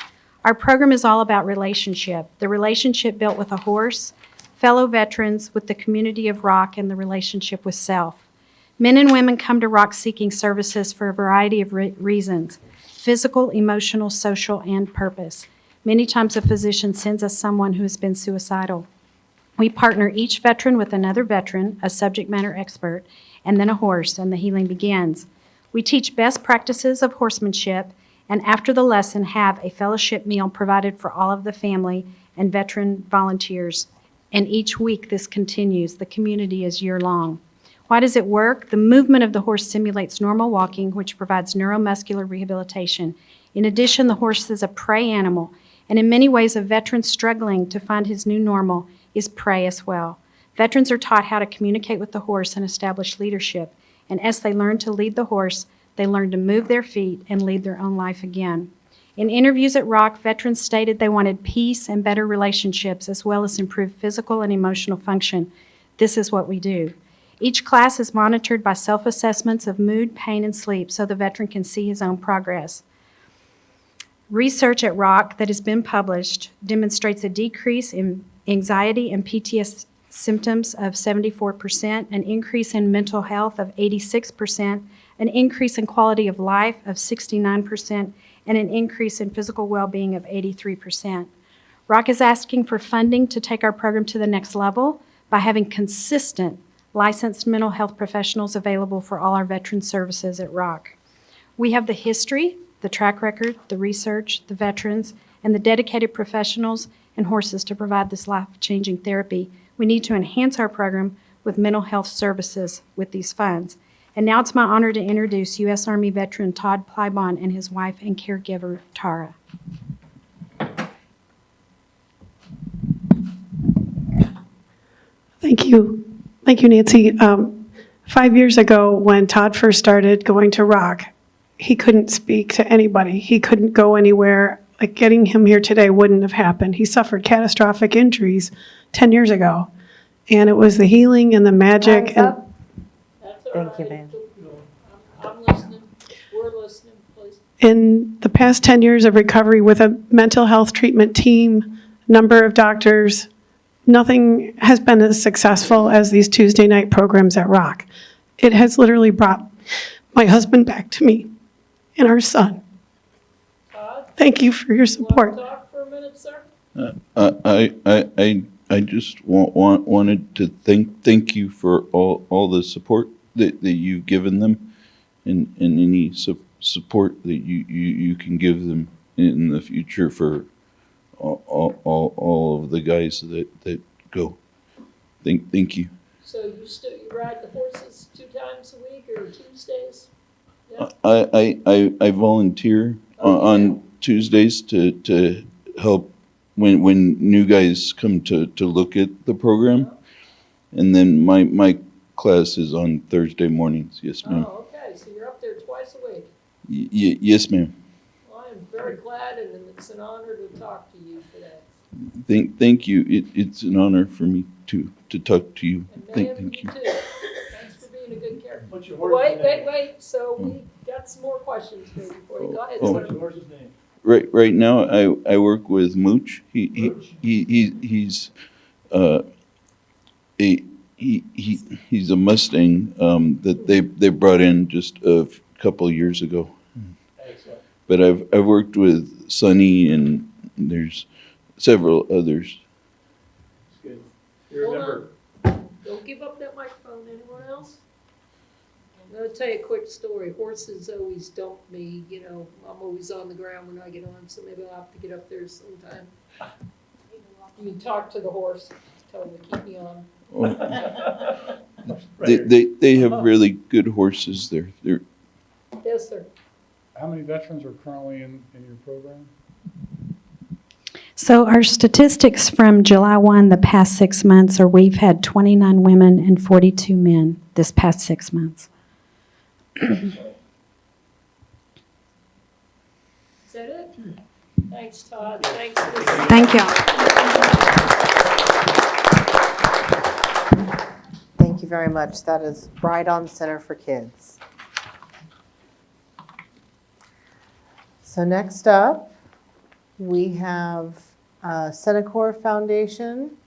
Our program is all about relationship, the relationship built with a horse, fellow veterans, with the community of ROC, and the relationship with self. Men and women come to ROC seeking services for a variety of reasons: physical, emotional, social, and purpose. Many times a physician sends us someone who has been suicidal. We partner each veteran with another veteran, a subject matter expert, and then a horse, and the healing begins. We teach best practices of horsemanship, and after the lesson have a fellowship meal provided for all of the family and veteran volunteers. And each week this continues. The community is year-long. Why does it work? The movement of the horse simulates normal walking, which provides neuromuscular rehabilitation. In addition, the horse is a prey animal, and in many ways, a veteran struggling to find his new normal is prey as well. Veterans are taught how to communicate with the horse and establish leadership, and as they learn to lead the horse, they learn to move their feet and lead their own life again. In interviews at ROC, veterans stated they wanted peace and better relationships, as well as improved physical and emotional function. This is what we do. Each class is monitored by self-assessments of mood, pain, and sleep so the veteran can see his own progress. Research at ROC that has been published demonstrates a decrease in anxiety and PTSD symptoms of 74%, an increase in mental health of 86%, an increase in quality of life of 69%, and an increase in physical well-being of 83%. ROC is asking for funding to take our program to the next level by having consistent licensed mental health professionals available for all our veteran services at ROC. We have the history, the track record, the research, the veterans, and the dedicated professionals and horses to provide this life-changing therapy. We need to enhance our program with mental health services with these funds. And now it's my honor to introduce U.S. Army veteran Todd Plybon and his wife and caregiver, Tara. Thank you. Thank you, Nancy. 5 years ago, when Todd first started going to ROC, he couldn't speak to anybody. He couldn't go anywhere. Like, getting him here today wouldn't have happened. He suffered catastrophic injuries 10 years ago. And it was the healing and the magic. That's all Thank right. you, ma'am. I'm listening. We're listening, please. In the past 10 years of recovery with a mental health treatment team, number of doctors, nothing has been as successful as these Tuesday night programs at ROC. It has literally brought my husband back to me and our son. Todd, Thank you for your want support. to talk for a minute, sir? I just wanted to thank you for all the support that you've given them, and any support that you can give them in the future for all of the guys that go. Thank you. So you ride the horses 2 times a week or Tuesdays? Yeah. I volunteer on Tuesdays to help when new guys come to look at the program, and then my class is on Thursday mornings. Yes, ma'am. Oh, okay, so you're up there twice a week. Yes, ma'am. Well, I am very glad, and it's an honor to talk to you today. Thank you. It's an honor for me to talk to you. And Thank you you. too. Thanks for being a good character. Wait, so we got some more questions for you before you go ahead. Oh. What's your horse's name? Right now, I work with Mooch. He's he's a Mustang that they brought in just a couple of years ago. Excellent. But I've worked with Sonny and there's several others. It's good. You Hold remember, Don't give up that microphone. Anyone else? I'm gonna tell you a quick story. Horses always dump me, you know, I'm always on the ground when I get on, so maybe I'll have to get up there sometime. You can talk to the horse, tell him to keep me on. They have really good horses there. They're Yes, sir. How many veterans are currently in your program? So our statistics from July 1, the past 6 months, are we've had 29 women and 42 men this past 6 months. Is that it? Thanks, Todd. Thanks. Lisa. Thank you. Thank you very much. That is right on center for kids. So next up, we have Senacor Foundation.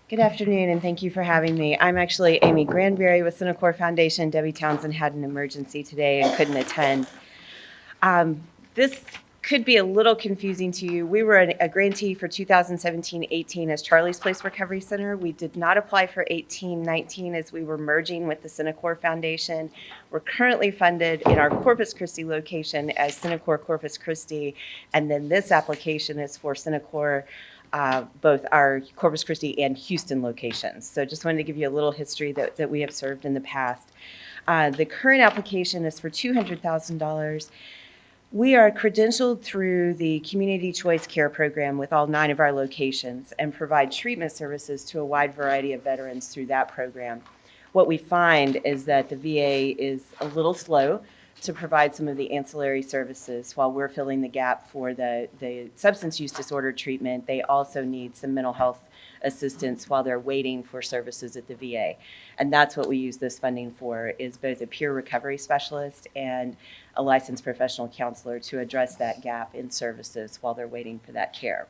Good afternoon, and thank you for having me. I'm actually Amy Granberry with Senacor Foundation. Debbie Townsend had an emergency today and couldn't attend. This could be a little confusing to you. We were a grantee for 2017-18 as Charlie's Place Recovery Center. We did not apply for 18-19 as we were merging with the Senacor Foundation. We're currently funded in our Corpus Christi location as Senacor Corpus Christi, and then this application is for Senacor both our Corpus Christi and Houston locations. So just wanted to give you a little history that we have served in the past. The current application is for $200,000. We are credentialed through the Community Choice Care Program with all 9 of our locations and provide treatment services to a wide variety of veterans through that program. What we find is that the VA is a little slow to provide some of the ancillary services while we're filling the gap for the substance use disorder treatment. They also need some mental health assistance while they're waiting for services at the VA. And that's what we use this funding for, is both a peer recovery specialist and a licensed professional counselor to address that gap in services while they're waiting for that care.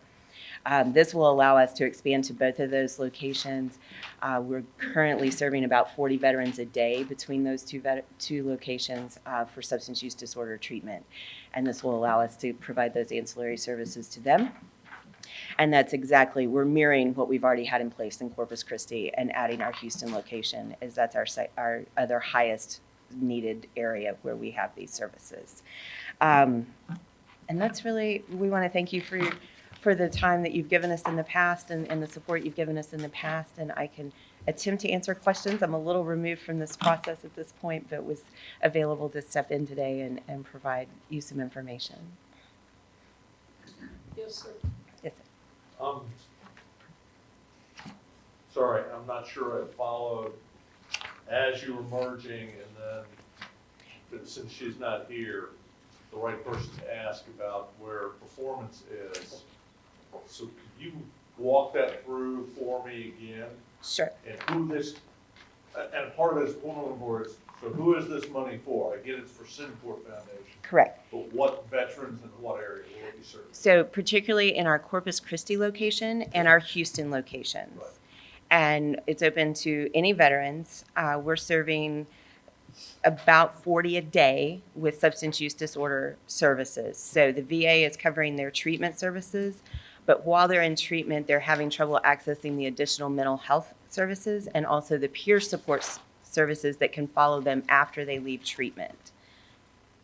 This will allow us to expand to both of those locations. We're currently serving about 40 veterans a day between those two locations for substance use disorder treatment. And this will allow us to provide those ancillary services to them. And that's exactly, we're mirroring what we've already had in place in Corpus Christi and adding our Houston location, as that's our other highest needed area where we have these services. And that's really, we want to thank you for the time that you've given us in the past and the support you've given us in the past. And I can attempt to answer questions. I'm a little removed from this process at this point, but was available to step in today and provide you some information. Yes, sir. Yes, sir. Sorry, I'm not sure I followed as you were merging, and then, but since she's not here, the right person to ask about where performance is. So could you walk that through for me again? Sure. And who this, and part of this, one of them was, so who is this money for? I get it's for Senacor Foundation. Correct. But what veterans and what area will it be serving? So particularly in our Corpus Christi location and our Houston locations. Right. And it's open to any veterans. We're serving about 40 a day with substance use disorder services. So the VA is covering their treatment services, but while they're in treatment, they're having trouble accessing the additional mental health services and also the peer support services that can follow them after they leave treatment.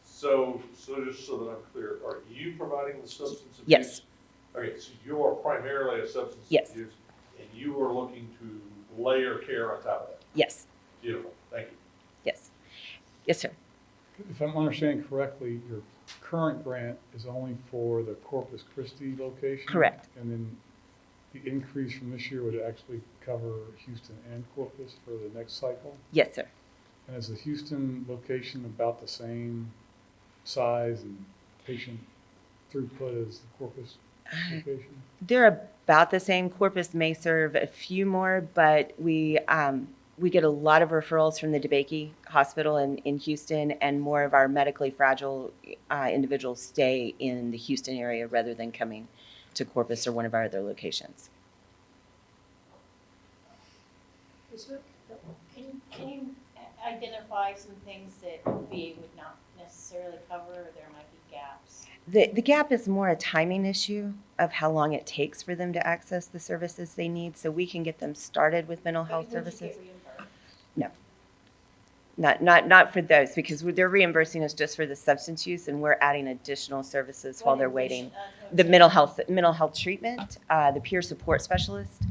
So just so that I'm clear, are you providing the substance abuse? Yes. Okay, so you are primarily a substance Yes. abuse, and you are looking to layer care on top of that? Yes. Beautiful, thank you. Yes. Yes, sir. If I'm understanding correctly, your current grant is only for the Corpus Christi location? Correct. And then the increase from this year would actually cover Houston and Corpus for the next cycle? Yes, sir. And is the Houston location about the same size and patient throughput as the Corpus location? They're about the same. Corpus may serve a few more, but we get a lot of referrals from the DeBakey Hospital in Houston, and more of our medically fragile individuals stay in the Houston area rather than coming to Corpus or one of our other locations. Can you identify some things that VA would not necessarily cover, or there might be gaps? The gap is more a timing issue of how long it takes for them to access the services they need, so we can get them started with mental health But would you services. get reimbursed? No. Not for those, because they're reimbursing us just for the substance use, and we're adding additional services while they're waiting. The mental health treatment, the peer support specialist,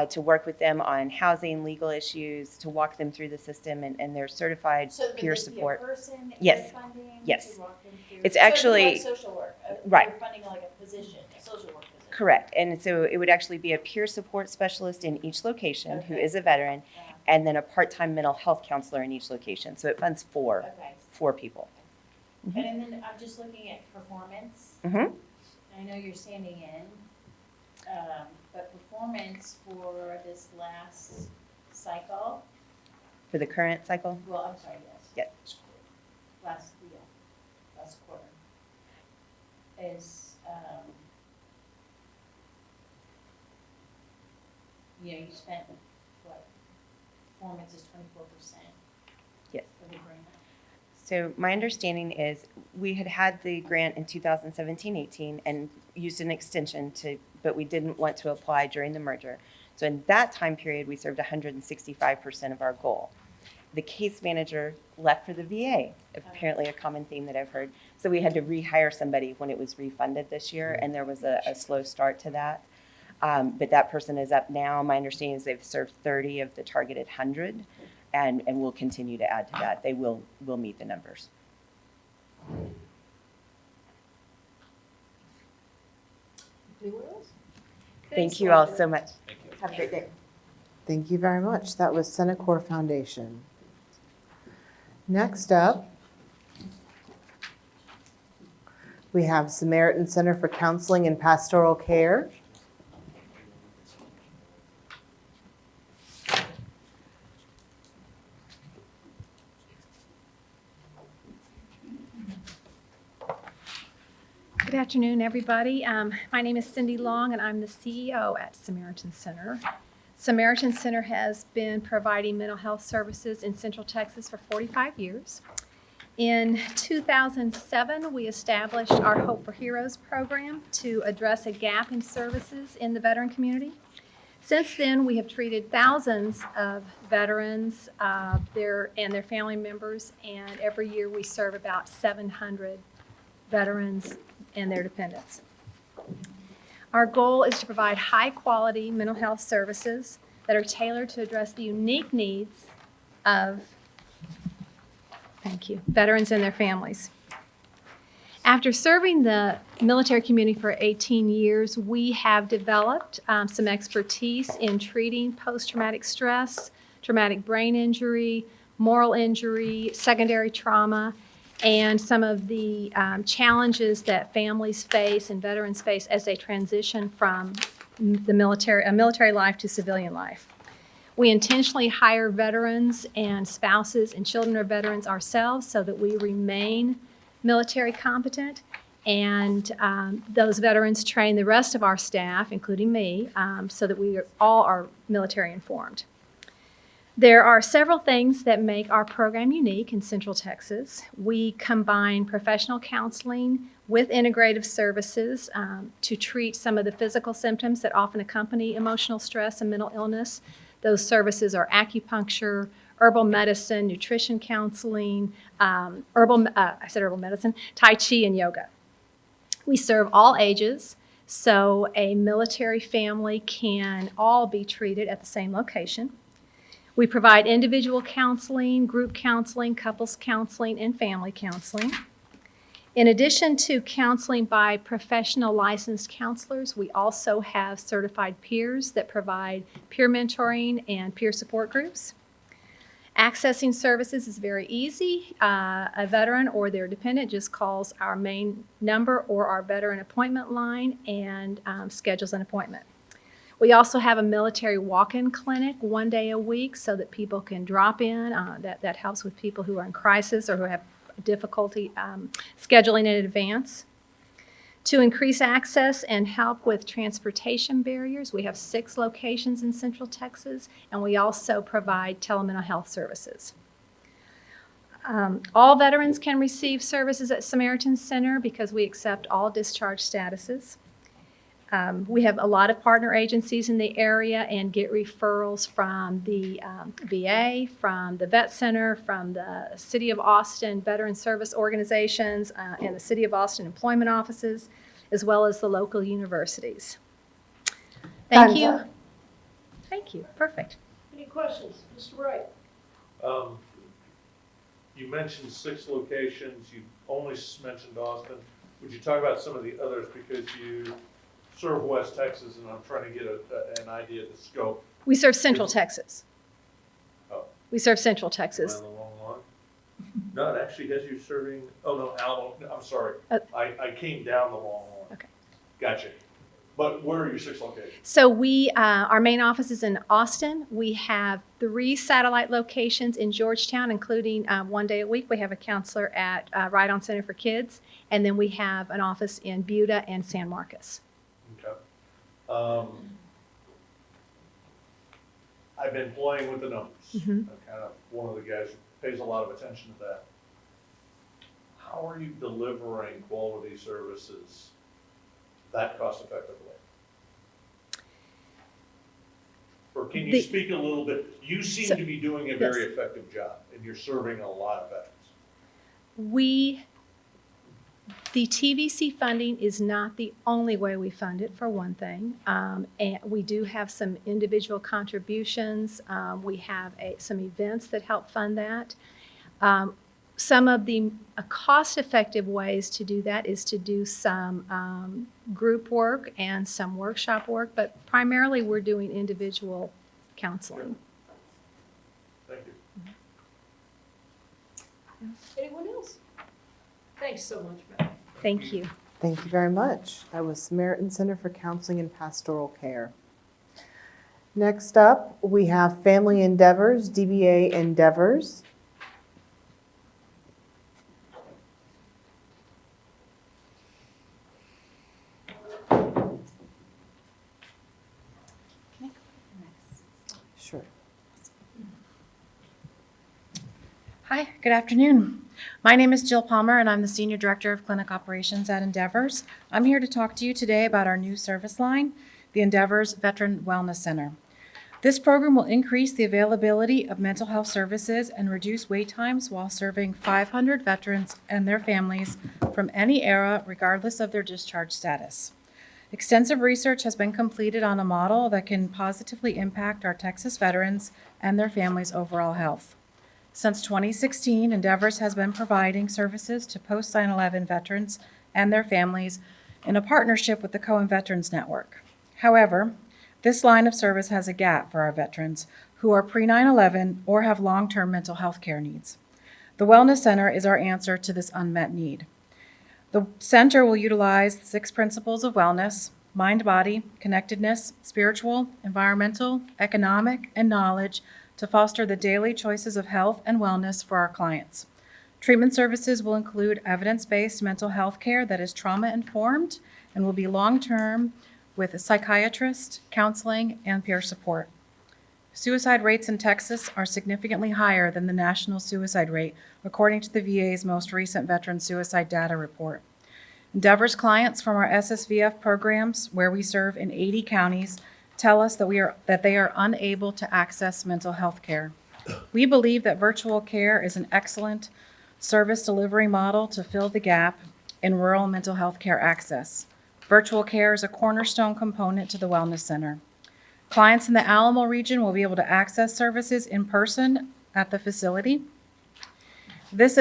to work with them on housing, legal issues, to walk them through the system, and their certified So would peer this be a support. person that Yes. you're funding Yes. to walk them through? It's So it'd be actually- like social work. Right. You're funding like a position, a social work position. Correct, and so it would actually be a peer support specialist in each location who Okay. is a veteran, and then a part-time mental health counselor in each location. So it funds Okay. four people. And then I'm just looking at performance. Mm-hmm. I know you're standing in, but performance for this last cycle, For the current cycle? well, I'm sorry, yes. Yes. Last quarter is, you spent, what, performance is 24%. Yes. For the grant. So my understanding is we had the grant in 2017-18 and used an extension but we didn't want to apply during the merger. So in that time period, we served 165% of our goal. The case manager left for the VA, apparently a common theme that I've heard. So we had to rehire somebody when it was refunded this year, and there was a slow start to that. But that person is up now. My understanding is they've served 30 of the targeted 100, and we'll continue to add to that. They will meet the numbers. Anyone else? Thank you all so much. Have a great day. Thank you very much. That was Senecor Foundation. Next up, we have Samaritan Center for Counseling and Pastoral Care. Good afternoon, everybody. My name is Cindy Long, and I'm the CEO at Samaritan Center. Samaritan Center has been providing mental health services in Central Texas for 45 years. In 2007, we established our Hope for Heroes program to address a gap in services in the veteran community. Since then, we have treated thousands of veterans and their family members, and every year we serve about 700 veterans and their dependents. Our goal is to provide high-quality mental health services that are tailored to address the unique needs of, veterans and their families. After serving the military community for 18 years, we have developed some expertise in treating post-traumatic stress, traumatic brain injury, moral injury, secondary trauma, and some of the challenges that families face and veterans face as they transition from a military life to civilian life. We intentionally hire veterans and spouses and children of veterans ourselves so that we remain military competent, and those veterans train the rest of our staff, including me, so that we all are military informed. There are several things that make our program unique in Central Texas. We combine professional counseling with integrative services to treat some of the physical symptoms that often accompany emotional stress and mental illness. Those services are acupuncture, herbal medicine, nutrition counseling, herbal medicine, Tai Chi, and yoga. We serve all ages, so a military family can all be treated at the same location. We provide individual counseling, group counseling, couples counseling, and family counseling. In addition to counseling by professional licensed counselors, we also have certified peers that provide peer mentoring and peer support groups. Accessing services is very easy. A veteran or their dependent just calls our main number or our veteran appointment line and schedules an appointment. We also have a military walk-in clinic 1 day a week so that people can drop in. That helps with people who are in crisis or who have difficulty scheduling in advance. To increase access and help with transportation barriers, we have 6 locations in Central Texas, and we also provide telemental health services. All veterans can receive services at Samaritan Center because we accept all discharge statuses. We have a lot of partner agencies in the area and get referrals from the VA, from the Vet Center, from the City of Austin Veteran Service Organizations, and the City of Austin employment offices, as well as the local universities. Thank you. Thank you. Perfect. Any questions? Mr. Wright? You mentioned 6 locations, you only mentioned Austin. Would you talk about some of the others, because you serve West Texas, and I'm trying to get an idea of the scope. We serve Central Texas. Oh. We serve Central Am I Texas. on the wrong line? No, it actually has you serving, oh no, Alamo, I'm sorry. I came down the wrong line. Okay. Gotcha. But where are your 6 locations? So our main office is in Austin. We have 3 satellite locations in Georgetown, including 1 day a week. We have a counselor at Right On Center for Kids, and then we have an office in Buda and San Marcos. Okay. I've been playing with the numbers. I'm kind of one of the guys who pays a lot of attention to that. How are you delivering quality services that cost effectively? Or can you speak a little bit? You seem to be doing a very effective job, and you're serving a lot of veterans. The TVC funding is not the only way we fund it, for one thing. And we do have some individual contributions. We have some events that help fund that. Some of the cost-effective ways to do that is to do some group work and some workshop work, but primarily we're doing individual counseling. Thank you. Anyone else? Thanks so much, Matt. Thank you. Thank you very much. That was Samaritan Center for Counseling and Pastoral Care. Next up, we have Family Endeavors, DBA Endeavors. Sure. Hi, good afternoon. My name is Jill Palmer, and I'm the Senior Director of Clinic Operations at Endeavors. I'm here to talk to you today about our new service line, the Endeavors Veteran Wellness Center. This program will increase the availability of mental health services and reduce wait times while serving 500 veterans and their families from any era, regardless of their discharge status. Extensive research has been completed on a model that can positively impact our Texas veterans and their families' overall health. Since 2016, Endeavors has been providing services to post 9/11 veterans and their families in a partnership with the Cohen Veterans Network. However, this line of service has a gap for our veterans who are pre-9/11 or have long-term mental health care needs. The Wellness Center is our answer to this unmet need. The center will utilize 6 principles of wellness: mind, body, connectedness, spiritual, environmental, economic, and knowledge, to foster the daily choices of health and wellness for our clients. Treatment services will include evidence-based mental health care that is trauma-informed and will be long-term with a psychiatrist, counseling, and peer support. Suicide rates in Texas are significantly higher than the national suicide rate, according to the VA's most recent veteran suicide data report. Endeavors clients from our SSVF programs, where we serve in 80 counties, tell us that they are unable to access mental health care. We believe that virtual care is an excellent service delivery model to fill the gap in rural mental health care access. Virtual care is a cornerstone component to the Wellness Center. Clients in the Alamo region will be able to access services in person at the facility. This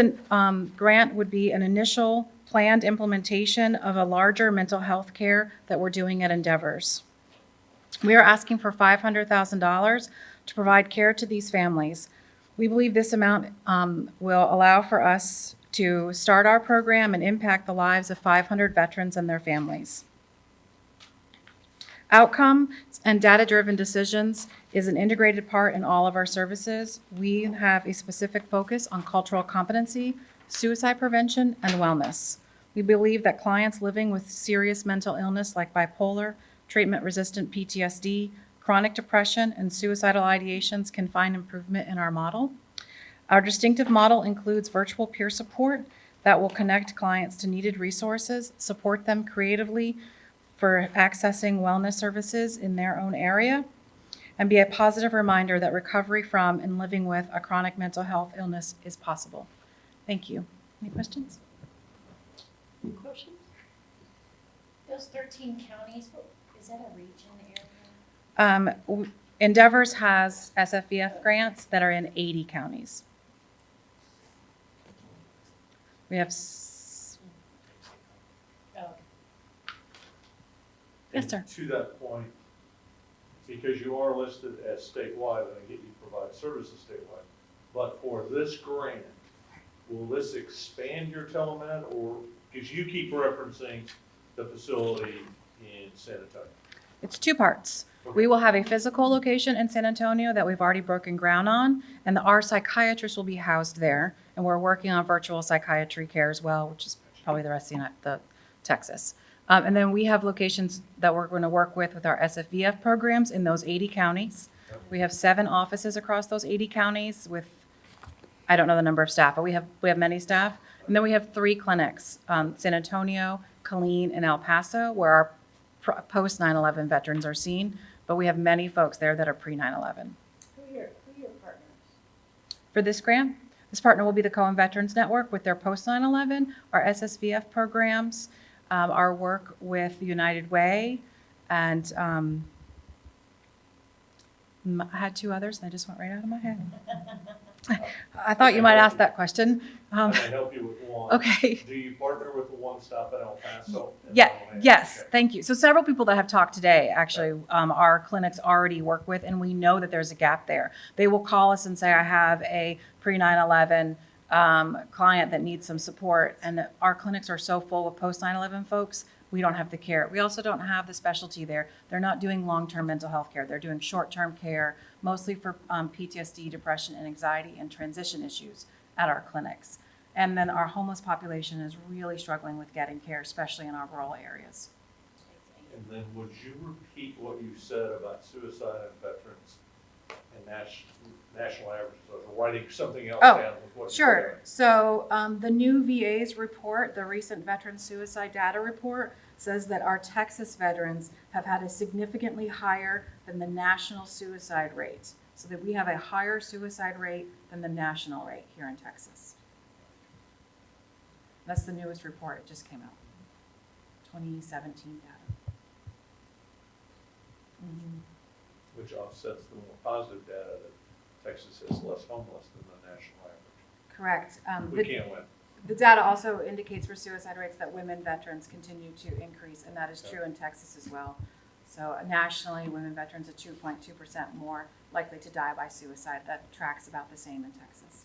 grant would be an initial planned implementation of a larger mental health care that we're doing at Endeavors. We are asking for $500,000 to provide care to these families. We believe this amount will allow for us to start our program and impact the lives of 500 veterans and their families. Outcome and data-driven decisions is an integrated part in all of our services. We have a specific focus on cultural competency, suicide prevention, and wellness. We believe that clients living with serious mental illness like bipolar, treatment-resistant PTSD, chronic depression, and suicidal ideations can find improvement in our model. Our distinctive model includes virtual peer support that will connect clients to needed resources, support them creatively for accessing wellness services in their own area, and be a positive reminder that recovery from and living with a chronic mental health illness is possible. Thank you. Any questions? Any questions? Those 13 counties, is that a region area? Endeavors has SFVF grants that are in 80 counties. We have, Oh, yes, sir. To that point, because you are listed as statewide, and I get you provide services statewide, but for this grant, will this expand your telemed, or, because you keep referencing the facility in San Antonio? It's two parts. We will have a physical location in San Antonio that we've already broken ground on, and our psychiatrists will be housed there. And we're working on virtual psychiatry care as well, which is probably the rest of the Texas. And then we have locations that we're going to work with our SFVF programs in those 80 counties. We have 7 offices across those 80 counties with, I don't know the number of staff, but we have many staff. And then we have 3 clinics, San Antonio, Killeen, and El Paso, where our post 9/11 veterans are seen. But we have many folks there that are pre 9/11. Who are your partners? For this grant, this partner will be the Cohen Veterans Network with their post 9/11, our SSVF programs, our work with United Way, and I had 2 others, and I just went right out of my head. I thought you might ask that question. I can help you with one. Okay. Do you partner with the one stop in El Paso? Yes, Okay. thank you. So several people that have talked today, actually, our clinics already work with, and we know that there's a gap there. They will call us and say, I have a pre-9/11 client that needs some support, and our clinics are so full with post-9/11 folks, we don't have the care. We also don't have the specialty there. They're not doing long-term mental health care. They're doing short-term care, mostly for PTSD, depression, and anxiety, and transition issues at our clinics. And then our homeless population is really struggling with getting care, especially in our rural areas. And then would you repeat what you said about suicide in veterans and national averages? I was writing something else down with what you Sure. said. So the new VA's report, the recent veteran suicide data report, says that our Texas veterans have had a significantly higher than the national suicide rate. So that we have a higher suicide rate than the national rate here in Texas. That's the newest report. It just came out. 2017 data. Mm-hmm. Which offsets the more positive data that Texas is less homeless than the national average. Correct. We can't win. The data also indicates for suicide rates that women veterans continue to increase, and that is true in Texas as well. So nationally, women veterans are 2.2% more likely to die by suicide. That tracks about the same in Texas.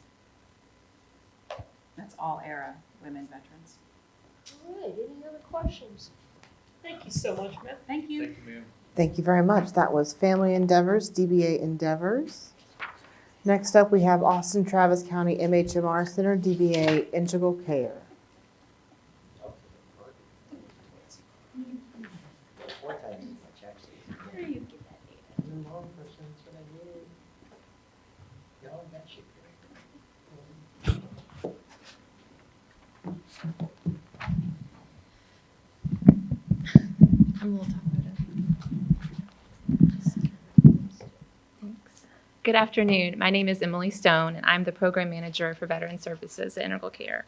That's all era women veterans. All right, any other questions? Thank you so much, Matt. Thank you. Thank you, ma'am. Thank you very much. That was Family Endeavors, DBA Endeavors. Next up, we have Austin Travis County MHMR Center, DBA Integral Care. Where do you get that data? I'm a little talkative. Thanks. Good afternoon. My name is Emily Stone, and I'm the Program Manager for Veteran Services at Integral Care.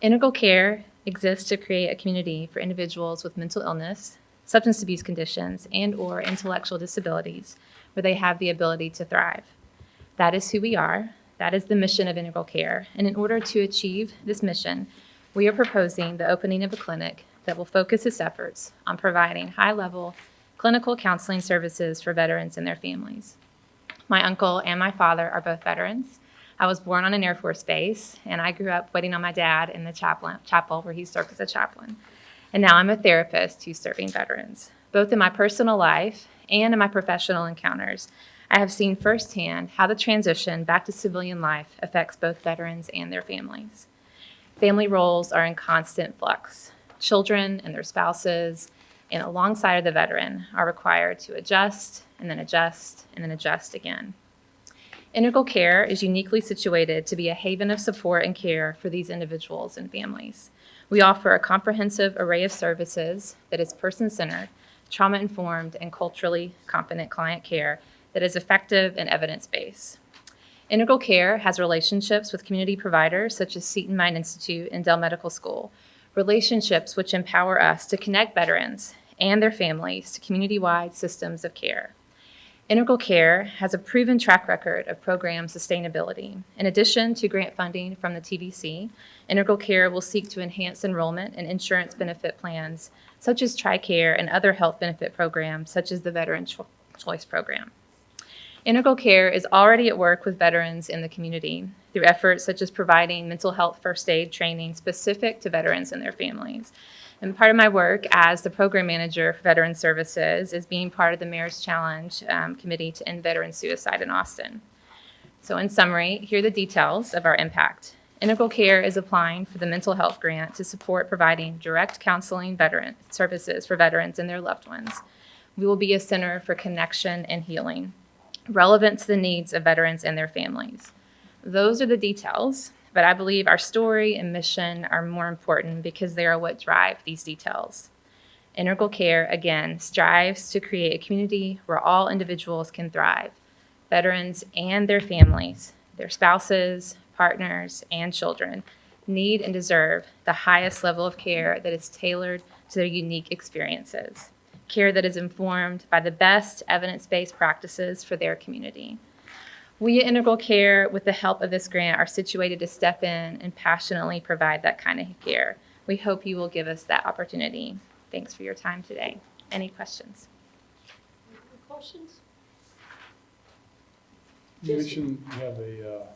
Integral Care exists to create a community for individuals with mental illness, substance abuse conditions, and/or intellectual disabilities where they have the ability to thrive. That is who we are. That is the mission of Integral Care. And in order to achieve this mission, we are proposing the opening of a clinic that will focus its efforts on providing high-level clinical counseling services for veterans and their families. My uncle and my father are both veterans. I was born on an Air Force base, and I grew up waiting on my dad in the chapel where he served as a chaplain. And now I'm a therapist who's serving veterans. Both in my personal life and in my professional encounters, I have seen firsthand how the transition back to civilian life affects both veterans and their families. Family roles are in constant flux. Children and their spouses, and alongside of the veteran, are required to adjust, and then adjust, and then adjust again. Integral Care is uniquely situated to be a haven of support and care for these individuals and families. We offer a comprehensive array of services that is person-centered, trauma-informed, and culturally competent client care that is effective and evidence-based. Integral Care has relationships with community providers such as Seton Mine Institute and Dell Medical School, relationships which empower us to connect veterans and their families to community-wide systems of care. Integral Care has a proven track record of program sustainability. In addition to grant funding from the TVC, Integral Care will seek to enhance enrollment in insurance benefit plans such as TRICARE and other health benefit programs such as the Veteran Choice Program. Integral Care is already at work with veterans in the community through efforts such as providing mental health first aid training specific to veterans and their families. And part of my work as the program manager for Veteran Services is being part of the Mayor's Challenge Committee to End Veteran Suicide in Austin. So in summary, here are the details of our impact. Integral Care is applying for the mental health grant to support providing direct counseling veteran services for veterans and their loved ones. We will be a center for connection and healing, relevant to the needs of veterans and their families. Those are the details, but I believe our story and mission are more important because they are what drive these details. Integral Care, again, strives to create a community where all individuals can thrive, veterans and their families, their spouses, partners, and children need and deserve the highest level of care that is tailored to their unique experiences, care that is informed by the best evidence-based practices for their community. We at Integral Care, with the help of this grant, are situated to step in and passionately provide that kind of care. We hope you will give us that opportunity. Thanks for your time today. Any questions? Questions? You mentioned you have a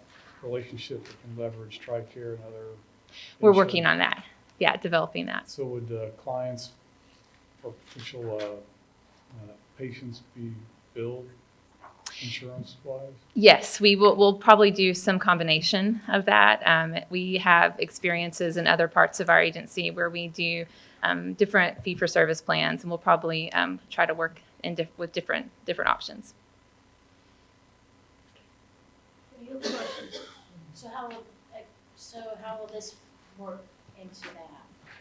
relationship that can leverage TRICARE and other. We're working on that. Yeah, developing that. So would clients or potential patients be billed insurance-wise? Yes, we'll probably do some combination of that. We have experiences in other parts of our agency where we do different fee-for-service plans, and we'll probably try to work with different options. Any other questions? So how will this work into that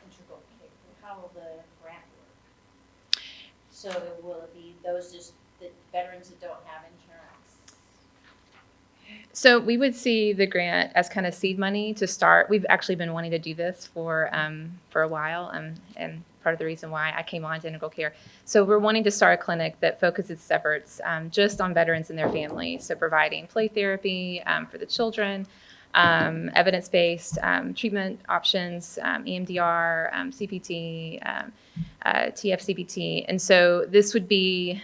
integral care? How will the grant work? So will it be those just the veterans that don't have insurance? So we would see the grant as kind of seed money to start. We've actually been wanting to do this for a while, and part of the reason why I came on to Integral Care. So we're wanting to start a clinic that focuses its efforts just on veterans and their families. So providing play therapy for the children, evidence-based treatment options, EMDR, CPT, TFCPT. And so this would be,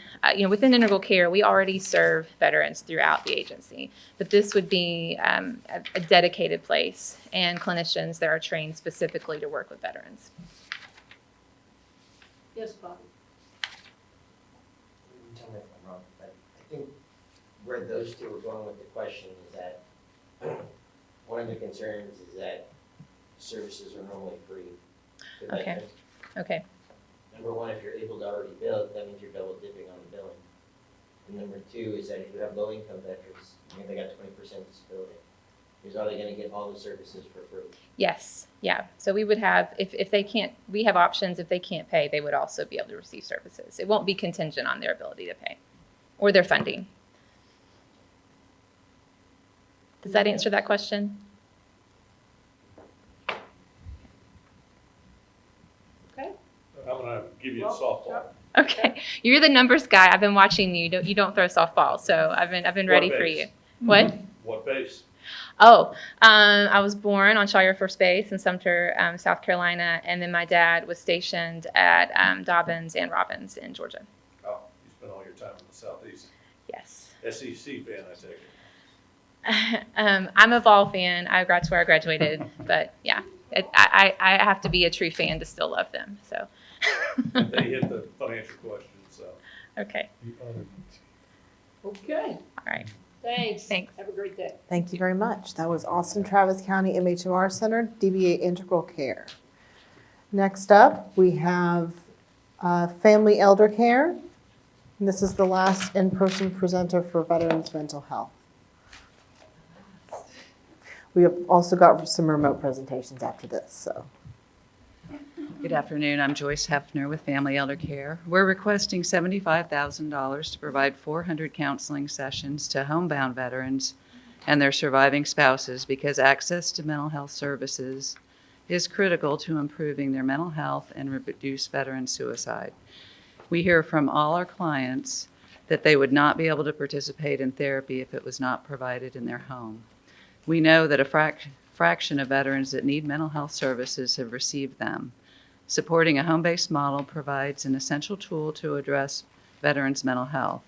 within Integral Care, we already serve veterans throughout the agency, but this would be a dedicated place and clinicians that are trained specifically to work with veterans. Yes, Bobby. Tell me if I'm wrong, but I think where those two were going with the question is that one of the concerns is that services are normally free to Okay. veterans. Okay. Number one, if you're able to already bill, that means you're double dipping on the billing. And number two is that if you have low income veterans, they got 20% disability. Is are they gonna get all the services for free? Yes, yeah. So we would have, if they can't, we have options. If they can't pay, they would also be able to receive services. It won't be contingent on their ability to pay or their funding. Does that answer that question? Okay. I'm gonna give you a softball. Okay. You're the numbers guy. I've been watching you. You don't throw softballs, so I've been ready for you. What? What base? Oh, I was born on Shaw Air Force Base in Sumter, South Carolina, and then my dad was stationed at Dobbins and Robbins in Georgia. Oh, you spent all your time in the Southeast. Yes. SEC fan, I take it. I'm a Vol fan. That's where I graduated. But yeah, I have to be a true fan to still love them. So. And they hit the financial question, so. Okay. Okay, All right. thanks. Thanks. Have a great day. Thank you very much. That was Austin Travis County MHMR Center, DBA Integral Care. Next up, we have Family Elder Care. And this is the last in-person presenter for Veterans Mental Health. We have also got some remote presentations after this, so. Good afternoon. I'm Joyce Hefner with Family Elder Care. We're requesting $75,000 to provide 400 counseling sessions to homebound veterans and their surviving spouses because access to mental health services is critical to improving their mental health and reduce veteran suicide. We hear from all our clients that they would not be able to participate in therapy if it was not provided in their home. We know that a fraction of veterans that need mental health services have received them. Supporting a home-based model provides an essential tool to address veterans' mental health.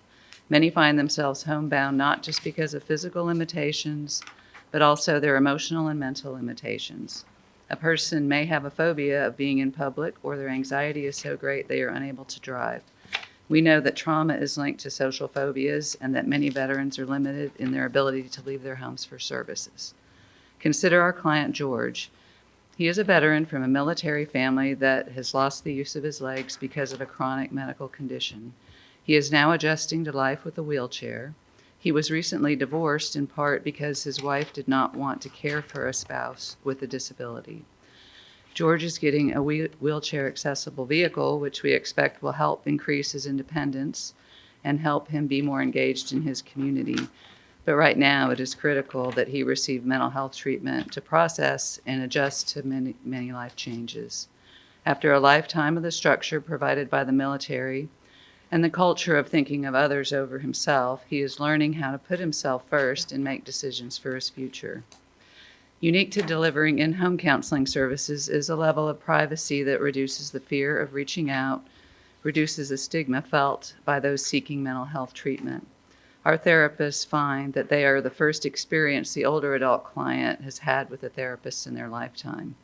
Many find themselves homebound not just because of physical limitations, but also their emotional and mental limitations. A person may have a phobia of being in public, or their anxiety is so great they are unable to drive. We know that trauma is linked to social phobias and that many veterans are limited in their ability to leave their homes for services. Consider our client, George. He is a veteran from a military family that has lost the use of his legs because of a chronic medical condition. He is now adjusting to life with a wheelchair. He was recently divorced in part because his wife did not want to care for a spouse with a disability. George is getting a wheelchair accessible vehicle, which we expect will help increase his independence and help him be more engaged in his community. But right now, it is critical that he receive mental health treatment to process and adjust to many life changes. After a lifetime of the structure provided by the military and the culture of thinking of others over himself, he is learning how to put himself first and make decisions for his future. Unique to delivering in-home counseling services is a level of privacy that reduces the fear of reaching out, reduces the stigma felt by those seeking mental health treatment. Our therapists find that they are the first experience the older adult client has had with a therapist in their lifetime.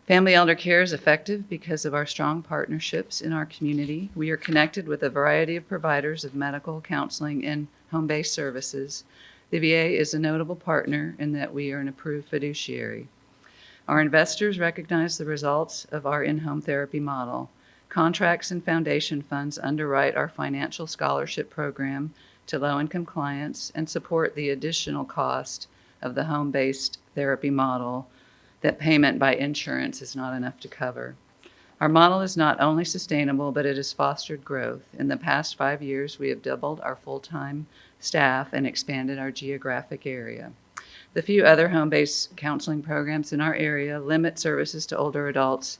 Family Elder Care is effective because of our strong partnerships in our community. We are connected with a variety of providers of medical, counseling, and home-based services. The VA is a notable partner in that we are an approved fiduciary. Our investors recognize the results of our in-home therapy model. Contracts and foundation funds underwrite our financial scholarship program to low-income clients and support the additional cost of the home-based therapy model that payment by insurance is not enough to cover. Our model is not only sustainable, but it has fostered growth. In the past 5 years, we have doubled our full-time staff and expanded our geographic area. The few other home-based counseling programs in our area limit services to older adults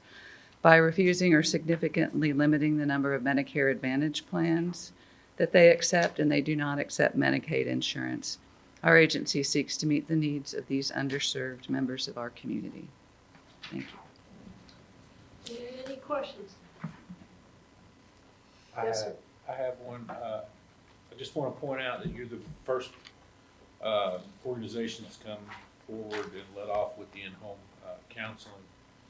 by refusing or significantly limiting the number of Medicare Advantage plans that they accept, and they do not accept Medicaid insurance. Our agency seeks to meet the needs of these underserved members of our community. Thank you. Any questions? I Yes, sir. have one. I just want to point out that you're the first organization that's come forward and led off with the in-home counseling.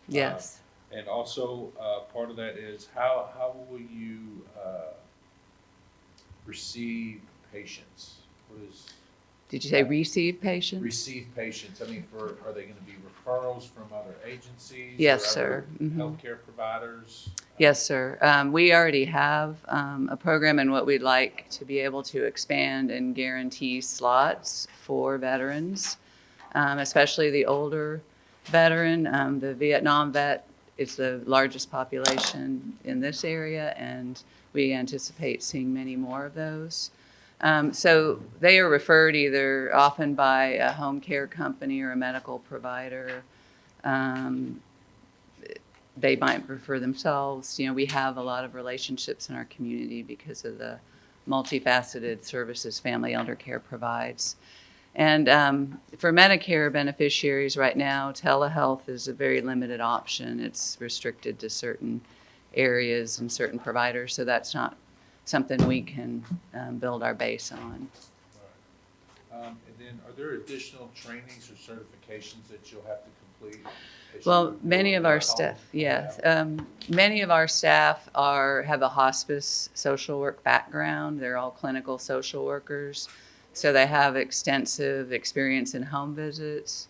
Yes. And also, part of that is how will you receive patients? What is Did you say receive patients? receive patients? I mean, are they going to be referrals from other agencies? Yes, or sir. other Mhm. Healthcare providers? Yes, sir. We already have a program, and what we'd like to be able to expand and guarantee slots for veterans, especially the older veteran. The Vietnam vet is the largest population in this area, and we anticipate seeing many more of those. So they are referred either often by a home care company or a medical provider. They might refer themselves. You know, we have a lot of relationships in our community because of the multifaceted services Family Elder Care provides. And for Medicare beneficiaries right now, telehealth is a very limited option. It's restricted to certain areas and certain providers, so that's not something we can build our base on. And then are there additional trainings or certifications that you'll have to complete? as Well, you many go of our back on? staff, yes. Many of our staff have a hospice social work background. They're all clinical social workers. So they have extensive experience in home visits.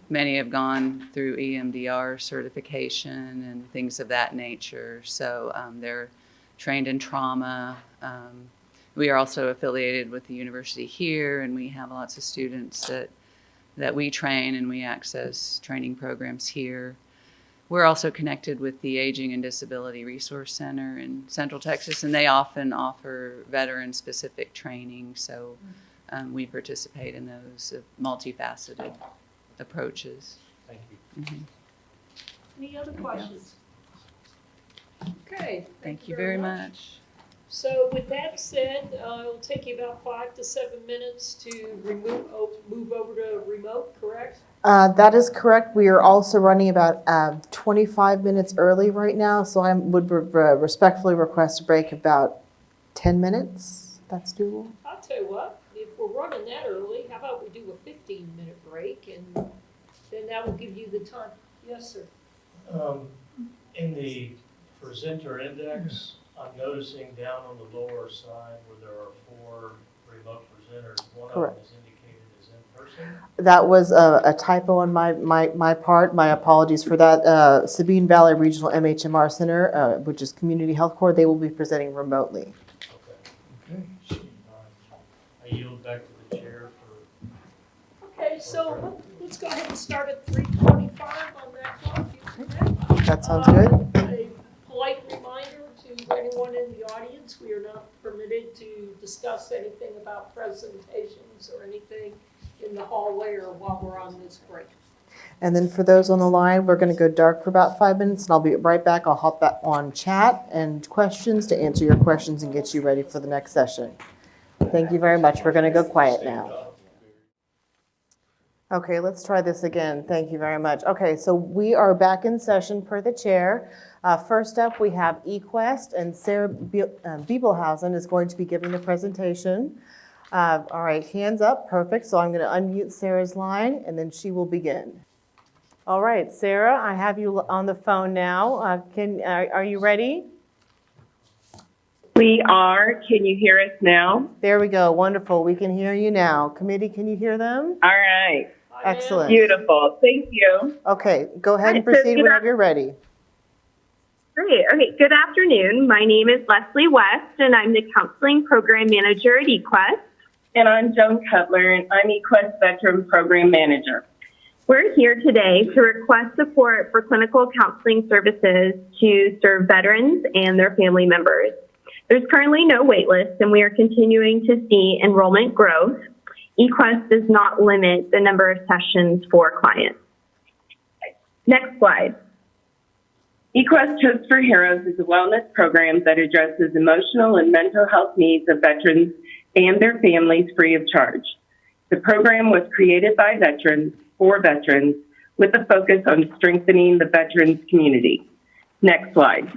Many have gone through EMDR certification and things of that nature. So they're trained in trauma. We are also affiliated with the university here, and we have lots of students that we train, and we access training programs here. We're also connected with the Aging and Disability Resource Center in Central Texas, and they often offer veteran-specific training. So we participate in those multifaceted approaches. Thank you. Mhm. Any other questions? Okay. Thank you very much. So with that said, it'll take you about 5 to 7 minutes to move over to remote, correct? That is correct. We are also running about 25 minutes early right now, so I would respectfully request a break about 10 minutes. That's doable. I'll tell you what, if we're running that early, how about we do a 15-minute break, and then that will give you the time. Yes, sir. In the presenter index, I'm noticing down on the lower side where there are 4 remote presenters, one of them Correct. is indicated as in person. That was a typo on my part. My apologies for that. Sabine Valley Regional MHMR Center, which is Community Health Corps, they will be presenting remotely. Okay. I yield back to the chair for. Okay, so let's go ahead and start at 3:45 on that clock. That sounds good. A polite reminder to anyone in the audience, we are not permitted to discuss anything about presentations or anything in the hallway or while we're on this break. And then for those on the line, we're going to go dark for about 5 minutes, and I'll be right back. I'll hop back on chat and questions to answer your questions and get you ready for the next session. Thank you very much. We're going to go quiet now. Okay, let's try this again. Thank you very much. Okay, so we are back in session per the chair. First up, we have eQuest, and Sarah Biebelhausen is going to be giving the presentation. All right, hands up, perfect. So I'm going to unmute Sarah's line, and then she will begin. All right, Sarah, I have you on the phone now. Are you ready? We are. Can you hear us now? There we go. Wonderful. We can hear you now. Committee, can you hear them? All right. Excellent. Beautiful. Thank you. Okay, go ahead and All right, so proceed whenever you're ready. Great. Okay. Good afternoon. My name is Leslie West, and I'm the Counseling Program Manager at eQuest. And I'm Joan Cutler, and I'm eQuest Veteran Program Manager. We're here today to request support for clinical counseling services to serve veterans and their family members. There's currently no wait list, and we are continuing to see enrollment growth. eQuest does not limit the number of sessions for clients. Next slide. eQuest Hopes for Heroes is a wellness program that addresses emotional and mental health needs of veterans and their families free of charge. The program was created by veterans for veterans with a focus on strengthening the veterans community. Next slide.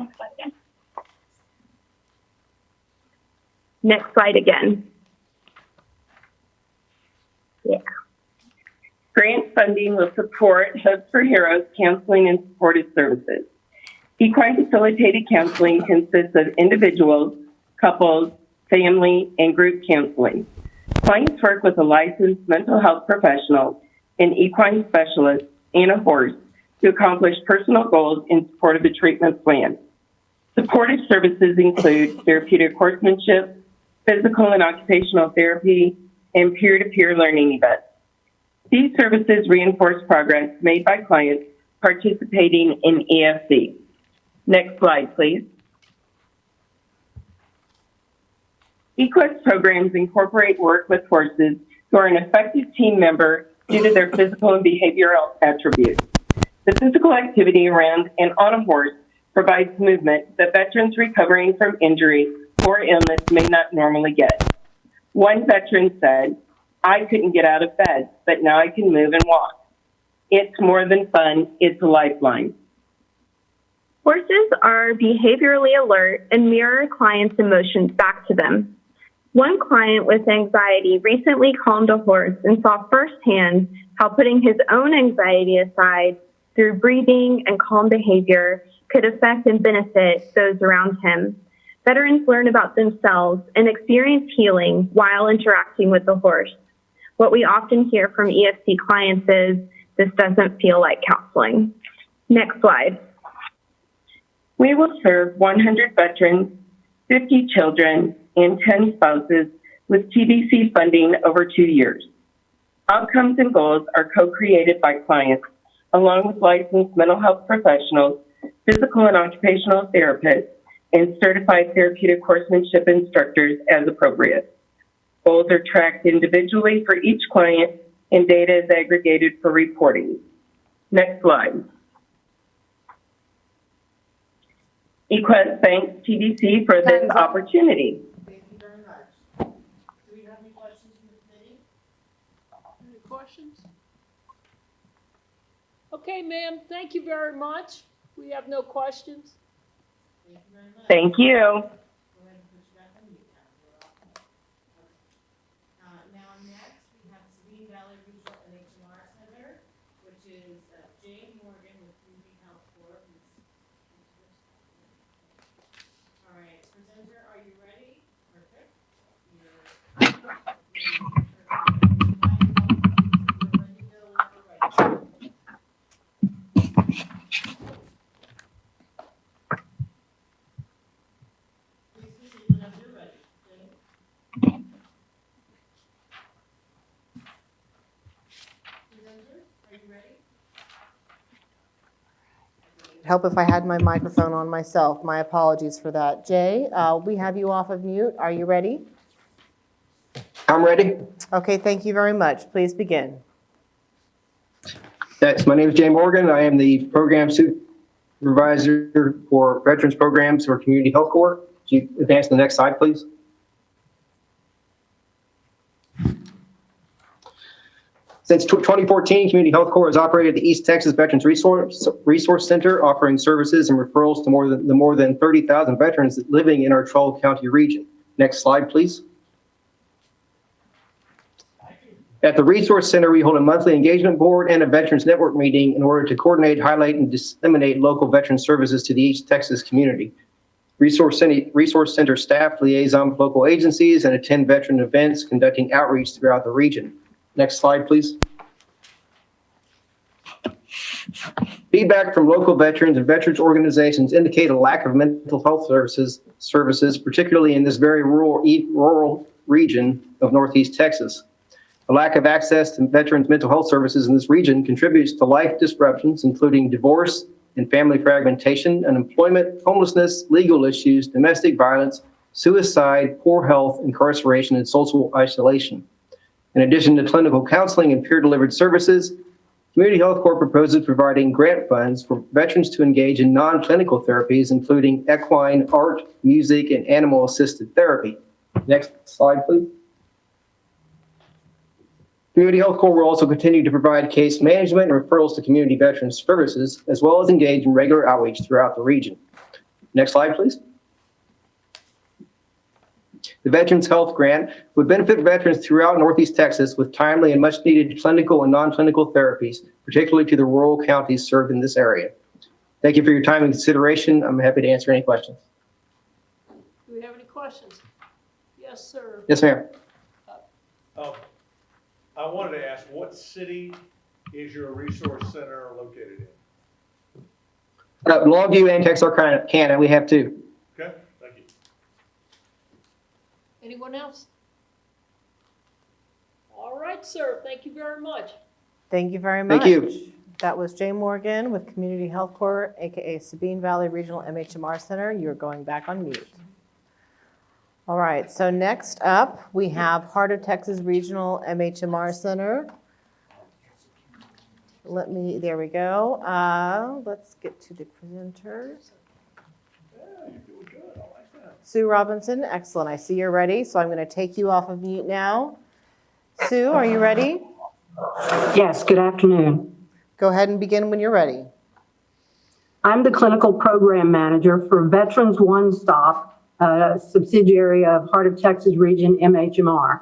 Next slide again. Yeah. Grant funding will support Hopes for Heroes counseling and supportive services. Equine facilitated counseling consists of individuals, couples, family, and group counseling. Clients work with a licensed mental health professional, an equine specialist, and a horse to accomplish personal goals in support of a treatment plan. Supportive services include therapeutic horsemanship, physical and occupational therapy, and peer-to-peer learning events. These services reinforce progress made by clients participating in EFC. Next slide, please. eQuest programs incorporate work with horses who are an effective team member due to their physical and behavioral attributes. The physical activity around and on a horse provides movement that veterans recovering from injury or illness may not normally get. One veteran said, "I couldn't get out of bed, but now I can move and walk. It's more than fun, it's a lifeline." Horses are behaviorally alert and mirror clients' emotions back to them. One client with anxiety recently calmed a horse and saw firsthand how putting his own anxiety aside through breathing and calm behavior could affect and benefit those around him. Veterans learn about themselves and experience healing while interacting with the horse. What we often hear from EFC clients is, this doesn't feel like counseling. Next slide. We will serve 100 veterans, 50 children, and 10 spouses with TDC funding over 2 years. Outcomes and goals are co-created by clients, along with licensed mental health professionals, physical and occupational therapists, and certified therapeutic horsemanship instructors as appropriate. Goals are tracked individually for each client, and data is aggregated for reporting. Next slide. EQuest thanks TDC for this opportunity. Thank you very much. Do we have any questions from the committee? Any questions? Okay, ma'am, thank you very much. We have no questions. Thank you very much. Thank you. Go ahead and push back on mute now. Now next, we have Sabine Valley Regional NHMR Center, which is Jane Morgan with Community Health Corp. All right, presenter, are you ready? Perfect. Please proceed whenever you're ready. Jane? Presenter, are you ready? Help if I had my microphone on myself. My apologies for that. Jay, we have you off of mute. Are you ready? I'm ready. Okay, thank you very much. Please begin. Yes, my name is Jay Morgan. I am the program supervisor for veterans programs for Community Health Corps. Could you advance to the next slide, please? Since 2014, Community Health Corps has operated the East Texas Veterans Resource Center, offering services and referrals to more than 30,000 veterans living in our Trumbull County region. Next slide, please. At the Resource Center, we hold a monthly engagement board and a Veterans Network meeting in order to coordinate, highlight, and disseminate local veteran services to the East Texas community. Resource Center staff liaison with local agencies and attend veteran events, conducting outreach throughout the region. Next slide, please. Feedback from local veterans and veterans organizations indicate a lack of mental health services, particularly in this very rural region of Northeast Texas. A lack of access to veterans' mental health services in this region contributes to life disruptions, including divorce and family fragmentation, unemployment, homelessness, legal issues, domestic violence, suicide, poor health, incarceration, and social isolation. In addition to clinical counseling and peer-delivered services, Community Health Corps proposes providing grant funds for veterans to engage in non-clinical therapies, including equine, art, music, and animal-assisted therapy. Next slide, please. Community Health Corps will also continue to provide case management and referrals to community veterans services, as well as engage in regular outreach throughout the region. Next slide, please. The Veterans Health Grant would benefit veterans throughout Northeast Texas with timely and much-needed clinical and non-clinical therapies, particularly to the rural counties served in this area. Thank you for your time and consideration. I'm happy to answer any questions. Do we have any questions? Yes, sir. Yes, ma'am. I wanted to ask, what city is your resource center located in? Longview and Texarkana, we have two. Okay, thank you. Anyone else? All right, sir. Thank you very much. Thank you very much. Thank you. That was Jay Morgan with Community Health Corps, aka Sabine Valley Regional MHMR Center. You're going back on mute. All right, so next up, we have Heart of Texas Regional MHMR Center. There we go. Let's get to the presenters. Yeah, you're doing good. I like that. Sue Robinson, excellent. I see you're ready, so I'm going to take you off of mute now. Sue, are you ready? Yes, good afternoon. Go ahead and begin when you're ready. I'm the clinical program manager for Veterans One Stop, subsidiary of Heart of Texas Region MHMR.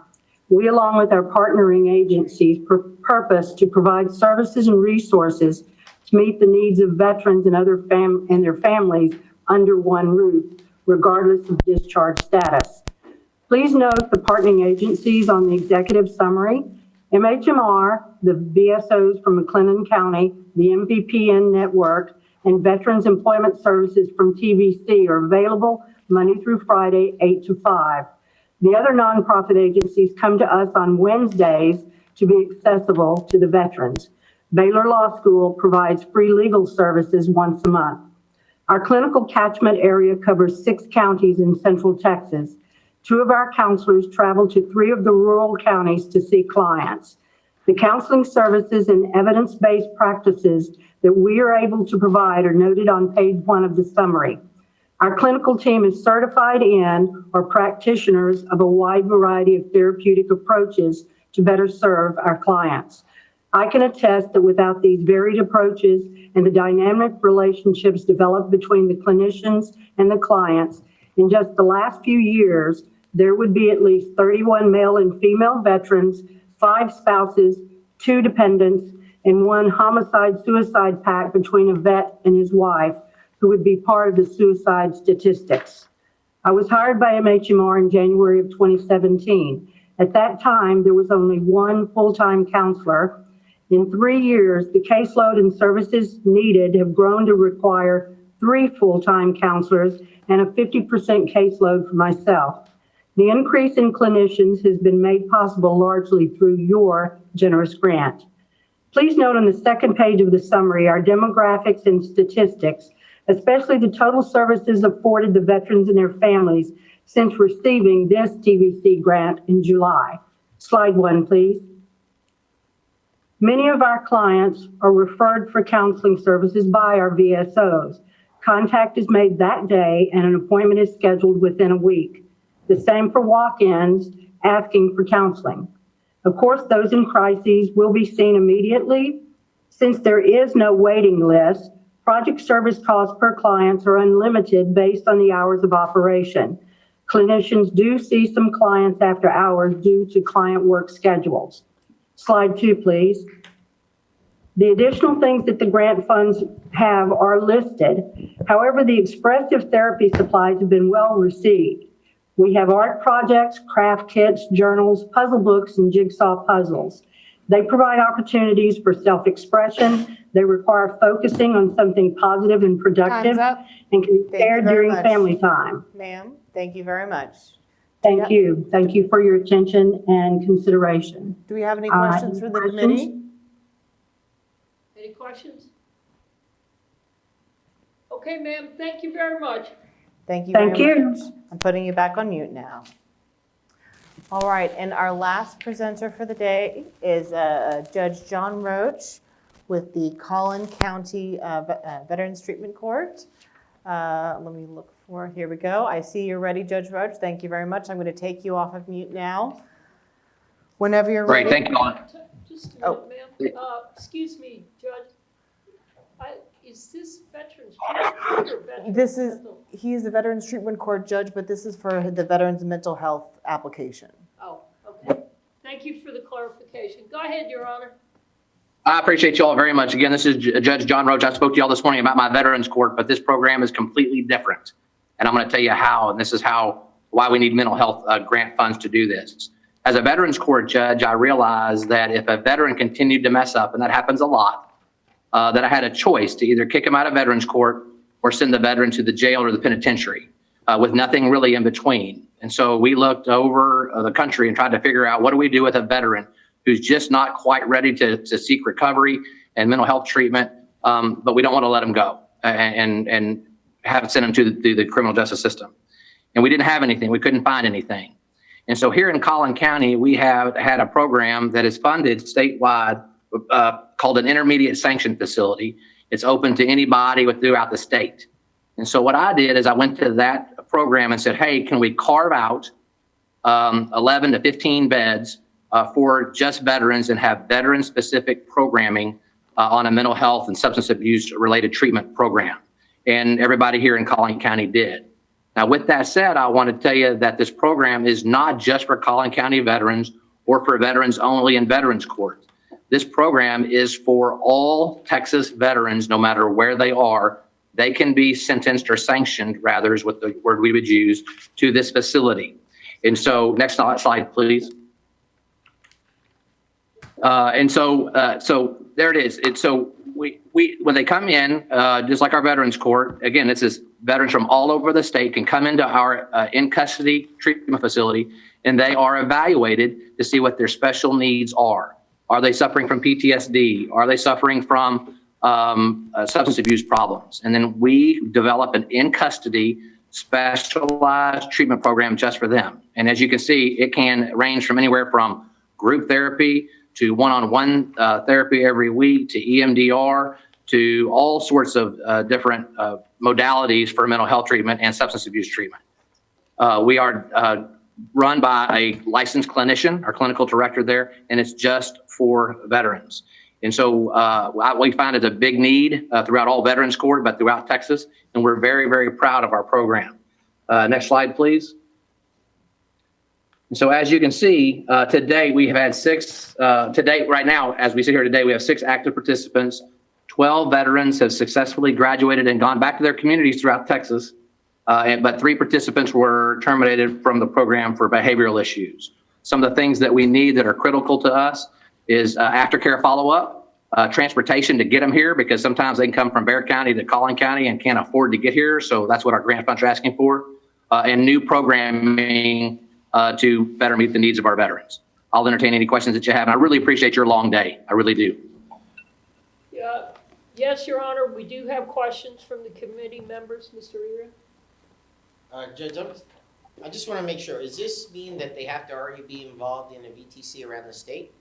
We, along with our partnering agencies, purpose to provide services and resources to meet the needs of veterans and and their families under one roof, regardless of discharge status. Please note the partnering agencies on the executive summary. MHMR, the VSOs from McLennan County, the MVPN network, and Veterans Employment Services from TVC are available Monday through Friday, 8 to 5. The other nonprofit agencies come to us on Wednesdays to be accessible to the veterans. Baylor Law School provides free legal services once a month. Our clinical catchment area covers 6 counties in Central Texas. 2 of our counselors travel to 3 of the rural counties to see clients. The counseling services and evidence-based practices that we are able to provide are noted on page 1 of the summary. Our clinical team is certified in or practitioners of a wide variety of therapeutic approaches to better serve our clients. I can attest that without these varied approaches and the dynamic relationships developed between the clinicians and the clients, in just the last few years, there would be at least 31 male and female veterans, 5 spouses, 2 dependents, and 1 homicide-suicide pact between a vet and his wife, who would be part of the suicide statistics. I was hired by MHMR in January of 2017. At that time, there was only 1 full-time counselor. In 3 years, the caseload and services needed have grown to require 3 full-time counselors and a 50% caseload for myself. The increase in clinicians has been made possible largely through your generous grant. Please note on the second page of the summary our demographics and statistics, especially the total services afforded the veterans and their families since receiving this TVC grant in July. Slide 1, please. Many of our clients are referred for counseling services by our VSOs. Contact is made that day and an appointment is scheduled within a week. The same for walk-ins asking for counseling. Of course, those in crises will be seen immediately. Since there is no waiting list, project service costs per client are unlimited based on the hours of operation. Clinicians do see some clients after hours due to client work schedules. Slide 2, please. The additional things that the grant funds have are listed. However, the expressive therapy supplies have been well received. We have art projects, craft kits, journals, puzzle books, and jigsaw puzzles. They provide opportunities for self-expression. They require focusing on something positive and productive. Time's up. And can be shared during family time. Ma'am, thank you very much. Thank you. Thank you for your attention and consideration. Do we have any questions for the committee? Any questions? Okay, ma'am, thank you very much. Thank you Thank very you. much. I'm putting you back on mute now. All right, and our last presenter for the day is Judge John Roach with the Collin County Veterans Treatment Court. Let me look for, here we go. I see you're ready, Judge Roach. Thank you very much. I'm going to take you off of mute now. Whenever you're ready. Great, thank you, Colin. Just a minute, ma'am. Excuse me, Judge. Is this Veterans Treatment or Veterans This is, Mental? he is the Veterans Treatment Court judge, but this is for the Veterans Mental Health application. Oh, okay. Thank you for the clarification. Go ahead, Your Honor. I appreciate you all very much. Again, this is Judge John Roach. I spoke to you all this morning about my Veterans Court, but this program is completely different. And I'm going to tell you how, and this is why we need mental health grant funds to do this. As a Veterans Court judge, I realized that if a veteran continued to mess up, and that happens a lot, that I had a choice to either kick him out of Veterans Court or send the veteran to the jail or the penitentiary with nothing really in between. And so we looked over the country and tried to figure out what do we do with a veteran who's just not quite ready to seek recovery and mental health treatment, but we don't want to let him go and have sent him to the criminal justice system. And we didn't have anything. We couldn't find anything. And so here in Collin County, we have had a program that is funded statewide called an intermediate sanction facility. It's open to anybody throughout the state. And so what I did is I went to that program and said, hey, can we carve out 11 to 15 beds for just veterans and have veteran-specific programming on a mental health and substance abuse related treatment program? And everybody here in Collin County did. Now, with that said, I want to tell you that this program is not just for Collin County veterans or for veterans only in Veterans Court. This program is for all Texas veterans, no matter where they are. They can be sentenced or sanctioned, rather, is what the word we would use, to this facility. And so, next slide, please. So there it is. So we when they come in, just like our Veterans Court, again, this is veterans from all over the state can come into our in-custody treatment facility, and they are evaluated to see what their special needs are. Are they suffering from PTSD? Are they suffering from substance abuse problems? And then we develop an in-custody specialized treatment program just for them. And as you can see, it can range from anywhere from group therapy to one-on-one therapy every week to EMDR to all sorts of different modalities for mental health treatment and substance abuse treatment. We are run by a licensed clinician, our clinical director there, and it's just for veterans. And so we find it's a big need throughout all Veterans Court, but throughout Texas, and we're very, very proud of our program. Next slide, please. And so as you can see, today we have had right now, as we sit here today, we have 6 active participants. 12 veterans have successfully graduated and gone back to their communities throughout Texas. But 3 participants were terminated from the program for behavioral issues. Some of the things that we need that are critical to us is aftercare follow-up, transportation to get them here, because sometimes they can come from Bexar County to Collin County and can't afford to get here. So that's what our grant funds are asking for, and new programming to better meet the needs of our veterans. I'll entertain any questions that you have, and I really appreciate your long day. I really do. Yes, Your Honor, we do have questions from the committee members, Mr. Ira. Judge, I just want to make sure, does this mean that they have to already be involved in a VTC around the state?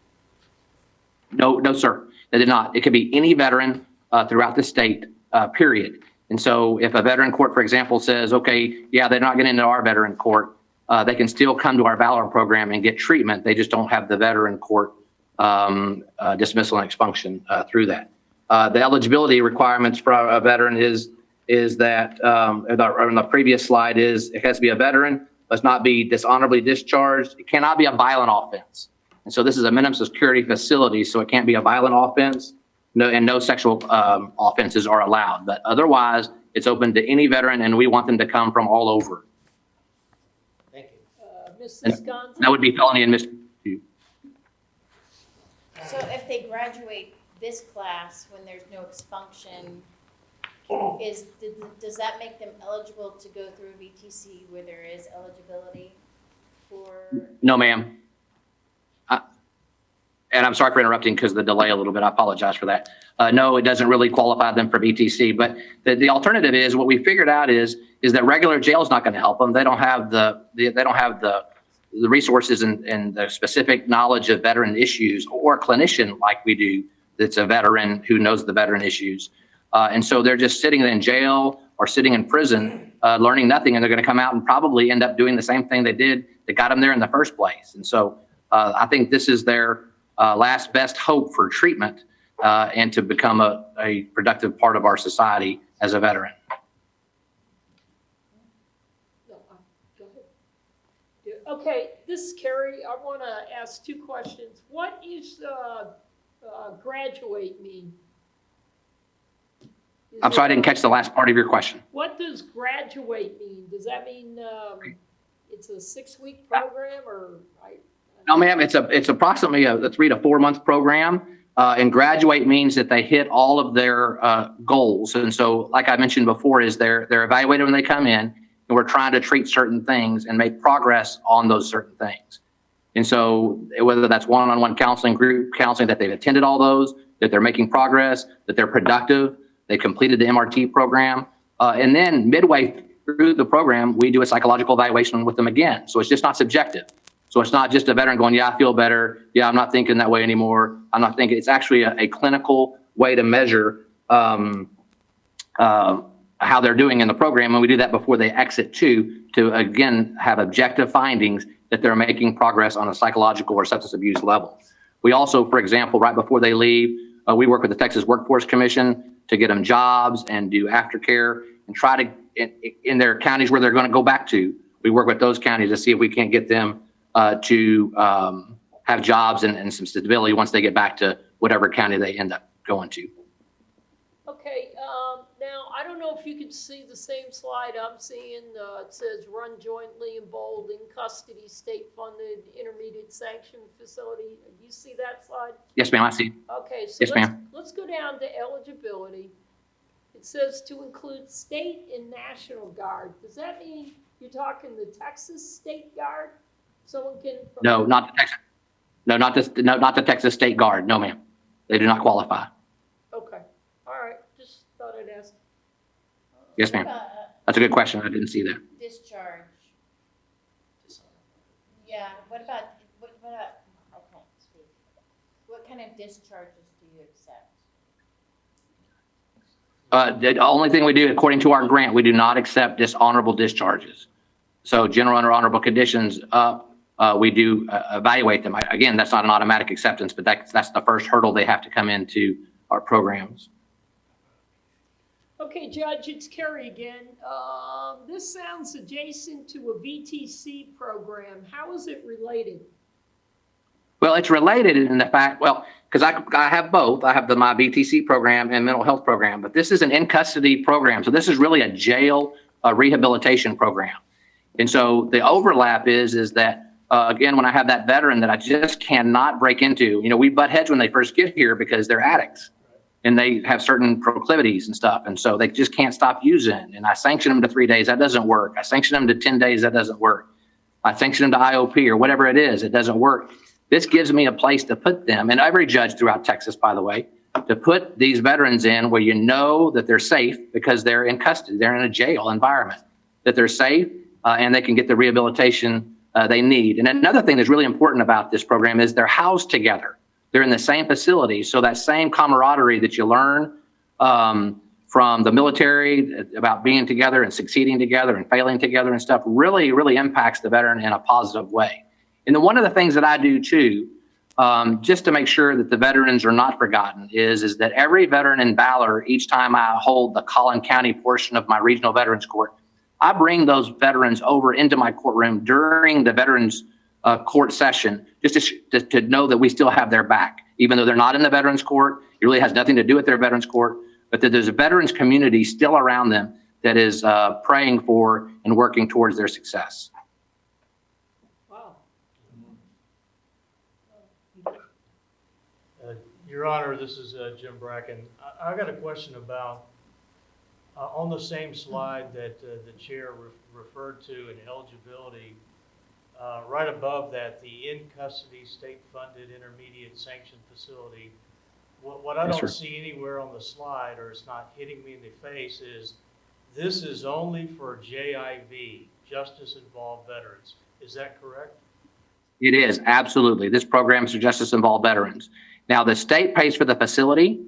No, sir, they did not. It could be any veteran throughout the state, period. And so if a veteran court, for example, says, okay, yeah, they're not getting into our veteran court, they can still come to our Valor program and get treatment. They just don't have the veteran court dismissal and expunction through that. The eligibility requirements for a veteran is that, on the previous slide, is it has to be a veteran, must not be dishonorably discharged. It cannot be a violent offense. And so this is a minimum security facility, so it can't be a violent offense. No sexual offenses are allowed. But otherwise, it's open to any veteran, and we want them to come from all over. Thank you. Mrs. Gonzalez? That would be felony and misdemeanor. So if they graduate this class when there's no expunction, does that make them eligible to go through a VTC where there is eligibility for? No, ma'am. And I'm sorry for interrupting because of the delay a little bit. I apologize for that. No, it doesn't really qualify them for VTC. But the alternative is, what we figured out is that regular jail is not going to help them. They don't have the resources and the specific knowledge of veteran issues, or a clinician like we do that's a veteran who knows the veteran issues. And so they're just sitting in jail or sitting in prison, learning nothing, and they're going to come out and probably end up doing the same thing they did that got them there in the first place. And so I think this is their last best hope for treatment and to become a productive part of our society as a veteran. No, go ahead. Okay, this is Carrie. I want to ask 2 questions. What is graduate mean? I'm sorry, I didn't catch the last part of your question. What does graduate mean? Does that mean it's a 6-week program, or? No, ma'am, it's approximately a 3 to 4 month program. And graduate means that they hit all of their goals. And so, like I mentioned before, is they're evaluated when they come in, and we're trying to treat certain things and make progress on those certain things. And so whether that's one-on-one counseling, group counseling, that they've attended all those, that they're making progress, that they're productive, they completed the MRT program. And then midway through the program, we do a psychological evaluation with them again. So it's just not subjective. So it's not just a veteran going, yeah, I feel better. Yeah, I'm not thinking that way anymore. I'm not thinking. It's actually a clinical way to measure how they're doing in the program. And we do that before they exit to again, have objective findings that they're making progress on a psychological or substance abuse level. We also, for example, right before they leave, we work with the Texas Workforce Commission to get them jobs and do aftercare and try to in their counties where they're going to go back to. We work with those counties to see if we can't get them to have jobs and some stability once they get back to whatever county they end up going to. Okay, now, I don't know if you can see the same slide I'm seeing. It says run jointly in bold, in custody, state-funded, intermediate sanction facility. Do you see that slide? Yes, ma'am, I see. Okay, so Yes, ma'am. let's go down to eligibility. It says to include state and national guard. Does that mean you're talking the Texas State Guard? Someone can. No, not the Texas. No, not the Texas State Guard. No, ma'am. They do not qualify. Okay, all right, just thought I'd ask. Yes, ma'am. That's a good question. I didn't see that. Discharge. Yeah, what about, I can't speak. What kind of discharges do you accept? The only thing we do, according to our grant, we do not accept dishonorable discharges. So general under honorable conditions, we do evaluate them. Again, that's not an automatic acceptance, but that's the first hurdle they have to come into our programs. Okay, Judge, it's Kerry again. This sounds adjacent to a VTC program. How is it related? Well, it's related in the fact, because I have both. I have my BTC program and mental health program, but this is an in-custody program. So this is really a jail rehabilitation program. And so the overlap is that, again, when I have that veteran that I just cannot break into, we butt heads when they first get here because they're addicts and they have certain proclivities and stuff. And so they just can't stop using. And I sanction them to 3 days. That doesn't work. I sanction them to 10 days. That doesn't work. I sanction them to IOP or whatever it is. It doesn't work. This gives me a place to put them, and every judge throughout Texas, by the way, to put these veterans in where you know that they're safe because they're in custody. They're in a jail environment, that they're safe and they can get the rehabilitation they need. And another thing that's really important about this program is they're housed together. They're in the same facility. So that same camaraderie that you learn from the military about being together and succeeding together and failing together and stuff really, really impacts the veteran in a positive way. And then one of the things that I do too, just to make sure that the veterans are not forgotten, is that every veteran in Valor, each time I hold the Collin County portion of my regional veterans court, I bring those veterans over into my courtroom during the veterans court session, just to know that we still have their back, even though they're not in the veterans court. It really has nothing to do with their veterans court, but that there's a veterans community still around them that is praying for and working towards their success. Your Honor, this is Jim Bracken. I got a question about, on the same slide that the chair referred to in eligibility, right above that, the in-custody state-funded intermediate sanctioned facility. What I don't see anywhere on the slide, or it's not hitting me in the face, is this is only for JIV, Justice Involved Veterans. Is that correct? It is, absolutely. This program is for Justice Involved Veterans. Now, the state pays for the facility,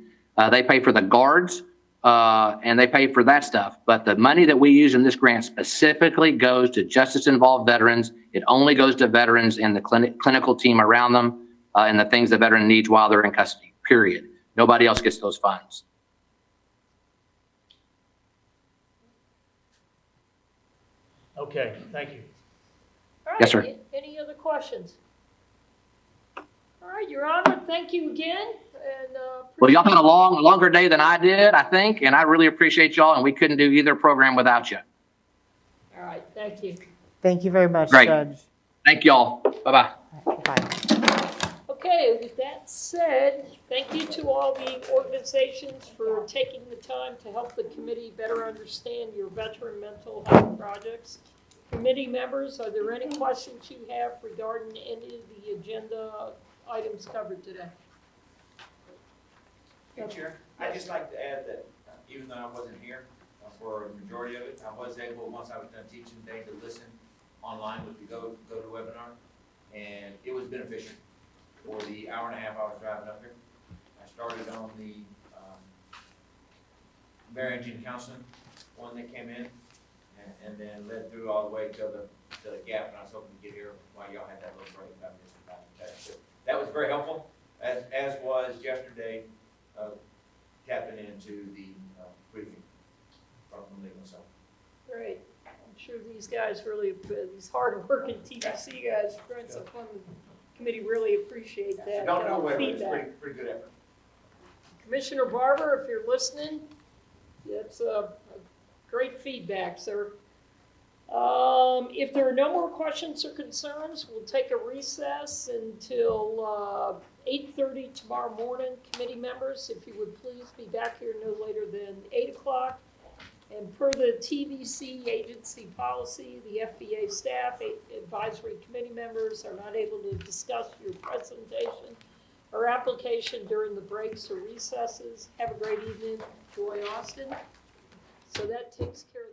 they pay for the guards, and they pay for that stuff. But the money that we use in this grant specifically goes to Justice Involved Veterans. It only goes to veterans and the clinical team around them and the things the veteran needs while they're in custody, period. Nobody else gets those funds. Okay, thank you. All right, Yes, sir. Any other questions? All right, Your Honor, thank you again. And, Well, y'all had a longer day than I did, I think, and I really appreciate y'all, and we couldn't do either program without you. all right, thank you. Thank you very much, Great. Judge. Thank y'all. Bye-bye. Bye. Okay, with that said, thank you to all the organizations for taking the time to help the committee better understand your veteran mental health projects. Committee members, are there any questions you have regarding any of the agenda items covered today? Hey, Chair, I'd just like to add that even though I wasn't here for the majority of it, I was able, once I was done teaching today, to listen online with the go to webinar, and it was beneficial for the hour and a half I was driving up here. I started on the marriage and counseling one that came in, and then led through all the way to the gap, and I was hoping to get here while y'all had that little break. So that was very helpful, as was yesterday tapping into the briefing from legal. So Great. I'm sure these guys really, these hard-working TBC guys, Friends of Fun Committee really appreciate that Don't know whether it's feedback. pretty good effort. Commissioner Barber, if you're listening, that's great feedback, sir. If there are no more questions or concerns, we'll take a recess until 8:30 tomorrow morning. Committee members, if you would please be back here no later than 8 o'clock. And per the TVC agency policy, the FBA staff, advisory committee members are not able to discuss your presentation or application during the breaks or recesses. Have a great evening. Joy Austin. So that takes care of